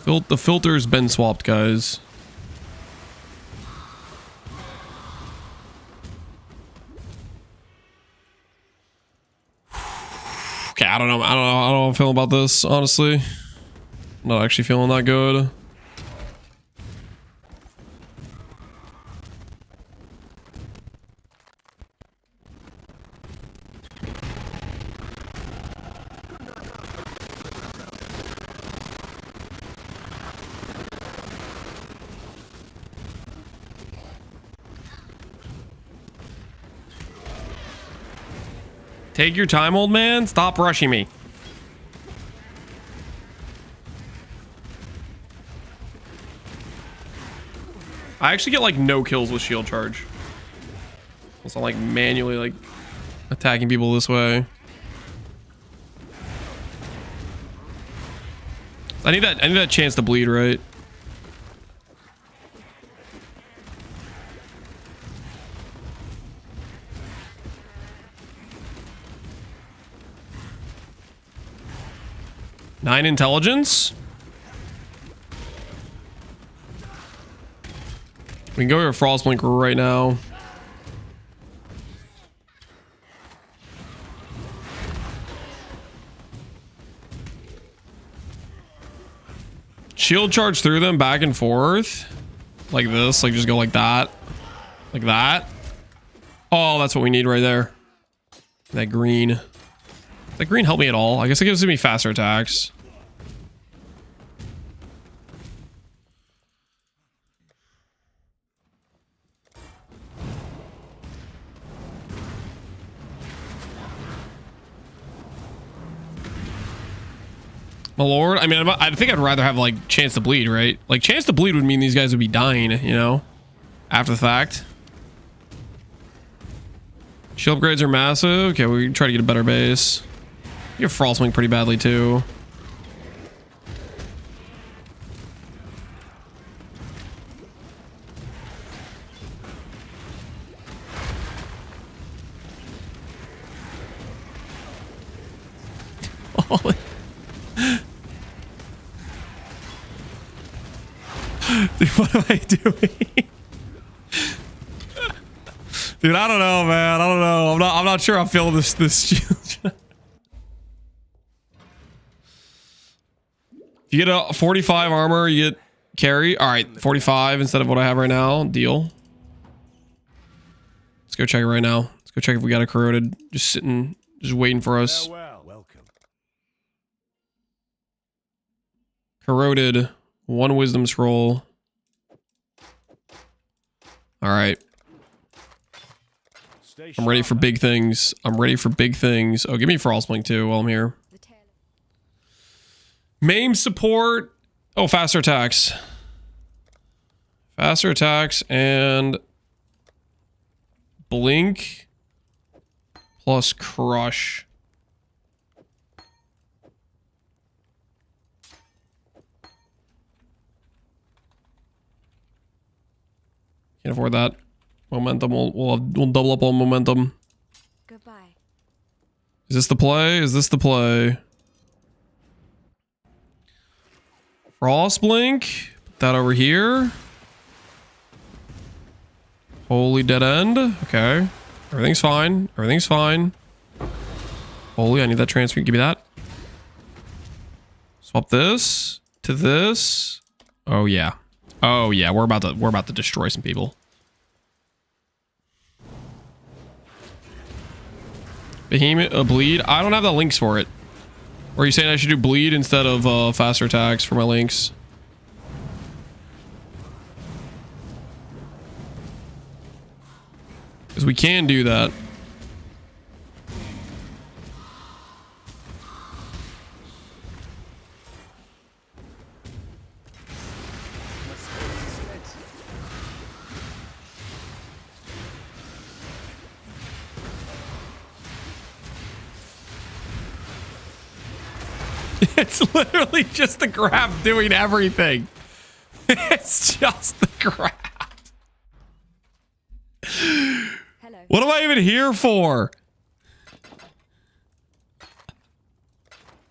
The filter's been swapped, guys. Okay, I don't know how I'm feeling about this, honestly. I'm not actually feeling that good. Take your time, old man. Stop rushing me. I actually get like no kills with shield charge. It's not like manually like attacking people this way. I need that chance to bleed, right? Nine intelligence. We can go here Frostblink right now. Shield charge through them back and forth. Like this. Like just go like that. Like that. Oh, that's what we need right there. That green. Does that green help me at all? I guess it gives me faster attacks. My lord, I mean, I think I'd rather have like chance to bleed, right? Like chance to bleed would mean these guys would be dying, you know, after the fact. Shield upgrades are massive. Okay, we can try to get a better base. You have Frostwing pretty badly too. Dude, what am I doing? Dude, I don't know, man. I don't know. I'm not sure I'm feeling this shield. If you get a 45 armor, you get carry. All right, 45 instead of what I have right now. Deal. Let's go check it right now. Let's go check if we got a corroded. Just sitting, just waiting for us. Farewell. Welcome. Corroded. 1 wisdom scroll. All right. Stay I'm ready sharp, for big things. I'm ready for big things. Oh, give me Frostblink too while I'm here. The tail. Maim support. Oh, faster attacks. Faster attacks and blink plus crush. Can't afford that. Momentum. We'll double up on momentum. Goodbye. Is this the play? Is this the play? Frostblink. Put that over here. Holy dead end. Okay. Everything's fine. Everything's fine. Holy, I need that transfer. Give me that. Swap this to this. Oh yeah. Oh yeah. We're about to destroy some people. Behemoth, bleed. I don't have the links for it. Or are you saying I should do bleed instead of faster attacks for my links? Because we can do that. It's literally just the graph doing everything. It's just the graph. Hello. What am I even here for?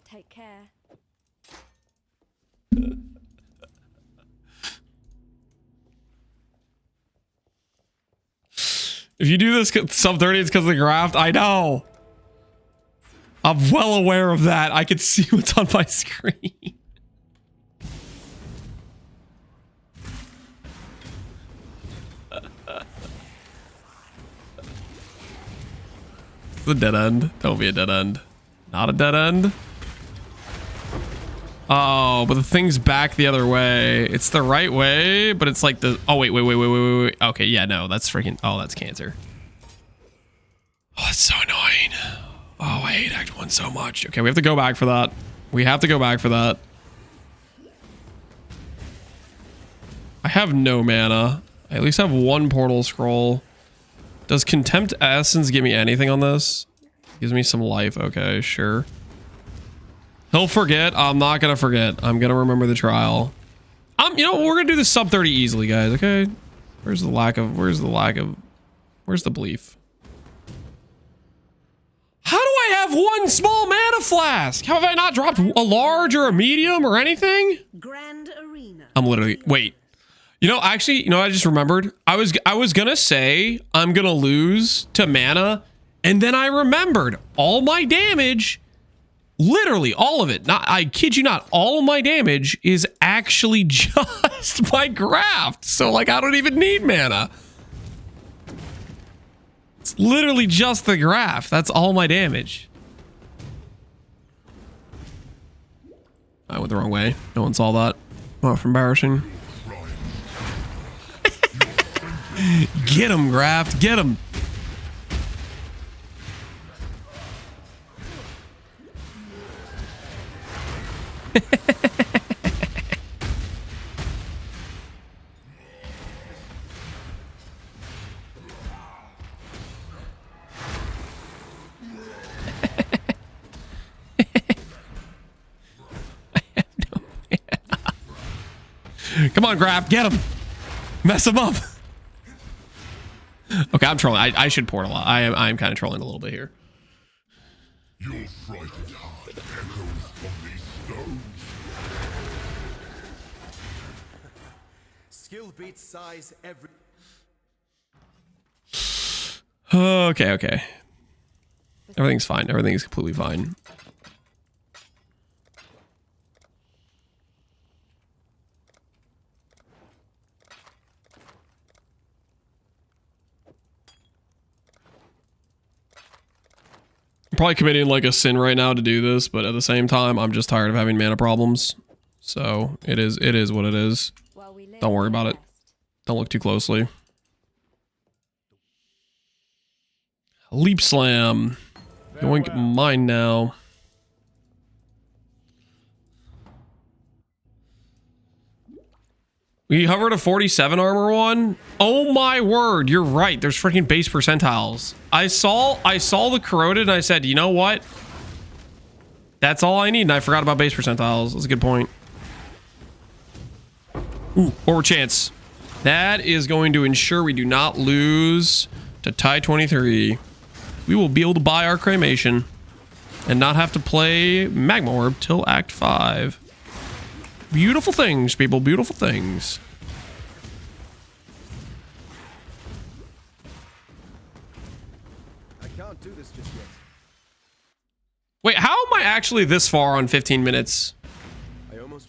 Take care. If you do this sub 30, it's because of the graft. I know. I'm well aware of that. I can see what's on my screen. It's a dead end. Don't be a dead end. Not a dead end. Oh, but the thing's back the other way. It's the right way, but it's like the... Oh, wait. Okay, yeah, no. That's freaking... Oh, that's cancer. Oh, that's so annoying. Oh, I hate Act 1 so much. Okay, we have to go back for that. We have to go back for that. I have no mana. I at least have 1 portal scroll. Does Contempt Essence give me anything on this? Gives me some life. Okay, sure. He'll forget. I'm not gonna forget. I'm gonna remember the trial. You know, we're gonna do this sub 30 easily, guys. Okay. Where's the belief? How do I have 1 small mana flask? How have I not dropped a large or a medium or anything? Grand Arena. I'm literally, wait. You know, actually, you know, I just remembered. I was gonna say I'm gonna lose to mana, and then I remembered all my damage, literally all of it. I kid you not, all of my damage is actually just my graft. So like, I don't even need mana. It's literally just the graph. That's all my damage. I went the wrong way. No one saw that. Oh, embarrassing. Get him, Graft. Get him. Come on, Graft, get him. Mess him up. Okay, I'm trolling. I should portal. I'm kind of trolling a little bit here. Your frightened heart echoes from these stones. Skill beats size every. Okay, okay. Everything's fine. Everything's completely fine. I'm probably committing like a sin right now to do this, but at the same time, I'm just tired of having mana problems. So it is what it is. Don't worry about it. Don't look too closely. Leap slam. Yoink, mine now. We hovered a 47 armor one. Oh my word, you're right. There's freaking base percentiles. I saw the corroded and I said, you know what? That's all I need, and I forgot about base percentiles. That's a good point. Ooh, forward chance. That is going to ensure we do not lose to tie 23. We will be able to buy our cremation and not have to play Magma Orb till Act 5. Beautiful things, people. Beautiful things. I can't do this just yet. Wait, how am I actually this far on 15 minutes?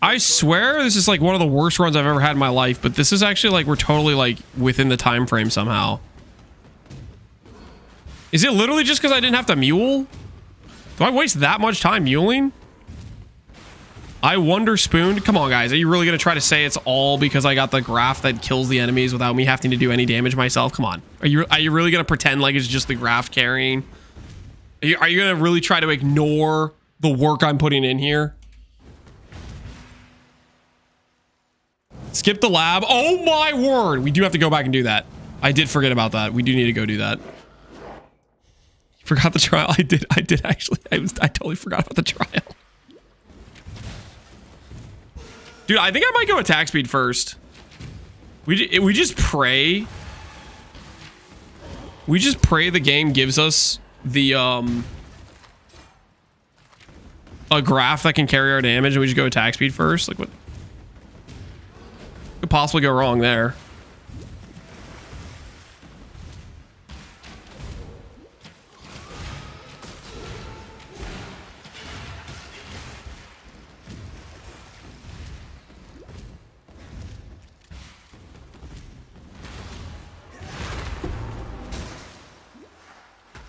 I swear this is like one of the worst runs I've ever had in my life, but this is actually like we're totally like within the time frame somehow. Is it literally just because I didn't have to mule? Do I waste that much time muling? I wonder spooned. Come on, guys. Are you really going to try to say it's all because I got the graph that kills the enemies without me having to do any damage myself? Come on. Are you really going to pretend like it's just the graph carrying? Are you going to really try to ignore the work I'm putting in here? Skip the lab. Oh my word. We do have to go back and do that. I did forget about that. We do need to go do that. Forgot the trial. I did actually. I totally forgot about the trial. Dude, I think I might go attack speed first. We just pray. We just pray the game gives us the a graph that can carry our damage, and we just go attack speed first. Like, what could possibly go wrong there?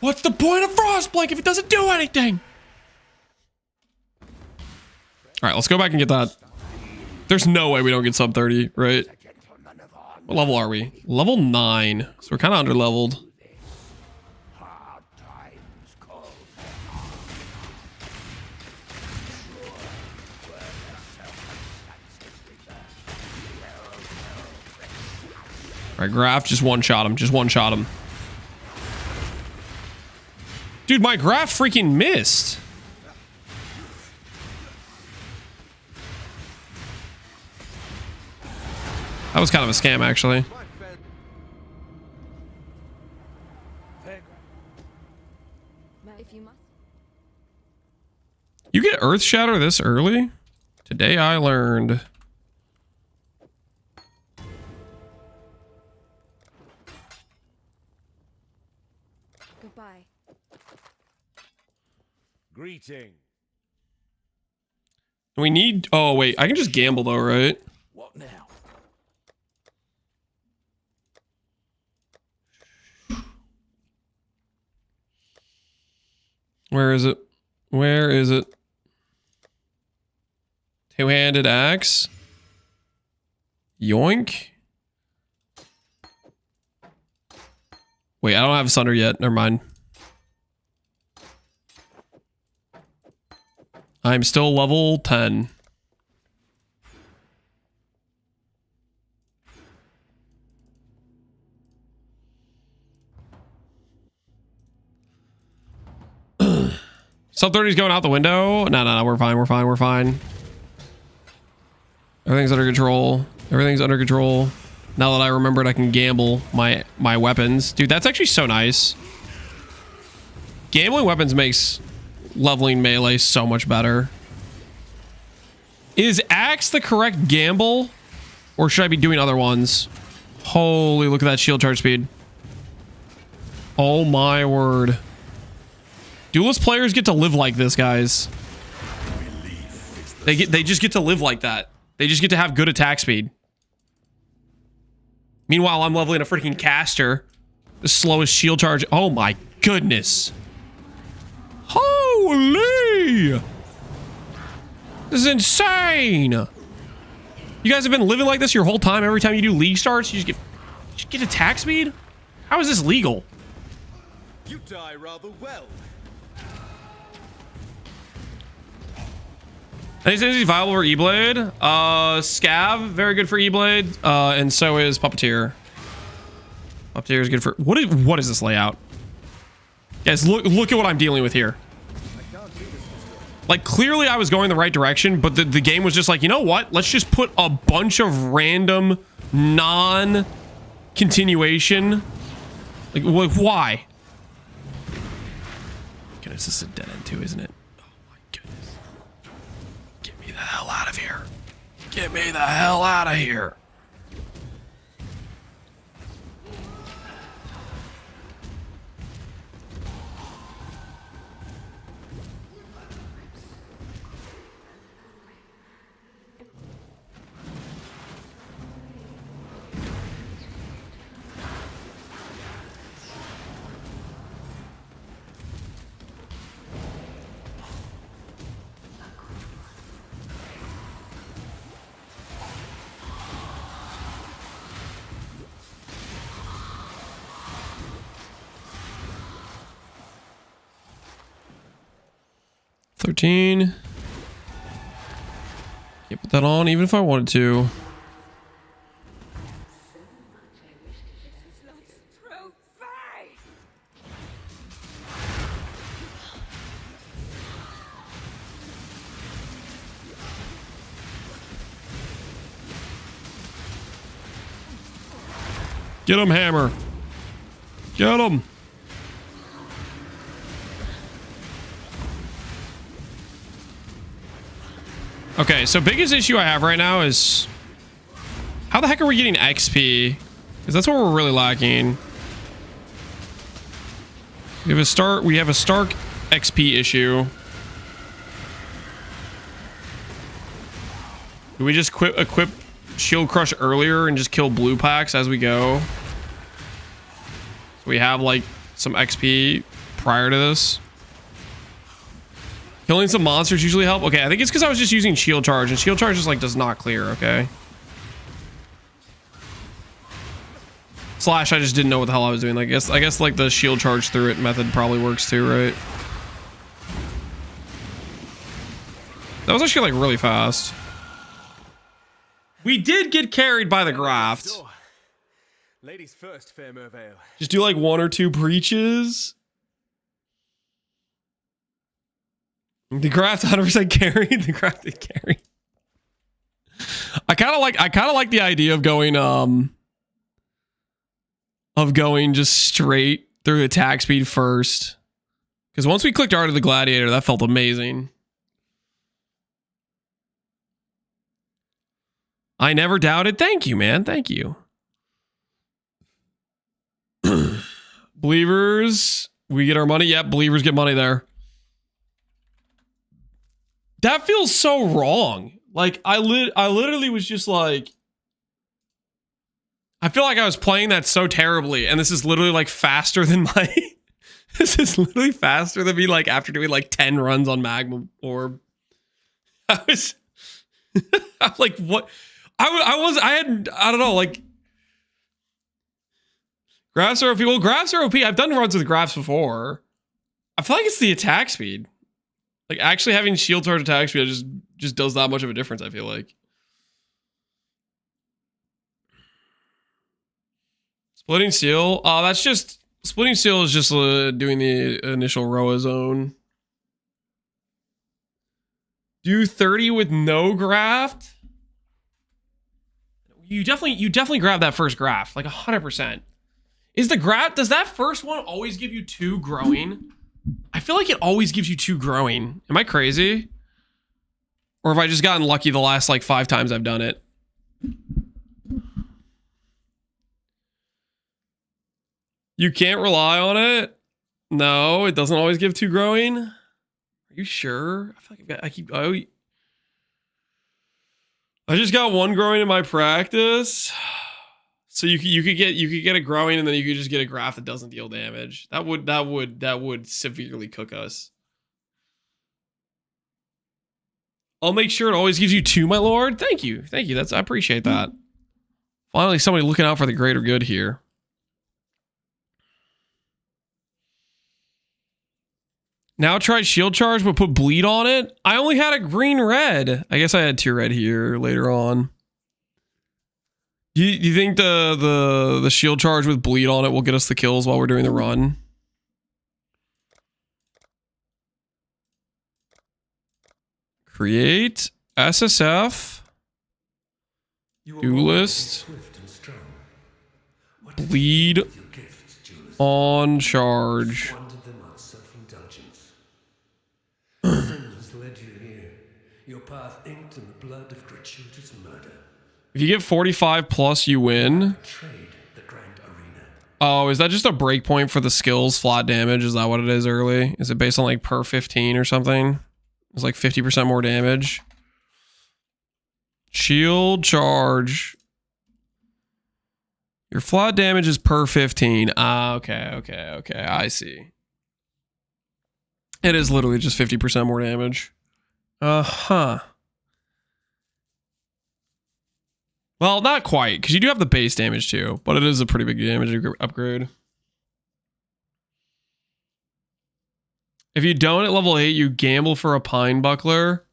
What's the point of Frostblink if it doesn't do anything? All right, let's go back and get that. There's no way we don't get sub 30, right? What level are we? Level 9. So we're kind of under-leveled. All right, Graph, just one-shot him. Just one-shot him. Dude, my graph freaking missed. That was kind of a scam, actually. You get Earth Shatter this early? Today I learned. Goodbye. Greeting. We need... Oh, wait. I can just gamble, though, right? What now? Where is it? Where is it? Two-handed axe. Yoink. Wait, I don't have Sunder yet. Never mind. I'm still level 10. Sub 30's going out the window. No, we're fine. We're fine. We're fine. Everything's under control. Everything's under control. Now that I remembered, I can gamble my weapons. Dude, that's actually so nice. Gambling weapons makes leveling melee so much better. Is axe the correct gamble? Or should I be doing other ones? Holy, look at that shield charge speed. Oh my word. Duelist players get to live like this, guys. They just get to live like that. They just get to have good attack speed. Meanwhile, I'm leveling a freaking caster. The slowest shield charge. Oh my goodness. Holy! This is insane. You guys have been living like this your whole time. Every time you do league starts, you just get attack speed? How is this legal? You die rather well. Anything viable for Eblade? Scav, very good for Eblade. And so is Puppeteer. Puppeteer is good for... What is this layout? Guys, look at what I'm dealing with here. Like, clearly I was going the right direction, but the game was just like, you know what? Let's just put a bunch of random non-continuation. Like, why? Goodness, this is a dead end too, isn't it? Oh my goodness. Get me the hell out of here. Get me the hell out of here. Can't put that on even if I wanted to. Get him, Hammer. Get him. Okay, so biggest issue I have right now is how the heck are we getting XP? Because that's what we're really lacking. We have a Stark XP issue. Do we just equip Shield Crush earlier and just kill blue packs as we go? So we have like some XP prior to this. Killing some monsters usually help. Okay, I think it's because I was just using shield charge, and shield charge just like does not clear. Okay. Slash, I just didn't know what the hell I was doing. Like, I guess like the shield charge through it method probably works too, right? That was actually like really fast. We did get carried by the graft. Ladies first, fair Merveil. Just do like 1 or 2 breaches. The graft 100% carried. The graft did carry. I kind of like the idea of going just straight through attack speed first. Because once we clicked Art of the Gladiator, that felt amazing. I never doubted. Thank you, man. Thank you. Believers, we get our money. Yep, believers get money there. That feels so wrong. Like, I literally was just like, I feel like I was playing that so terribly, and this is literally like faster than my, this is literally faster than me like after doing like 10 runs on Magma Orb. I'm like, what? I don't know, like, graphs are OP. Well, graphs are OP. I've done runs with graphs before. I feel like it's the attack speed. Like, actually having shield charge attack speed just does that much of a difference, I feel like. Splitting Seal. That's just... Splitting Seal is just doing the initial Roa zone. Do 30 with no graft? You definitely grab that first graft. Like, 100%. Is the graft... Does that first one always give you 2 growing? I feel like it always gives you 2 growing. Am I crazy? Or have I just gotten lucky the last like 5 times I've done it? You can't rely on it. No, it doesn't always give 2 growing. Are you sure? I feel like I just got 1 growing in my practice. So you could get a growing and then you could just get a graph that doesn't deal damage. That would severely cook us. I'll make sure it always gives you 2, my lord. Thank you. Thank you. I appreciate that. Finally, somebody looking out for the greater good here. Now try shield charge, but put bleed on it. I only had a green red. I guess I had 2 red here later on. Do you think the shield charge with bleed on it will get us the kills while we're doing the run? Create SSF. Duelist. Bleed on charge. If you get 45 plus, you win. Oh, is that just a breakpoint for the skills flat damage? Is that what it is early? Is it based on like per 15 or something? It's like 50% more damage. Shield charge. Your flat damage is per 15. Ah, okay. I see. It is literally just 50% more damage. Uh-huh. Well, not quite, because you do have the base damage too, but it is a pretty big damage upgrade. If you don't at level 8, you gamble for a Pine Buckler.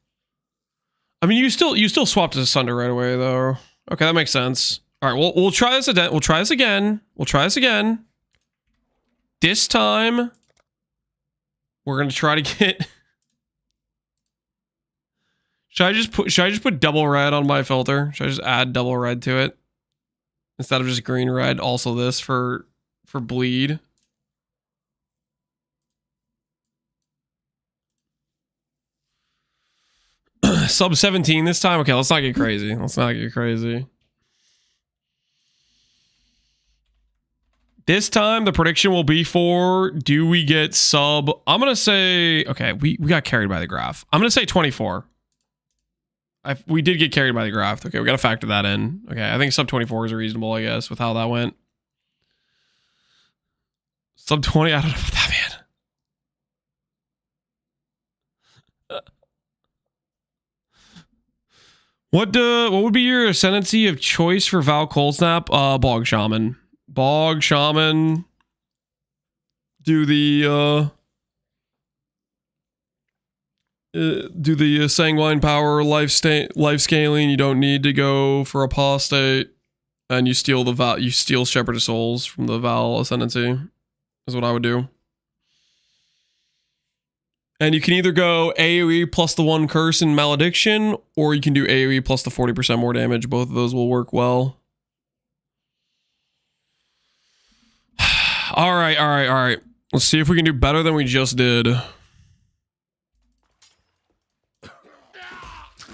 I mean, you still swap to Sunder right away, though. Okay, that makes sense. All right, we'll try this again. We'll try this again. This time, we're gonna try to get. Should I just put double red on my filter? Should I just add double red to it instead of just green red? Also, this for bleed. Sub 17 this time. Okay, let's not get crazy. This time, the prediction will be for, do we get sub... I'm going to say... Okay, we got carried by the graph. I'm going to say 24. We did get carried by the graph. Okay, we got to factor that in. Okay, I think sub 24 is reasonable, I guess, with how that went. Sub 20, I don't know about that, man. What would be your ascendancy of choice for Val Cold-Snap? Bog Shaman. Bog Shaman. Do the Sanguine Power life scaling. You don't need to go for Apostate, and you steal Shepherd of Souls from the Val Ascendancy. Is what I would do. And you can either go AoE plus the 1 curse and malediction, or you can do AoE plus the 40% more damage. Both of those will work well. All right. Let's see if we can do better than we just did.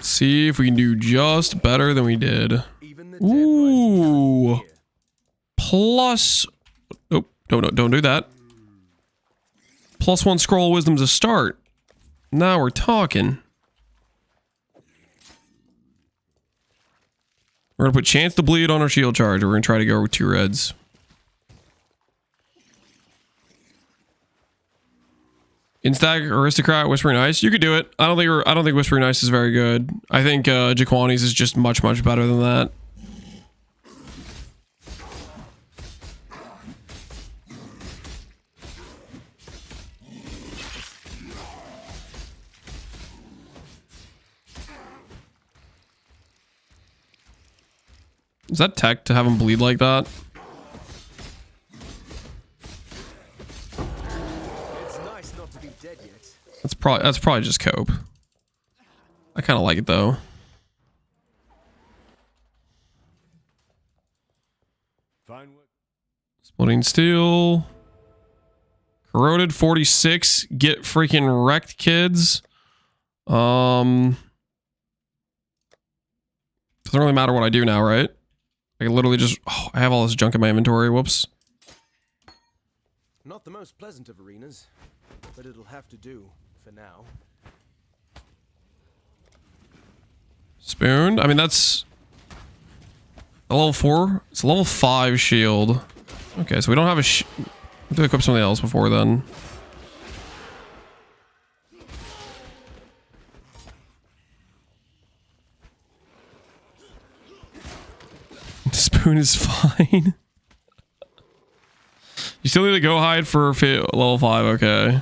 See if we can do just better than we did. Ooh. Plus... Oh, don't do that. Plus 1 scroll of wisdom's a start. Now we're talking. We're gonna put chance to bleed on our shield charge. We're gonna try to go with 2 reds. Instag, Aristocrat, Whispering Ice. You could do it. I don't think Whispering Ice is very good. I think Jaquani's is just much better than that. Is that tech to have him bleed like that? It's nice not to be dead yet. That's probably just cope. I kind of like it though. Fine work. Splitting Steel. Corroded 46. Get freaking wrecked, kids. Doesn't really matter what I do now, right? I can literally just... Oh, I have all this junk in my inventory. Whoops. Not the most pleasant of arenas, but it'll have to do for now. Spoon. I mean, that's a level 4. It's a level 5 shield. Okay, so we don't have a we have to equip something else before then. Spoon is fine. You still need to go hide for level 5, okay.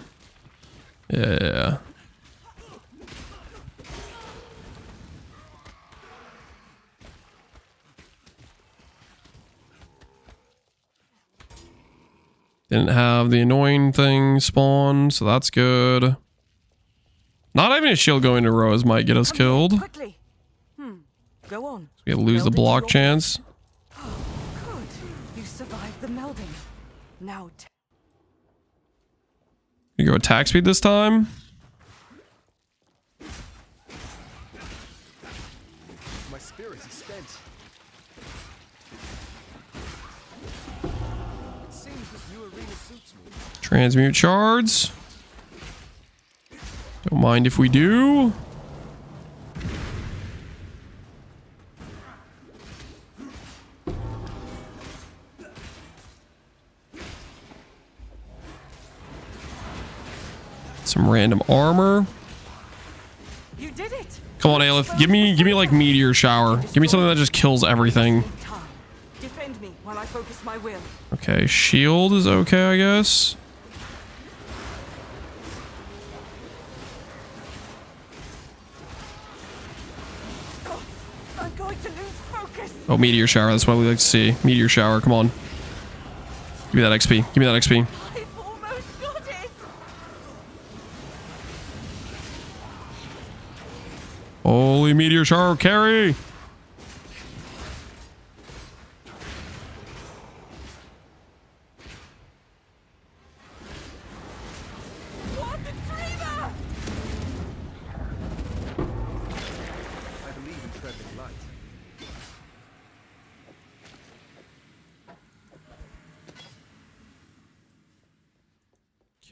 Yeah. Didn't have the annoying thing spawn, so that's good. Not having a shield going to Rose might get us killed. Quickly. Go on. We lose the block chance. Oh, good. You survived the melding. Now You go attack speed this time. My spirit is spent. It seems this new arena suits me. Transmute shards. Don't mind if we do. Some random armor. you did it. Come on, Aelith. Give me like meteor shower. Give me something that just kills everything. Defend me while I focus my will. Okay, shield is okay, I guess. Oh, I'm going to lose focus. Oh, meteor shower. That's what we like to see. Meteor shower. Come on. Give me that XP. Give me that XP. I've almost got it. Holy meteor shower carry. What the dreamer? I believe in treading light.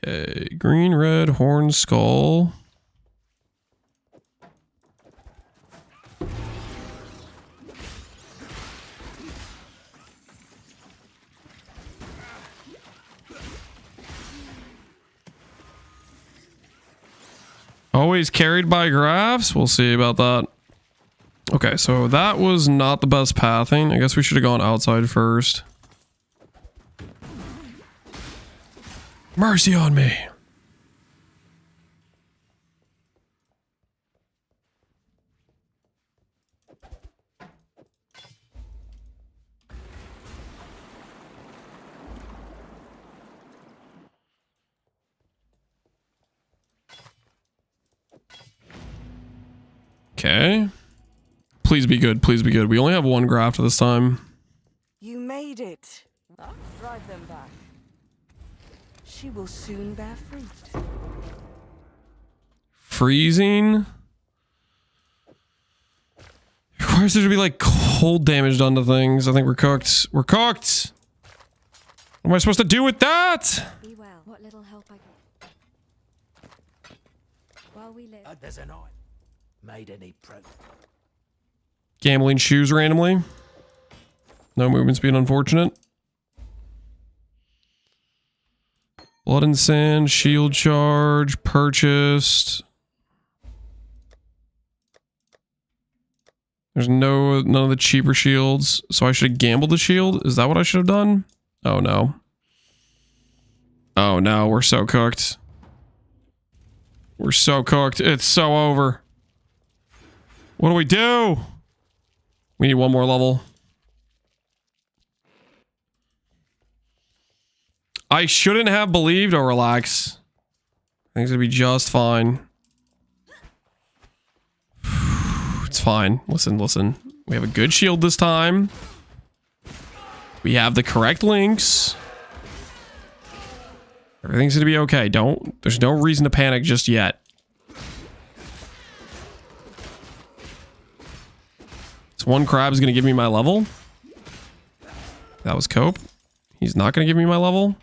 Okay, green, red, horn, skull. Always carried by graphs? We'll see about that. Okay, so that was not the best pathing. I guess we should have gone outside first. Mercy on me. Okay. Please be good. Please be good. We only have one graft this time. You made it. I'll drive them back. She will soon bear fruit. Freezing. Requires there to be like cold damage done to things. I think we're cooked. We're cooked. What am I supposed to do with that? Be well. What little help I can. While we live. There's an eye. Made any progress? Gambling shoes randomly. No movement speed, unfortunate. Blood and sand, shield charge, purchased. There's none of the cheaper shields, so I should have gambled the shield. Is that what I should have done? Oh no. Oh no, we're so cooked. We're so cooked. It's so over. What do we do? We need one more level. I shouldn't have believed. Oh, relax. Things will be just fine. It's fine. Listen, listen. We have a good shield this time. We have the correct links. Everything's gonna be okay. There's no reason to panic just yet. This one crab is gonna give me my level. That was Cope. He's not gonna give me my level.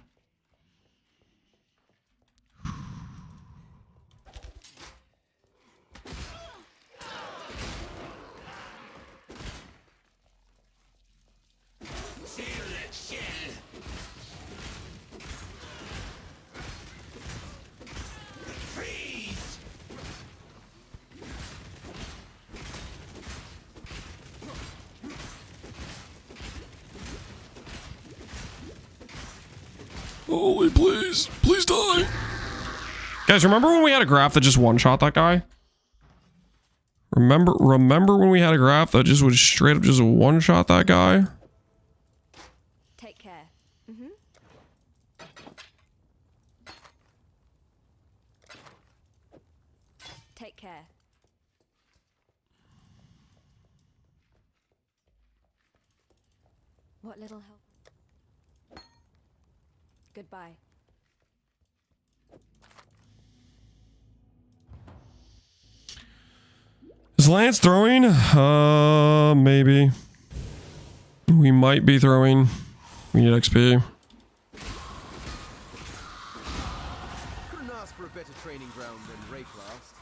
Holy, please. Please die. Guys, remember when we had a graph that just one-shot that guy? Remember when we had a graph that just would straight up just one-shot that guy? Take care. Mm-hmm. Take care. What little help? Goodbye. Is Lance throwing? Maybe. We might be throwing. We need XP. Couldn't ask for a better training ground than Wraith last.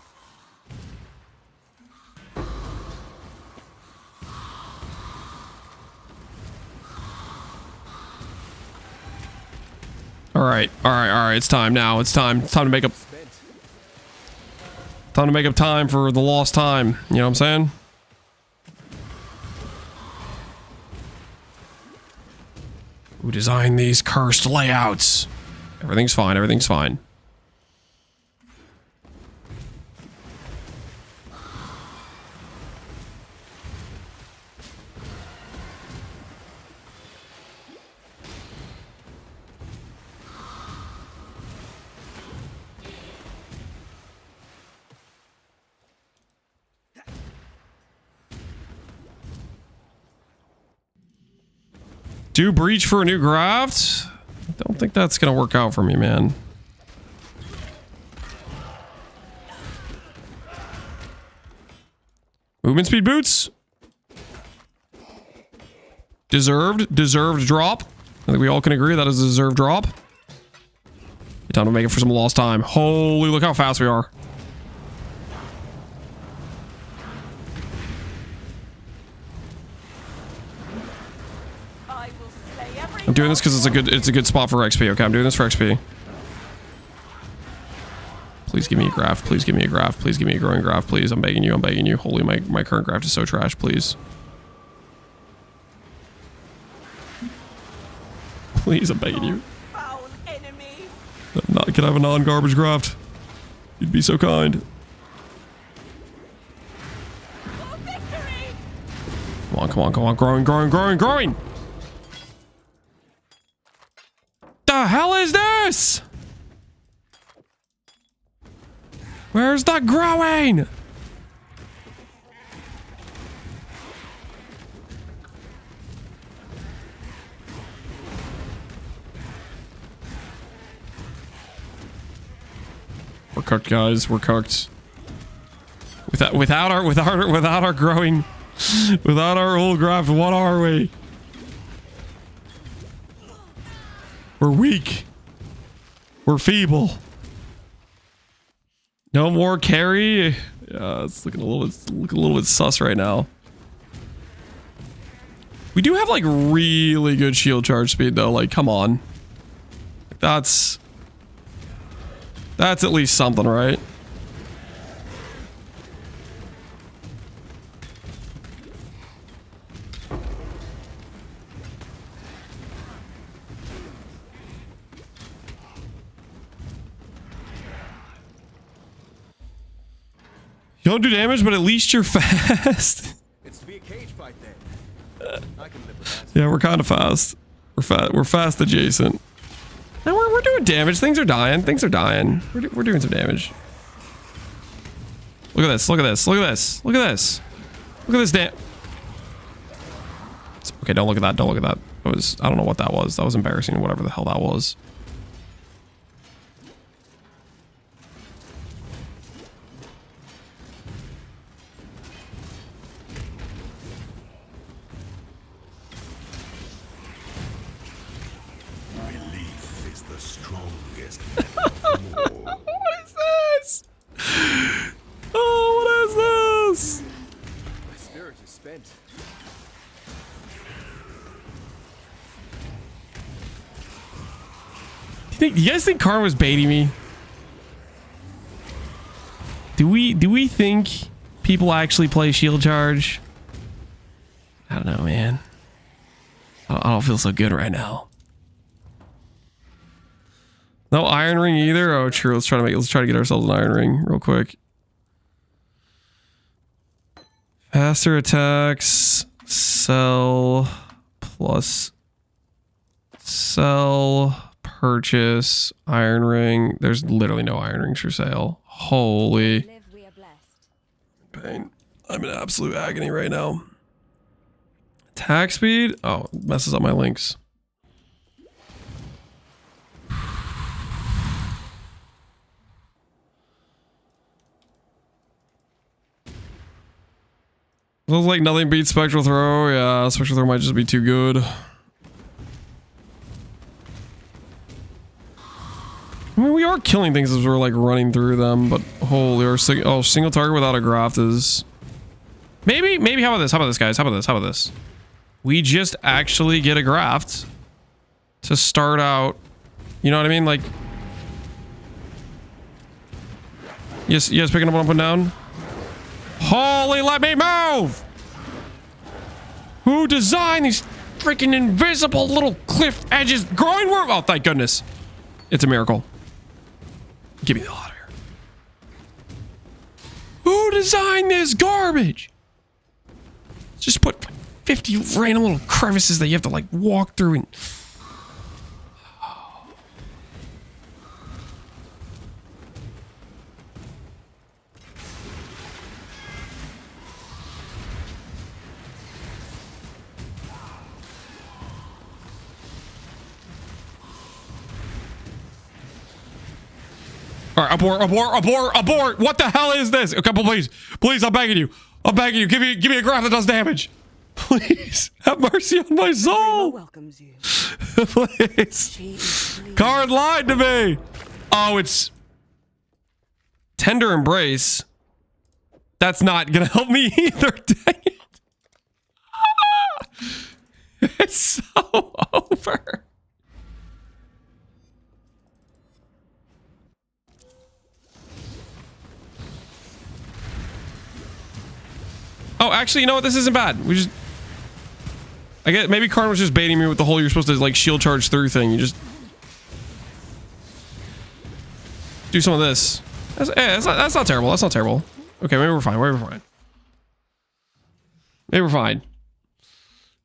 All right. It's time now. It's time to make up. Time to make up time for the lost time. You know what I'm saying? Who designed these cursed layouts? Everything's fine. Everything's fine. Do breach for a new graft? I don't think that's gonna work out for me, man. Movement speed boots. Deserved drop. I think we all can agree that is a deserved drop. Time to make it for some lost time. Holy, look how fast we are. I'm doing this because it's a good spot for XP. Okay, I'm doing this for XP. Please give me a graft. Please give me a graft. Please give me a growing graft. Please, I'm begging you. I'm begging you. Holy, my current graft is so trash. Please. Please, I'm begging you. Can I have a non-garbage graft? You'd be so kind. Come on. Growing. The hell is this? Where's the growing? We're cooked, guys. We're cooked. Without our growing, without our old graft, what are we? We're weak. We're feeble. No more carry. Yeah, it's looking a little bit sus right now. We do have like really good shield charge speed though. Like, come on. That's at least something, right? You don't do damage, but at least you're fast. It's to be a cage fight then. I can live with that. Yeah, we're kind of fast. We're fast adjacent. And we're doing damage. Things are dying. We're doing some damage. Look at this. Look at this damn. Okay, don't look at that. I don't know what that was. That was embarrassing. Whatever the hell that was. You guys think Karn was baiting me? Do we think people actually play shield charge? I don't know, man. I don't feel so good right now. No iron ring either. Oh, true. Let's try to get ourselves an iron ring real quick. Faster attacks. Sell plus sell purchase iron ring. There's literally no iron rings for sale. Holy Live, we are blessed. pain. I'm in absolute agony right now. Attack speed? Oh, it messes up my links. Feels like nothing beats Spectral Throw. Yeah, Spectral Throw might just be too good. I mean, we are killing things as we're like running through them, but holy, our single target without a graft is... Maybe, how about this? How about this, guys? How about this? How about this? We just actually get a graft to start out. You know what I mean? Like... Yes, picking up what I'm putting down? Holy, let me move! Who designed these freaking invisible little cliff edges growing worm? Oh, thank goodness. It's a miracle. Give me the hot air. Who designed this garbage? Just put 50 random little crevices that you have to like walk through and... All right, abort. What the hell is this? Okay, please, I'm begging you. Give me a graph that does damage. Please, have mercy on my soul. Welcomes you. Please. Card lied to me. Oh, it's Tender Embrace. That's not gonna help me either. Dang it. It's so over. Oh, actually, you know what? This isn't bad. We just... I get maybe Karn was just baiting me with the whole you're supposed to like shield charge through thing. You just... do some of this. That's not terrible. That's not terrible. Okay, maybe we're fine. Maybe we're fine.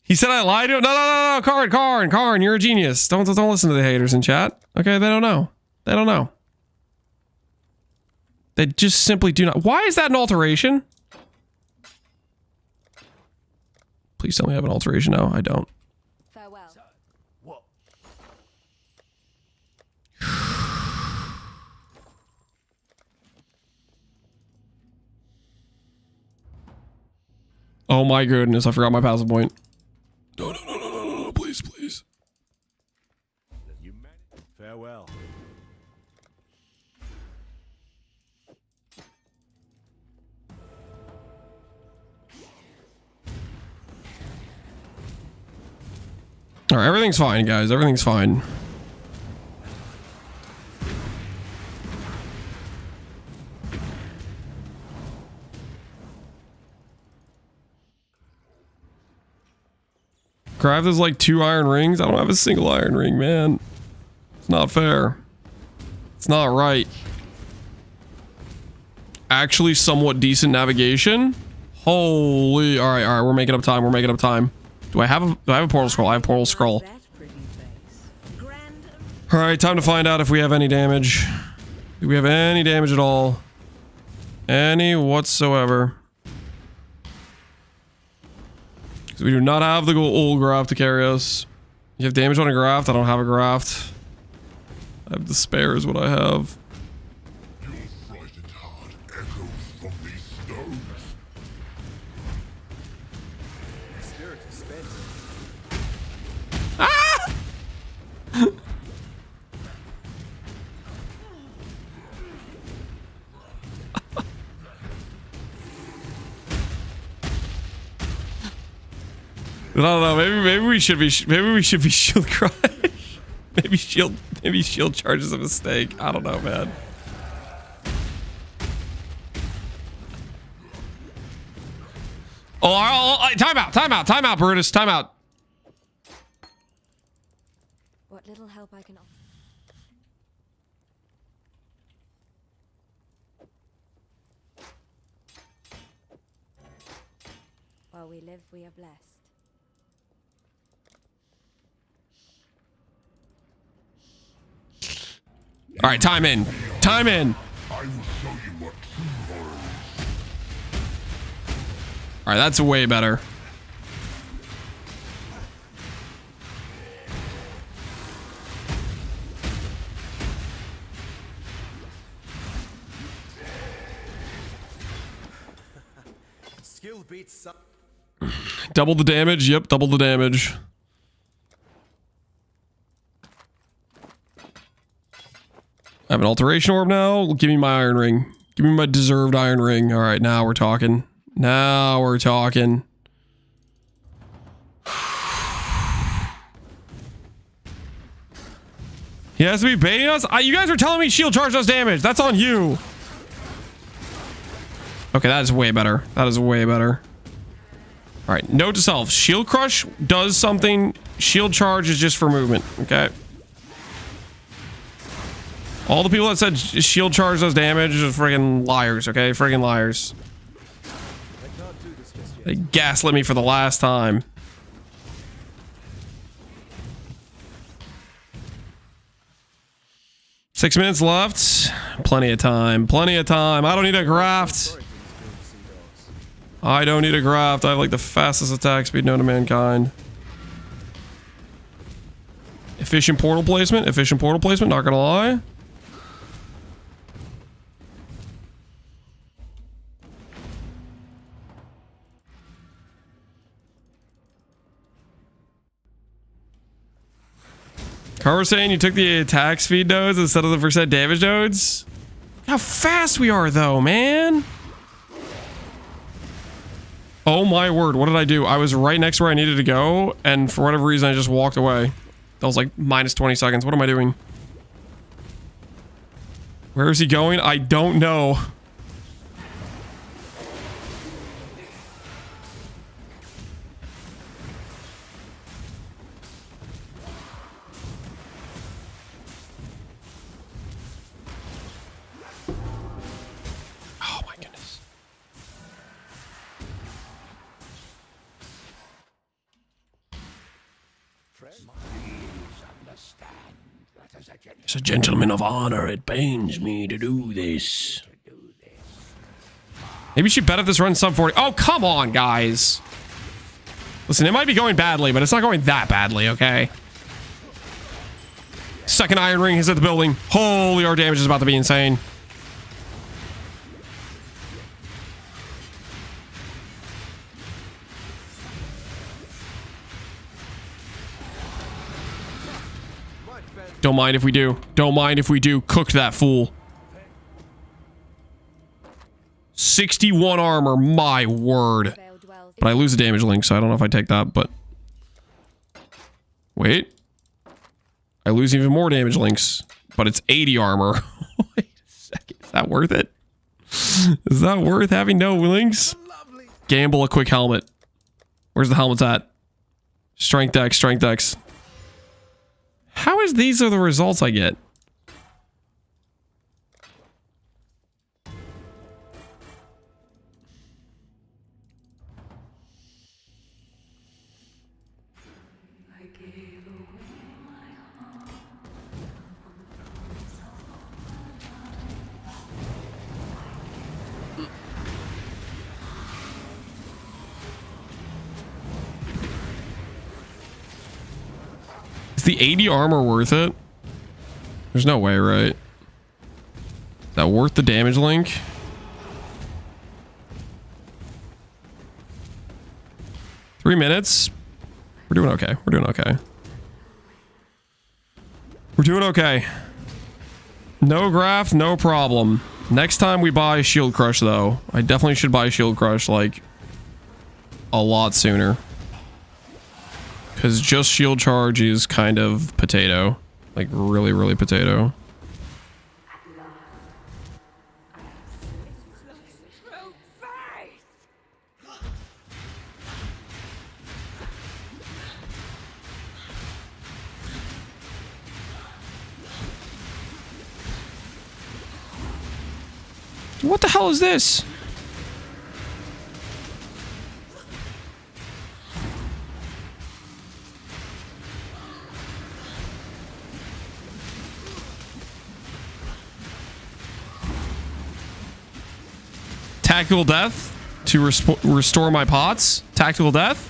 He said I lied to him? No. Karn, you're a genius. Don't listen to the haters in chat. Okay, they don't know. They just simply do not... Why is that an alteration? Please tell me I have an alteration now. I don't. Farewell. What? Oh my goodness, I forgot my passive point. No, please. You managed. Farewell. All right, everything's fine, guys. Everything's fine. Grav is like 2 iron rings. I don't have a single iron ring, man. It's not fair. It's not right. Actually, somewhat decent navigation. Holy! All right. We're making up time. Do I have a portal scroll? I have portal scroll. All right, time to find out if we have any damage. Do we have any damage at all? Any whatsoever? Because we do not have the old graft to carry us. You have damage on a graft? I don't have a graft. I have despair is what I have. Your frightened heart echoes from these stones. Spirit is spent. Ah! I don't know. Maybe we should be shield crush. maybe shield charge is a mistake. I don't know, man. Oh, time out, Brutus, time out. What little help I can offer. While we live, we are blessed. All right, time in. Time in. I will show you what true horror is. All right, that's way better. Skill beats some. Double the damage. Yep, double the damage. I have an alteration orb now. Give me my iron ring. Give me my deserved iron ring. All right, now we're talking. Now we're talking. He has to be baiting us? You guys are telling me shield charge does damage. That's on you. Okay, that is way better. That is way better. All right, note to self. Shield crush does something. Shield charge is just for movement. Okay. All the people that said shield charge does damage are friggin' liars, okay? Friggin' liars. They gaslit me for the last time. Six minutes left. Plenty of time. Plenty of time. I don't need a graft. I don't need a graft. I have like the fastest attack speed known to mankind. Efficient portal placement. Efficient portal placement, not gonna lie. Carl was saying you took the attack speed nodes instead of the percent damage nodes. How fast we are though, man. Oh my word, what did I do? I was right next to where I needed to go, and for whatever reason I just walked away. That was like minus 20 seconds. What am I doing? Where is he going? I don't know. Oh my goodness. As a gentleman of honor, it pains me to do this. Maybe she bet if this runs sub 40. Oh, come on, guys. Listen, it might be going badly, but it's not going that badly, okay? Second iron ring has hit the building. Holy, our damage is about to be insane. Don't mind if we do. Don't mind if we do. Cooked that fool. 61 armor. My word. But I lose the damage link, so I don't know if I take that, but... Wait. I lose even more damage links, but it's 80 armor. Wait a second. Is that worth it? Is that worth having no links? Gamble a quick helmet. Where's the helmets at? Strength X, Strength X. How is these are the results I get? Is the 80 armor worth it? There's no way, right? Is that worth the damage link? Three minutes. We're doing okay. We're doing okay. We're doing okay. No graft, no problem. Next time we buy Shield Crush, though. I definitely should buy Shield Crush, like, a lot sooner. Because just shield charge is kind of potato. Like, really, really potato. What the hell is this? Tactical death to restore my pots. Tactical death.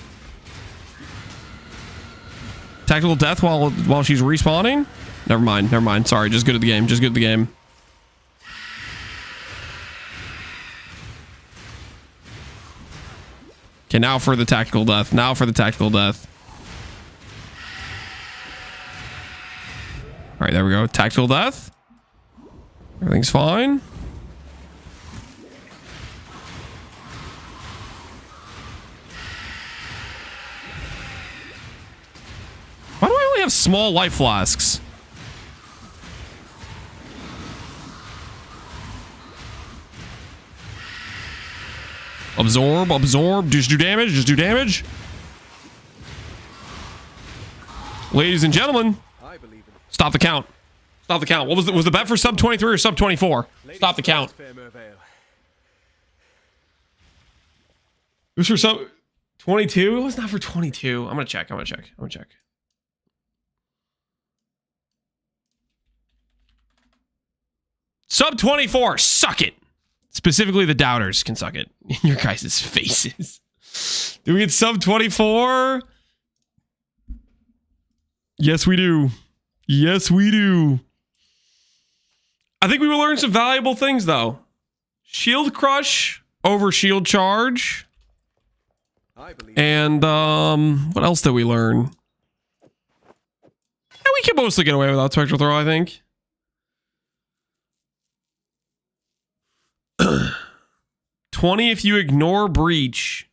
Tactical death while she's respawning. Never mind. Never mind. Sorry. Just good at the game. Just good at the game. Okay, now for the tactical death. Now for the tactical death. All right, there we go. Tactical death. Everything's fine. Why do I only have small life flasks? Absorb, absorb. Just do damage. Just do damage. Ladies and gentlemen, stop the count. Stop the count. What was the bet for sub 23 or sub 24? Stop the count. It was for sub 22. It was not for 22. I'm gonna check. I'm gonna check. I'm gonna check. Sub 24. Suck it. Specifically, the doubters can suck it in your guys' faces. Do we get sub 24? Yes, we do. Yes, we do. I think we will learn some valuable things, though. Shield crush over shield charge. And what else did we learn? Yeah, we can mostly get away without spectral throw, I think. 20 if you ignore breach.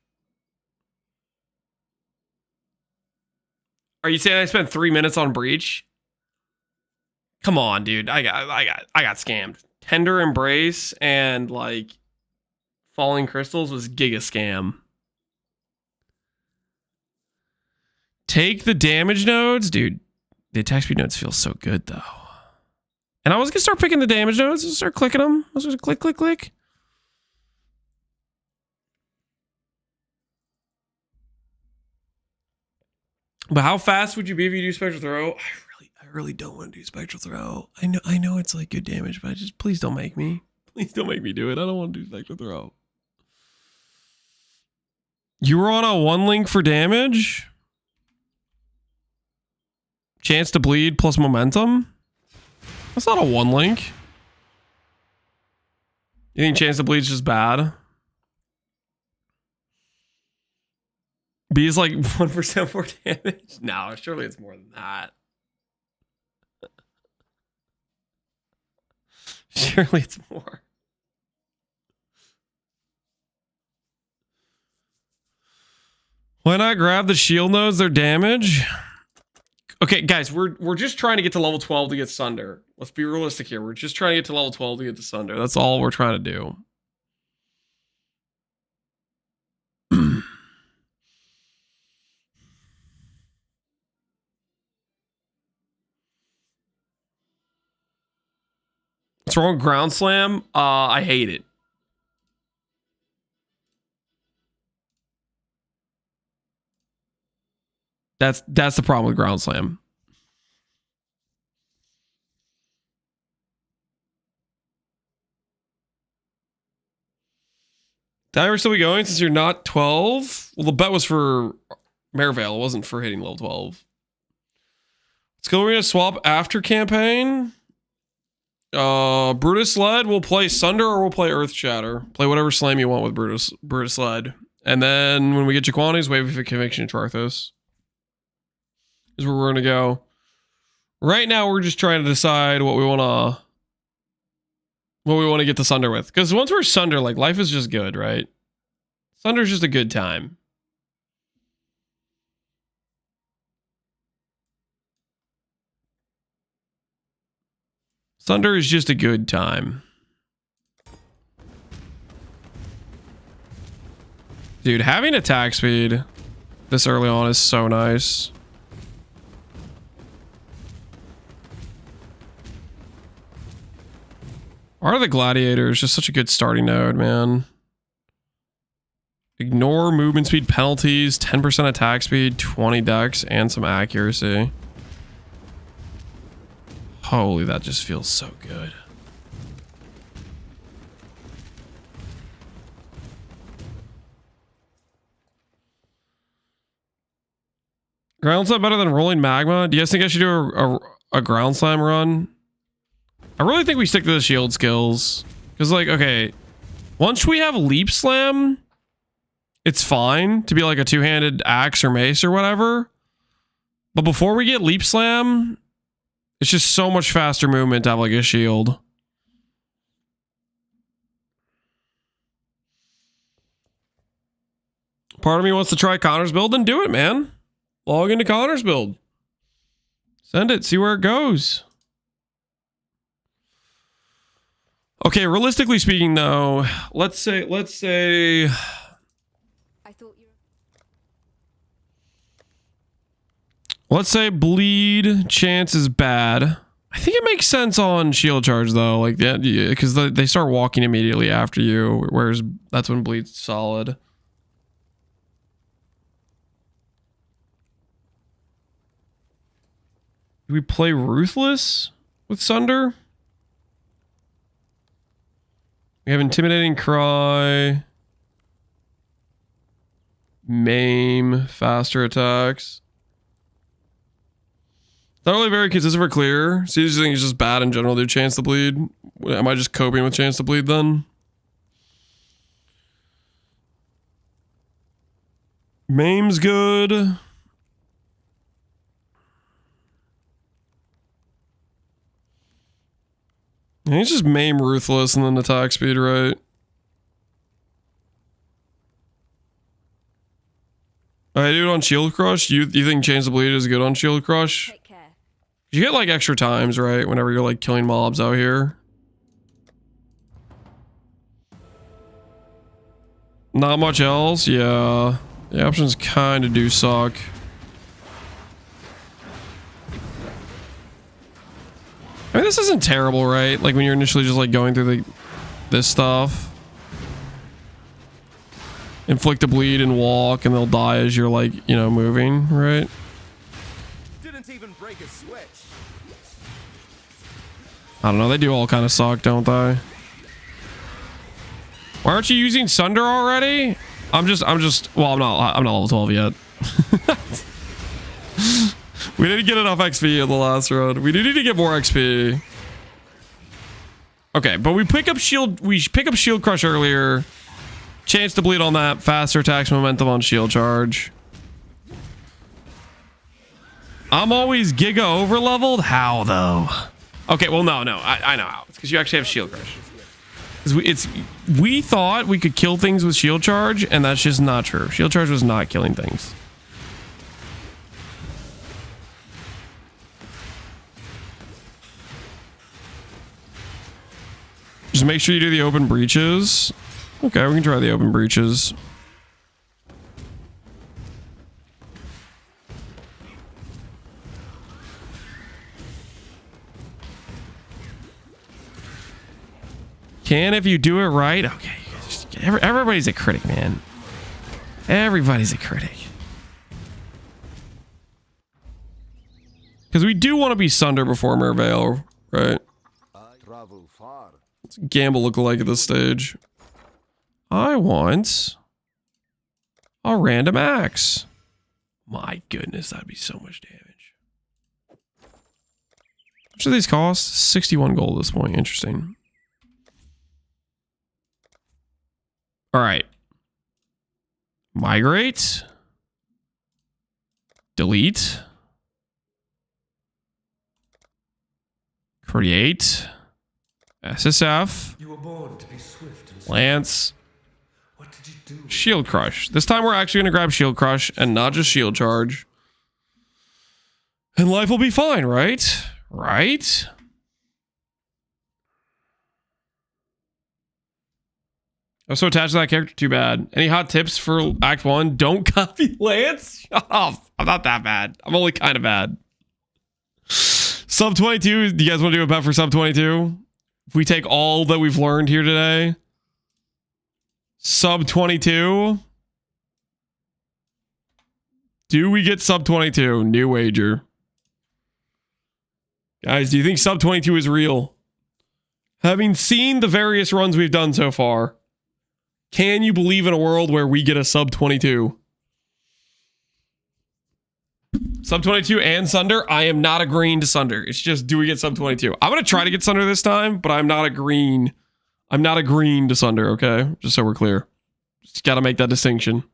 Are you saying I spent 3 minutes on breach? Come on, dude. I got scammed. Tender embrace and like falling crystals was giga scam. Take the damage nodes, dude. The attack speed nodes feel so good though. And I was gonna start picking the damage nodes and start clicking them. I was gonna click, click, click. But how fast would you be if you do spectral throw? I really don't want to do spectral throw. I know it's like good damage, but just please don't make me. Please don't make me do it. I don't want to do spectral throw. You were on a 1 link for damage? Chance to bleed plus momentum? That's not a 1 link. You think chance to bleed is just bad? B is like 1% more damage? No, surely it's more than that. Surely it's more. Why not grab the shield nodes? Their damage? Okay, guys, we're just trying to get to level 12 to get Sunder. Let's be realistic here. We're just trying to get to level 12 to get to Sunder. That's all we're trying to do. What's wrong with ground slam? I hate it. That's the problem with ground slam. Timer still be going since you're not 12? Well, the bet was for Mervale. It wasn't for hitting level 12. Let's go. We're going to swap after campaign. Brutus Led, we'll play Sunder or we'll play Earth Shatter. Play whatever slam you want with Brutus Led. And then when we get Jaquani's, Wave of Conviction Charthos is where we're going to go. Right now, we're just trying to decide what we want to get to Sunder with. Because once we're Sunder, like, life is just good, right? Sunder's just a good time. Sunder is just a good time. Dude, having attack speed this early on is so nice. Art of the Gladiator is just such a good starting node, man. Ignore movement speed penalties, 10% attack speed, 20 dex, and some accuracy. Holy, that just feels so good. Ground slime better than rolling magma? Do you guys think I should do a ground slime run? I really think we stick to the shield skills. Because, like, okay, once we have leap slam, it's fine to be like a two-handed axe or mace or whatever. But before we get leap slam, it's just so much faster movement to have like a shield. Part of me wants to try Connor's build and do it, man. Log into Connor's build. Send it, see where it goes. Okay, realistically speaking though, let's say I thought you were... let's say bleed chance is bad. I think it makes sense on shield charge though, like that, yeah, because they start walking immediately after you, whereas that's when bleed's solid. Do we play Ruthless with Sunder? We have Intimidating Cry. Maim. Faster attacks. Not really very consistent for clear. So you just think it's just bad in general, do chance to bleed? Am I just coping with chance to bleed then? Maim's good. I think it's just Maim Ruthless and then attack speed, right? I do it on Shield Crush. You think Chains of Bleed is good on Shield Crush? Take care. You get like extra times, right? Whenever you're like killing mobs out here. Not much else. Yeah. The options kind of do suck. I mean, this isn't terrible, right? Like when you're initially just like going through this stuff. Inflict a bleed and walk, and they'll die as you're like, you know, moving, right? Didn't even break a switch. I don't know. They do all kind of suck, don't they? Why aren't you using Sunder already? I'm not level 12 yet. We didn't get enough XP in the last run. We do need to get more XP. Okay, but we pick up shield crush earlier. Chance to bleed on that. Faster attacks momentum on shield charge. I'm always giga over leveled. How though? Okay, well no. I know how. It's because you actually have shield crush. We thought we could kill things with shield charge, and that's just not true. Shield charge was not killing things. Just make sure you do the open breaches. Okay, we can try the open breaches. Can if you do it right. Okay, everybody's a critic, man. Everybody's a critic. Because we do want to be Sunder before Merveil, right? What's Gamble look like at this stage? I want a random axe. My goodness, that'd be so much damage. How much do these cost? 61 gold at this point. Interesting. All right. Migrate. Delete. Create. SSF. You were born to be swift and Lance. What did you do? Shield Crush. This time we're actually going to grab Shield Crush and not just Shield Charge. And life will be fine, right? Right? I was so attached to that character, too bad. Any hot tips for Act 1? Don't copy Lance? Shut up. I'm not that bad. I'm only kind of bad. Sub 22. Do you guys want to do a bet for Sub 22? If we take all that we've learned here today. Sub 22. Do we get Sub 22? New wager. Guys, do you think Sub 22 is real? Having seen the various runs we've done so far, can you believe in a world where we get a Sub 22? Sub 22 and Sunder. I am not agreeing to Sunder. It's just, do we get sub 22? I'm going to try to get Sunder this time, but I'm not agreeing. I'm not agreeing to Sunder, okay? Just so we're clear. Just got to make that distinction.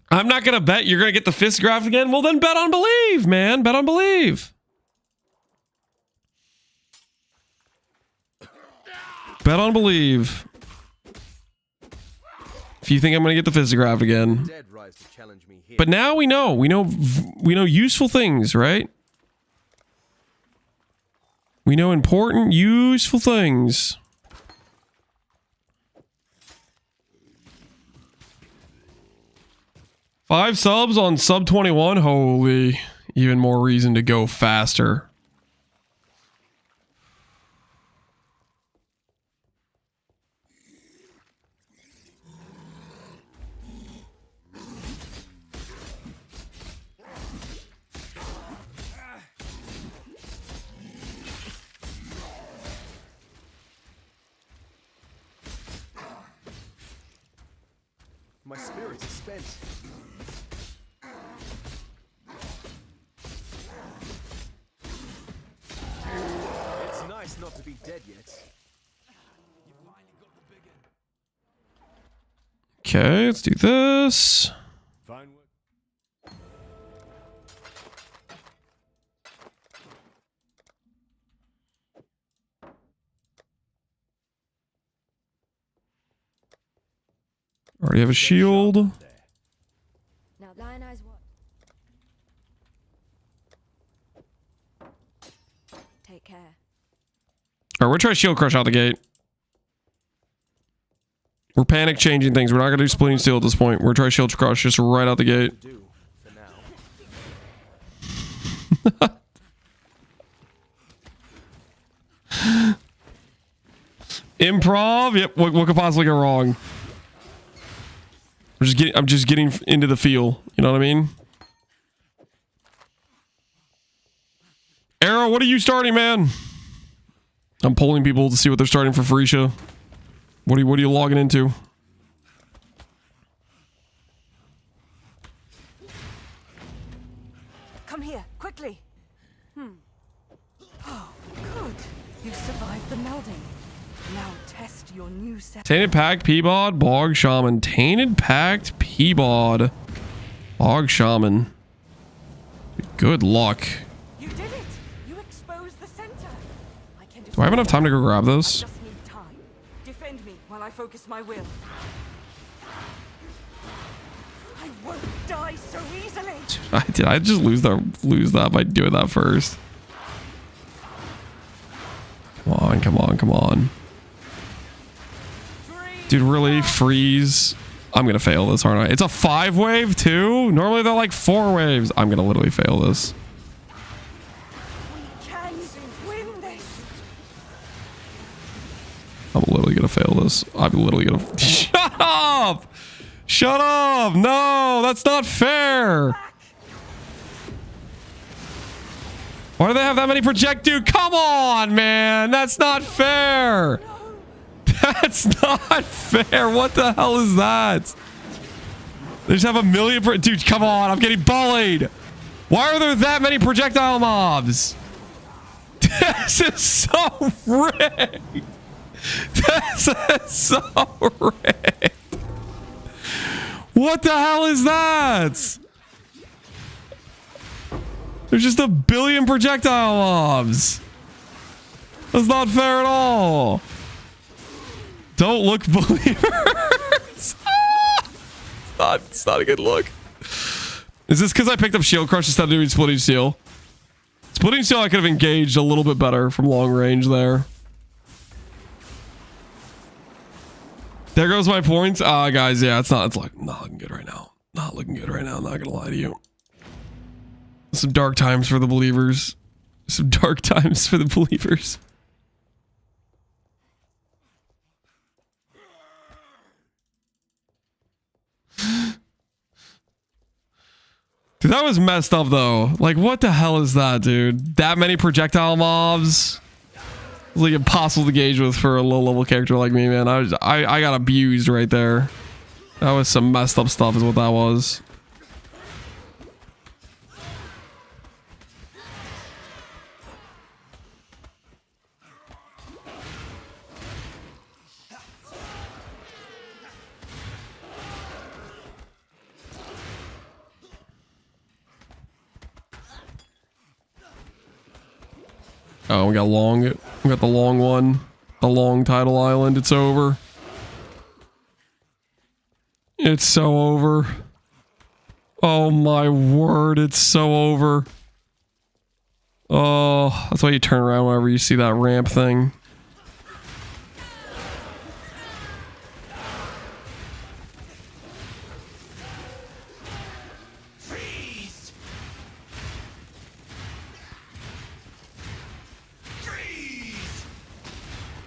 I'm not going to bet you're going to get the fist graft again. Well, then bet on believe, man. Bet on believe. Bet on believe. If you think I'm going to get the Fistograph again. But now we know. We know useful things, right? We know important, useful things. Five subs on sub 21. Holy. Even more reason to go faster. My spirit is spent. It's nice not to be dead yet. Okay, let's do this. Fine work. Already have a shield. Now, Lion Eyes what? Take care. Alright, we're trying to shield crush out the gate. We're panic changing things. We're not going to do splitting steel at this point. We're trying to shield crush just right out the gate. Improv? Yep, what could possibly go wrong? I'm just getting into the feel. You know what I mean? Arrow, what are you starting, man? I'm polling people to see what they're starting for Phrecia. What are you logging into? Come here, quickly. Oh, good. You survived the melding. Now test your new set. Tainted Pact, Peabod, Bog Shaman. Tainted Pact, Peabod, Bog Shaman. Good luck. You did it. You exposed the center. I can Do I have enough time to go grab this? I just need time. Defend me while I focus my will. I won't die so easily. Did I just lose that by doing that first? Come on, come on, come on. Dude, really? Freeze? I'm gonna fail this, aren't I? It's a 5-wave too? Normally they're like 4 waves. I'm gonna literally fail this. We can win this. I'm literally gonna fail this. I'm literally gonna... Shut up! Shut up! No, that's not fair! Why do they have that many project? Dude, come on, man! That's not fair! That's not fair! What the hell is that? They just have a million... Dude, come on! I'm getting bullied! Why are there that many projectile mobs? This is so rigged! This is so rigged! What the hell is that? There's just a billion projectile mobs. That's not fair at all. Don't look, believers. It's not a good look. Is this because I picked up shield crush instead of doing splitting steel? Splitting steel I could have engaged a little bit better from long range there. There goes my points. Guys, yeah, it's not looking good right now. Not looking good right now, I'm not gonna lie to you. Some dark times for the believers. Some dark times for the believers. Dude, that was messed up though. Like, what the hell is that, dude? That many projectile mobs? It's like impossible to gauge with for a low level character like me, man. I got abused right there. That was some messed up stuff is what that was. Oh, we got the long one. The long tidal island. It's over. It's so over. Oh my word, it's so over. Oh, that's why you turn around whenever you see that ramp thing. Freeze! Freeze!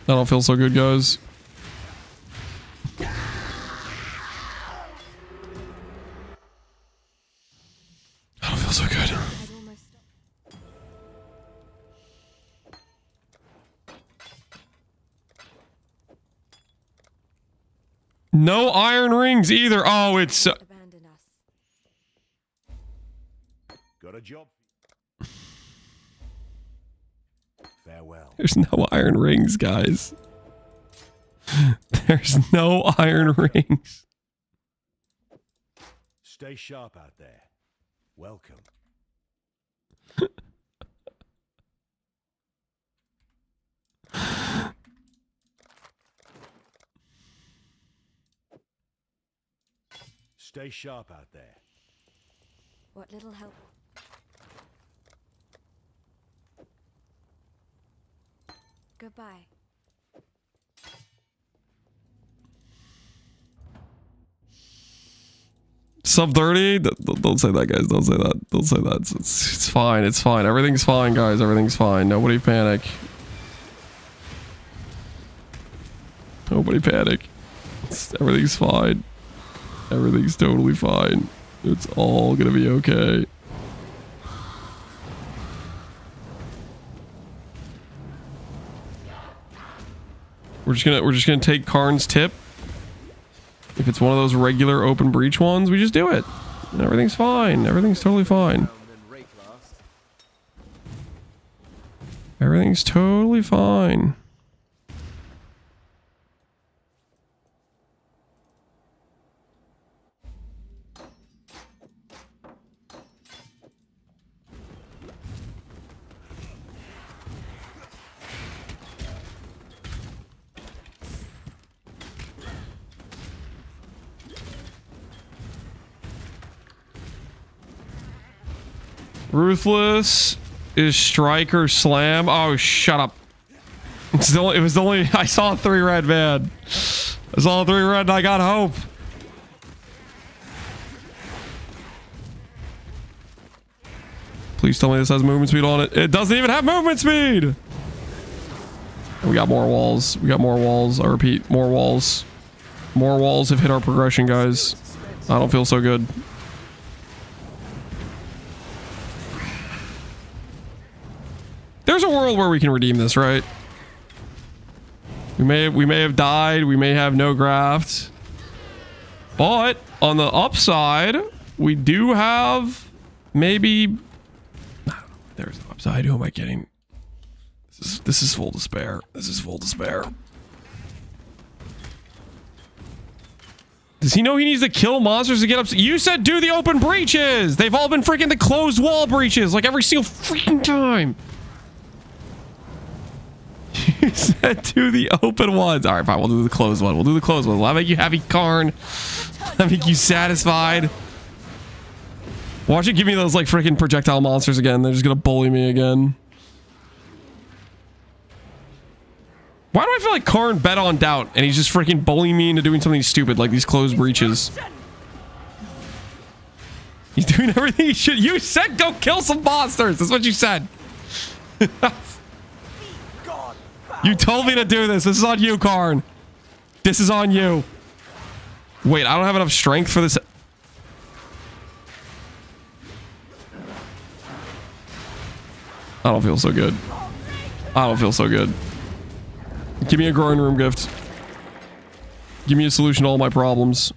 I don't feel so good, guys. I don't feel so good. I'd almost stopped. No iron rings either. Oh, it's so Abandon us. Got a job. Farewell. there's no iron rings, guys. There's no iron rings. Stay sharp out there. Welcome. Stay sharp out there. What little help? Goodbye. Sub 30? Don't say that, guys. Don't say that. Don't say that. It's fine. It's fine. Everything's fine, guys. Everything's fine. Nobody panic. Nobody panic. Everything's fine. Everything's totally fine. It's all gonna be okay. We're just gonna take Karn's tip. If it's one of those regular open breach ones, we just do it. And everything's fine. Everything's totally fine. Everything's totally fine. Ruthless is striker slam. Oh, shut up. It was only I saw 3 red, man. I saw 3 red and I got hope. Please tell me this has movement speed on it. It doesn't even have movement speed. We got more walls. We got more walls. I repeat, more walls. More walls have hit our progression, guys. I don't feel so good. There's a world where we can redeem this, right? We may have died. We may have no graft. But on the upside, we do have maybe. I don't know. There's no upside. Who am I kidding? This is full despair. This is full despair. Does he know he needs to kill monsters to get up? You said do the open breaches. They've all been freaking the closed wall breaches, like every single freaking time. You said do the open ones. All right, fine. We'll do the closed one. We'll do the closed one. I'll make you happy, Karn. I'll make you satisfied. Watch it give me those like freaking projectile monsters again. They're just gonna bully me again. Why do I feel like Karn bet on doubt and he's just freaking bullying me into doing something stupid like these closed breaches? He's doing everything he should. You said go kill some monsters. That's what you said. You told me to do this. This is on you, Karn. This is on you. Wait, I don't have enough strength for this. I don't feel so good. I don't feel so good. Give me a growing room gift. Give me a solution to all my problems.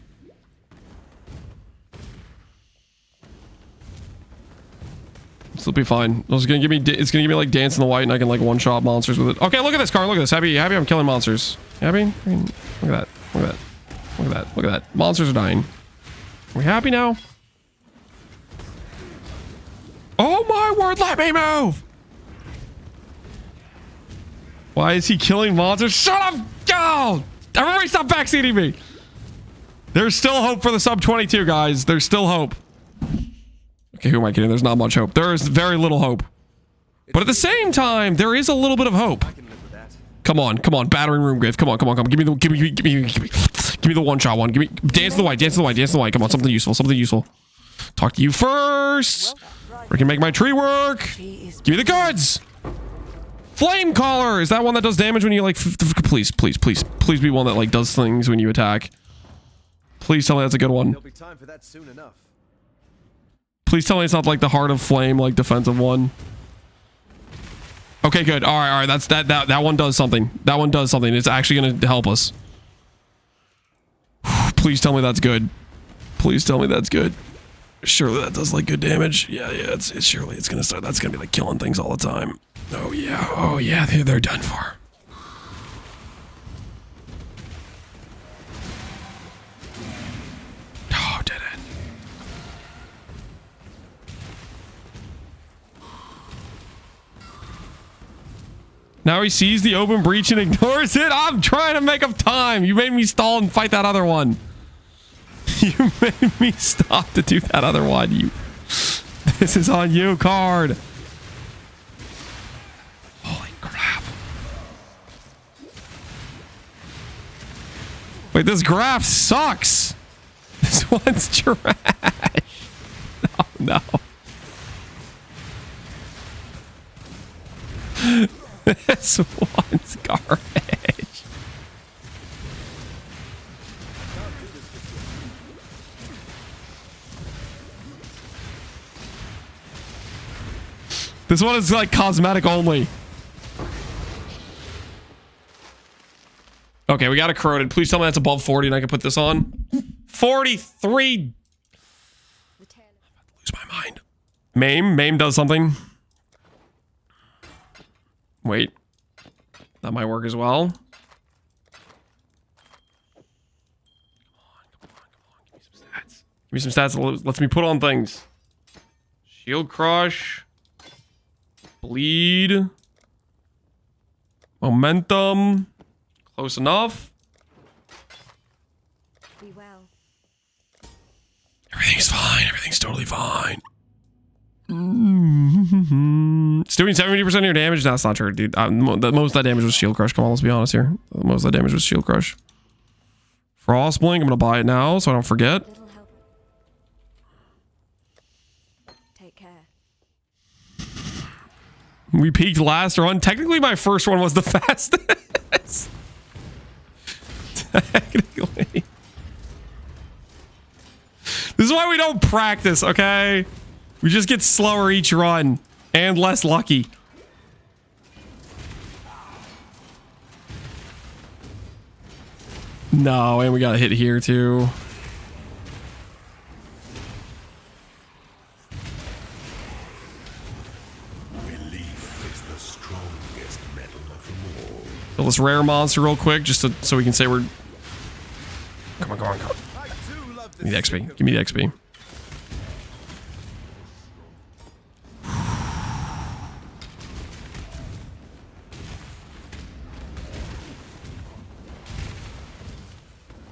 This will be fine. It's gonna give me like Dance in the White, and I can like one-shot monsters with it. Okay, look at this, Car. Look at this. Happy I'm killing monsters. Happy? Look at that. Look at that. Look at that. Look at that. Monsters are dying. Are we happy now? Oh my word, let me move! Why is he killing monsters? Shut up! Go! Everybody stop backseating me! There's still hope for the sub 22, guys. There's still hope. Okay, who am I kidding? There's not much hope. There is very little hope. But at the same time, there is a little bit of hope. Come on, come on, battering room Griff. Come on, come on, come on. Give me the one shot one. Give me Dance in the White, Dance in the White, Dance in the White. Come on, something useful, something useful. Talk to you first. We can make my tree work. Give me the cards. Flame Caller. Is that one that does damage when you like please be one that like does things when you attack. Please tell me that's a good one. There'll be time for that soon enough. Please tell me it's not like the Heart of Flame like defensive one. Okay, good. All right. That's that one does something. That one does something. It's actually going to help us. Please tell me that's good. Please tell me that's good. Surely that does like good damage. Yeah. It's surely it's going to start. That's going to be like killing things all the time. Oh yeah. They're done for. Oh, did it. Now he sees the open breach and ignores it. I'm trying to make up time. You made me stall and fight that other one. You made me stop to do that other one. This is on you, card. Holy crap. Wait, this graph sucks. This one's trash. Oh, no. This one's garbage. This one is like cosmetic only. Okay, we got a corroded. Please tell me that's above 40 and I can put this on. 43. Lose my mind. Maim does something. Wait. That might work as well. Come on. Give me some stats. Lets me put on things. Shield Crush. Bleed. Momentum. Close enough. Be well. Everything's fine. Everything's totally fine. It's doing 70% of your damage. That's not true, dude. Most of that damage was Shield Crush. Come on, let's be honest here. Most of that damage was Shield Crush. Frostblink. I'm gonna buy it now so I don't forget. Little help. Take care. We peaked last run. Technically, my first one was the fastest. Technically. This is why we don't practice, okay? We just get slower each run and less lucky. No, and we got a hit here too. Belief is the strongest metal of them all. Kill this rare monster real quick, just so we can say we're. Come on. Give me the XP. Give me the XP.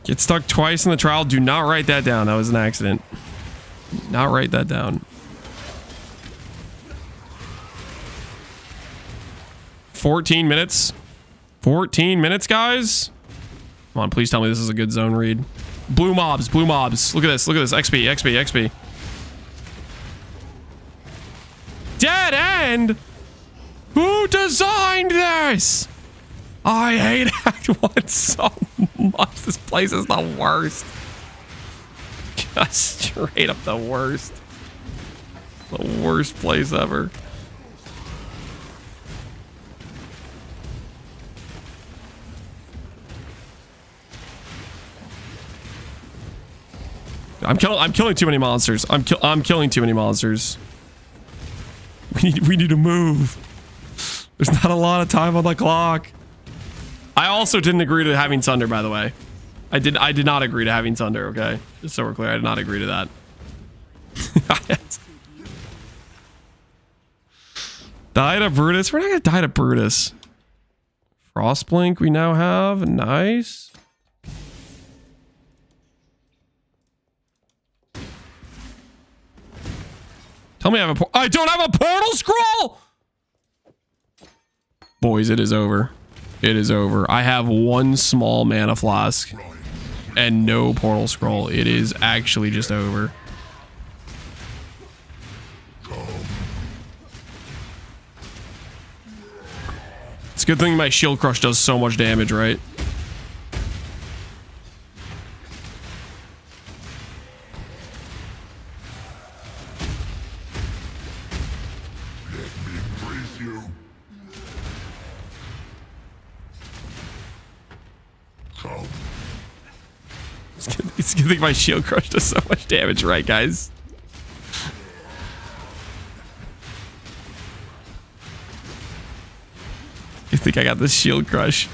Get stuck twice in the trial. Do not write that down. That was an accident. Not write that down. 14 minutes. 14 minutes, guys. Come on, please tell me this is a good zone read. Blue mobs. Look at this. XP. Dead end? Who designed this? I hate Act 1 so much. This place is the worst. Just straight up the worst. The worst place ever. I'm killing too many monsters. I'm killing too many monsters. We need to move. There's not a lot of time on the clock. I also didn't agree to having Sunder, by the way. I did not agree to having Sunder, okay? Just so we're clear, I did not agree to that. Die to Brutus? We're not gonna die to Brutus. Frostblink we now have. Nice. Tell me I have a I don't have a portal scroll! Boys, it is over. It is over. I have one small mana flask and no portal scroll. It is actually just over. It's a good thing my shield crush does so much damage, right? It's a good thing my shield crush does so much damage, right, guys? You think I got this shield crush?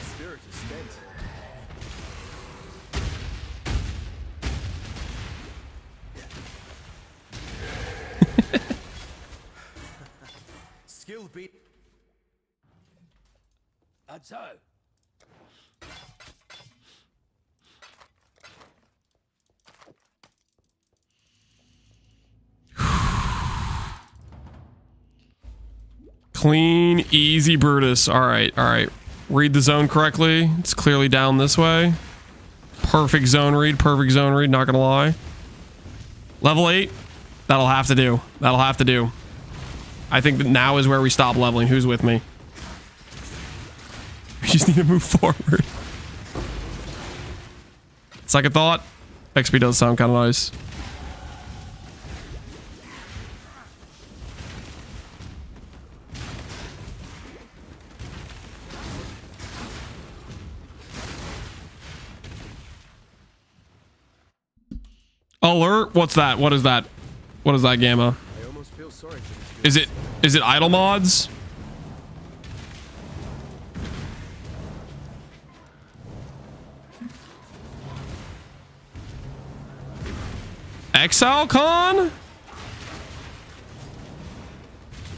Skill beat. That's so. Clean, easy Brutus. All right. Read the zone correctly. It's clearly down this way. Perfect zone read. Not gonna lie. Level 8. That'll have to do. I think that now is where we stop leveling. Who's with me? We just need to move forward. Second thought. XP does sound kind of nice. Alert! What's that? What is that? What is that, Gamma? I almost feel sorry for this. Is it idle mods? Exile Con?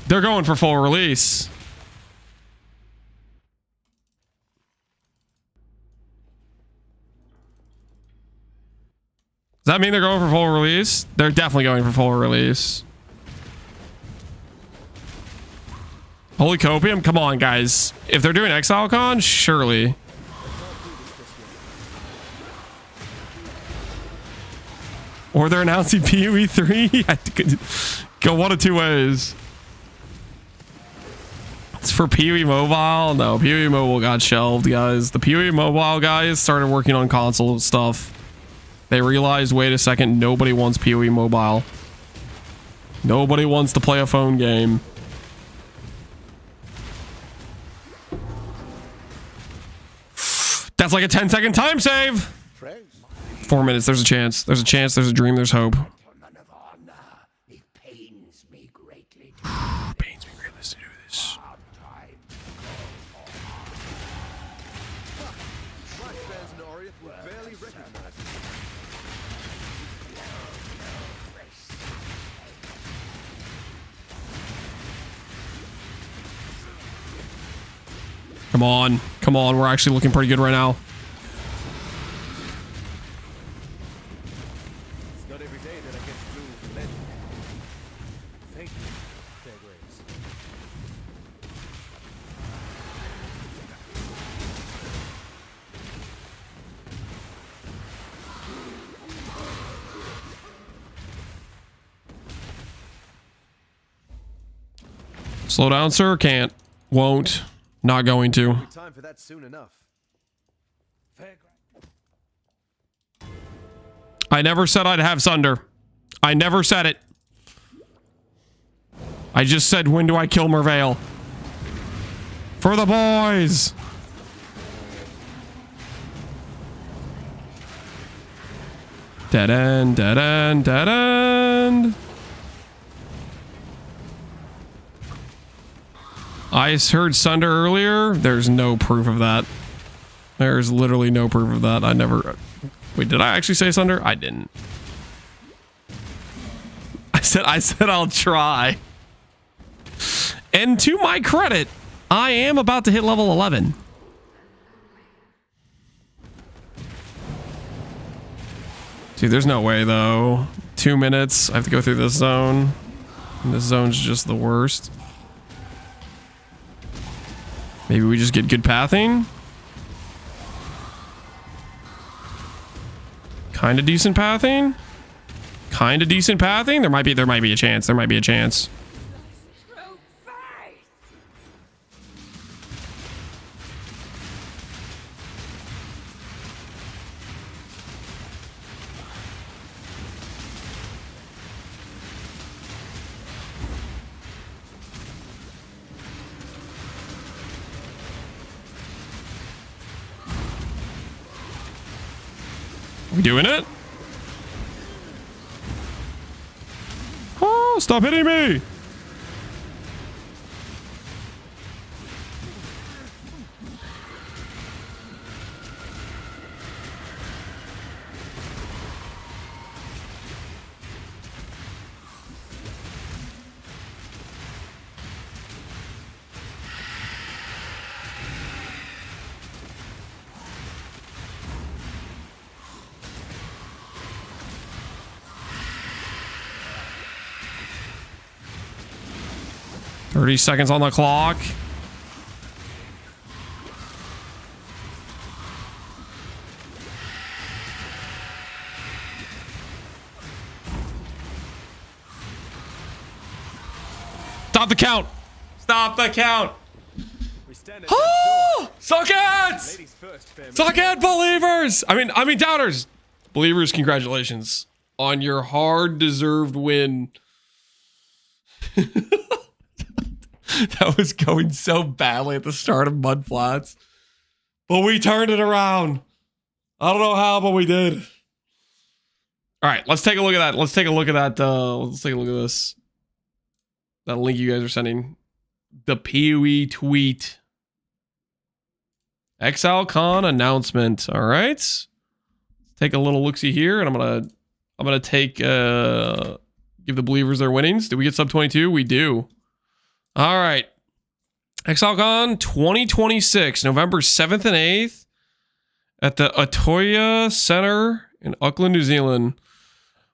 They're going for full release. Does that mean they're going for full release? They're definitely going for full release. Holy Copium? Come on, guys. If they're doing Exile Con, surely. Or they're announcing PoE 3? Go one of two ways. It's for PoE Mobile? No, PoE Mobile got shelved, guys. The PoE Mobile guys started working on console stuff. They realized, wait a second, nobody wants PoE Mobile. Nobody wants to play a phone game. That's like a 10-second time save. 4 minutes. There's a chance. There's a chance. There's a dream. There's hope. It pains me greatly Pains me greatly to do this. Come on. Come on. We're actually looking pretty good right now. It's not every day that I get to do legend. Thank you, Fair Grace. Slow down, sir. Can't. Won't. Not going to. Time for that soon enough. I never said I'd have Sunder. I never said it. I just said, when do I kill Merveil? For the boys! Dead end, dead end, dead end. I heard Sunder earlier. There's no proof of that. There's literally no proof of that. I never... Wait, did I actually say Sunder? I didn't. I said I'll try. And to my credit, I am about to hit level 11. Dude, there's no way though. 2 minutes. I have to go through this zone. And this zone's just the worst. Maybe we just get good pathing. Kind of decent pathing. Kind of decent pathing. There might be a chance. There might be a chance. We doing it? Oh, stop hitting me! $30 seconds on the clock. Stop the count! Stop the count! Oh! Suck-ads! Suck-ad believers! I mean doubters! Believers, congratulations on your hard-deserved win. That was going so badly at the start of Mudflats. But we turned it around. I don't know how, but we did. All right, let's take a look at that. Let's take a look at that. Let's take a look at this. That link you guys are sending. The PoE tweet. Exile Con announcement. All right. Take a little look-see here, and I'm gonna take give the believers their winnings. Did we get sub 22? We do. All right. ExileCon 2026, November 7th and 8th at the Atoya Center in Auckland, New Zealand.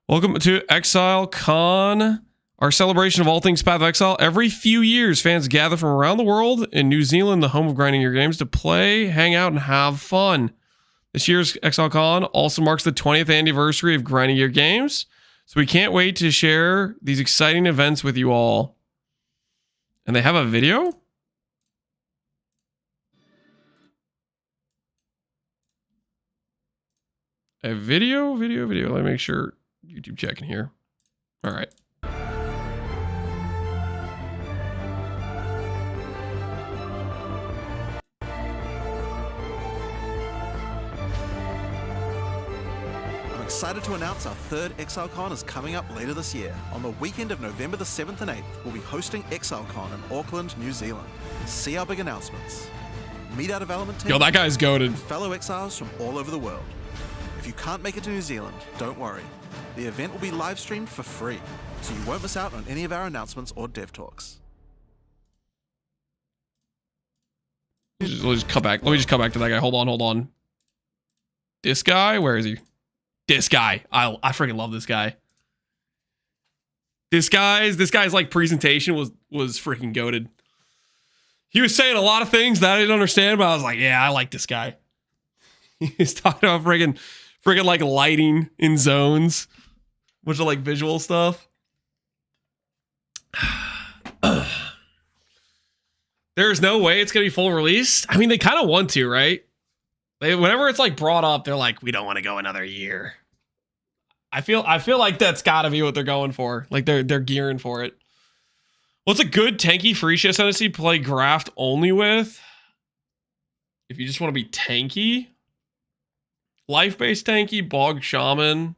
Welcome to ExileCon, our celebration of all things Path of Exile. Every few years, fans gather from around the world in New Zealand, the home of grinding your games, to play, hang out, and have fun. This year's ExileCon also marks the 20th anniversary of grinding your games, so we can't wait to share these exciting events with you all. And they have a video? A video? Let me make sure. YouTube checking here. All right. I'm excited to announce our third ExileCon is coming up later this year. On the weekend of November the 7th and 8th, we'll be hosting ExileCon in Auckland, New Zealand. See our big announcements. Meet our development team. Yo, that guy's goated. And fellow exiles from all over the world. If you can't make it to New Zealand, don't worry. The event will be live streamed for free, so you won't miss out on any of our announcements or dev talks. Let me just come back to that guy. Hold on. This guy? Where is he? This guy. I freaking love this guy. This guy's like presentation was freaking goated. He was saying a lot of things that I didn't understand, but I was like, yeah, I like this guy. He's talking about freaking like lighting in zones, bunch of like visual stuff. There's no way it's gonna be full release. I mean, they kind of want to, right? Whenever it's like brought up, they're like, we don't want to go another year. I feel like that's gotta be what they're going for. Like they're gearing for it. What's a good tanky Phrecia Ascendancy play graft only with? If you just want to be tanky, life-based tanky, Bog Shaman,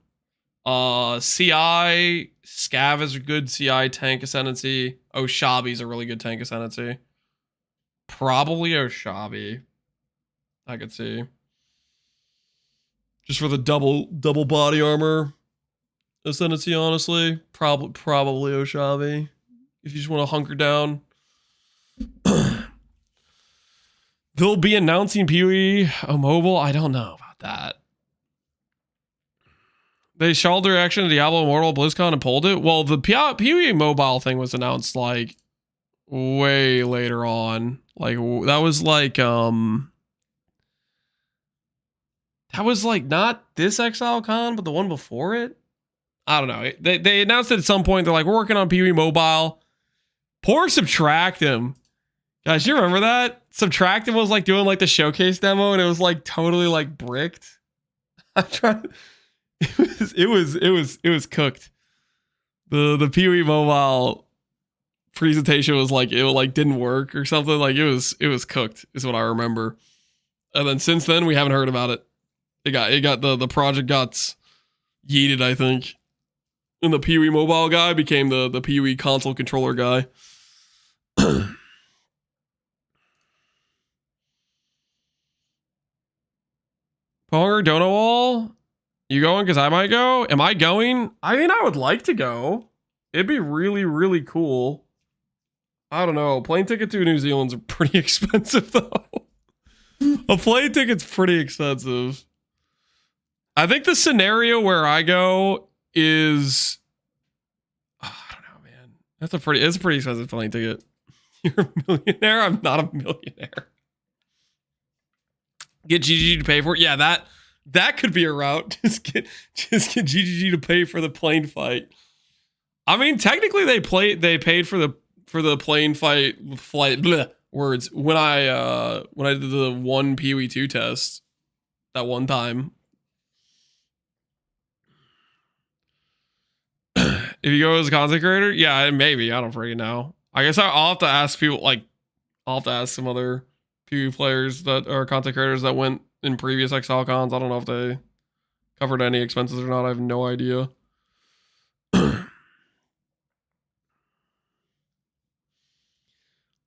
CI, Scav is a good CI tank Ascendancy. Oshabi is a really good tank Ascendancy. Probably Oshabi. I could see. Just for the double body armor. Ascendancy, honestly. Probably Oshabi. If you just want to hunker down. They'll be announcing PoE mobile. I don't know about that. They showed their reaction to Diablo Immortal BlizzCon and pulled it. Well, the PoE mobile thing was announced like way later on. Like that was like not this Exile Con, but the one before it. I don't know. They announced it at some point. They're like, we're working on PoE mobile. Poor Subtractem. Guys, you remember that? Subtractem was like doing like the showcase demo and it was like totally like bricked. I'm trying. It was cooked. The PoE mobile presentation was like it like didn't work or something. Like it was cooked is what I remember. And then since then we haven't heard about it. It got the project got yeeted, I think. And the PoE mobile guy became the PoE console controller guy. Ponger Donowall, you going? Because I might go. Am I going? I mean, I would like to go. It'd be really, really cool. I don't know. Plane ticket to New Zealand's pretty expensive, though. A plane ticket's pretty expensive. I think the scenario where I go is... I don't know, man. It's a pretty expensive plane ticket. You're a millionaire? I'm not a millionaire. Get GGG to pay for it. Yeah, that could be a route. Just get GGG to pay for the plane fight. I mean, technically they paid for the plane flight words when I did the one PoE 2 test that one time. If you go as a content creator, yeah, maybe. I don't freaking know. I guess I'll have to ask people, like, I'll have to ask some other PoE players that are content creators that went in previous Exile cons. I don't know if they covered any expenses or not. I have no idea. I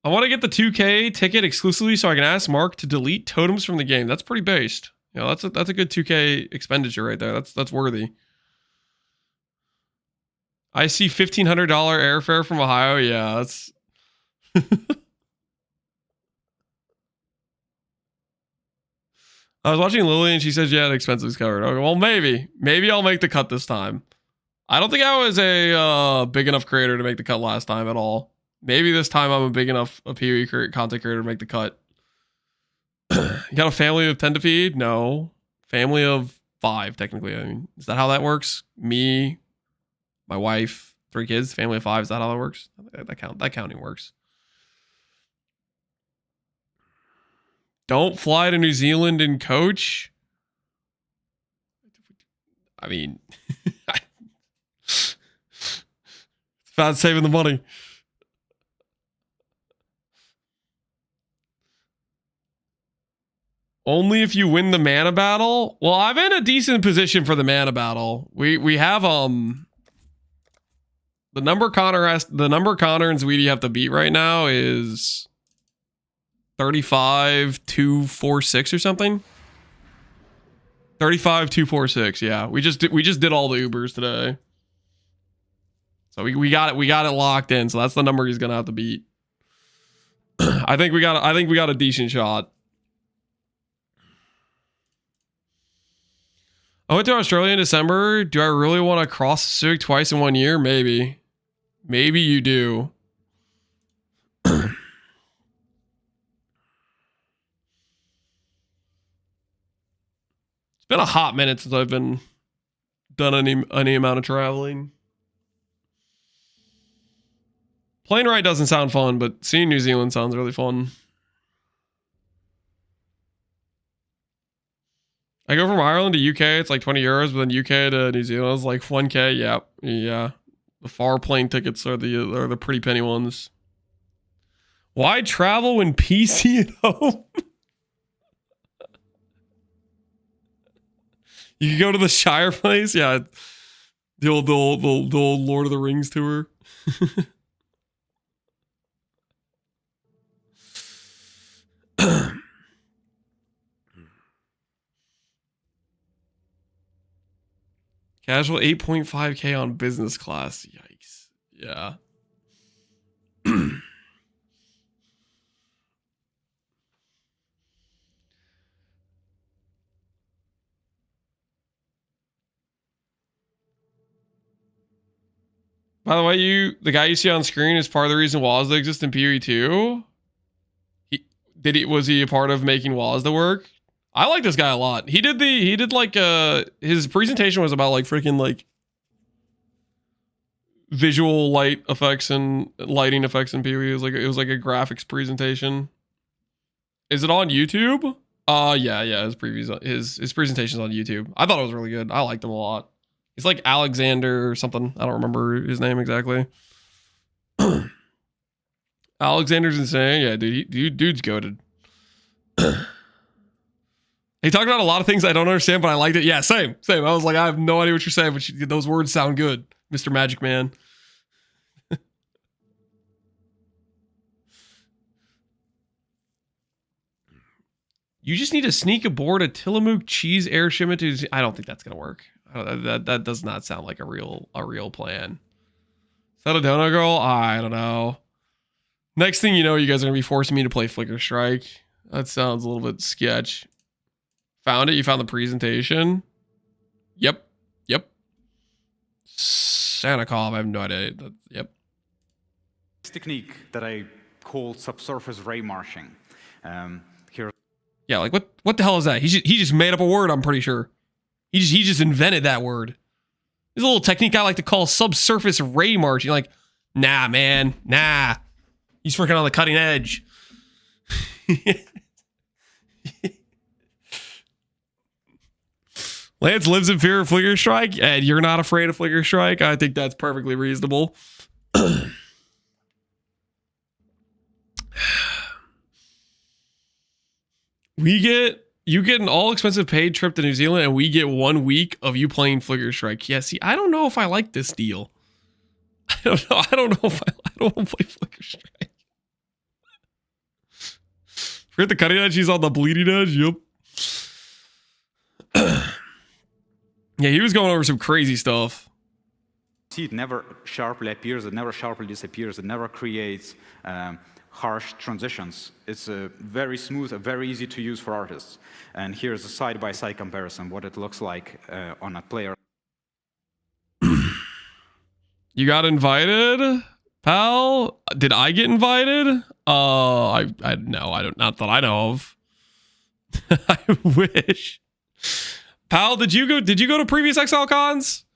want to get the 2K ticket exclusively so I can ask Mark to delete totems from the game. That's pretty based. You know, that's a good 2K expenditure right there. That's worthy. I see $1,500 airfare from Ohio. Yeah, that's... I was watching Lily and she said, yeah, the expenses covered. Okay, well, maybe I'll make the cut this time. I don't think I was a big enough creator to make the cut last time at all. Maybe this time I'm a big enough PoE content creator to make the cut. You got a family of 10 to feed? No. Family of 5, technically. I mean, is that how that works? Me, my wife, 3 kids, family of 5. Is that how that works? That counting works. Don't fly to New Zealand and coach. I mean, it's about saving the money. Only if you win the mana battle. Well, I'm in a decent position for the mana battle. We have the number Connor and Sweetie have to beat right now is 35,246 or something. 35,246. Yeah, we just did all the Ubers today. So we got it locked in. So that's the number he's gonna have to beat. I think we got a decent shot. I went to Australia in December. Do I really want to cross the Pacific twice in 1 year? Maybe. Maybe you do. It's been a hot minute since I've been done any amount of traveling. Plane ride doesn't sound fun, but seeing New Zealand sounds really fun. I go from Ireland to UK, it's like 20 euros, but then UK to New Zealand is like 1K. Yeah. The far plane tickets are the pretty penny ones. Why travel when PC at home? You can go to the Shire place, yeah. The old Lord of the Rings tour. Casual 8.5k on business class. Yikes. Yeah. By the way, the guy you see on screen is part of the reason Wazda exists in PoE 2. Was he a part of making Wazda work? I like this guy a lot. He did like his presentation was about like freaking like visual light effects and lighting effects in PoE. It was like a graphics presentation. Is it on YouTube? Yeah, his presentation's on YouTube. I thought it was really good. I liked him a lot. He's like Alexander or something. I don't remember his name exactly. Alexander's insane. Yeah, dude's goated. He talked about a lot of things I don't understand, but I liked it. Yeah, same. I was like, I have no idea what you're saying, but those words sound good, Mr. Magic Man. You just need to sneak aboard a Tillamook cheese airship into. I don't think that's gonna work. That does not sound like a real plan. Is that a donut girl? I don't know. Next thing you know, you guys are gonna be forcing me to play Flicker Strike. That sounds a little bit sketch. Found it? You found the presentation? Yep. Sanakov, I have no idea. Yep. This technique that I call subsurface ray marching. Here. Yeah, like what the hell is that? He just made up a word, I'm pretty sure. He just invented that word. There's a little technique I like to call subsurface ray marching. Like, nah, man, nah. He's freaking on the cutting edge. Lance lives in fear of Flicker Strike, and you're not afraid of Flicker Strike. I think that's perfectly reasonable. You get an all-expensive paid trip to New Zealand, and we get 1 week of you playing Flicker Strike. Yeah, see, I don't know if I like this deal. I don't know if I don't want to play Flicker Strike. Forget the cutting edge, he's on the bleeding edge. Yep. Yeah, he was going over some crazy stuff. See, it never sharply appears, it never sharply disappears, it never creates harsh transitions. It's very smooth, very easy to use for artists. And here's a side-by-side comparison, what it looks like on a player. You got invited, pal? Did I get invited? No, I don't. Not that I know of. I wish. Pal, did you go to previous Exile cons?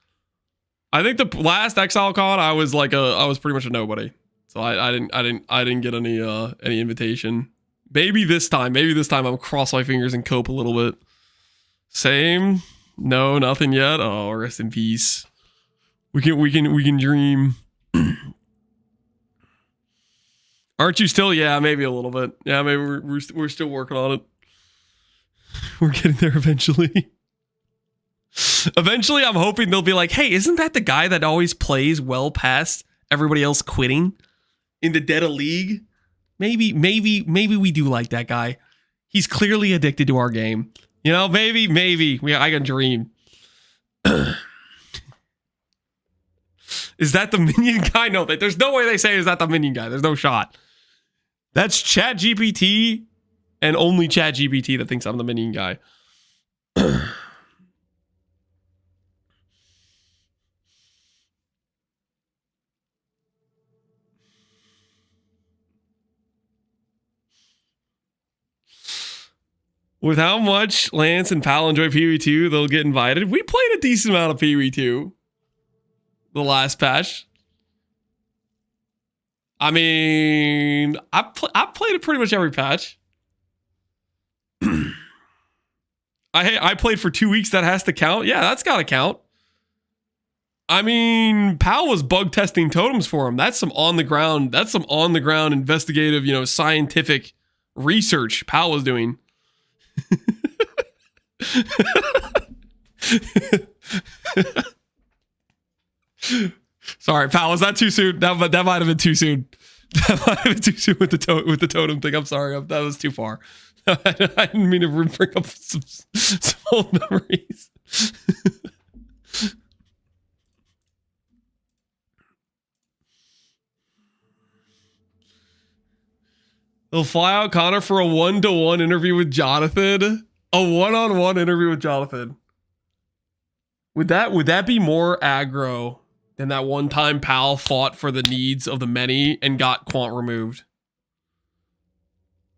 I think the last Exile con I was pretty much a nobody. So I didn't get any invitation. Maybe this time I'm cross my fingers and cope a little bit. Same. No, nothing yet. Oh, rest in peace. We can dream. Aren't you still? Yeah, maybe a little bit. Yeah, maybe we're still working on it. We're getting there eventually. Eventually, I'm hoping they'll be like, hey, isn't that the guy that always plays well past everybody else quitting in the dead of league? Maybe we do like that guy. He's clearly addicted to our game. You know, maybe I can dream. Is that the minion guy? No, there's no way they say is that the minion guy. There's no shot. That's ChatGPT and only ChatGPT that thinks I'm the minion guy. With how much Lance and Pal enjoy PoE 2, they'll get invited. We played a decent amount of PoE 2. The last patch. I mean, I played it pretty much every patch. I played for 2 weeks. That has to count. Yeah, that's got to count. I mean, Pal was bug testing totems for him. That's some on the ground. That's some on the ground investigative, scientific research Pal was doing. Sorry, Pal, was that too soon? That might have been too soon. That might have been too soon with the totem thing. I'm sorry, that was too far. I didn't mean to bring up some old memories. They'll fly out Connor for a 1-to-1 interview with Jonathan. A 1-on-1 interview with Jonathan. Would that be more aggro than that one time Pal fought for the needs of the many and got Quant removed?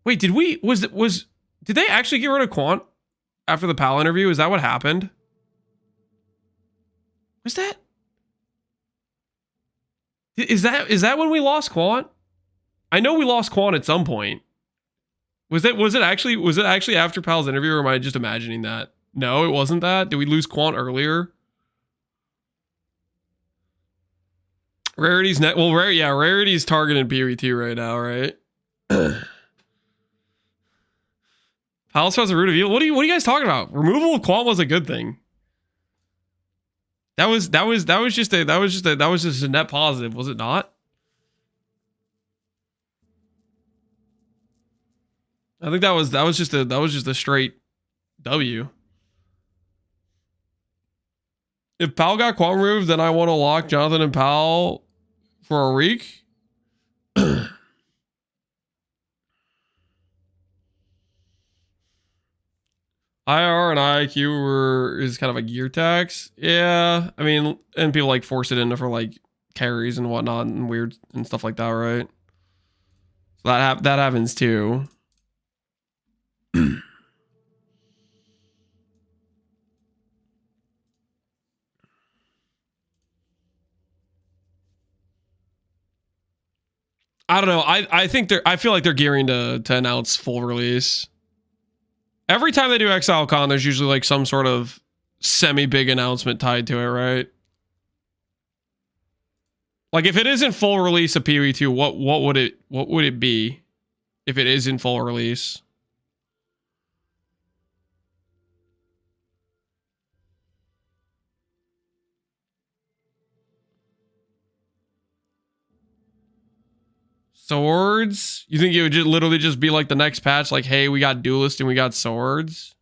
Wait, did they actually get rid of Quant after the Pal interview? Is that what happened? Was that? Is that when we lost Quant? I know we lost Quant at some point. Was it actually after Pal's interview, or am I just imagining that? No, it wasn't that. Did we lose Quant earlier? Rarity's net. Well, Rarity's targeting PoE2 right now, right? Palace has a root of evil. What are you guys talking about? Removal of Quant was a good thing. That was just a net positive, was it not? I think that was just a straight W. If Pal got Quant removed, then I want to lock Jonathan and Pal for a week. IR and IQ is kind of a gear tax. Yeah, I mean, and people like force it into for like carries and whatnot and weird and stuff like that, right? So that happens too. I don't know. I feel like they're gearing to announce full release. Every time they do Exile Con, there's usually like some sort of semi-big announcement tied to it, right? Like if it isn't full release of PoE2, what would it be if it is in full release? Swords? You think it would just literally just be like the next patch, like, hey, we got Duelist and we got Swords?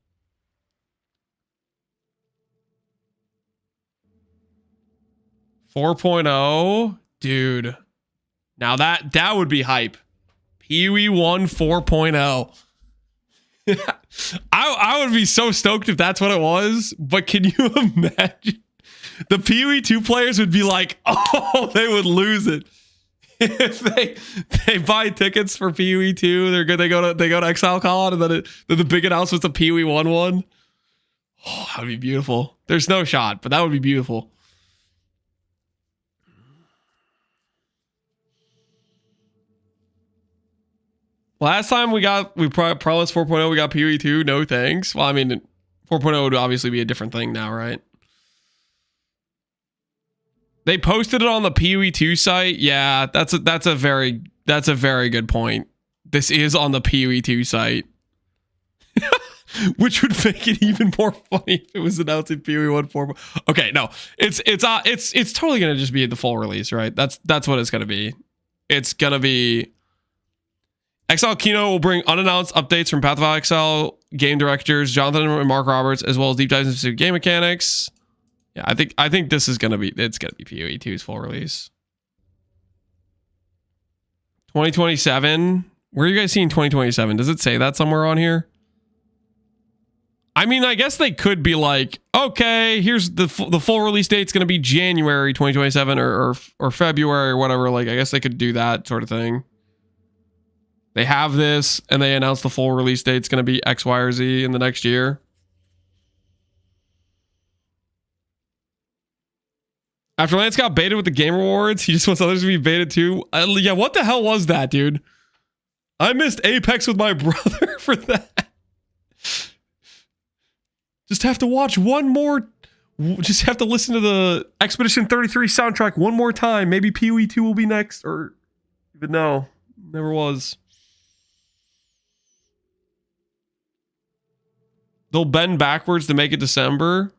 .4.0? Dude. Now that would be hype. PoE 1 4.0. I would be so stoked if that's what it was, but can you imagine? The PoE 2 players would be like, oh, they would lose it. If they buy tickets for PoE 2, they're good. They go to Exile Con, and then the big announcement's a PoE 1 one. Oh, that would be beautiful. There's no shot, but that would be beautiful. Last time we Prowess 4.0, we got PoE 2. No thanks. Well, I mean, 4.0 would obviously be a different thing now, right? They posted it on the PoE 2 site. Yeah, that's a very good point. This is on the PoE 2 site. Which would make it even more funny if it was announced in PoE 1 4. Okay, no. It's totally going to just be the full release, right? That's what it's going to be. It's going to be Exile Kino will bring unannounced updates from Path of Exile game directors Jonathan and Mark Roberts, as well as deep dives into specific game mechanics. Yeah, I think this is gonna be PoE 2's full release. 2027. Where are you guys seeing 2027? Does it say that somewhere on here? I mean, I guess they could be like, okay, here's the full release date's gonna be January 2027 or February or whatever. Like, I guess they could do that sort of thing. They have this, and they announce the full release date's gonna be X, Y, or Z in the next year. After Lance got baited with the Game Awards, he just wants others to be baited too. Yeah, what the hell was that, dude? I missed Apex with my brother for that. Just have to watch one more. Just have to listen to the Expedition 33 soundtrack one more time. Maybe PoE 2 will be next, or even no, never was. They'll bend backwards to make it December.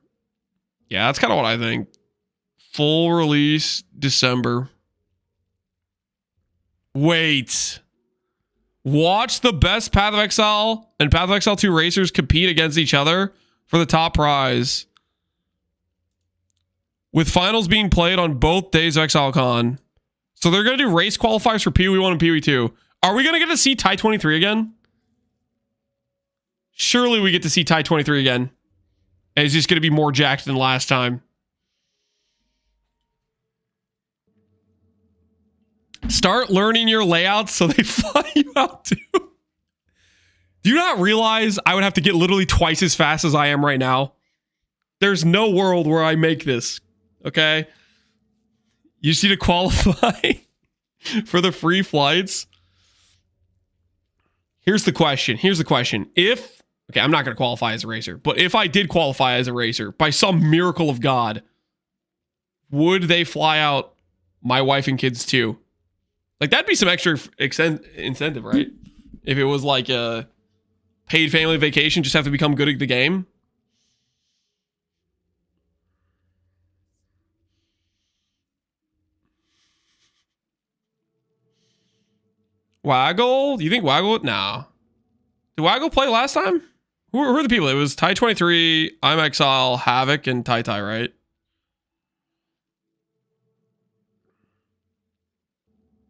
Yeah, that's kind of what I think. Full release December. Wait. Watch the best Path of Exile and Path of Exile 2 racers compete against each other for the top prize. With finals being played on both days of ExileCon. So they're going to do race qualifiers for PoE 1 and PoE 2. Are we going to get to see Ty 23 again? Surely we get to see Ty 23 again. And he's just going to be more jacked than last time. Start learning your layouts so they fly you out too. Do you not realize I would have to get literally twice as fast as I am right now? There's no world where I make this. Okay? You just need to qualify for the free flights. Here's the question. If, okay, I'm not going to qualify as a racer, but if I did qualify as a racer, by some miracle of God, would they fly out my wife and kids too? Like, that'd be some extra incentive, right? If it was like a paid family vacation, just have to become good at the game. Waggle? Do you think Waggle? No. Did Waggle play last time? Who are the people? It was Ty 23, I'm Exile, Havoc, and Tai, right?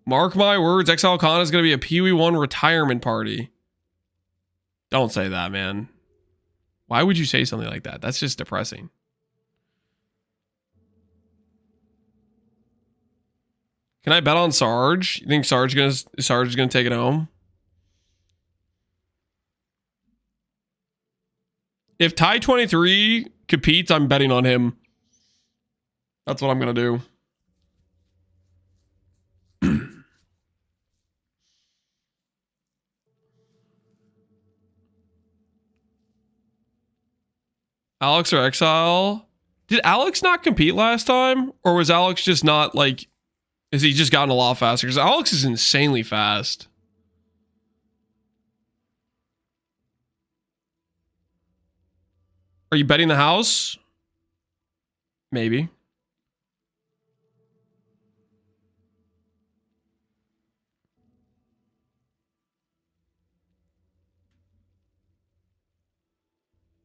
Mark my words, Exile Con is going to be a Pee-wee 1 retirement party. Don't say that, man. Why would you say something like that? That's just depressing. Can I bet on Sarge? You think Sarge is gonna take it home? If Ty 23 competes, I'm betting on him. That's what I'm gonna do. Alex or Exile? Did Alex not compete last time? Or was Alex just not like... Has he just gotten a lot faster? Because Alex is insanely fast. Are you betting the house? Maybe.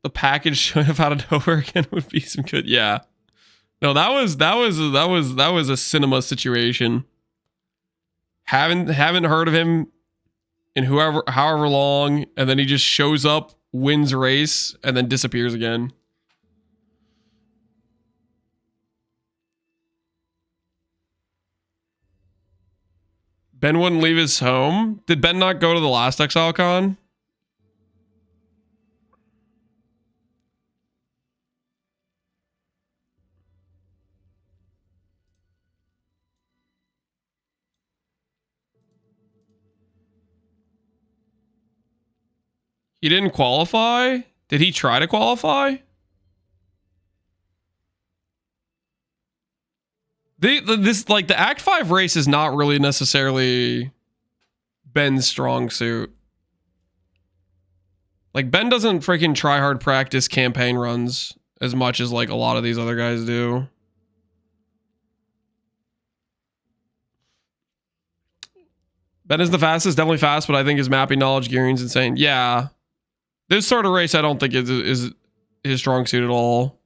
The package showing up out of nowhere again would be some good. Yeah. No, that was a cinema situation. Haven't heard of him in however long, and then he just shows up, wins a race, and then disappears again. Ben wouldn't leave his home. Did Ben not go to the last Exile Con? He didn't qualify? Did he try to qualify? The Act 5 race is not really necessarily Ben's strong suit. Like, Ben doesn't freaking try hard practice campaign runs as much as like a lot of these other guys do. Ben is the fastest, definitely fast, but I think his mapping knowledge gearing's insane. Yeah. This sort of race, I don't think is his strong suit at all.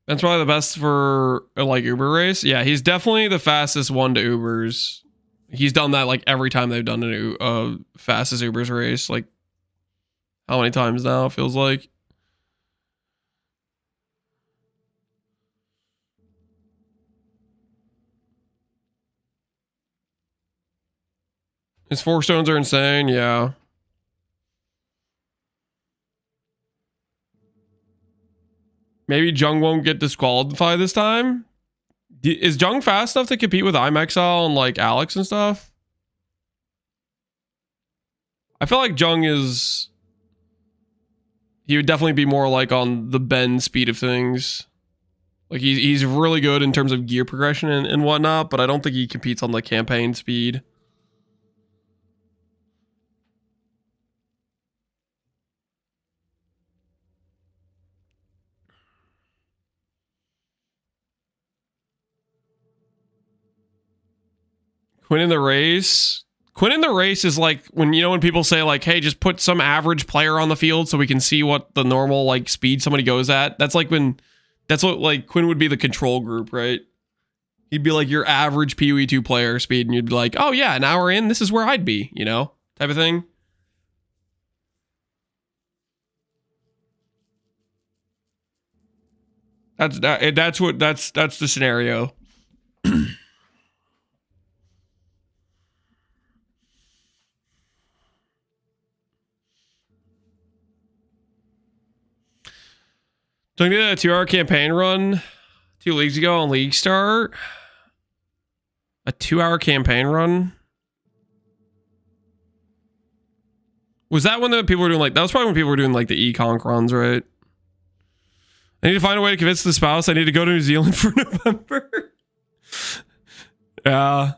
That's probably the best for a, like, Uber race. Yeah, he's definitely the fastest one to Ubers. He's done that like every time they've done a fastest Ubers race. Like, how many times now? It feels like. His 4 stones are insane, yeah. Maybe Jung won't get disqualified this time. Is Jung fast enough to compete with I'm Exile and like Alex and stuff? I feel like Jung is... He would definitely be more like on the Ben speed of things. Like he's really good in terms of gear progression and whatnot, but I don't think he competes on the campaign speed. Quinn in the race. Quinn in the race is like when, you know, when people say like, hey, just put some average player on the field so we can see what the normal like speed somebody goes at. That's like when That's what, like, Quinn would be the control group, right? He'd be like your average PoE 2 player speed, and you'd be like, oh yeah, an hour in, this is where I'd be, you know? Type of thing. That's the scenario. So I did a 2-hour campaign run 2 leagues ago on League Start. A 2-hour campaign run. Was that when the people were doing like, that was probably when people were doing like the econc runs, right? I need to find a way to convince the spouse I need to go to New Zealand for November. Yeah.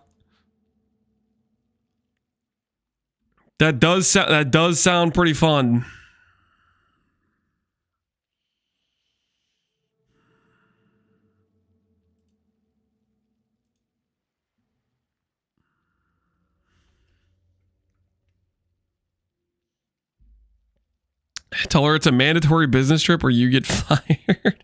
That does sound pretty fun. Tell her it's a mandatory business trip or you get fired.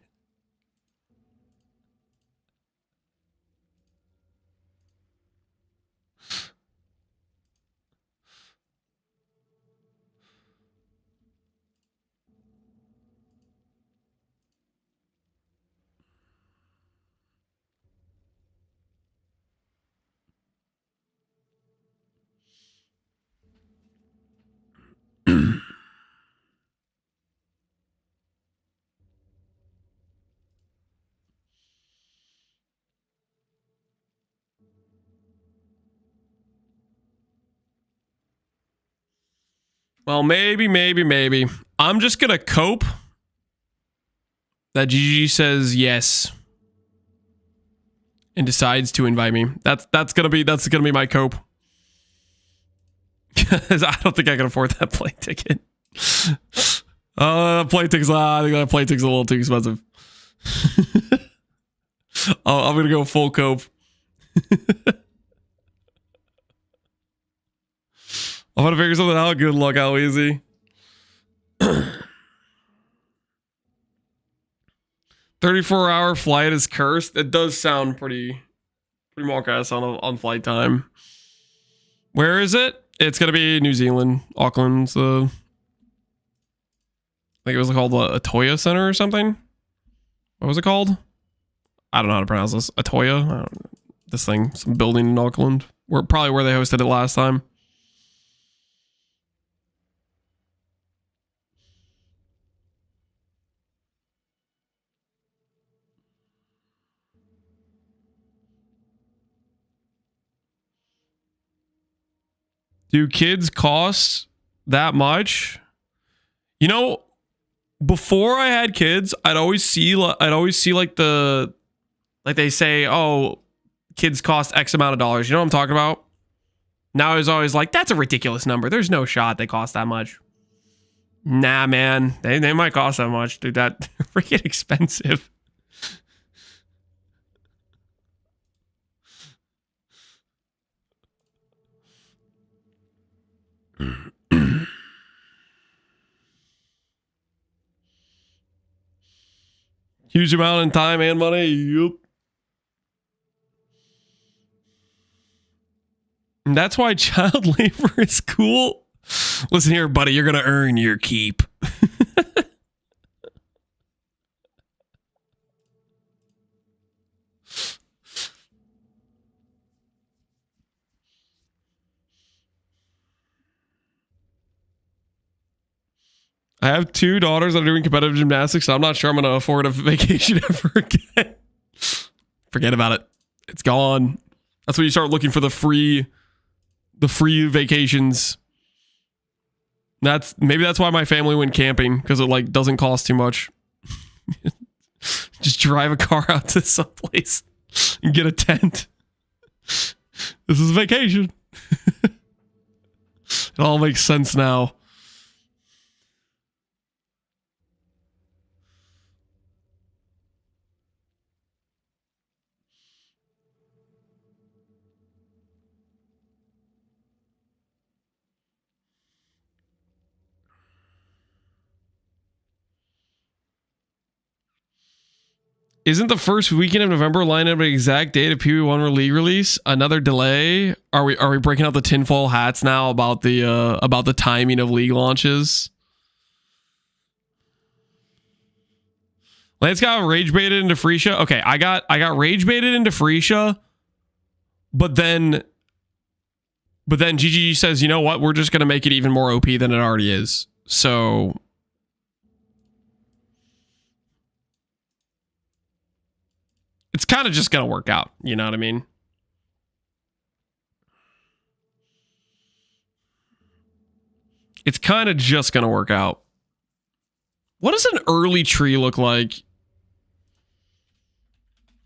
Well, maybe. I'm just gonna cope that GG says yes and decides to invite me. That's gonna be my cope. Because I don't think I can afford that plane ticket. I think that plane ticket's a little too expensive. I'm gonna go full cope. I'm gonna figure something out. Good luck, how easy. 34-hour flight is cursed. It does sound pretty marcus on flight time. Where is it? It's gonna be New Zealand, Auckland. I think it was called the Atoya Center or something. What was it called? I don't know how to pronounce this. Atoya. This thing, some building in Auckland. Probably where they hosted it last time. Do kids cost that much? You know, before I had kids, I'd always see like they say, oh, kids cost X amount of dollars. You know what I'm talking about? Now it's always like, that's a ridiculous number. There's no shot they cost that much. Nah, man. They might cost that much. Dude, that's freaking expensive. Huge amount in time and money. Yup. And that's why child labor is cool. Listen here, buddy. You're going to earn your keep. I have 2 daughters that are doing competitive gymnastics, so I'm not sure I'm going to afford a vacation ever again. Forget about it. It's gone. That's when you start looking for the free vacations. Maybe that's why my family went camping, because it like doesn't cost too much. Just drive a car out to someplace and get a tent. This is vacation. It all makes sense now. Isn't the first weekend of November lined up an exact date of PB1 League release? Another delay? Are we breaking out the tinfoil hats now about the timing of League launches? Lance got rage baited into Phrecia. Okay, I got rage baited into Phrecia, but then GGG says, you know what? We're just gonna make it even more OP than it already is. So it's kind of just gonna work out. You know what I mean? It's kind of just gonna work out. What does an early tree look like?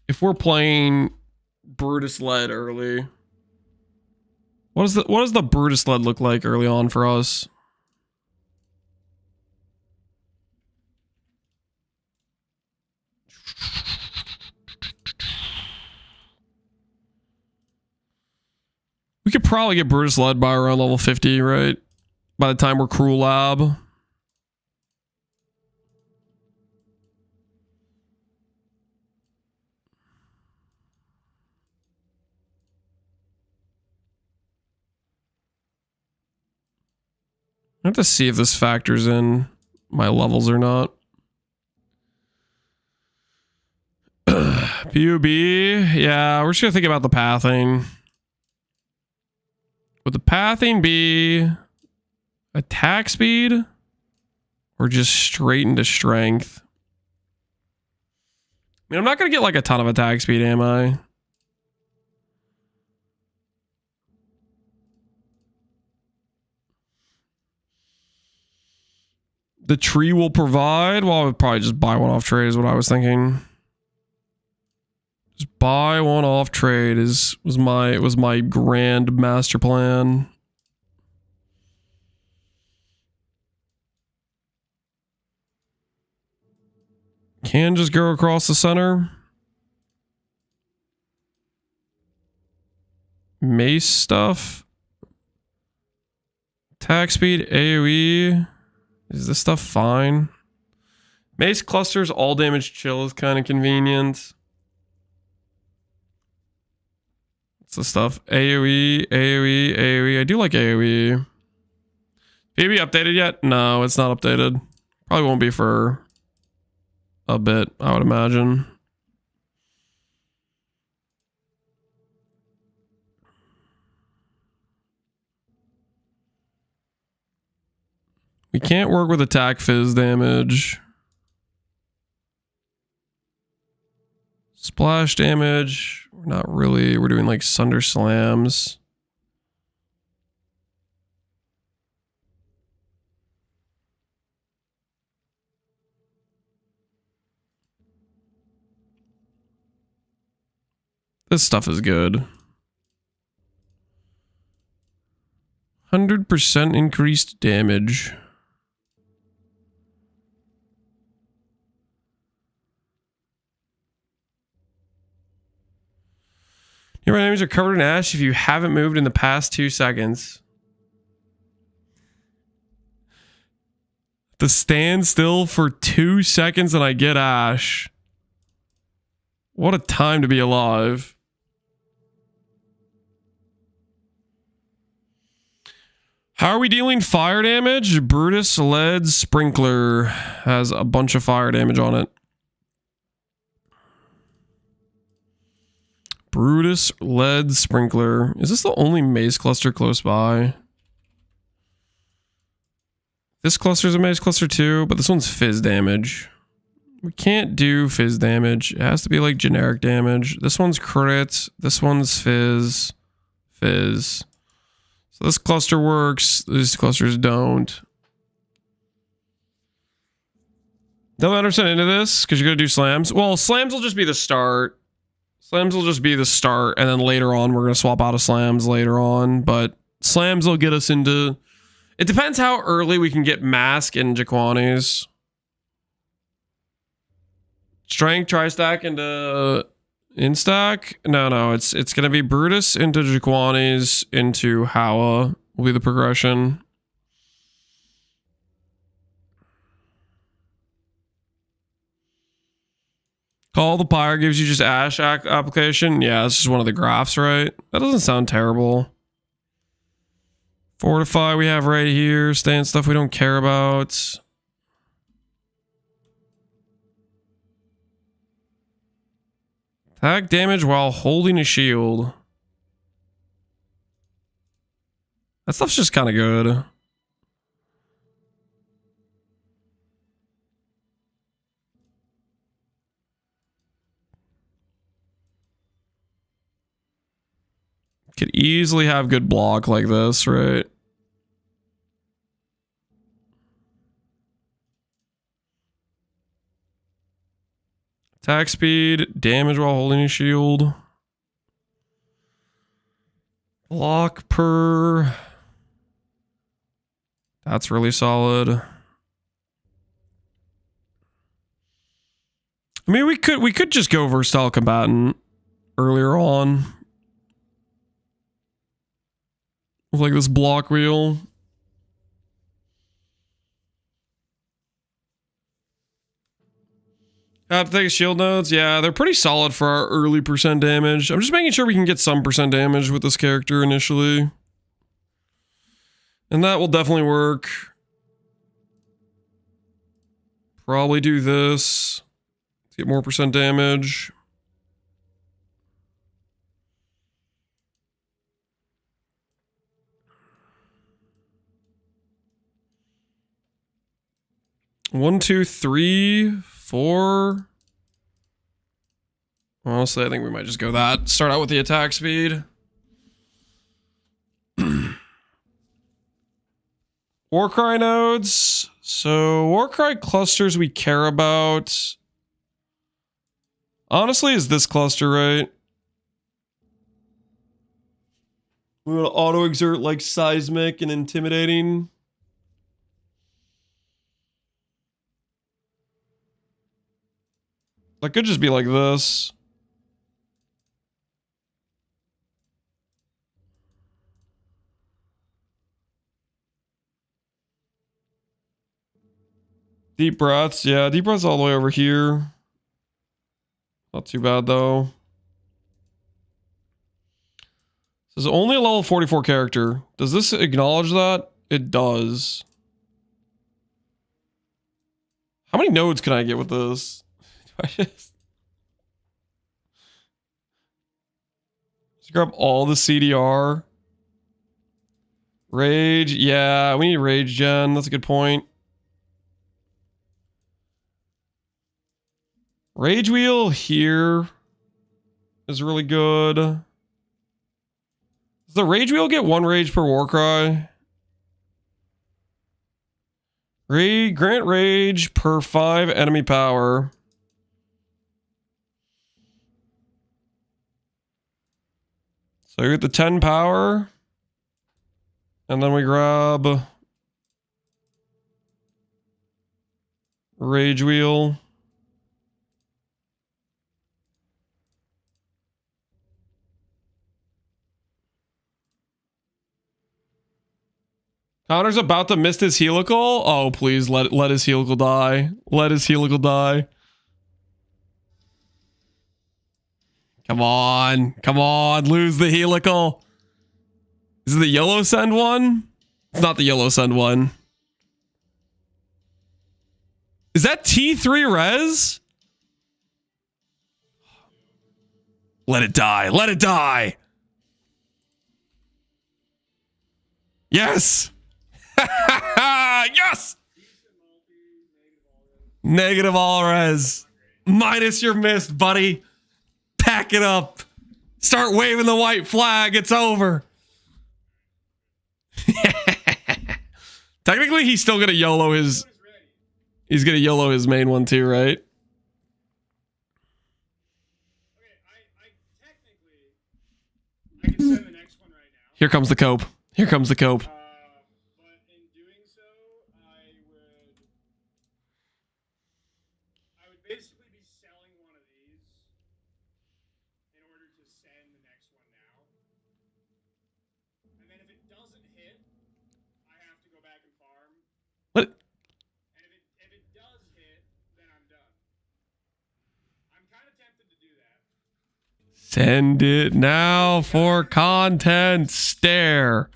If we're playing Brutus led early, what does the Brutus led look like early on for us? We could probably get Brutus led by around level 50, right? By the time we're Cruel Lab. I have to see if this factors in my levels or not. PUB, yeah, we're just gonna think about the pathing. Would the pathing be attack speed or just straight into strength? I mean, I'm not gonna get like a ton of attack speed, am I? The tree will provide. Well, I would probably just buy one off trade is what I was thinking. Just buy one off trade was my grand master plan. Can just go across the center. Mace stuff. Attack speed, AoE. Is this stuff fine? Mace clusters, all damage chill is kind of convenient. What's the stuff? AoE, AoE, AoE. I do like AoE. Maybe updated yet? No, it's not updated. Probably won't be for a bit, I would imagine. We can't work with attack fizz damage. Splash damage. We're not really. We're doing like Sunder Slams. This stuff is good. 100% increased damage. Your enemies are covered in ash if you haven't moved in the past 2 seconds. To stand still for 2 seconds and I get ash. What a time to be alive. How are we dealing fire damage? Brutus Lead Sprinkler has a bunch of fire damage on it. Brutus Lead Sprinkler. Is this the only maze cluster close by? This cluster's a maze cluster too, but this one's fizz damage. We can't do fizz damage. It has to be like generic damage. This one's crit. This one's fizz. Fizz. So this cluster works. These clusters don't. Don't understand into this because you're going to do slams. Well, slams will just be the start. Slams will just be the start, and then later on, we're going to swap out of slams later on, but slams will get us into... It depends how early we can get Mask and Jaquanis. Strength, tri-stack into in-stack? No, it's going to be Brutus into Jaquanis into Howa will be the progression. Call the Pyre gives you just Ash application. Yeah, this is one of the graphs, right? That doesn't sound terrible. Fortify we have right here. Stand stuff we don't care about. Attack damage while holding a shield. That stuff's just kind of good. Could easily have good block like this, right? Attack speed, damage while holding a shield. Block per. That's really solid. I mean, we could just go versatile combatant earlier on. With like this block wheel. Have to take shield nodes. Yeah, they're pretty solid for our early percent damage. I'm just making sure we can get some percent damage with this character initially. And that will definitely work. Probably do this. To get more percent damage. One, two, three, four. Honestly, I think we might just go that. Start out with the attack speed. Warcry nodes. So Warcry clusters we care about. Honestly, is this cluster right? We want to auto exert like seismic and intimidating. That could just be like this. Deep breaths. Yeah, deep breaths all the way over here. Not too bad, though. This is only a level 44 character. Does this acknowledge that? It does. How many nodes can I get with this? Do I just grab all the CDR? Rage. Yeah, we need rage gen. That's a good point. Rage wheel here is really good. Does the rage wheel get one rage per Warcry? Grant rage per 5 enemy power. So we get the 10 power. And then we grab rage wheel. Connor's about to miss his helical. Oh, please let his helical die. Let his helical die. Come on. Come on. Lose the helical. Is it the yellow send one? It's not the yellow send one. Is that T3 res? Let it die. Let it die. Yes. Yes. Negative all res. Minus your mist, buddy. Pack it up. Start waving the white flag. It's over. Technically, he's still gonna YOLO his. He's gonna YOLO his main one too, right? I can send the next one right now. Here comes the cope. Here comes the cope. But in doing so, I would basically be selling one of these in order to send the next one now. And then if it doesn't hit, I have to go back and farm. What? And if it does hit, then I'm done. I'm kind of Send it now for content. Stare.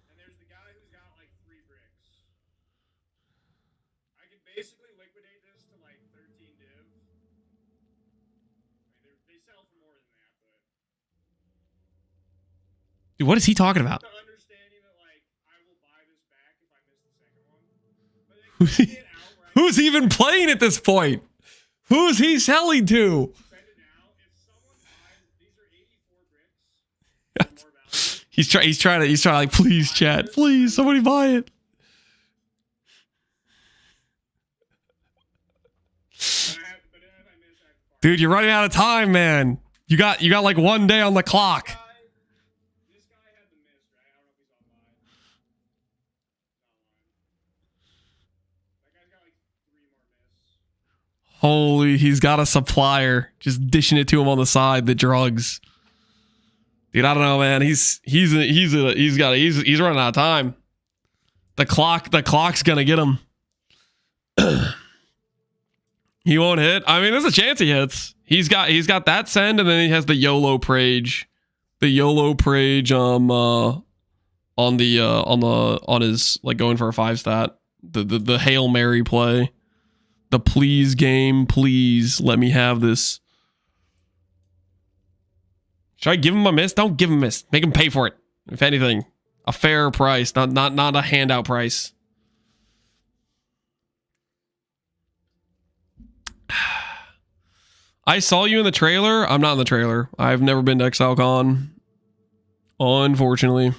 And there's the guy who's got like 3 bricks. I could basically liquidate this to like 13 div. I mean, they sell for more than that, but. Dude, what is he talking about? The understanding that like I will buy this back if I miss the second one. But they get outright. Who's even playing at this point? Who's he selling to? Send it now. If someone buys, these are 84 bricks. More value. He's trying to like, please chat, please somebody buy it. But if I miss, I have to fire. Dude, you're running out of time, man. You got like 1 day on the clock. This guy had the miss, right? I don't know if he's online. He's online. That guy's got like 3 more miss. Holy, he's got a supplier just dishing it to him on the side. The drugs, dude. I don't know, man. He's running out of time. The clock's gonna get him. He won't hit. I mean, there's a chance he hits. He's got that send, and then he has the YOLO Prage. The YOLO Prage on his like going for a 5 stat. The Hail Mary play. The please game, please let me have this. Should I give him a miss? Don't give him a miss. Make him pay for it. If anything, a fair price, not a handout price. I saw you in the trailer. I'm not in the trailer. I've never been to ExileCon, unfortunately.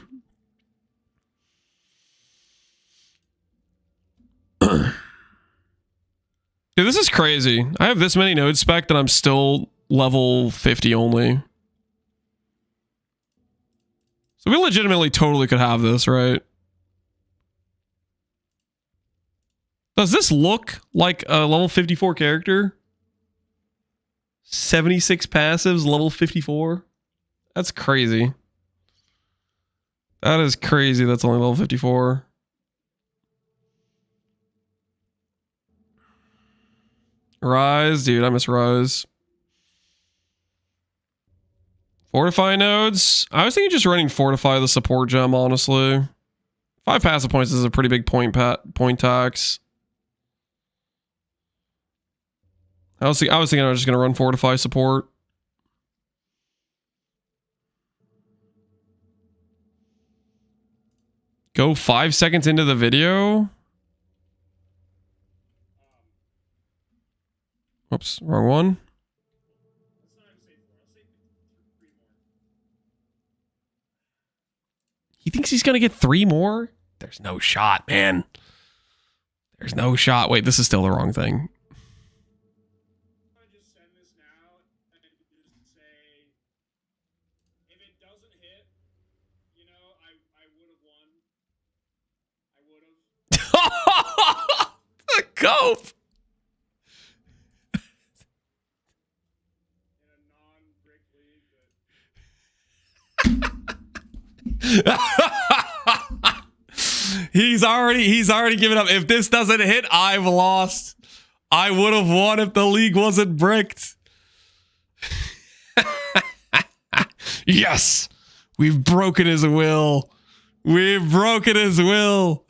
Dude, this is crazy. I have this many nodes spec and I'm still level 50 only. So we legitimately totally could have this, right? Does this look like a level 54 character? 76 passives, level 54? That's crazy. That is crazy. That's only level 54. Rise, dude, I miss Rise. Fortify nodes. I was thinking just running Fortify the support gem, honestly. 5 passive points is a pretty big point tax. I was thinking I was just gonna run Fortify support. Go 5 seconds into the video. Whoops, wrong one. He thinks he's gonna get 3 more? There's no shot, man. There's no shot. Wait, this is still the wrong thing. Just send this now and just say, if it doesn't hit, you know, I would have won. I would have. The cope. In a non-brick league, but He's already given up. If this doesn't hit, I've lost. I would have won if the league wasn't bricked. Yes, we've broken his will. We've broken his will.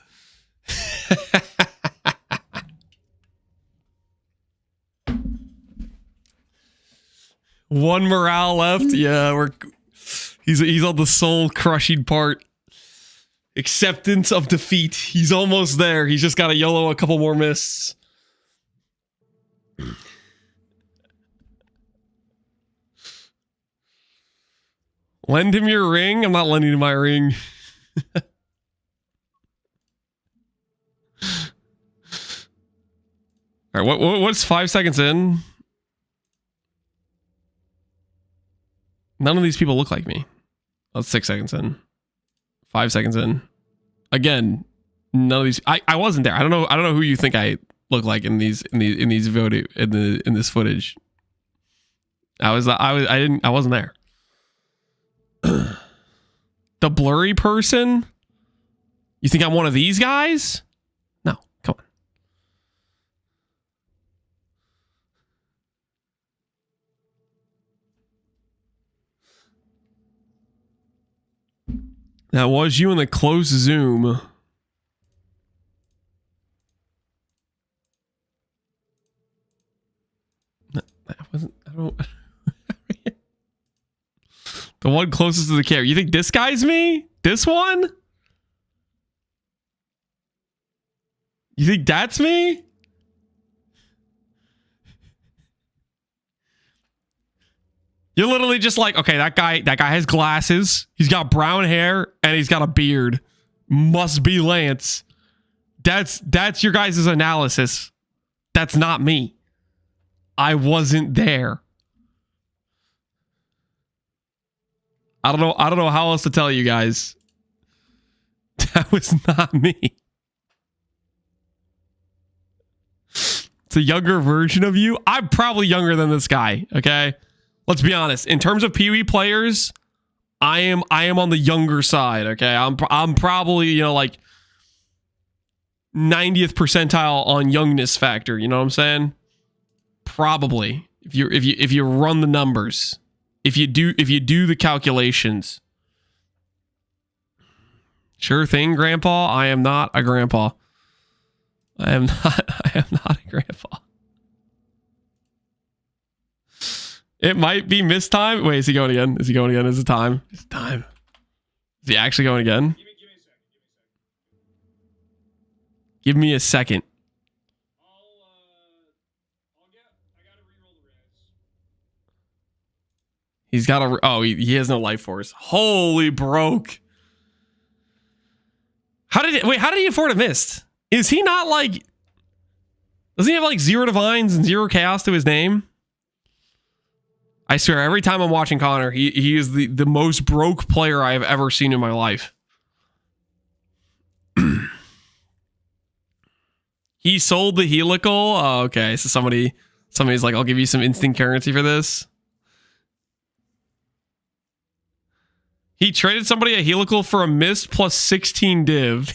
One morale left. Yeah, he's on the soul crushing part. Acceptance of defeat. He's almost there. He's just got to YOLO a couple more miss. Lend him your ring? I'm not lending him my ring. All right, what's 5 seconds in? None of these people look like me. That's 6 seconds in. 5 seconds in. Again, none of these. I wasn't there. I don't know who you think I look like in this footage. I wasn't there. The blurry person? You think I'm one of these guys? No, come on. That was you in the close zoom. That wasn't, I don't. The one closest to the camera. You think this guy's me? This one? You think that's me? You're literally just like, okay, that guy has glasses. He's got brown hair and he's got a beard. Must be Lance. That's your guys' analysis. That's not me. I wasn't there. I don't know how else to tell you guys. That was not me. It's a younger version of you. I'm probably younger than this guy, okay? Let's be honest. In terms of PoE players, I am on the younger side, okay? I'm probably, you know, like 90th percentile on youngness factor, you know what I'm saying? Probably. If you run the numbers. If you do the calculations. Sure thing, Grandpa. I am not a grandpa. I am not a grandpa. It might be missed time. Wait, is he going again? Is he going again? Is it time? It's time. Is he actually going again? Give me a second. He's got a... Oh, he has no life force. Holy broke. How did he afford a mist? Is he not like... Doesn't he have like 0 divines and 0 chaos to his name? I swear, every time I'm watching Connor, he is the most broke player I have ever seen in my life. He sold the helical? Oh, okay. So somebody's like, I'll give you some instant currency for this. He traded somebody a helical for a mist plus 16 div.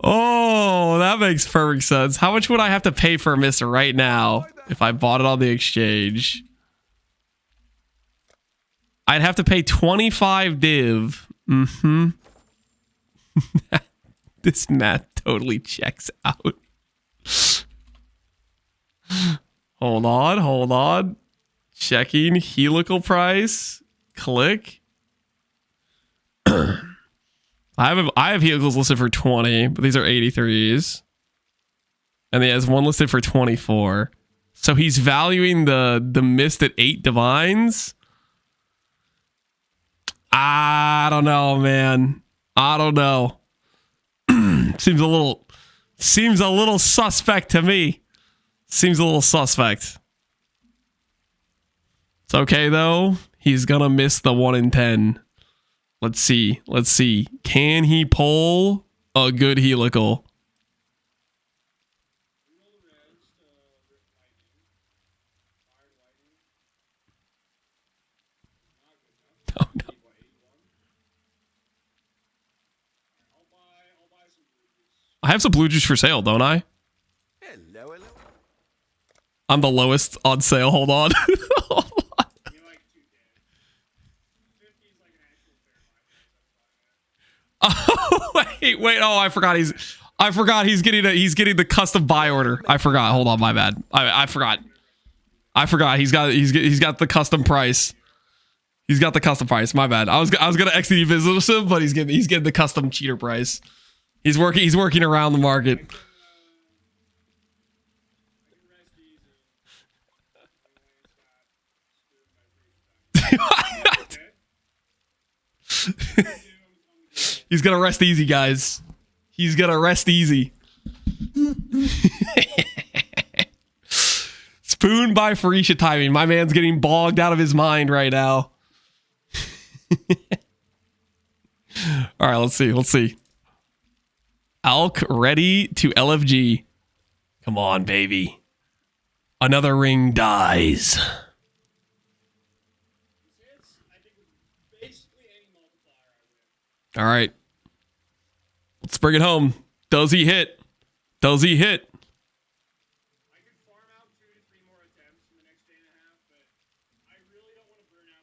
Oh, that makes perfect sense. How much would I have to pay for a mist right now if I bought it on the exchange? I'd have to pay 25 div. Mm-hmm. This math totally checks out. Hold on. Checking helical price. Click. I have helicals listed for 20, but these are 83s. And he has one listed for 24. So he's valuing the mist at 8 divines. I don't know, man. I don't know. Seems a little suspect to me. Seems a little suspect. It's okay though. He's gonna miss the 1 in 10. Let's see. Can he pull a good helical? Oh, no. I have some blue juice for sale, don't I? Hello. I'm the lowest on sale. Hold on. Hold on. Oh, wait. Oh, I forgot he's getting the custom buy order. I forgot. Hold on, my bad. I forgot. He's got the custom price. He's got the custom price. My bad. I was gonna XD business him, but he's getting the custom cheater price. He's working around the market. He's gonna rest easy, guys. He's gonna rest easy. Spoon by Phrecia timing. My man's getting bogged out of his mind right now. All right, let's see. Alk ready to LFG. Come on, baby. Another ring dies. All right. Let's bring it home. Does he hit? I could farm out 2 to 3 more attempts in the next day and a half, but I really don't want to burn out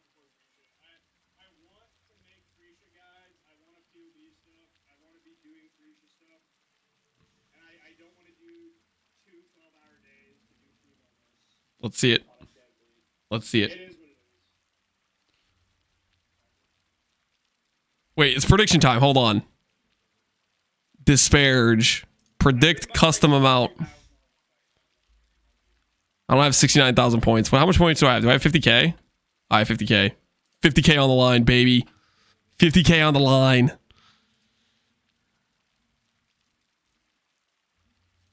doing Phrecia stuff, and I don't want to do 2 12-hour days to do proof on this. Let's see it. Let's see it. It is what it is. Wait, it's prediction time. Hold on. Disparage. Predict custom amount. I don't have 69,000 points. Well, how much points do I have? Do I have 50k? I have 50k. 50k on the line, baby. 50k on the line.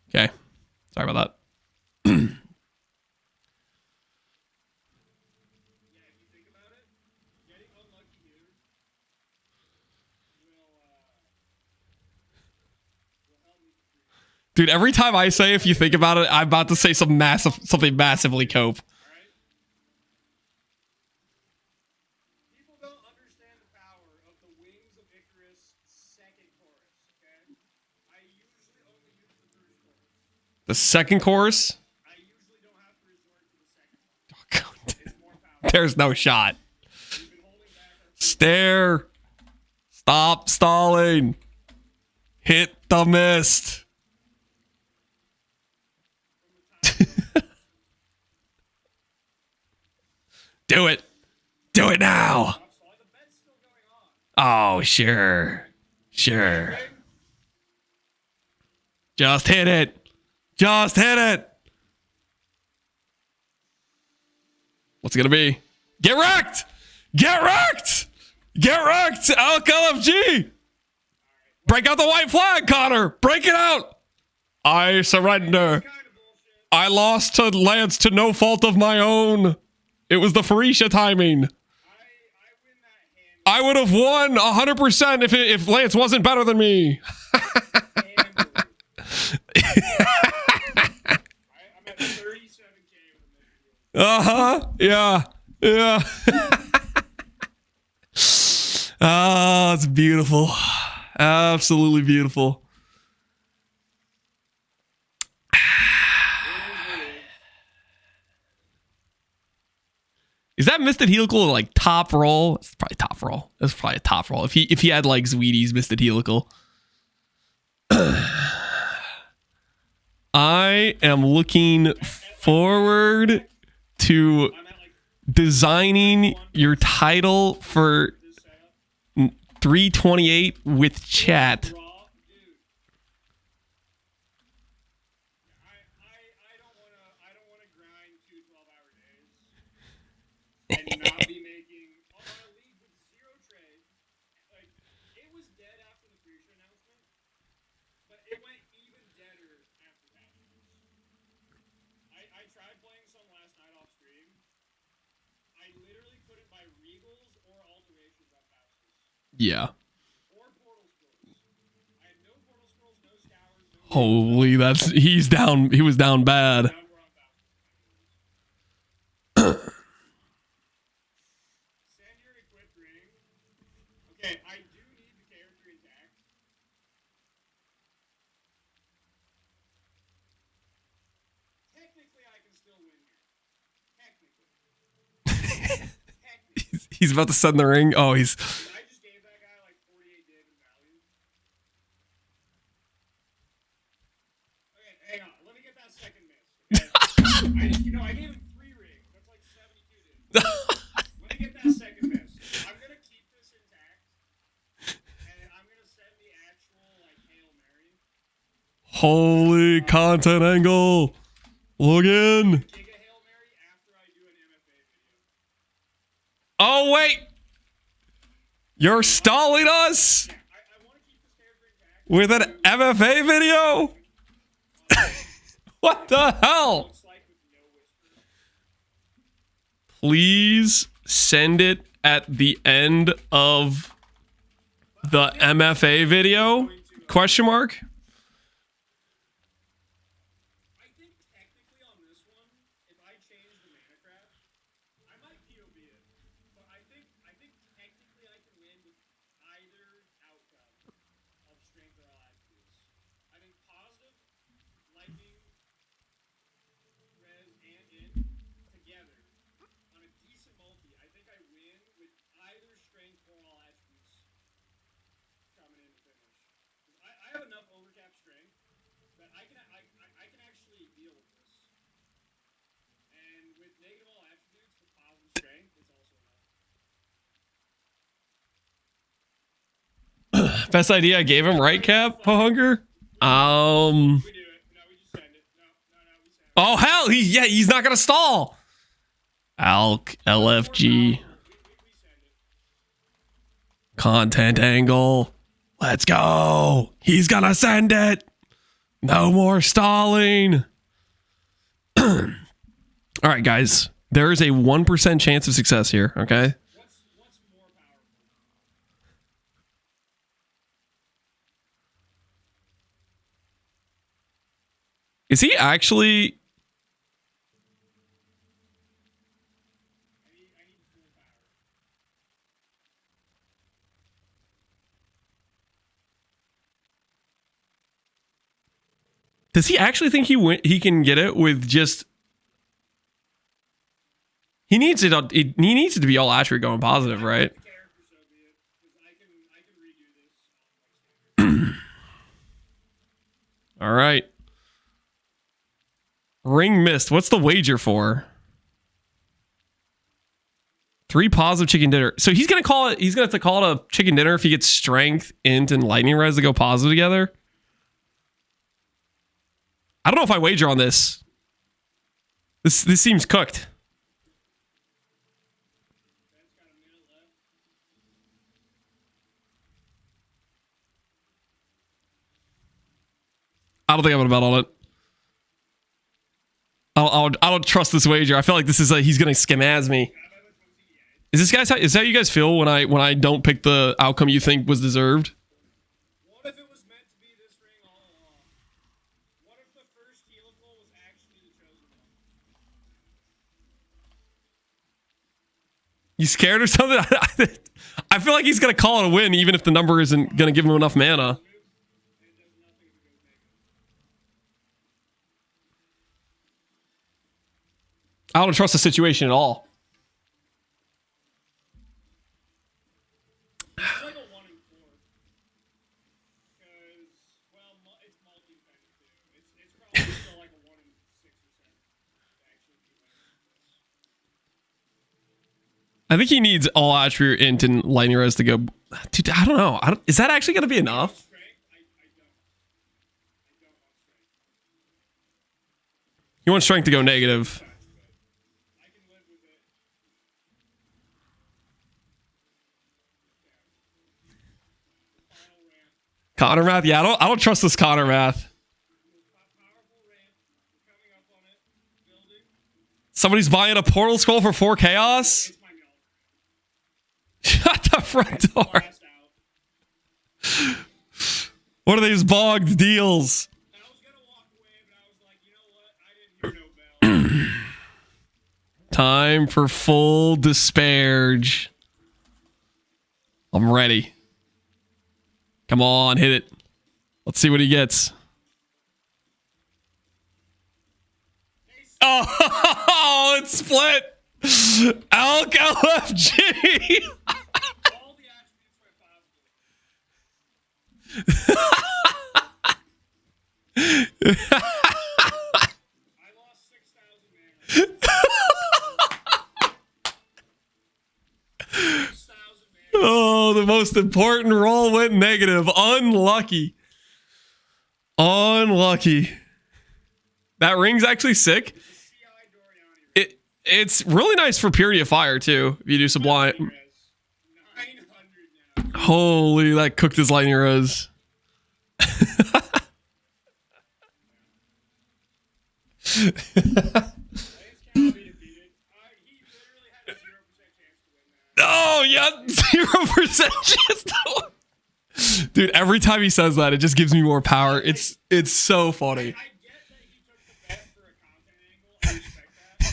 Okay. Sorry about that. Dude, every time I say if you think about it, I'm about to say something massively cope. People don't understand the power of the Wings of Icarus second chorus, okay? I usually only use the first chorus. The second chorus? I usually don't have to resort to the second one. It's more powerful. There's no shot. Stare. Stop stalling. Hit the mist. Do it. Do it now. Oh, sure. Sure. Just hit it. Just hit it. What's it gonna be? Get wrecked. Get wrecked. Get wrecked. Elk LFG. Break out the white flag, Connor. Break it out. I surrender. I lost to Lance to no fault of my own. It was the Phrecia timing. I would have won 100% if Lance wasn't better than me. I'm at 37k. Yeah. Yeah. Oh, it's beautiful. Absolutely beautiful. Is that Misted Helical like top roll? It's probably top roll. That's probably a top roll. If he had like Zweedy's Misted Helical. I am looking forward to designing your title for 328 with chat. And not be making a league with 0 trade. Like, it was dead after the Phrecia announcement, but it went even deader after patches. I tried playing some last night off stream. I literally couldn't buy regals or alterations on houses. Yeah. Or portal scrolls. I had no portal scrolls, no scours, no Holy, he's down. He was down bad. Okay, I do need the character intact. Technically, I can still win here. Technically. He's about to send the ring. Oh, he's. I just gave that guy like 48 David value. Okay, hang on. Let me get that second miss. Okay? I gave him 3 rings. That's like 72 David. Let me get that second miss. I'm gonna keep this intact. I'm gonna send the actual like Hail Mary. Holy content angle. Look in. Giga Hail Mary after I do an MFA video. Oh, wait. You're stalling us I want to keep this character intact. with an MFA video? What the hell? Looks like with no whispers. Please send it at the end of the MFA video? Question mark? I think technically on this one, if I change the mana craft, I might POV it. But I think technically I can win with either outcome of strength or all attributes. I think positive, lightning, res, and in together on a decent multi. I think I win with either strength or all attributes coming in to finish. Because but I can actually deal with this. And with negative all attributes for positive strength, it's also enough. Best idea I gave him, right, Cap? Hunger. We do it. No, we just send it. No, we send it. Oh hell, he's not gonna stall. Alk LFG. Content angle. Let's go. He's gonna send it. No more stalling. All right, guys. There is a 1% chance of success here, okay? What's more powerful? Is he actually... I need full power. Does he actually think he can get it with just... He needs it. He needs it to be all attribute going positive, right? The character, so be it. Because I can redo this. All right. Ring missed. What's the wager for? 3 positive chicken dinner. So he's gonna call it. He's gonna have to call it a chicken dinner if he gets strength, int, and lightning res to go positive together. I don't know if I wager on this. This seems cooked. I don't think I'm gonna bet on it. I don't trust this wager. I feel like this is he's gonna scamaz me. Is that how you guys feel when I don't pick the outcome you think was deserved? What if it was meant to be this ring all along? What if the first helical was actually the chosen one? You scared or something? I feel like he's gonna call it a win even if the number isn't gonna give him enough mana. I don't trust the situation at all. It's like a 1 in 4. Because, well, it's multi-effective too. It's probably still like a 1 in 6 or 7 to actually be winning this. I think he needs all attribute int and lightning res to go. Dude, I don't know. Is that actually gonna be enough? Strength? I don't want strength. You want strength to go negative. I can live with it. Final ramp. Connor math? Yeah, I don't trust this Connor math. Powerful ramp. We're coming up on it. Building. Somebody's buying a portal scroll for 4 chaos? It's my milk. Shut the front door. Blast out. What are these bogged deals? I was gonna walk away, but I was like, you know what? I didn't hear no bell. Time for full disparage. I'm ready. Come on, hit it. Let's see what he gets. Oh, it's split. Alk LFG. All the attributes went positive. I lost 6,000 mana. 6,000 mana. Oh, the most important roll went negative. Unlucky. Unlucky. That ring's actually sick. It's really nice for Purity of Fire, too, if you do Sublime. 900 now. Holy, that cooked his lightning res. Lance cannot be defeated. He literally had a 0% chance to win that. Oh, yeah, 0% chance to win. Dude, every time he says that, it just gives me more power. It's so funny. I get that he took the bet for a content angle. I respect that.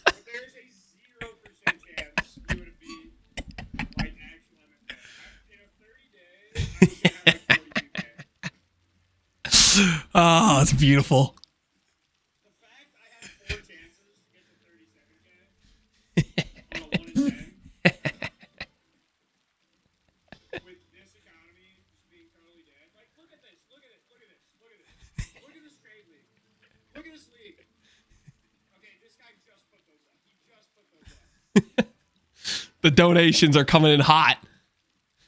But there's a 0% chance he would have beat like actual MFA. In a 30 days, I was gonna have like 42K. Oh, it's beautiful. The fact I had 4 chances to get to 37K on a 1 in 10 with this economy just being totally dead. Like, look at this. Look at it. Look at this. Look at this. Look at this The donations are coming in hot.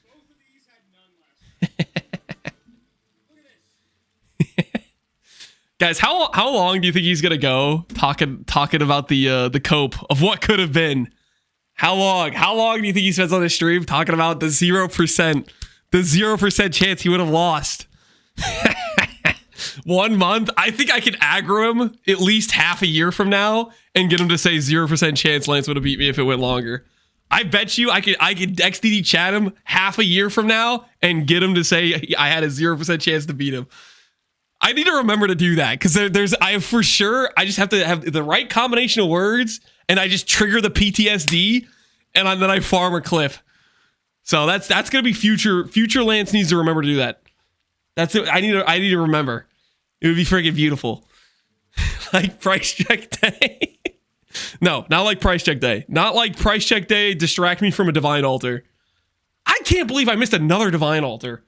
Both of these had none last. Look at this. Guys, how long do you think he's gonna go talking about the cope of what could have been? How long do you think he spends on the stream talking about the 0% chance he would have lost? 1 month? I think I could aggro him at least half a year from now and get him to say 0% chance Lance would have beat me if it went longer. I bet you I could XDD chat him half a year from now and get him to say I had a 0% chance to beat him. I need to remember to do that because I just have to have the right combination of words and I just trigger the PTSD and then I farm a cliff. So that's gonna be future Lance needs to remember to do that. That's it. I need to remember. It would be freaking beautiful. Like price check day. No, not like price check day. Not like price check day distract me from a divine altar. I can't believe I missed another divine altar.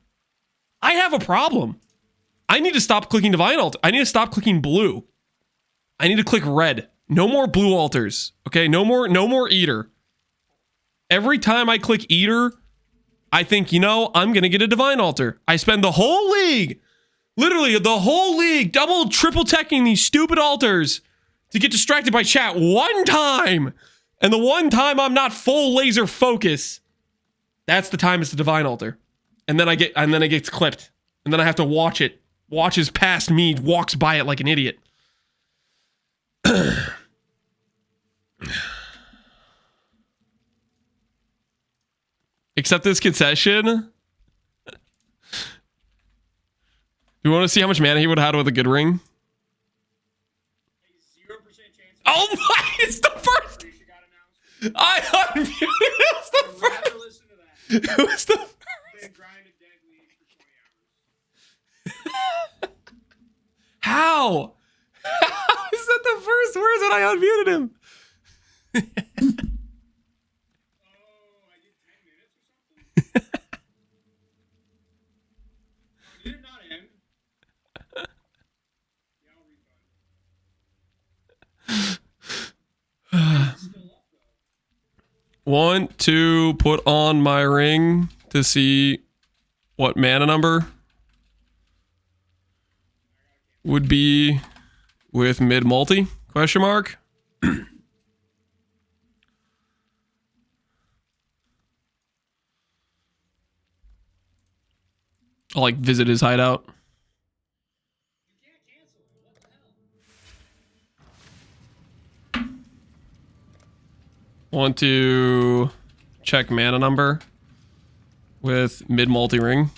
I have a problem. I need to stop clicking divine altar. I need to stop clicking blue. I need to click red. No more blue altars. Okay, no more eater. Every time I click eater, I think, I'm gonna get a divine altar. I spend the whole league, literally the whole league, double, triple teching these stupid altars to get distracted by chat one time. And the one time I'm not full laser focus, that's the time it's the divine altar. And then it gets clipped. And then I have to watch it. Watches past me, walks by it like an idiot. Accept this concession. You want to see how much mana he would have had with a good ring? 0% chance. Oh my! It's the first. I unmuted. It was the first. Listen to that. It was the first. Been grinding dead league for 20 hours. How? How is that the first words when I unmuted him? Oh, I did 10 minutes or something? Oh, did it not end? Yeah, I'll refund. Still up, though. Want to put on my ring to see what mana number would be with mid multi? Question mark. I'll like visit his hideout. You can't cancel it. What the hell? Want to check mana number with mid multi ring.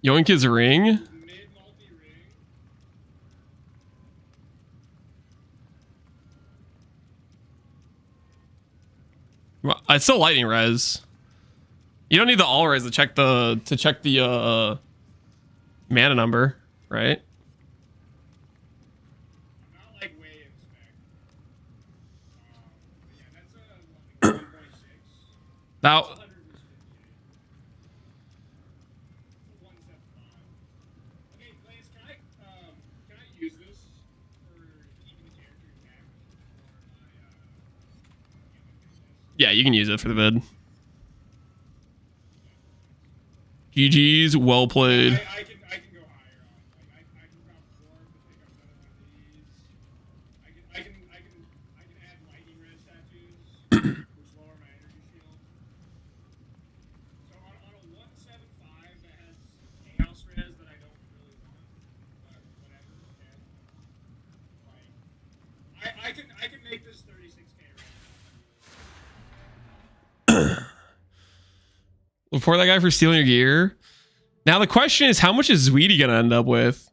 Yoink his ring. Mid-multi ring. Well, it's still lightning res. You don't need the all res to check the mana number, right? I'm not like way in spec. But yeah, that's a 1.6. Now 158. 175. Okay, Lance, can I use this for keeping the character intact for my yeah, you can use it for the vid. GG's, well played. I can go higher on. Like I can drop 4 to pick up another one of these. I can add lightning red statues, which lower my energy shield. So on a 175 that has chaos res that I don't really want, but whatever. Okay. Like I can make this 36k res. Report that guy for stealing your gear. Now the question is, how much is Zweedy gonna end up with?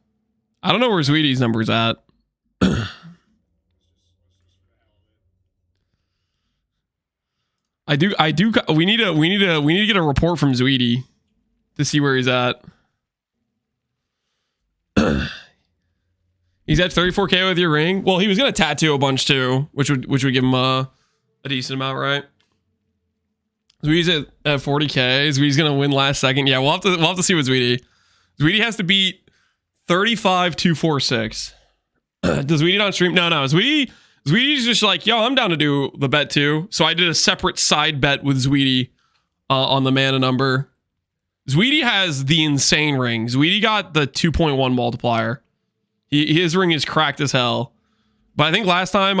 I don't know where Zweedy's number's at. We need to get a report from Zweedy to see where he's at. He's at 34k with your ring. Well, he was gonna tattoo a bunch too, which would give him a decent amount, right? Zweedy's at 40k. Zweedy's gonna win last second. Yeah, we'll have to see with Zweedy. Zweedy has to beat 35,246. Does Zweedy not stream? No. Zweedy's just like, yo, I'm down to do the bet too. So I did a separate side bet with Zweedy on the mana number. Zweedy has the insane ring. Zweedy got the 2.1 multiplier. His ring is cracked as hell. But I think last time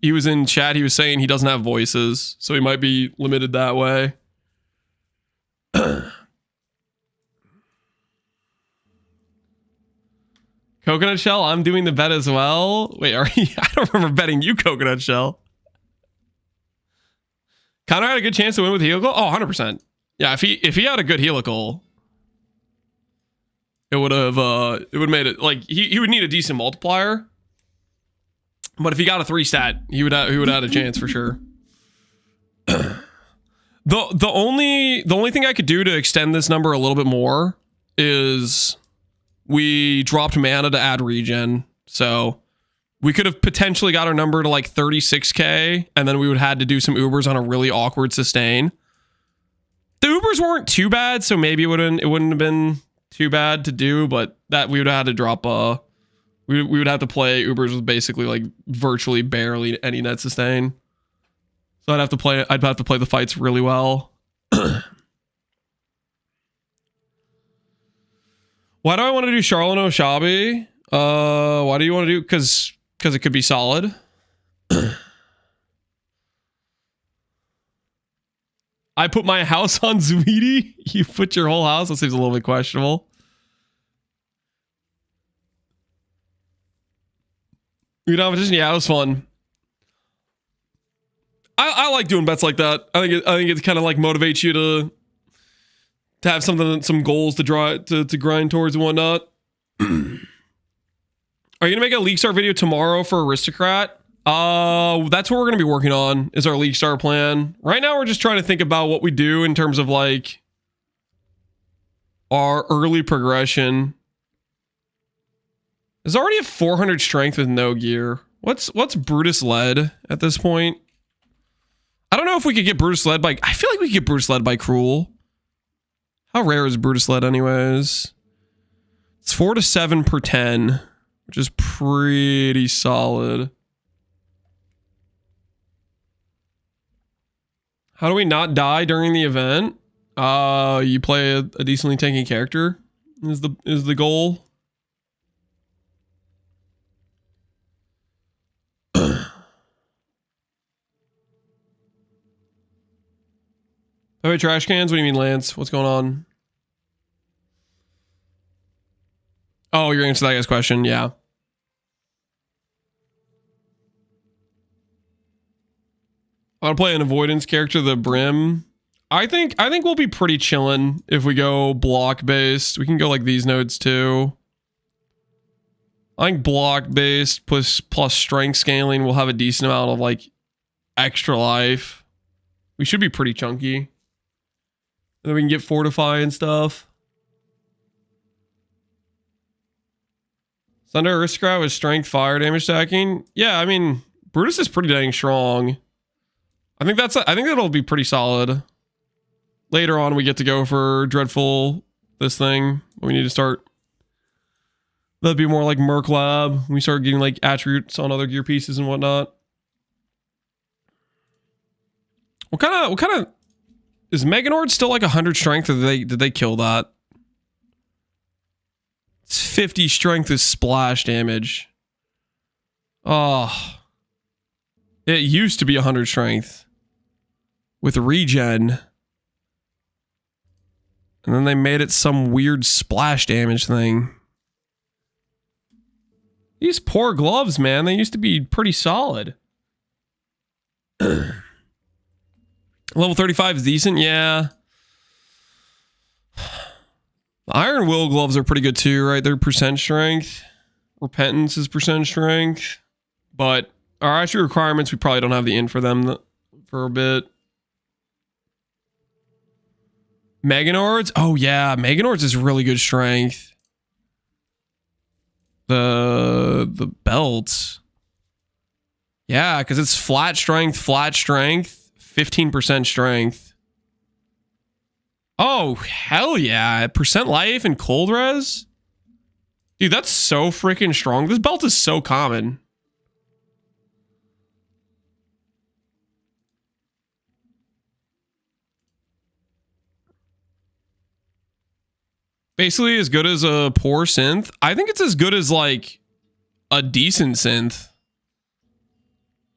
he was in chat, he was saying he doesn't have voices, so he might be limited that way. Coconut Shell, I'm doing the bet as well. Wait, I don't remember betting you, Coconut Shell. Connor had a good chance to win with Helical? Oh, 100%. Yeah, if he had a good Helical, it would have made it, like, he would need a decent multiplier. But if he got a 3-stat, he would have had a chance for sure. The only thing I could do to extend this number a little bit more is we dropped mana to add regen. So we could have potentially got our number to like 36k, and then we would have had to do some Ubers on a really awkward sustain. The Ubers weren't too bad, so maybe it wouldn't have been too bad to do, but that we would have had to drop we would have to play Ubers with basically like virtually barely any net sustain. So I'd have to play the fights really well. Why do I want to do Charlotte and Oshabi? Why do you want to do? Because it could be solid. I put my house on Zweedy. You put your whole house? That seems a little bit questionable. You know, yeah, it was fun. I like doing bets like that. I think it kind of like motivates you to have some goals to grind towards and whatnot. Are you gonna make a League Star video tomorrow for Aristocrat? That's what we're gonna be working on, is our League Star plan. Right now we're just trying to think about what we do in terms of like our early progression. There's already a 400 strength with no gear. What's Brutus led at this point? I don't know if we could get Brutus led by... I feel like we could get Brutus led by Cruel. How rare is Brutus led anyways? It's 4 to 7 per 10, which is pretty solid. How do we not die during the event? You play a decently tanky character is the goal. Oh, wait, trash cans? What do you mean, Lance? What's going on? Oh, you're answering that guy's question. Yeah. I want to play an avoidance character, the Brim. I think we'll be pretty chillin' if we go block based. We can go like these nodes too. I think block based plus strength scaling will have a decent amount of like extra life. We should be pretty chunky. And then we can get fortify and stuff. Thunder Aristocrat with strength fire damage stacking. Yeah, I mean, Brutus is pretty dang strong. I think that'll be pretty solid. Later on, we get to go for Dreadful, this thing. We need to start. That'd be more like Merc Lab. We start getting like attributes on other gear pieces and whatnot. What kind of is Meganord still like 100 strength, or did they kill that? It's 50 strength with splash damage. Oh. It used to be 100 strength with regen. And then they made it some weird splash damage thing. These poor gloves, man. They used to be pretty solid. Level 35 is decent, yeah. The Iron Will gloves are pretty good too, right? They're percent strength. Repentance is percent strength. But our attribute requirements, we probably don't have the in for them for a bit. Meganords? Oh yeah, Meganords is really good strength. The belts. Yeah, because it's flat strength, 15% strength. Oh, hell yeah. Percent life and cold res? Dude, that's so freaking strong. This belt is so common. Basically as good as a poor synth. I think it's as good as like a decent synth.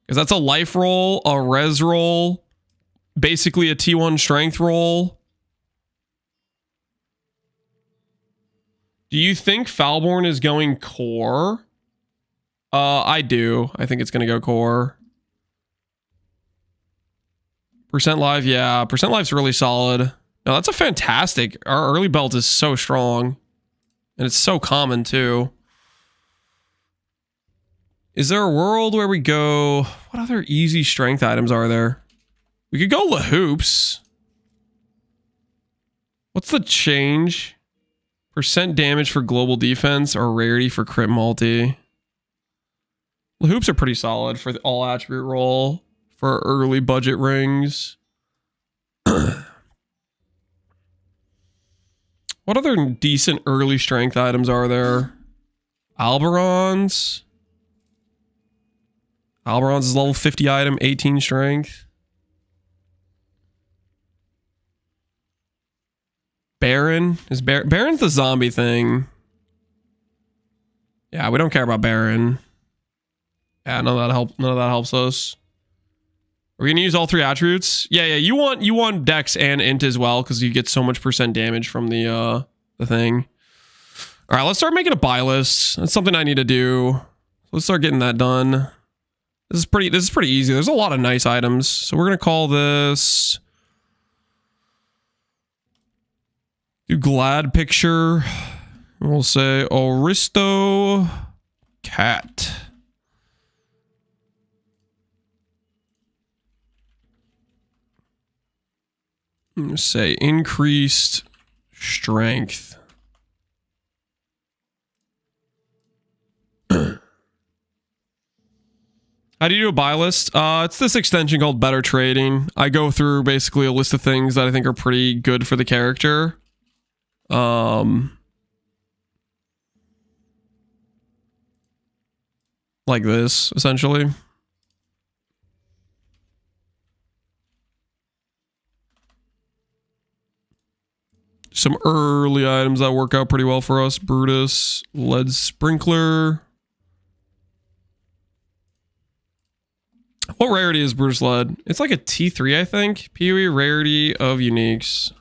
Because that's a life roll, a res roll, basically a T1 strength roll. Do you think Falborn is going core? I do. I think it's going to go core. Percent life, yeah. Percent life's really solid. No, that's a fantastic. Our early belt is so strong. And it's so common, too. Is there a world where we go... What other easy strength items are there? We could go LaHoops. What's the change? Percent damage for global defense or rarity for crit multi. LaHoops are pretty solid for the all attribute roll. For early budget rings. What other decent early strength items are there? Alberons. Alberons is level 50 item, 18 strength. Baron is Baron's the zombie thing. Yeah, we don't care about Baron. Yeah, none of that helps us. Are we gonna use all three attributes? Yeah, you want Dex and Int as well because you get so much percent damage from the thing. All right, let's start making a buy list. That's something I need to do. Let's start getting that done. This is pretty easy. There's a lot of nice items, so we're gonna call this. Do glad picture. We'll say Aristo cat. I'm gonna say increased strength. How do you do a buy list? It's this extension called Better Trading. I go through basically a list of things that I think are pretty good for the character. Like this, essentially. Some early items that work out pretty well for us. Brutus, Lead Sprinkler. What rarity is Brutus Lead? It's like a T3, I think. PoE rarity of uniques.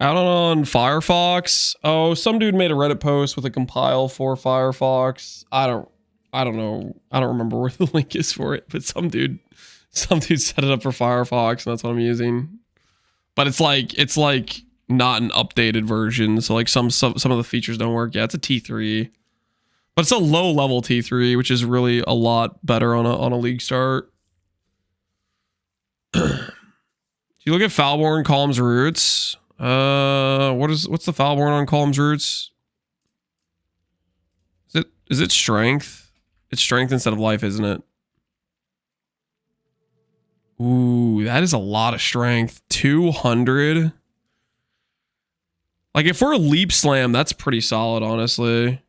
Out on Firefox. Oh, some dude made a Reddit post with a compile for Firefox. I don't know. I don't remember where the link is for it, but some dude set it up for Firefox, and that's what I'm using. But it's like not an updated version, so like some of the features don't work. Yeah, it's a T3. But it's a low level T3, which is really a lot better on a league start. If you look at Falborn Columns Roots, what's the Falborn on Columns Roots? Is it strength? It's strength instead of life, isn't it? Ooh, that is a lot of strength. 200. Like if we're a leap slam, that's pretty solid, honestly.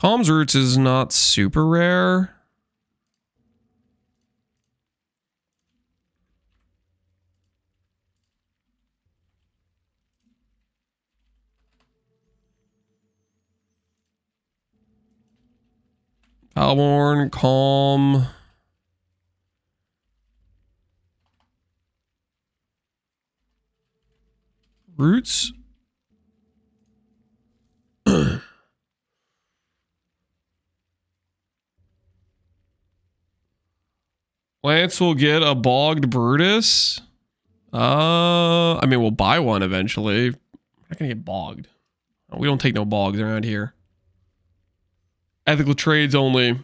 Calm's Roots is not super rare. Falborn, Calm. Roots. Lance will get a bogged Brutus. I mean, we'll buy one eventually. I'm not gonna get bogged. We don't take no bogs around here. Ethical trades only.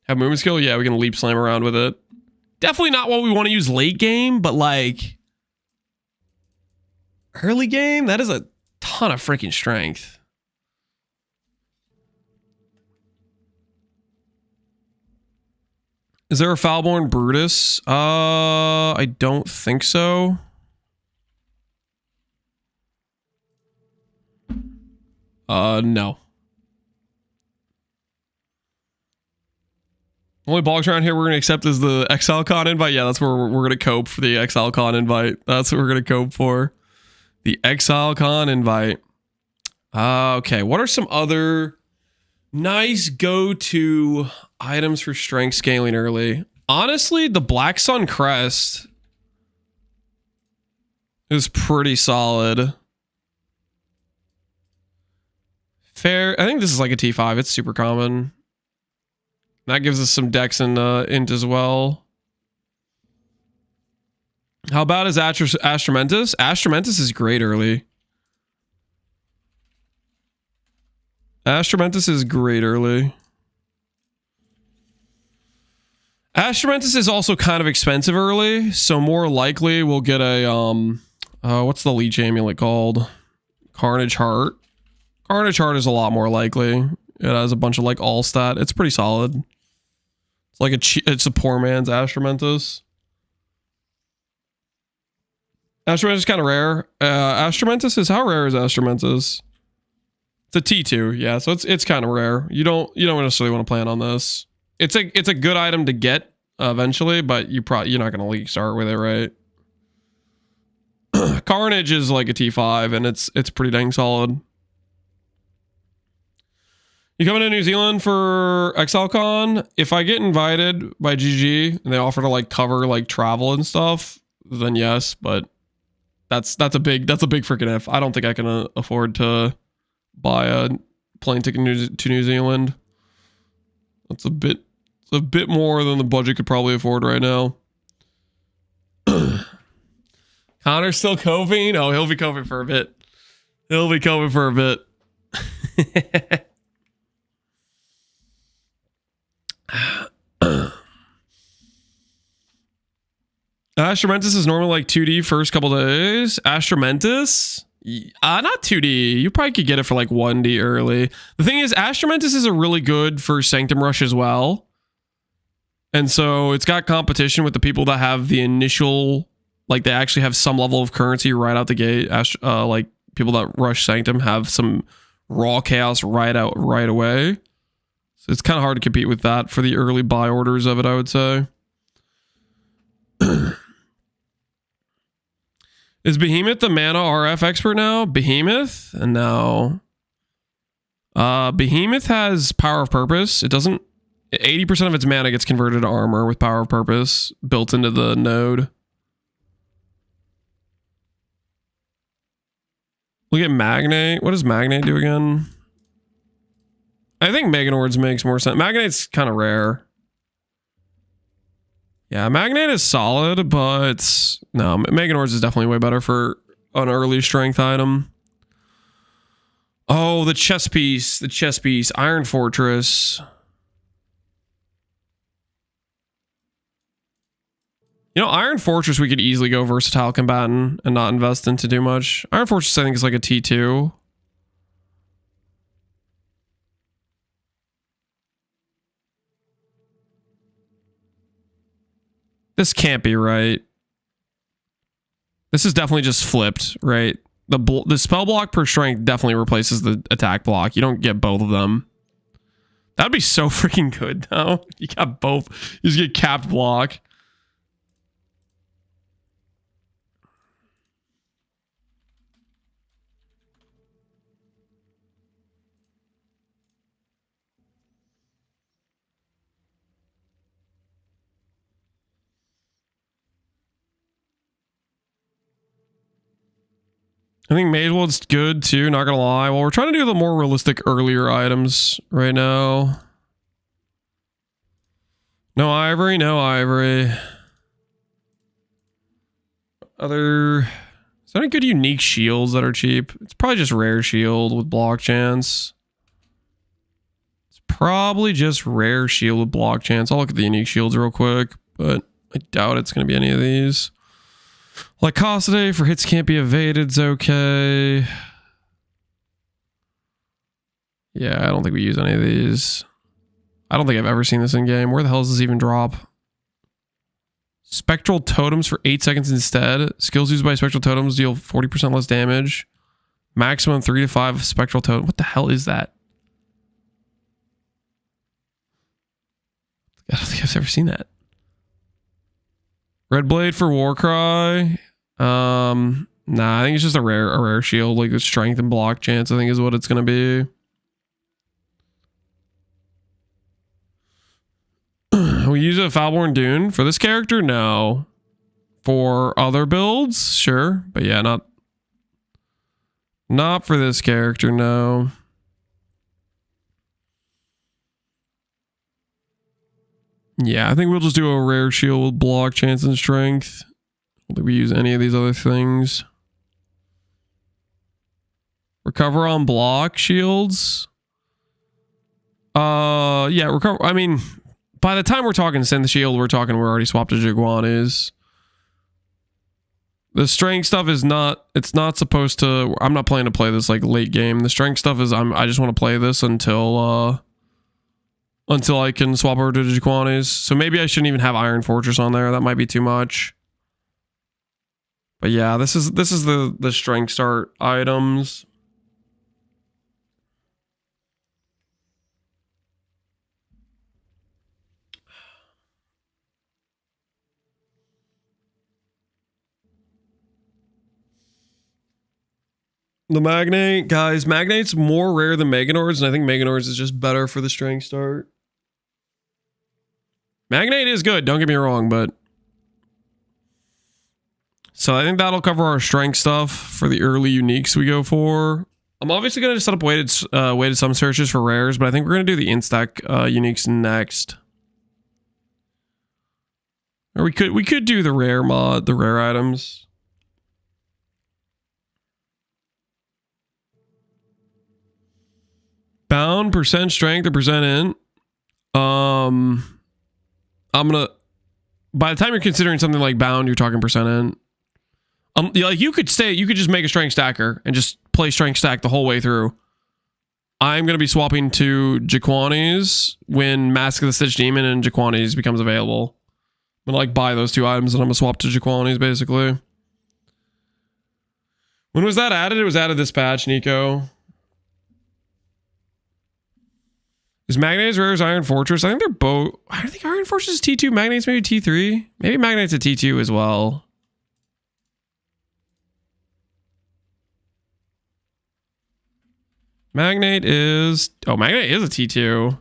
Have movement skill? Yeah, we can leap slam around with it. Definitely not what we want to use late game, but like early game, that is a ton of freaking strength. Is there a Foulborn Brutus? I don't think so. No. Only blogs around here we're gonna accept is the ExileCon invite. Yeah, that's where we're gonna cope for the ExileCon invite. That's what we're gonna cope for. The ExileCon invite. Okay, what are some other nice go-to items for strength scaling early? Honestly, the Black Sun Crest is pretty solid. Fair. I think this is like a T5. It's super common. That gives us some dex and int as well. How about is Astramentus? Astramentus is great early. Astramentus is great early. Astramentus is also kind of expensive early, so more likely we'll get a what's the leech amulet called? Carnage Heart. Carnage Heart is a lot more likely. It has a bunch of like all stat. It's pretty solid. It's like it's a poor man's Astramentus. Astramentus is kind of rare. Astramentus is, how rare is Astramentus? It's a T2, yeah. So it's kind of rare. You don't necessarily want to plan on this. It's a good item to get eventually, but you're not gonna like start with it, right? Carnage is like a T5, and it's pretty dang solid. You coming to New Zealand for ExileCon? If I get invited by GG and they offer to like cover like travel and stuff, then yes. But that's a big freaking if. I don't think I can afford to buy a plane ticket to New Zealand. It's a bit more than the budget could probably afford right now. Connor's still coping? Oh, he'll be coping for a bit. He'll be coping for a bit. Astramentus is normally like 2D first couple days. Astramentus? Not 2D. You probably could get it for like 1D early. The thing is, Astramentus is a really good for Sanctum Rush as well. And so it's got competition with the people that have the initial, like they actually have some level of currency right out the gate. Like people that rush Sanctum have some raw chaos right away. So it's kind of hard to compete with that for the early buy orders of it, I would say. Is Behemoth the mana RF expert now? Behemoth? No. Behemoth has Power of Purpose. It doesn't... 80% of its mana gets converted to armor with Power of Purpose built into the node. Look at Magnate. What does Magnate do again? I think Meganords makes more sense. Magnate's kind of rare. Yeah, Magnate is solid, but no, Meganords is definitely way better for an early strength item. Oh, the chess piece. Iron Fortress. You know, Iron Fortress, we could easily go versatile combatant and not invest into too much. Iron Fortress, I think, is like a T2. This can't be right. This is definitely just flipped, right? The spell block per strength definitely replaces the attack block. You don't get both of them. That'd be so freaking good, though. You got both. You just get capped block. I think Magewood's good too, not gonna lie. Well, we're trying to do the more realistic earlier items right now. No ivory, no ivory. Is there any good unique shields that are cheap? It's probably just rare shield with block chance. It's probably just rare shield with block chance. I'll look at the unique shields real quick, but I doubt it's gonna be any of these. Lycosity for hits can't be evaded is okay. Yeah, I don't think we use any of these. I don't think I've ever seen this in game. Where the hell does this even drop? Spectral totems for 8 seconds instead. Skills used by spectral totems deal 40% less damage. Maximum 3 to 5 spectral totem. What the hell is that? I don't think I've ever seen that. Red Blade for Warcry. Nah, I think it's just a rare shield, like the strength and block chance, I think is what it's gonna be. We use a Foulborn Dune for this character? No. For other builds? Sure. But yeah, not for this character, no. Yeah, I think we'll just do a rare shield with block chance and strength. I don't think we use any of these other things. Recover on block shields. Yeah, recover. I mean, by the time we're talking synth shield, we're already swapped to Jiguanis. The strength stuff is not, it's not supposed to, I'm not planning to play this like late game. The strength stuff is, I just want to play this until I can swap over to Jiguanis. So maybe I shouldn't even have Iron Fortress on there. That might be too much. But yeah, this is the strength start items. The Magnate, guys, Magnate's more rare than Meganords, and I think Meganords is just better for the strength start. Magnate is good, don't get me wrong, but... So I think that'll cover our strength stuff for the early uniques we go for. I'm obviously going to set up weighted sum searches for rares, but I think we're going to do the instack uniques next. Or we could do the rare mod, the rare items. Bound, percent strength, or percent int. I'm gonna... By the time you're considering something like bound, you're talking percent int. Like you could just make a strength stacker and just play strength stack the whole way through. I'm gonna be swapping to Jiguanis when Mask of the Stitch Demon and Jiguanis becomes available. I'm gonna like buy those two items and I'm gonna swap to Jiguanis basically. When was that added? It was added this patch, Nico. Is Magnate as rare as Iron Fortress? I think they're both... I think Iron Fortress is T2. Magnate's maybe T3. Maybe Magnate's a T2 as well. Magnate is... Oh, Magnate is a T2.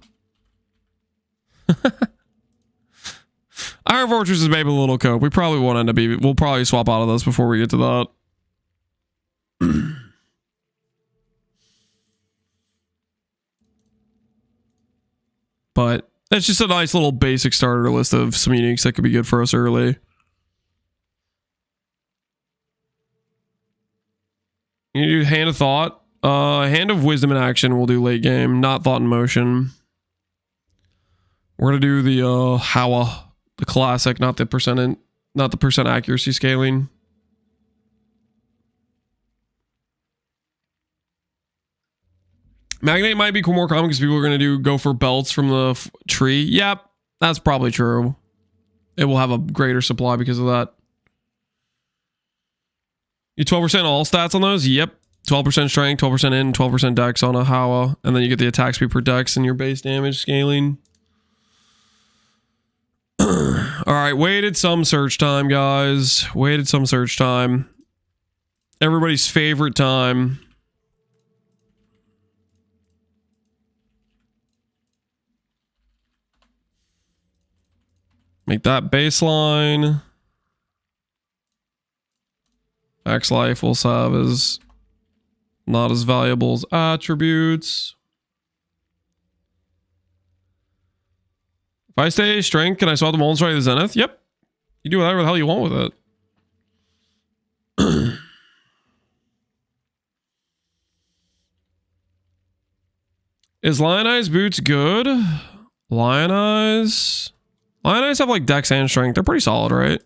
Iron Fortress is maybe a little cope. We probably won't end up being... We'll probably swap out of this before we get to that. But that's just a nice little basic starter list of some uniques that could be good for us early. You do Hand of Thought. Hand of Wisdom in action we'll do late game, not Thought in Motion. We're gonna do the Hawa, the classic, not the percent accuracy scaling. Magnate might be more common because people are going to go for belts from the tree. Yep, that's probably true. It will have a greater supply because of that. You 12% all stats on those? Yep. 12% strength, 12% in, 12% dex on a Hawa. And then you get the attack speed per dex and your base damage scaling. Alright, weighted sum search time, guys. Weighted sum search time. Everybody's favorite time. Make that baseline. Max life we'll have is not as valuable as attributes. If I stay strength, can I swap the Molten Strike to Zenith? Yep. You do whatever the hell you want with it. Is Lion-Eyes boots good? Lion-Eyes... Lion-Eyes have like dex and strength. They're pretty solid, right?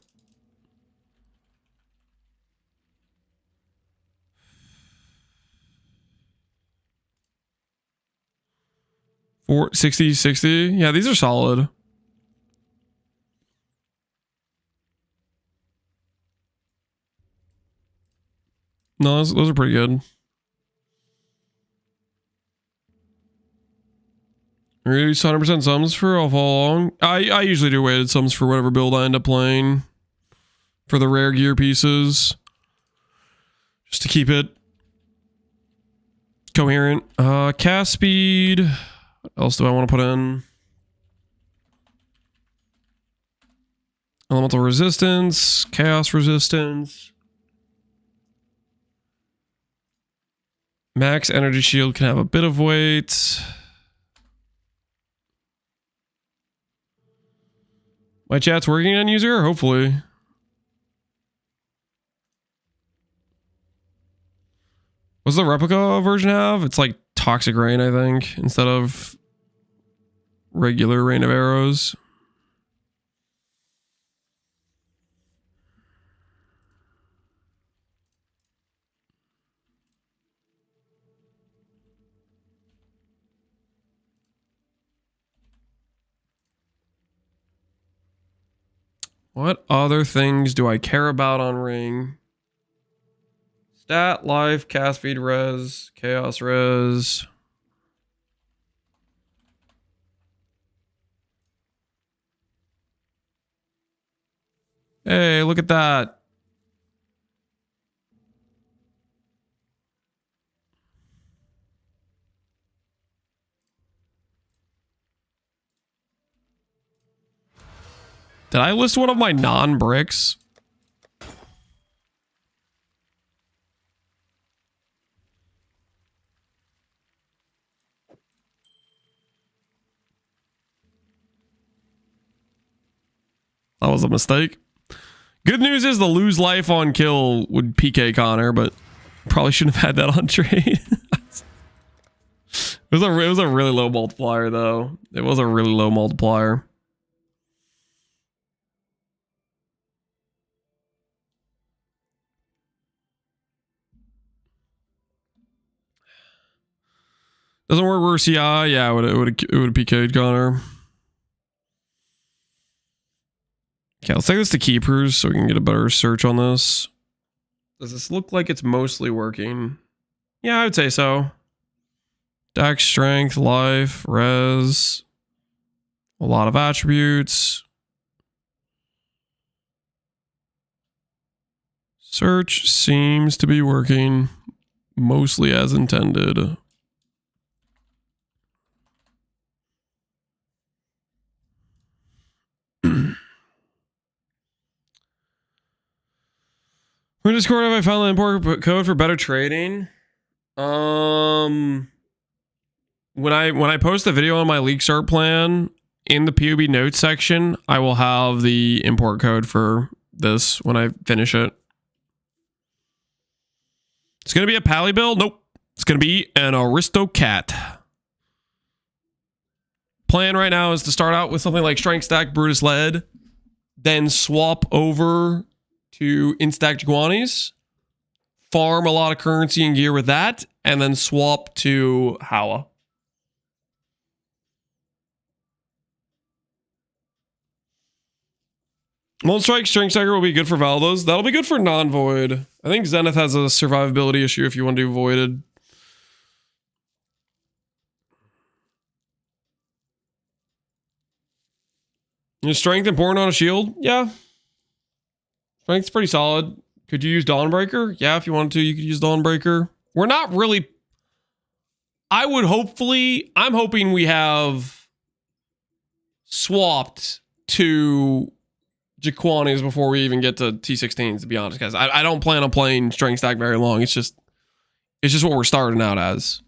For 60. Yeah, these are solid. No, those are pretty good. Reduce 100% sums for how long? I usually do weighted sums for whatever build I end up playing. For the rare gear pieces. Just to keep it coherent. Cast speed. What else do I want to put in? Elemental resistance. Chaos resistance. Max energy shield can have a bit of weight. My chat's working on user? Hopefully. What's the replica version have? It's like Toxic Rain, I think, instead of regular Rain of Arrows. What other things do I care about on Ring? Stat, life, cast speed, res, chaos res. Hey, look at that. Did I list one of my non-bricks? That was a mistake. Good news is the lose life on kill would PK Connor, but probably shouldn't have had that on trade. It was a really low multiplier though. It was a really low multiplier. Doesn't work versus CI. Yeah, it would have PK'd Connor. Okay, let's take this to Keepers so we can get a better search on this. Does this look like it's mostly working? Yeah, I would say so. Dex, strength, life, res. A lot of attributes. Search seems to be working mostly as intended. In Discord, have I found the import code for better trading? When I post the video on my League Start plan in the POB notes section, I will have the import code for this when I finish it. It's gonna be a Pally build? Nope. It's gonna be an Aristocrat. Plan right now is to start out with something like Strength Stack Brutus Lead, then swap over to Instack Jaguanis, farm a lot of currency and gear with that, and then swap to Hawa. Mold Strike Strength Stacker will be good for Valdos. That'll be good for non-void. I think Zenith has a survivability issue if you want to do voided. Is strength important on a shield? Yeah. Strength's pretty solid. Could you use Dawnbreaker? Yeah, if you wanted to, you could use Dawnbreaker. We're not really... I'm hoping we have swapped to Jaquanis before we even get to T16s, to be honest, guys. I don't plan on playing Strength Stack very long. It's just what we're starting out as.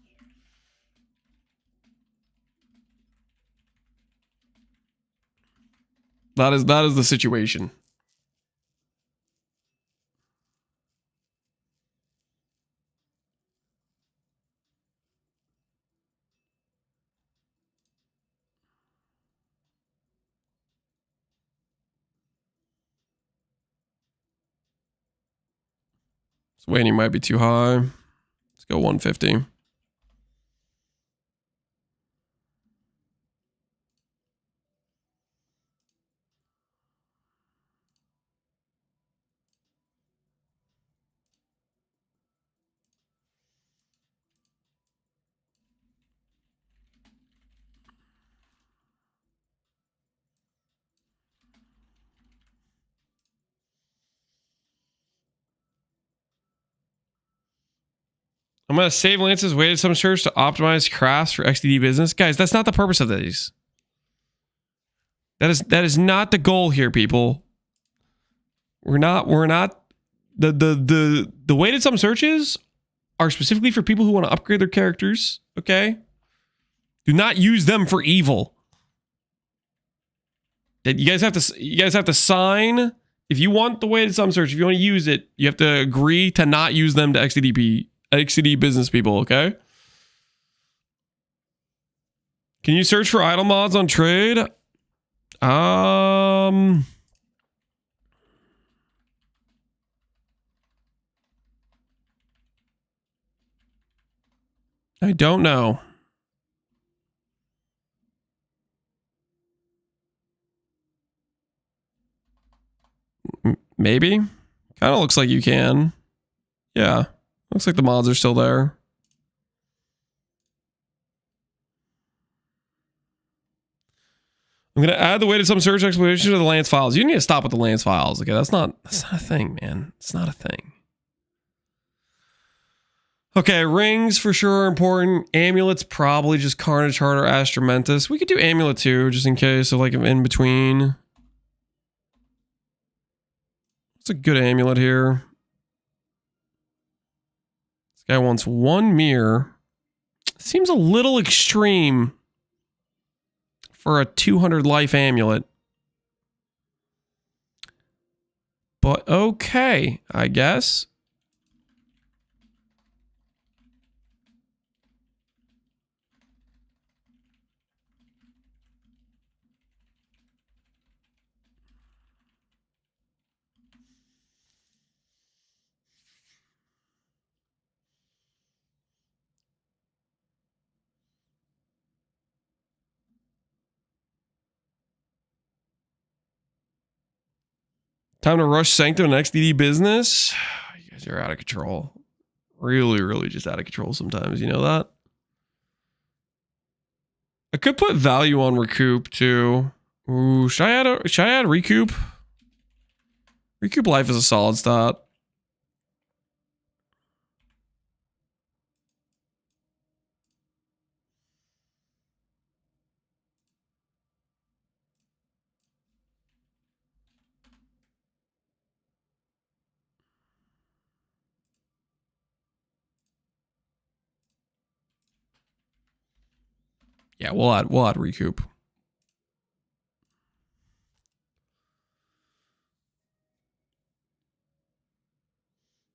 That is the situation. This weighting might be too high. Let's go 150. I'm gonna save Lance's weighted some search to optimize crafts for XDD business. Guys, that's not the purpose of these. That is not the goal here, people. We're not the weighted sum searches are specifically for people who want to upgrade their characters, okay? Do not use them for evil. You guys have to sign. If you want the weighted sum search, if you want to use it, you have to agree to not use them to XD business people, okay? Can you search for idle mods on trade? I don't know. Maybe. Kind of looks like you can. Yeah. Looks like the mods are still there. I'm going to add the weighted sum search explanation to the Lance files. You need to stop with the Lance files. Okay, that's not a thing, man. It's not a thing. Okay, rings for sure are important. Amulets, probably just Carnage Heart or Astramentus. We could do Amulet too, just in case, so like in between. What's a good amulet here? This guy wants one mirror. Seems a little extreme for a 200 life amulet. But okay, I guess. Time to rush Sanctum and XDD business. You guys are out of control. Really, really just out of control sometimes. You know that? I could put value on recoup too. Ooh, should I add recoup? Recoup life is a solid stat. Yeah, we'll add recoup.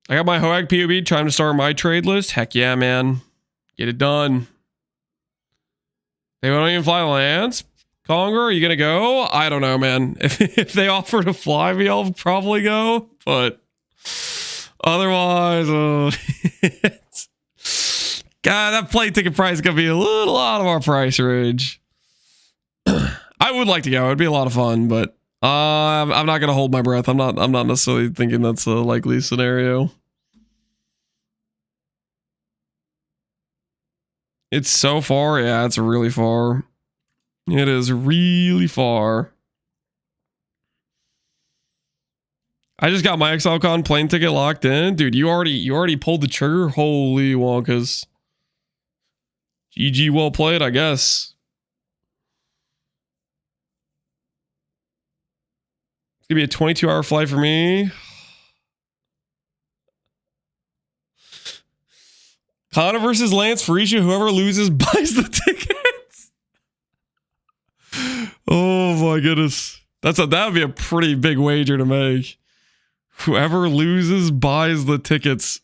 I got my Hoag POB. Time to start my trade list. Heck yeah, man. Get it done. They won't even fly Lance. Conger, are you gonna go? I don't know, man. If they offer to fly me, I'll probably go. But otherwise, God, that plane ticket price is gonna be a little out of our price range. I would like to go. It'd be a lot of fun, but I'm not gonna hold my breath. I'm not necessarily thinking that's a likely scenario. It's so far. Yeah, it's really far. It is really far. I just got my ExileCon plane ticket locked in. Dude, you already pulled the trigger? Holy wonkas. GG, well played, I guess. It's gonna be a 22-hour flight for me. Connor versus Lance, Phrecia, whoever loses buys the tickets. Oh my goodness. That would be a pretty big wager to make. Whoever loses buys the tickets.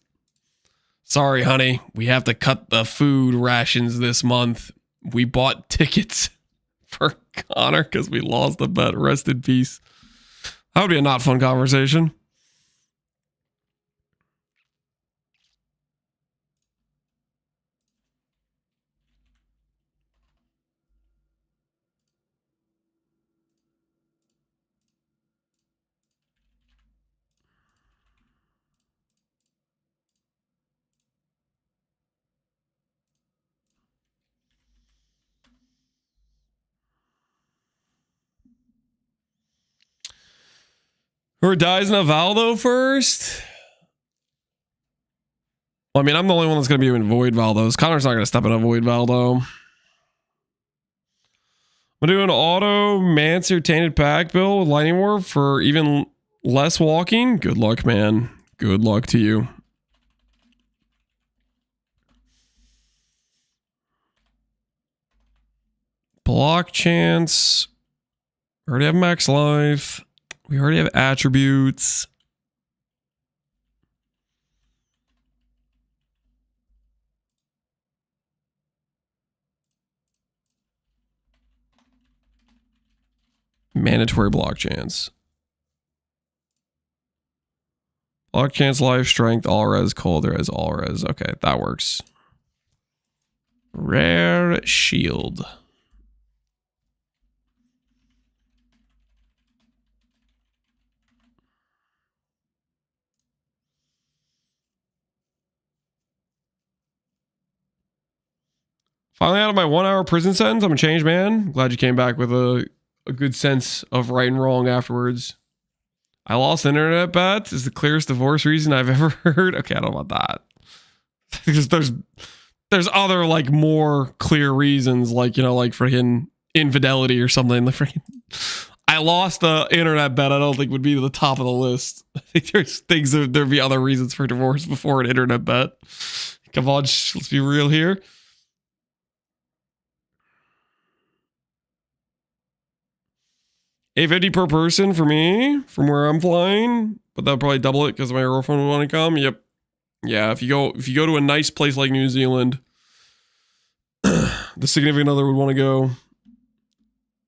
Sorry, honey. We have to cut the food rations this month. We bought tickets for Connor because we lost the bet. Rest in peace. That would be a not fun conversation. Who dies Navaldo first? Well, I mean, I'm the only one that's going to be doing Void Val, though. Connor's not going to step in a Void Val, though. I'm doing auto Mancer Tainted Pack Bill with Lightning Warp for even less walking. Good luck, man. Good luck to you. Block Chance. We already have Max Life. We already have Attributes. Mandatory Block Chance. Block Chance, Life, Strength, All Res, Cold Res, All Res. Okay, that works. Rare Shield. Finally out of my 1 hour prison sentence. I'm a changed man. Glad you came back with a good sense of right and wrong afterwards. I lost internet bet is the clearest divorce reason I've ever heard. Okay, I don't know about that. Because there's other like more clear reasons, like, you know, like freaking infidelity or something. Like freaking, I lost the internet bet. I don't think would be to the top of the list. I think there's things that there'd be other reasons for divorce before an internet bet. Come on, let's be real here. $850 per person for me from where I'm flying, but that'll probably double it because my girlfriend would want to come. Yep. Yeah, if you go to a nice place like New Zealand, the significant other would want to go.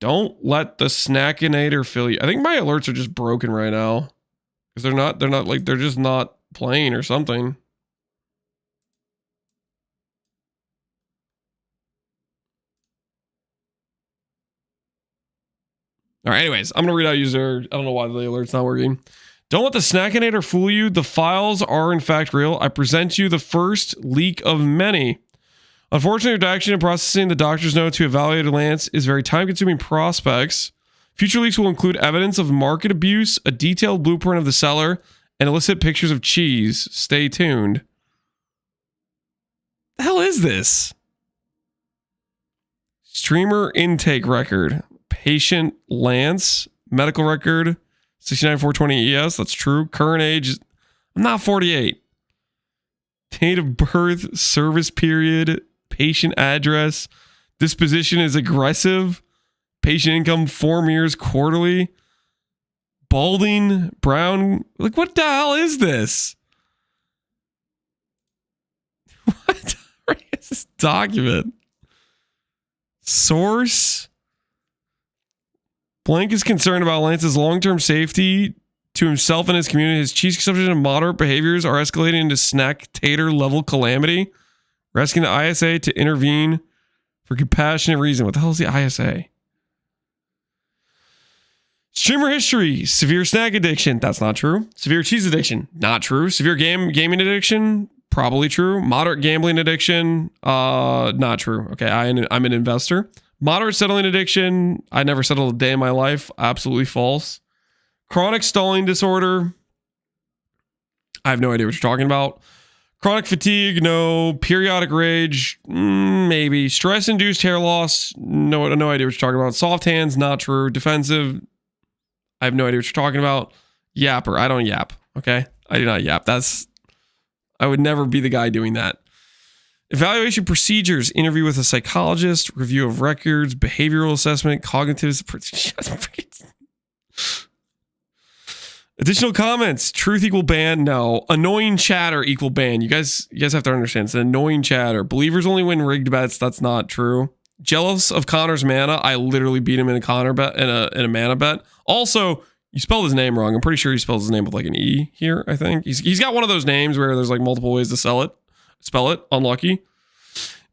Don't let the Snackinator fill you. I think my alerts are just broken right now. Because they're not like they're just not playing or something. All right, anyways, I'm going to read out user. I don't know why the alert's not working. Don't let the Snackinator fool you. The files are in fact real. I present you the first leak of many. Unfortunately, redaction and processing the doctor's note to evaluate Lance is very time-consuming prospects. Future leaks will include evidence of market abuse, a detailed blueprint of the seller, and illicit pictures of cheese. Stay tuned. The hell is this? Streamer intake record. Patient Lance. Medical record. 69420 ES. That's true. Current age. I'm not 48. Date of birth. Service period. Patient address. Disposition is aggressive. Patient income 4 years quarterly. Balding. Brown. Like, what the hell is this? What is this document? Source. Blank is concerned about Lance's long-term safety to himself and his community. His cheese consumption and moderate behaviors are escalating into snack-tater level calamity. We're asking the ISA to intervene for compassionate reason. What the hell is the ISA? Streamer history. Severe snack addiction. That's not true. Severe cheese addiction. Not true. Severe gaming addiction. Probably true. Moderate gambling addiction. Not true. Okay, I'm an investor. Moderate settling addiction. I never settled a day in my life. Absolutely false. Chronic stalling disorder. I have no idea what you're talking about. Chronic fatigue. No. Periodic rage. Maybe. Stress-induced hair loss. No idea what you're talking about. Soft hands. Not true. Defensive. I have no idea what you're talking about. Yapper. I don't yap. Okay? I do not yap. I would never be the guy doing that. Evaluation procedures, interview with a psychologist, review of records, behavioral assessment, cognitive... Additional comments, truth equal ban, no. Annoying chatter equal ban. You guys have to understand, it's an annoying chatter. Believers only win rigged bets, that's not true. Jealous of Connor's mana, I literally beat him in a Connor bet, in a mana bet. Also, you spelled his name wrong. I'm pretty sure he spells his name with like an E here, I think. He's got one of those names where there's like multiple ways to spell it. Unlucky.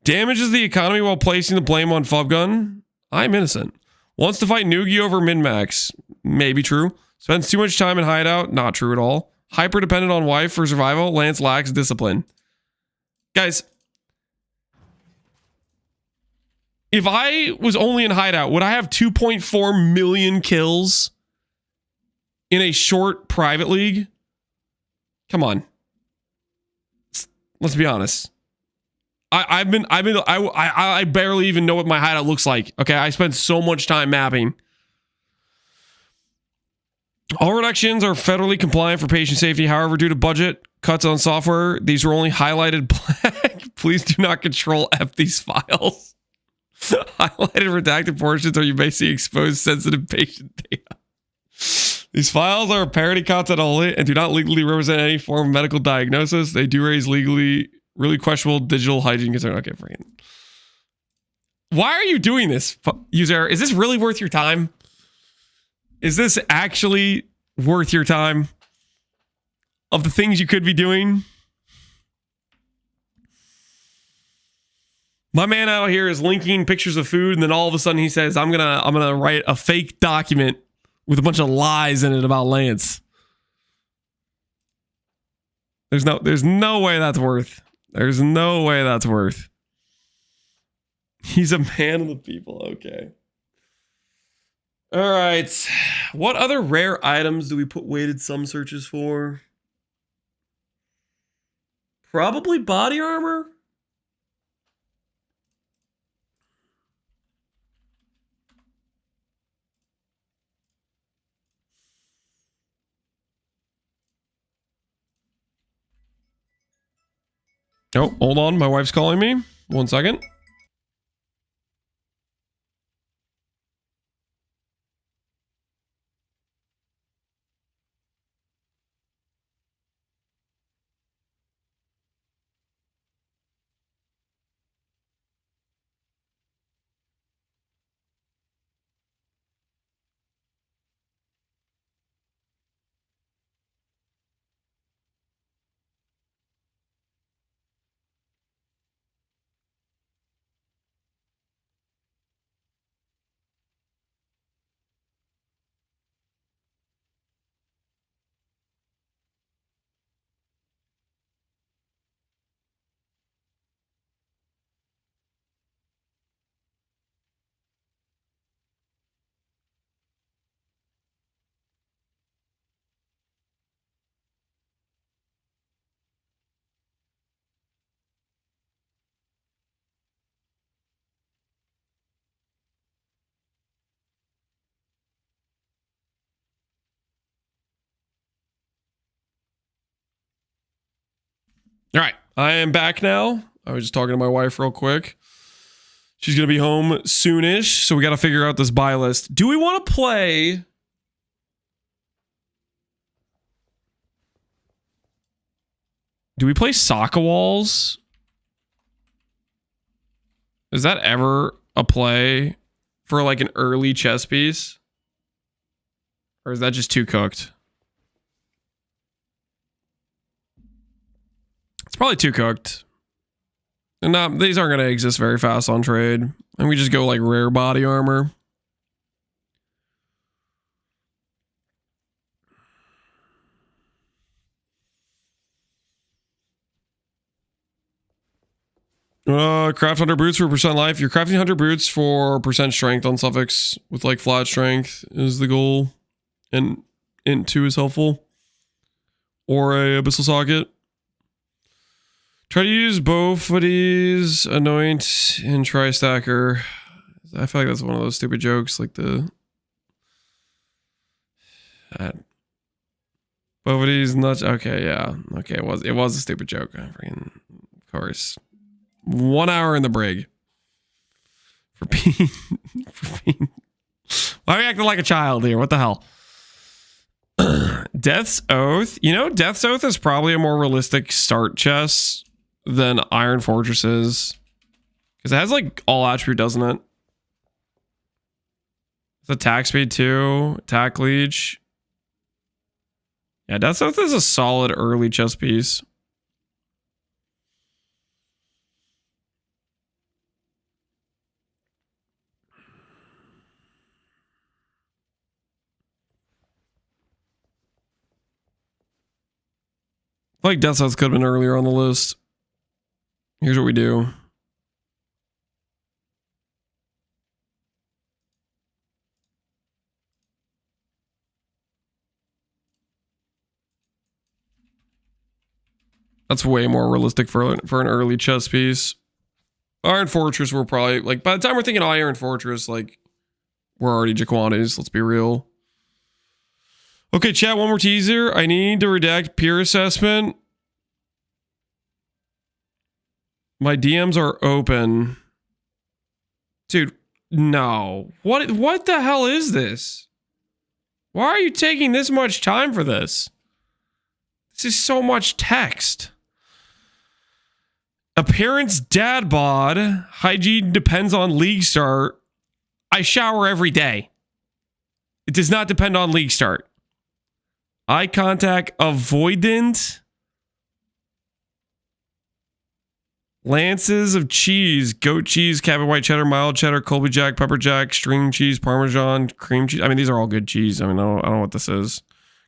Damages the economy while placing the blame on Fubgun. I'm innocent. Wants to fight Noogie over min-max. Maybe true. Spends too much time in hideout. Not true at all. Hyper dependent on wife for survival. Lance lacks discipline. Guys, if I was only in hideout, would I have 2.4 million kills in a short private league? Come on. Let's be honest. I barely even know what my hideout looks like. Okay, I spent so much time mapping. All reductions are federally compliant for patient safety. However, due to budget cuts on software, these are only highlighted black. Please do not control F these files. Highlighted redacted portions or you may see exposed sensitive patient data. These files are parody content only and do not legally represent any form of medical diagnosis. They do raise legally really questionable digital hygiene concern. Okay, freaking. Why are you doing this, user? Is this really worth your time? Is this actually worth your time? Of the things you could be doing? My man out here is linking pictures of food, and then all of a sudden he says, I'm gonna write a fake document with a bunch of lies in it about Lance. There's no way that's worth. There's no way that's worth. He's a man of the people. Okay. All right. What other rare items do we put weighted sum searches for? Probably body armor. Oh, hold on. My wife's calling me. 1 second. All right, I am back now. I was just talking to my wife real quick. She's going to be home soonish, so we got to figure out this buy list. Do we want to play... Do we play Soccer Walls? Is that ever a play for like an early chess piece? Or is that just too cooked? It's probably too cooked. And these aren't going to exist very fast on trade. And we just go like rare body armor. Craft 100 boots for percent life. You're crafting 100 boots for percent strength on suffix with like flat strength is the goal. And int 2 is helpful. Or a abyssal socket. Try to use both of these, anoint and tri-stacker. I feel like that's one of those stupid jokes, like the... both of these nuts. Okay, yeah. Okay, it was a stupid joke. Of course. 1 hour in the brig. For being... Why are we acting like a child here? What the hell? Death's Oath. You know, Death's Oath is probably a more realistic start chess than Iron Fortress is. Because it has like all attribute, doesn't it? It's attack speed 2, attack leech. Yeah, Death's Oath is a solid early chess piece. I feel like Death's Oath could have been earlier on the list. Here's what we do. That's way more realistic for an early chess piece. Iron Fortress, we're probably, like, by the time we're thinking Iron Fortress, like, we're already Jaquanis, let's be real. Okay, chat, one more teaser. I need to redact peer assessment. My DMs are open. Dude, no. What the hell is this? Why are you taking this much time for this? This is so much text. Appearance dad bod. Hygiene depends on league start. I shower every day. It does not depend on league start. Eye contact avoidant. Lances of cheese. Goat cheese, cabin white cheddar, mild cheddar, Colby Jack, pepper jack, string cheese, Parmesan, cream cheese. I mean, these are all good cheese. I mean, I don't know what this is.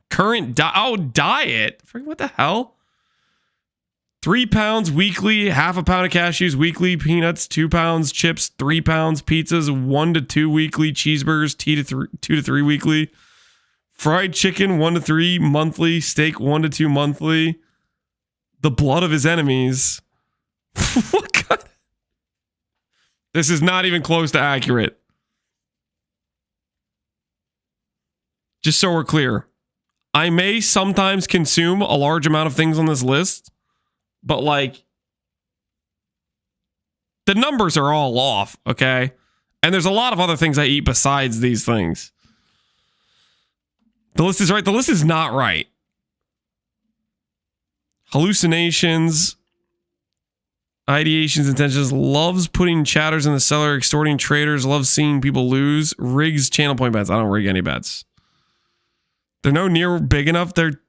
Current diet. What the hell? 3 pounds weekly, half a pound of cashews weekly, peanuts, 2 pounds, chips, 3 pounds, pizzas, 1 to 2 weekly, cheeseburgers, 2 to 3 weekly, fried chicken, 1 to 3 monthly, steak, 1 to 2 monthly, the blood of his enemies. What kind? This is not even close to accurate. Just so we're clear, I may sometimes consume a large amount of things on this list, but like the numbers are all off, okay? And there's a lot of other things I eat besides these things. The list is right. The list is not right. Hallucinations, ideations, intentions, loves putting chatters in the cellar, extorting traders, loves seeing people lose, rigs channel point bets. I don't rig any bets. They're no near big enough. They're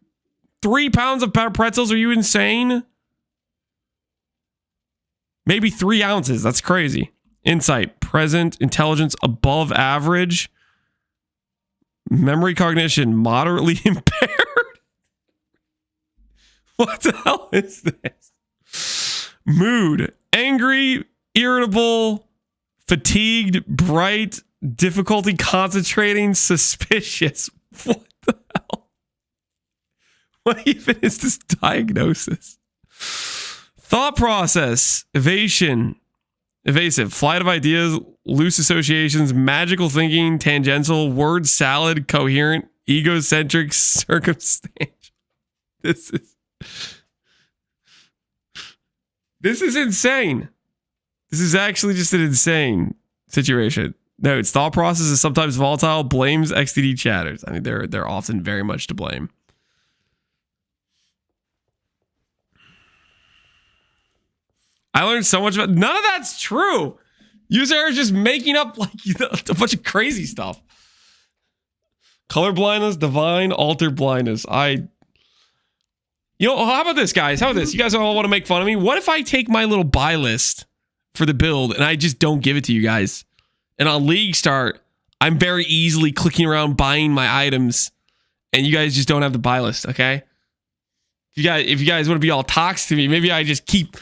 3 pounds of pretzels. Are you insane? Maybe 3 ounces. That's crazy. Insight, present, intelligence above average, memory cognition moderately impaired. What the hell is this? Mood, angry, irritable, fatigued, bright, difficulty concentrating, suspicious. What the hell? What even is this diagnosis? Thought process, evasive, flight of ideas, loose associations, magical thinking, tangential, word salad, coherent, egocentric, circumstantial. This is insane. This is actually just an insane situation. No, its thought process is sometimes volatile, blames XTD chatters. I mean, they're often very much to blame. I learned so much about none of that's true. User is just making up like a bunch of crazy stuff. Color blindness, divine, alter blindness. How about this, guys? How about this? You guys all want to make fun of me? What if I take my little buy list for the build and I just don't give it to you guys? And on League Start, I'm very easily clicking around buying my items, and you guys just don't have the buy list, okay? If you guys want to be all toxic to me, maybe I just keep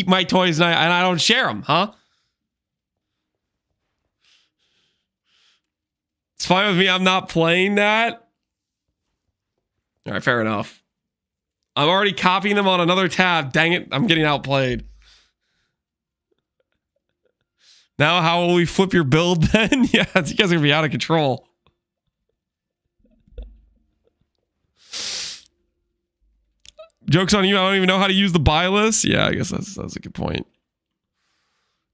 my toys and I don't share them, huh? It's fine with me. I'm not playing that. All right, fair enough. I'm already copying them on another tab. Dang it, I'm getting outplayed. Now, how will we flip your build then? Yeah, you guys are going to be out of control. Joke's on you. I don't even know how to use the buy list. Yeah, I guess that's a good point.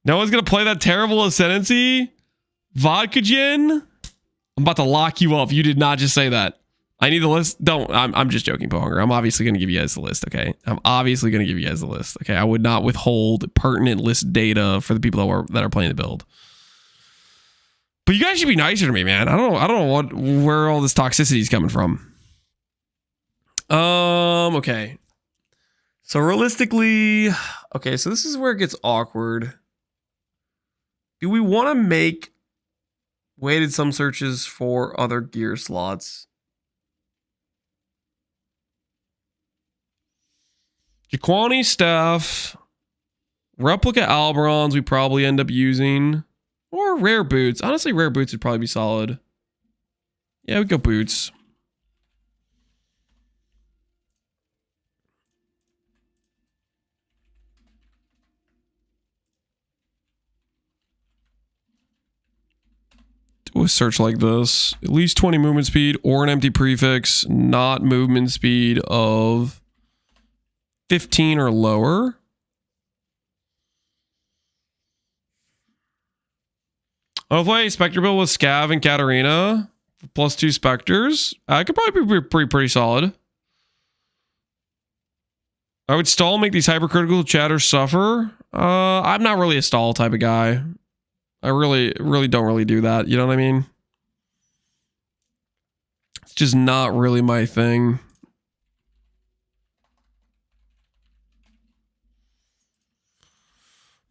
No one's going to play that terrible Ascendancy vodka gin. I'm about to lock you up. You did not just say that. I need the list. Don't. I'm just joking, Pohunger. I'm obviously going to give you guys the list, okay? I'm obviously going to give you guys the list, okay? I would not withhold pertinent list data for the people that are playing the build. But you guys should be nicer to me, man. I don't know where all this toxicity is coming from. Okay. So realistically, okay, so this is where it gets awkward. Do we want to make weighted sum searches for other gear slots? Jaquani staff, replica Alberons we probably end up using, or rare boots. Honestly, rare boots would probably be solid. Yeah, we go boots. search like this. At least 20 movement speed or an empty prefix, not movement speed of 15 or lower. I'll play Spectre build with Scav and Katarina. +2 Spectres. I could probably be pretty solid. I would stall, make these hypercritical chatters suffer. I'm not really a stall type of guy. I really don't really do that. You know what I mean? It's just not really my thing.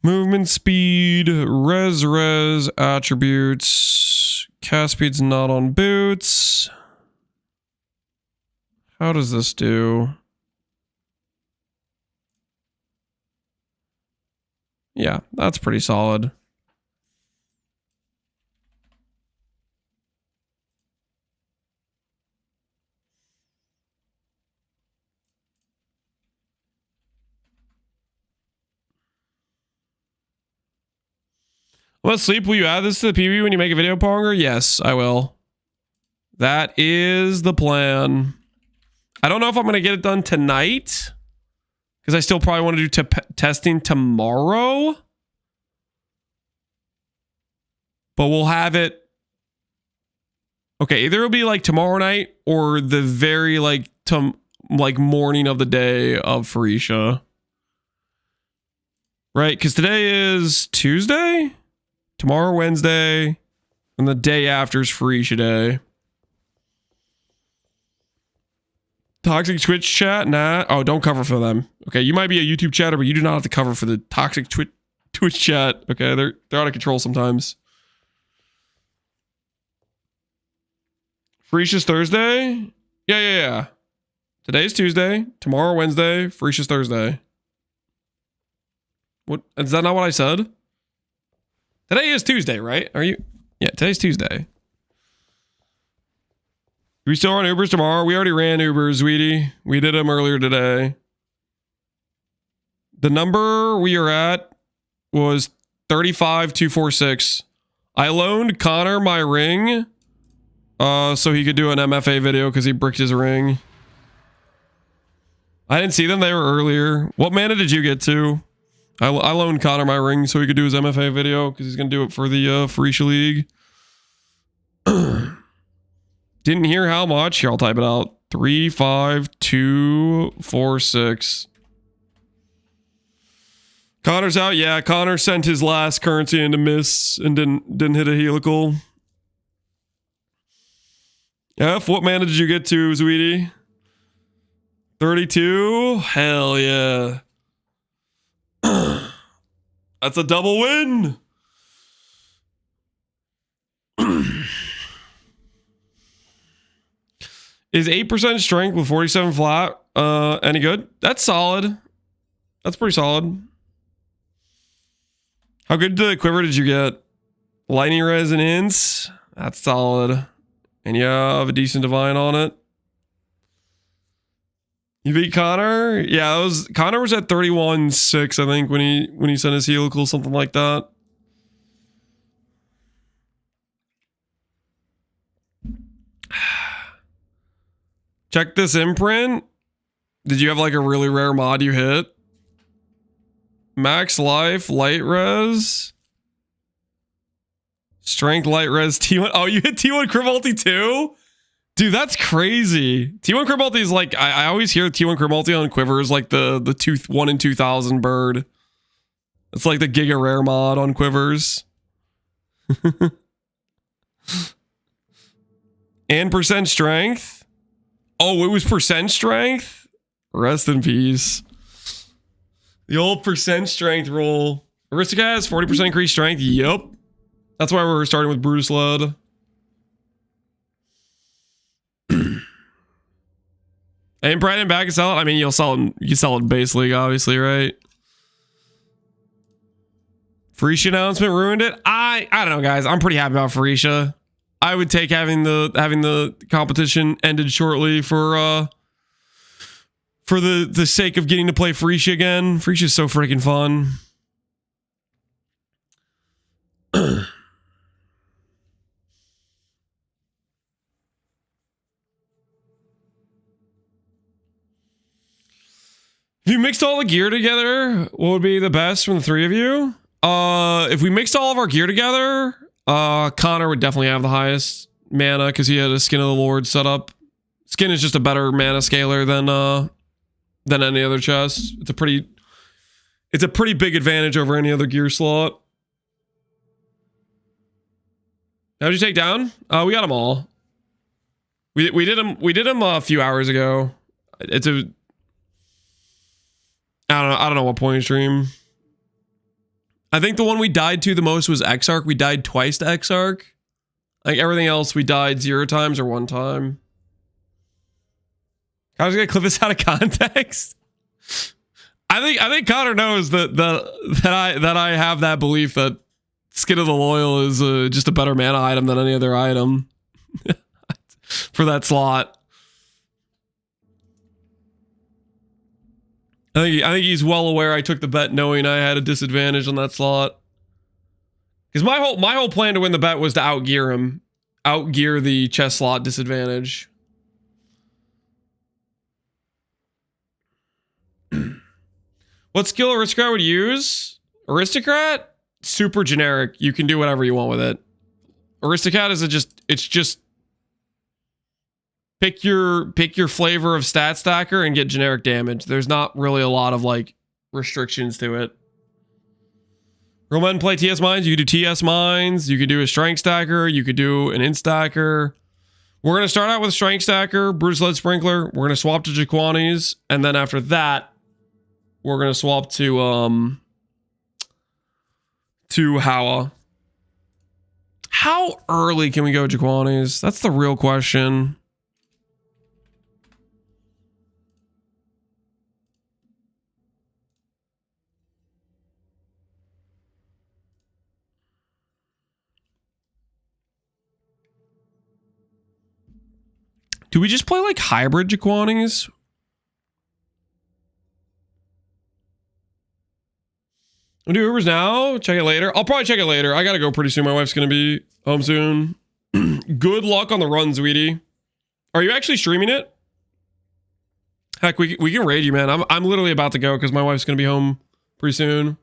Movement speed, res, attributes. Cast speed's not on boots. How does this do? Yeah, that's pretty solid. Let's sleep. Will you add this to the PB when you make a video, Ponger? Yes, I will. That is the plan. I don't know if I'm going to get it done tonight, because I still probably want to do testing tomorrow. But we'll have it. Okay, either it'll be like tomorrow night or the very like morning of the day of Phrecia. Right? Because today is Tuesday? Tomorrow, Wednesday. And the day after is Phrecia day. Toxic Twitch chat? Nah. Oh, don't cover for them. Okay, you might be a YouTube chatter, but you do not have to cover for the toxic Twitch chat. Okay, they're out of control sometimes. Phrecia's Thursday? Yeah. Today's Tuesday. Tomorrow, Wednesday. Phrecia's Thursday. What? Is that not what I said? Today is Tuesday, right? Are you? Yeah, today's Tuesday. Do we still run Ubers tomorrow? We already ran Ubers, sweetie. We did them earlier today. The number we are at was 35246. I loaned Connor my ring so he could do an MFA video because he bricked his ring. I didn't see them. They were earlier. What mana did you get to? I loaned Connor my ring so he could do his MFA video because he's going to do it for the Phrecia League. Didn't hear how much. Here, I'll type it out. 35246. Connor's out. Yeah, Connor sent his last currency into miss and didn't hit a helical. F, what mana did you get to, sweetie? 32? Hell yeah. That's a double win. Is 8% strength with 47 flat any good? That's solid. That's pretty solid. How good the quiver did you get? Lightning resonance. That's solid. And you have a decent divine on it. You beat Connor? Yeah, Connor was at 31.6, I think, when he sent his helical, something like that. Check this imprint. Did you have like a really rare mod you hit? Max life, light res. Strength, light res, T1. Oh, you hit T1 Crimulti too? Dude, that's crazy. T1 Crimulti is like, I always hear T1 Crimulti on Quiver is like the 1 in 2,000 bird. It's like the Giga Rare mod on Quivers. And percent strength. Oh, it was percent strength? Rest in peace. The old percent strength roll. Aristocrat has 40% increased strength. Yep. That's why we're starting with Brutus Lud. And Brandon back and sell it. I mean, you can sell it in base league, obviously, right? Phrecia announcement ruined it. I don't know, guys. I'm pretty happy about Phrecia. I would take having the competition ended shortly for the sake of getting to play Phrecia again. Phrecia is so freaking fun. If you mixed all the gear together, what would be the best from the three of you? If we mixed all of our gear together, Connor would definitely have the highest mana because he had a Skin of the Lord set up. Skin is just a better mana scaler than any other chest. It's a pretty big advantage over any other gear slot. How'd you take down? We got them all. We did them a few hours ago. I don't know what point in stream. I think the one we died to the most was Exarch. We died twice to Exarch. Like everything else, we died 0 times or 1 time. I was gonna clip this out of context. I think Connor knows that I have that belief that Skin of the Loyal is just a better mana item than any other item for that slot. I think he's well aware I took the bet knowing I had a disadvantage on that slot. Because my whole plan to win the bet was to outgear him. Outgear the chest slot disadvantage. What skill Aristocrat would use? Aristocrat? Super generic. You can do whatever you want with it. Aristocrat is it's just pick your flavor of stat stacker and get generic damage. There's not really a lot of like restrictions to it. Real men play TS mines. You could do TS mines. You could do a strength stacker. You could do an int stacker. We're gonna start out with strength stacker, Brutus Lead Sprinkler. We're gonna swap to Jaquani's, and then after that, we're gonna swap to Howa. How early can we go Jaquani's? That's the real question. Do we just play like hybrid Jaquani's? We'll do Ubers now. Check it later. I'll probably check it later. I gotta go pretty soon. My wife's gonna be home soon. Good luck on the run, sweetie. Are you actually streaming it? Heck, we can raid you, man. I'm literally about to go because my wife's gonna be home pretty soon.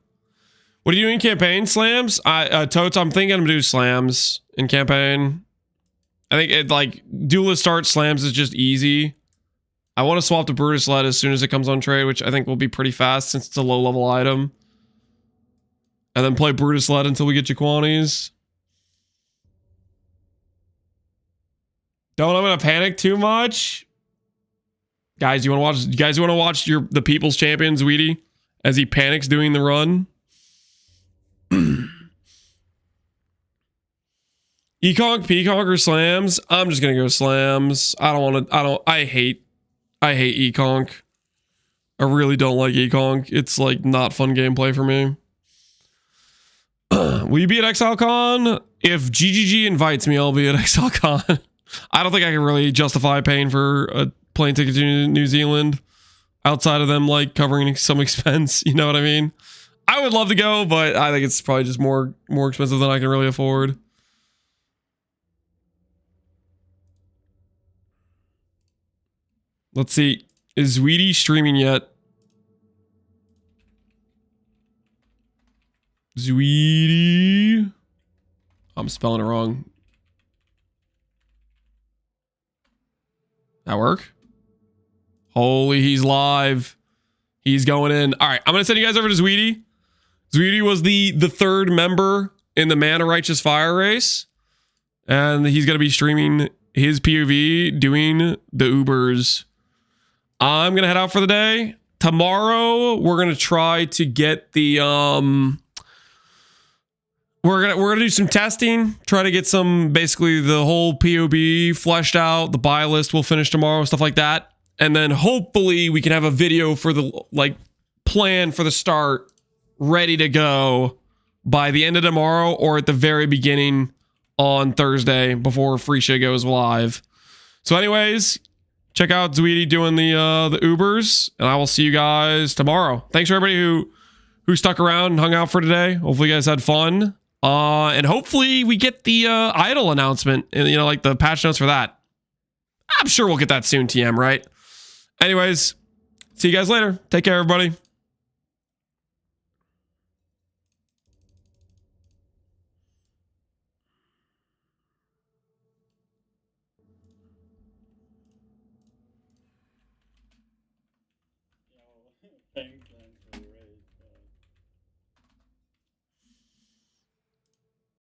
What are you doing in campaign? Slams? Totes, I'm thinking I'm gonna do slams in campaign. I think it like duelist start slams is just easy. I want to swap to Brutus Lead as soon as it comes on trade, which I think will be pretty fast since it's a low level item. And then play Brutus Lead until we get Jaquani's. Don't I'm gonna panic too much. Guys, you want to watch the People's Champion, Sweetie, as he panics doing the run? Econk, Peaconk, or slams? I'm just gonna go slams. I hate Econk. I really don't like Econk. It's like not fun gameplay for me. Will you be at ExileCon? If GGG invites me, I'll be at ExileCon. I don't think I can really justify paying for a plane ticket to New Zealand outside of them like covering some expense. You know what I mean? I would love to go, but I think it's probably just more expensive than I can really afford. Let's see. Is Sweetie streaming yet? Sweetie. I'm spelling it wrong. That work? Holy, he's live. He's going in. All right, I'm going to send you guys over to Sweetie. Sweetie was the third member in the Mana Righteous Fire race. And he's going to be streaming his POV doing the Ubers. I'm going to head out for the day. Tomorrow, we're going to try to get the... We're gonna do some testing, try to get some, basically the whole POB fleshed out. The buy list will finish tomorrow, stuff like that. And then hopefully we can have a video for the, like, plan for the start ready to go by the end of tomorrow or at the very beginning on Thursday before Phrecia goes live. So anyways, check out Sweetie doing the Ubers, and I will see you guys tomorrow. Thanks for everybody who stuck around and hung out for today. Hopefully you guys had fun. And hopefully we get the idol announcement and, like the patch notes for that. I'm sure we'll get that soon, TM, right? Anyways, See you guys later. Take care, everybody. Thanks.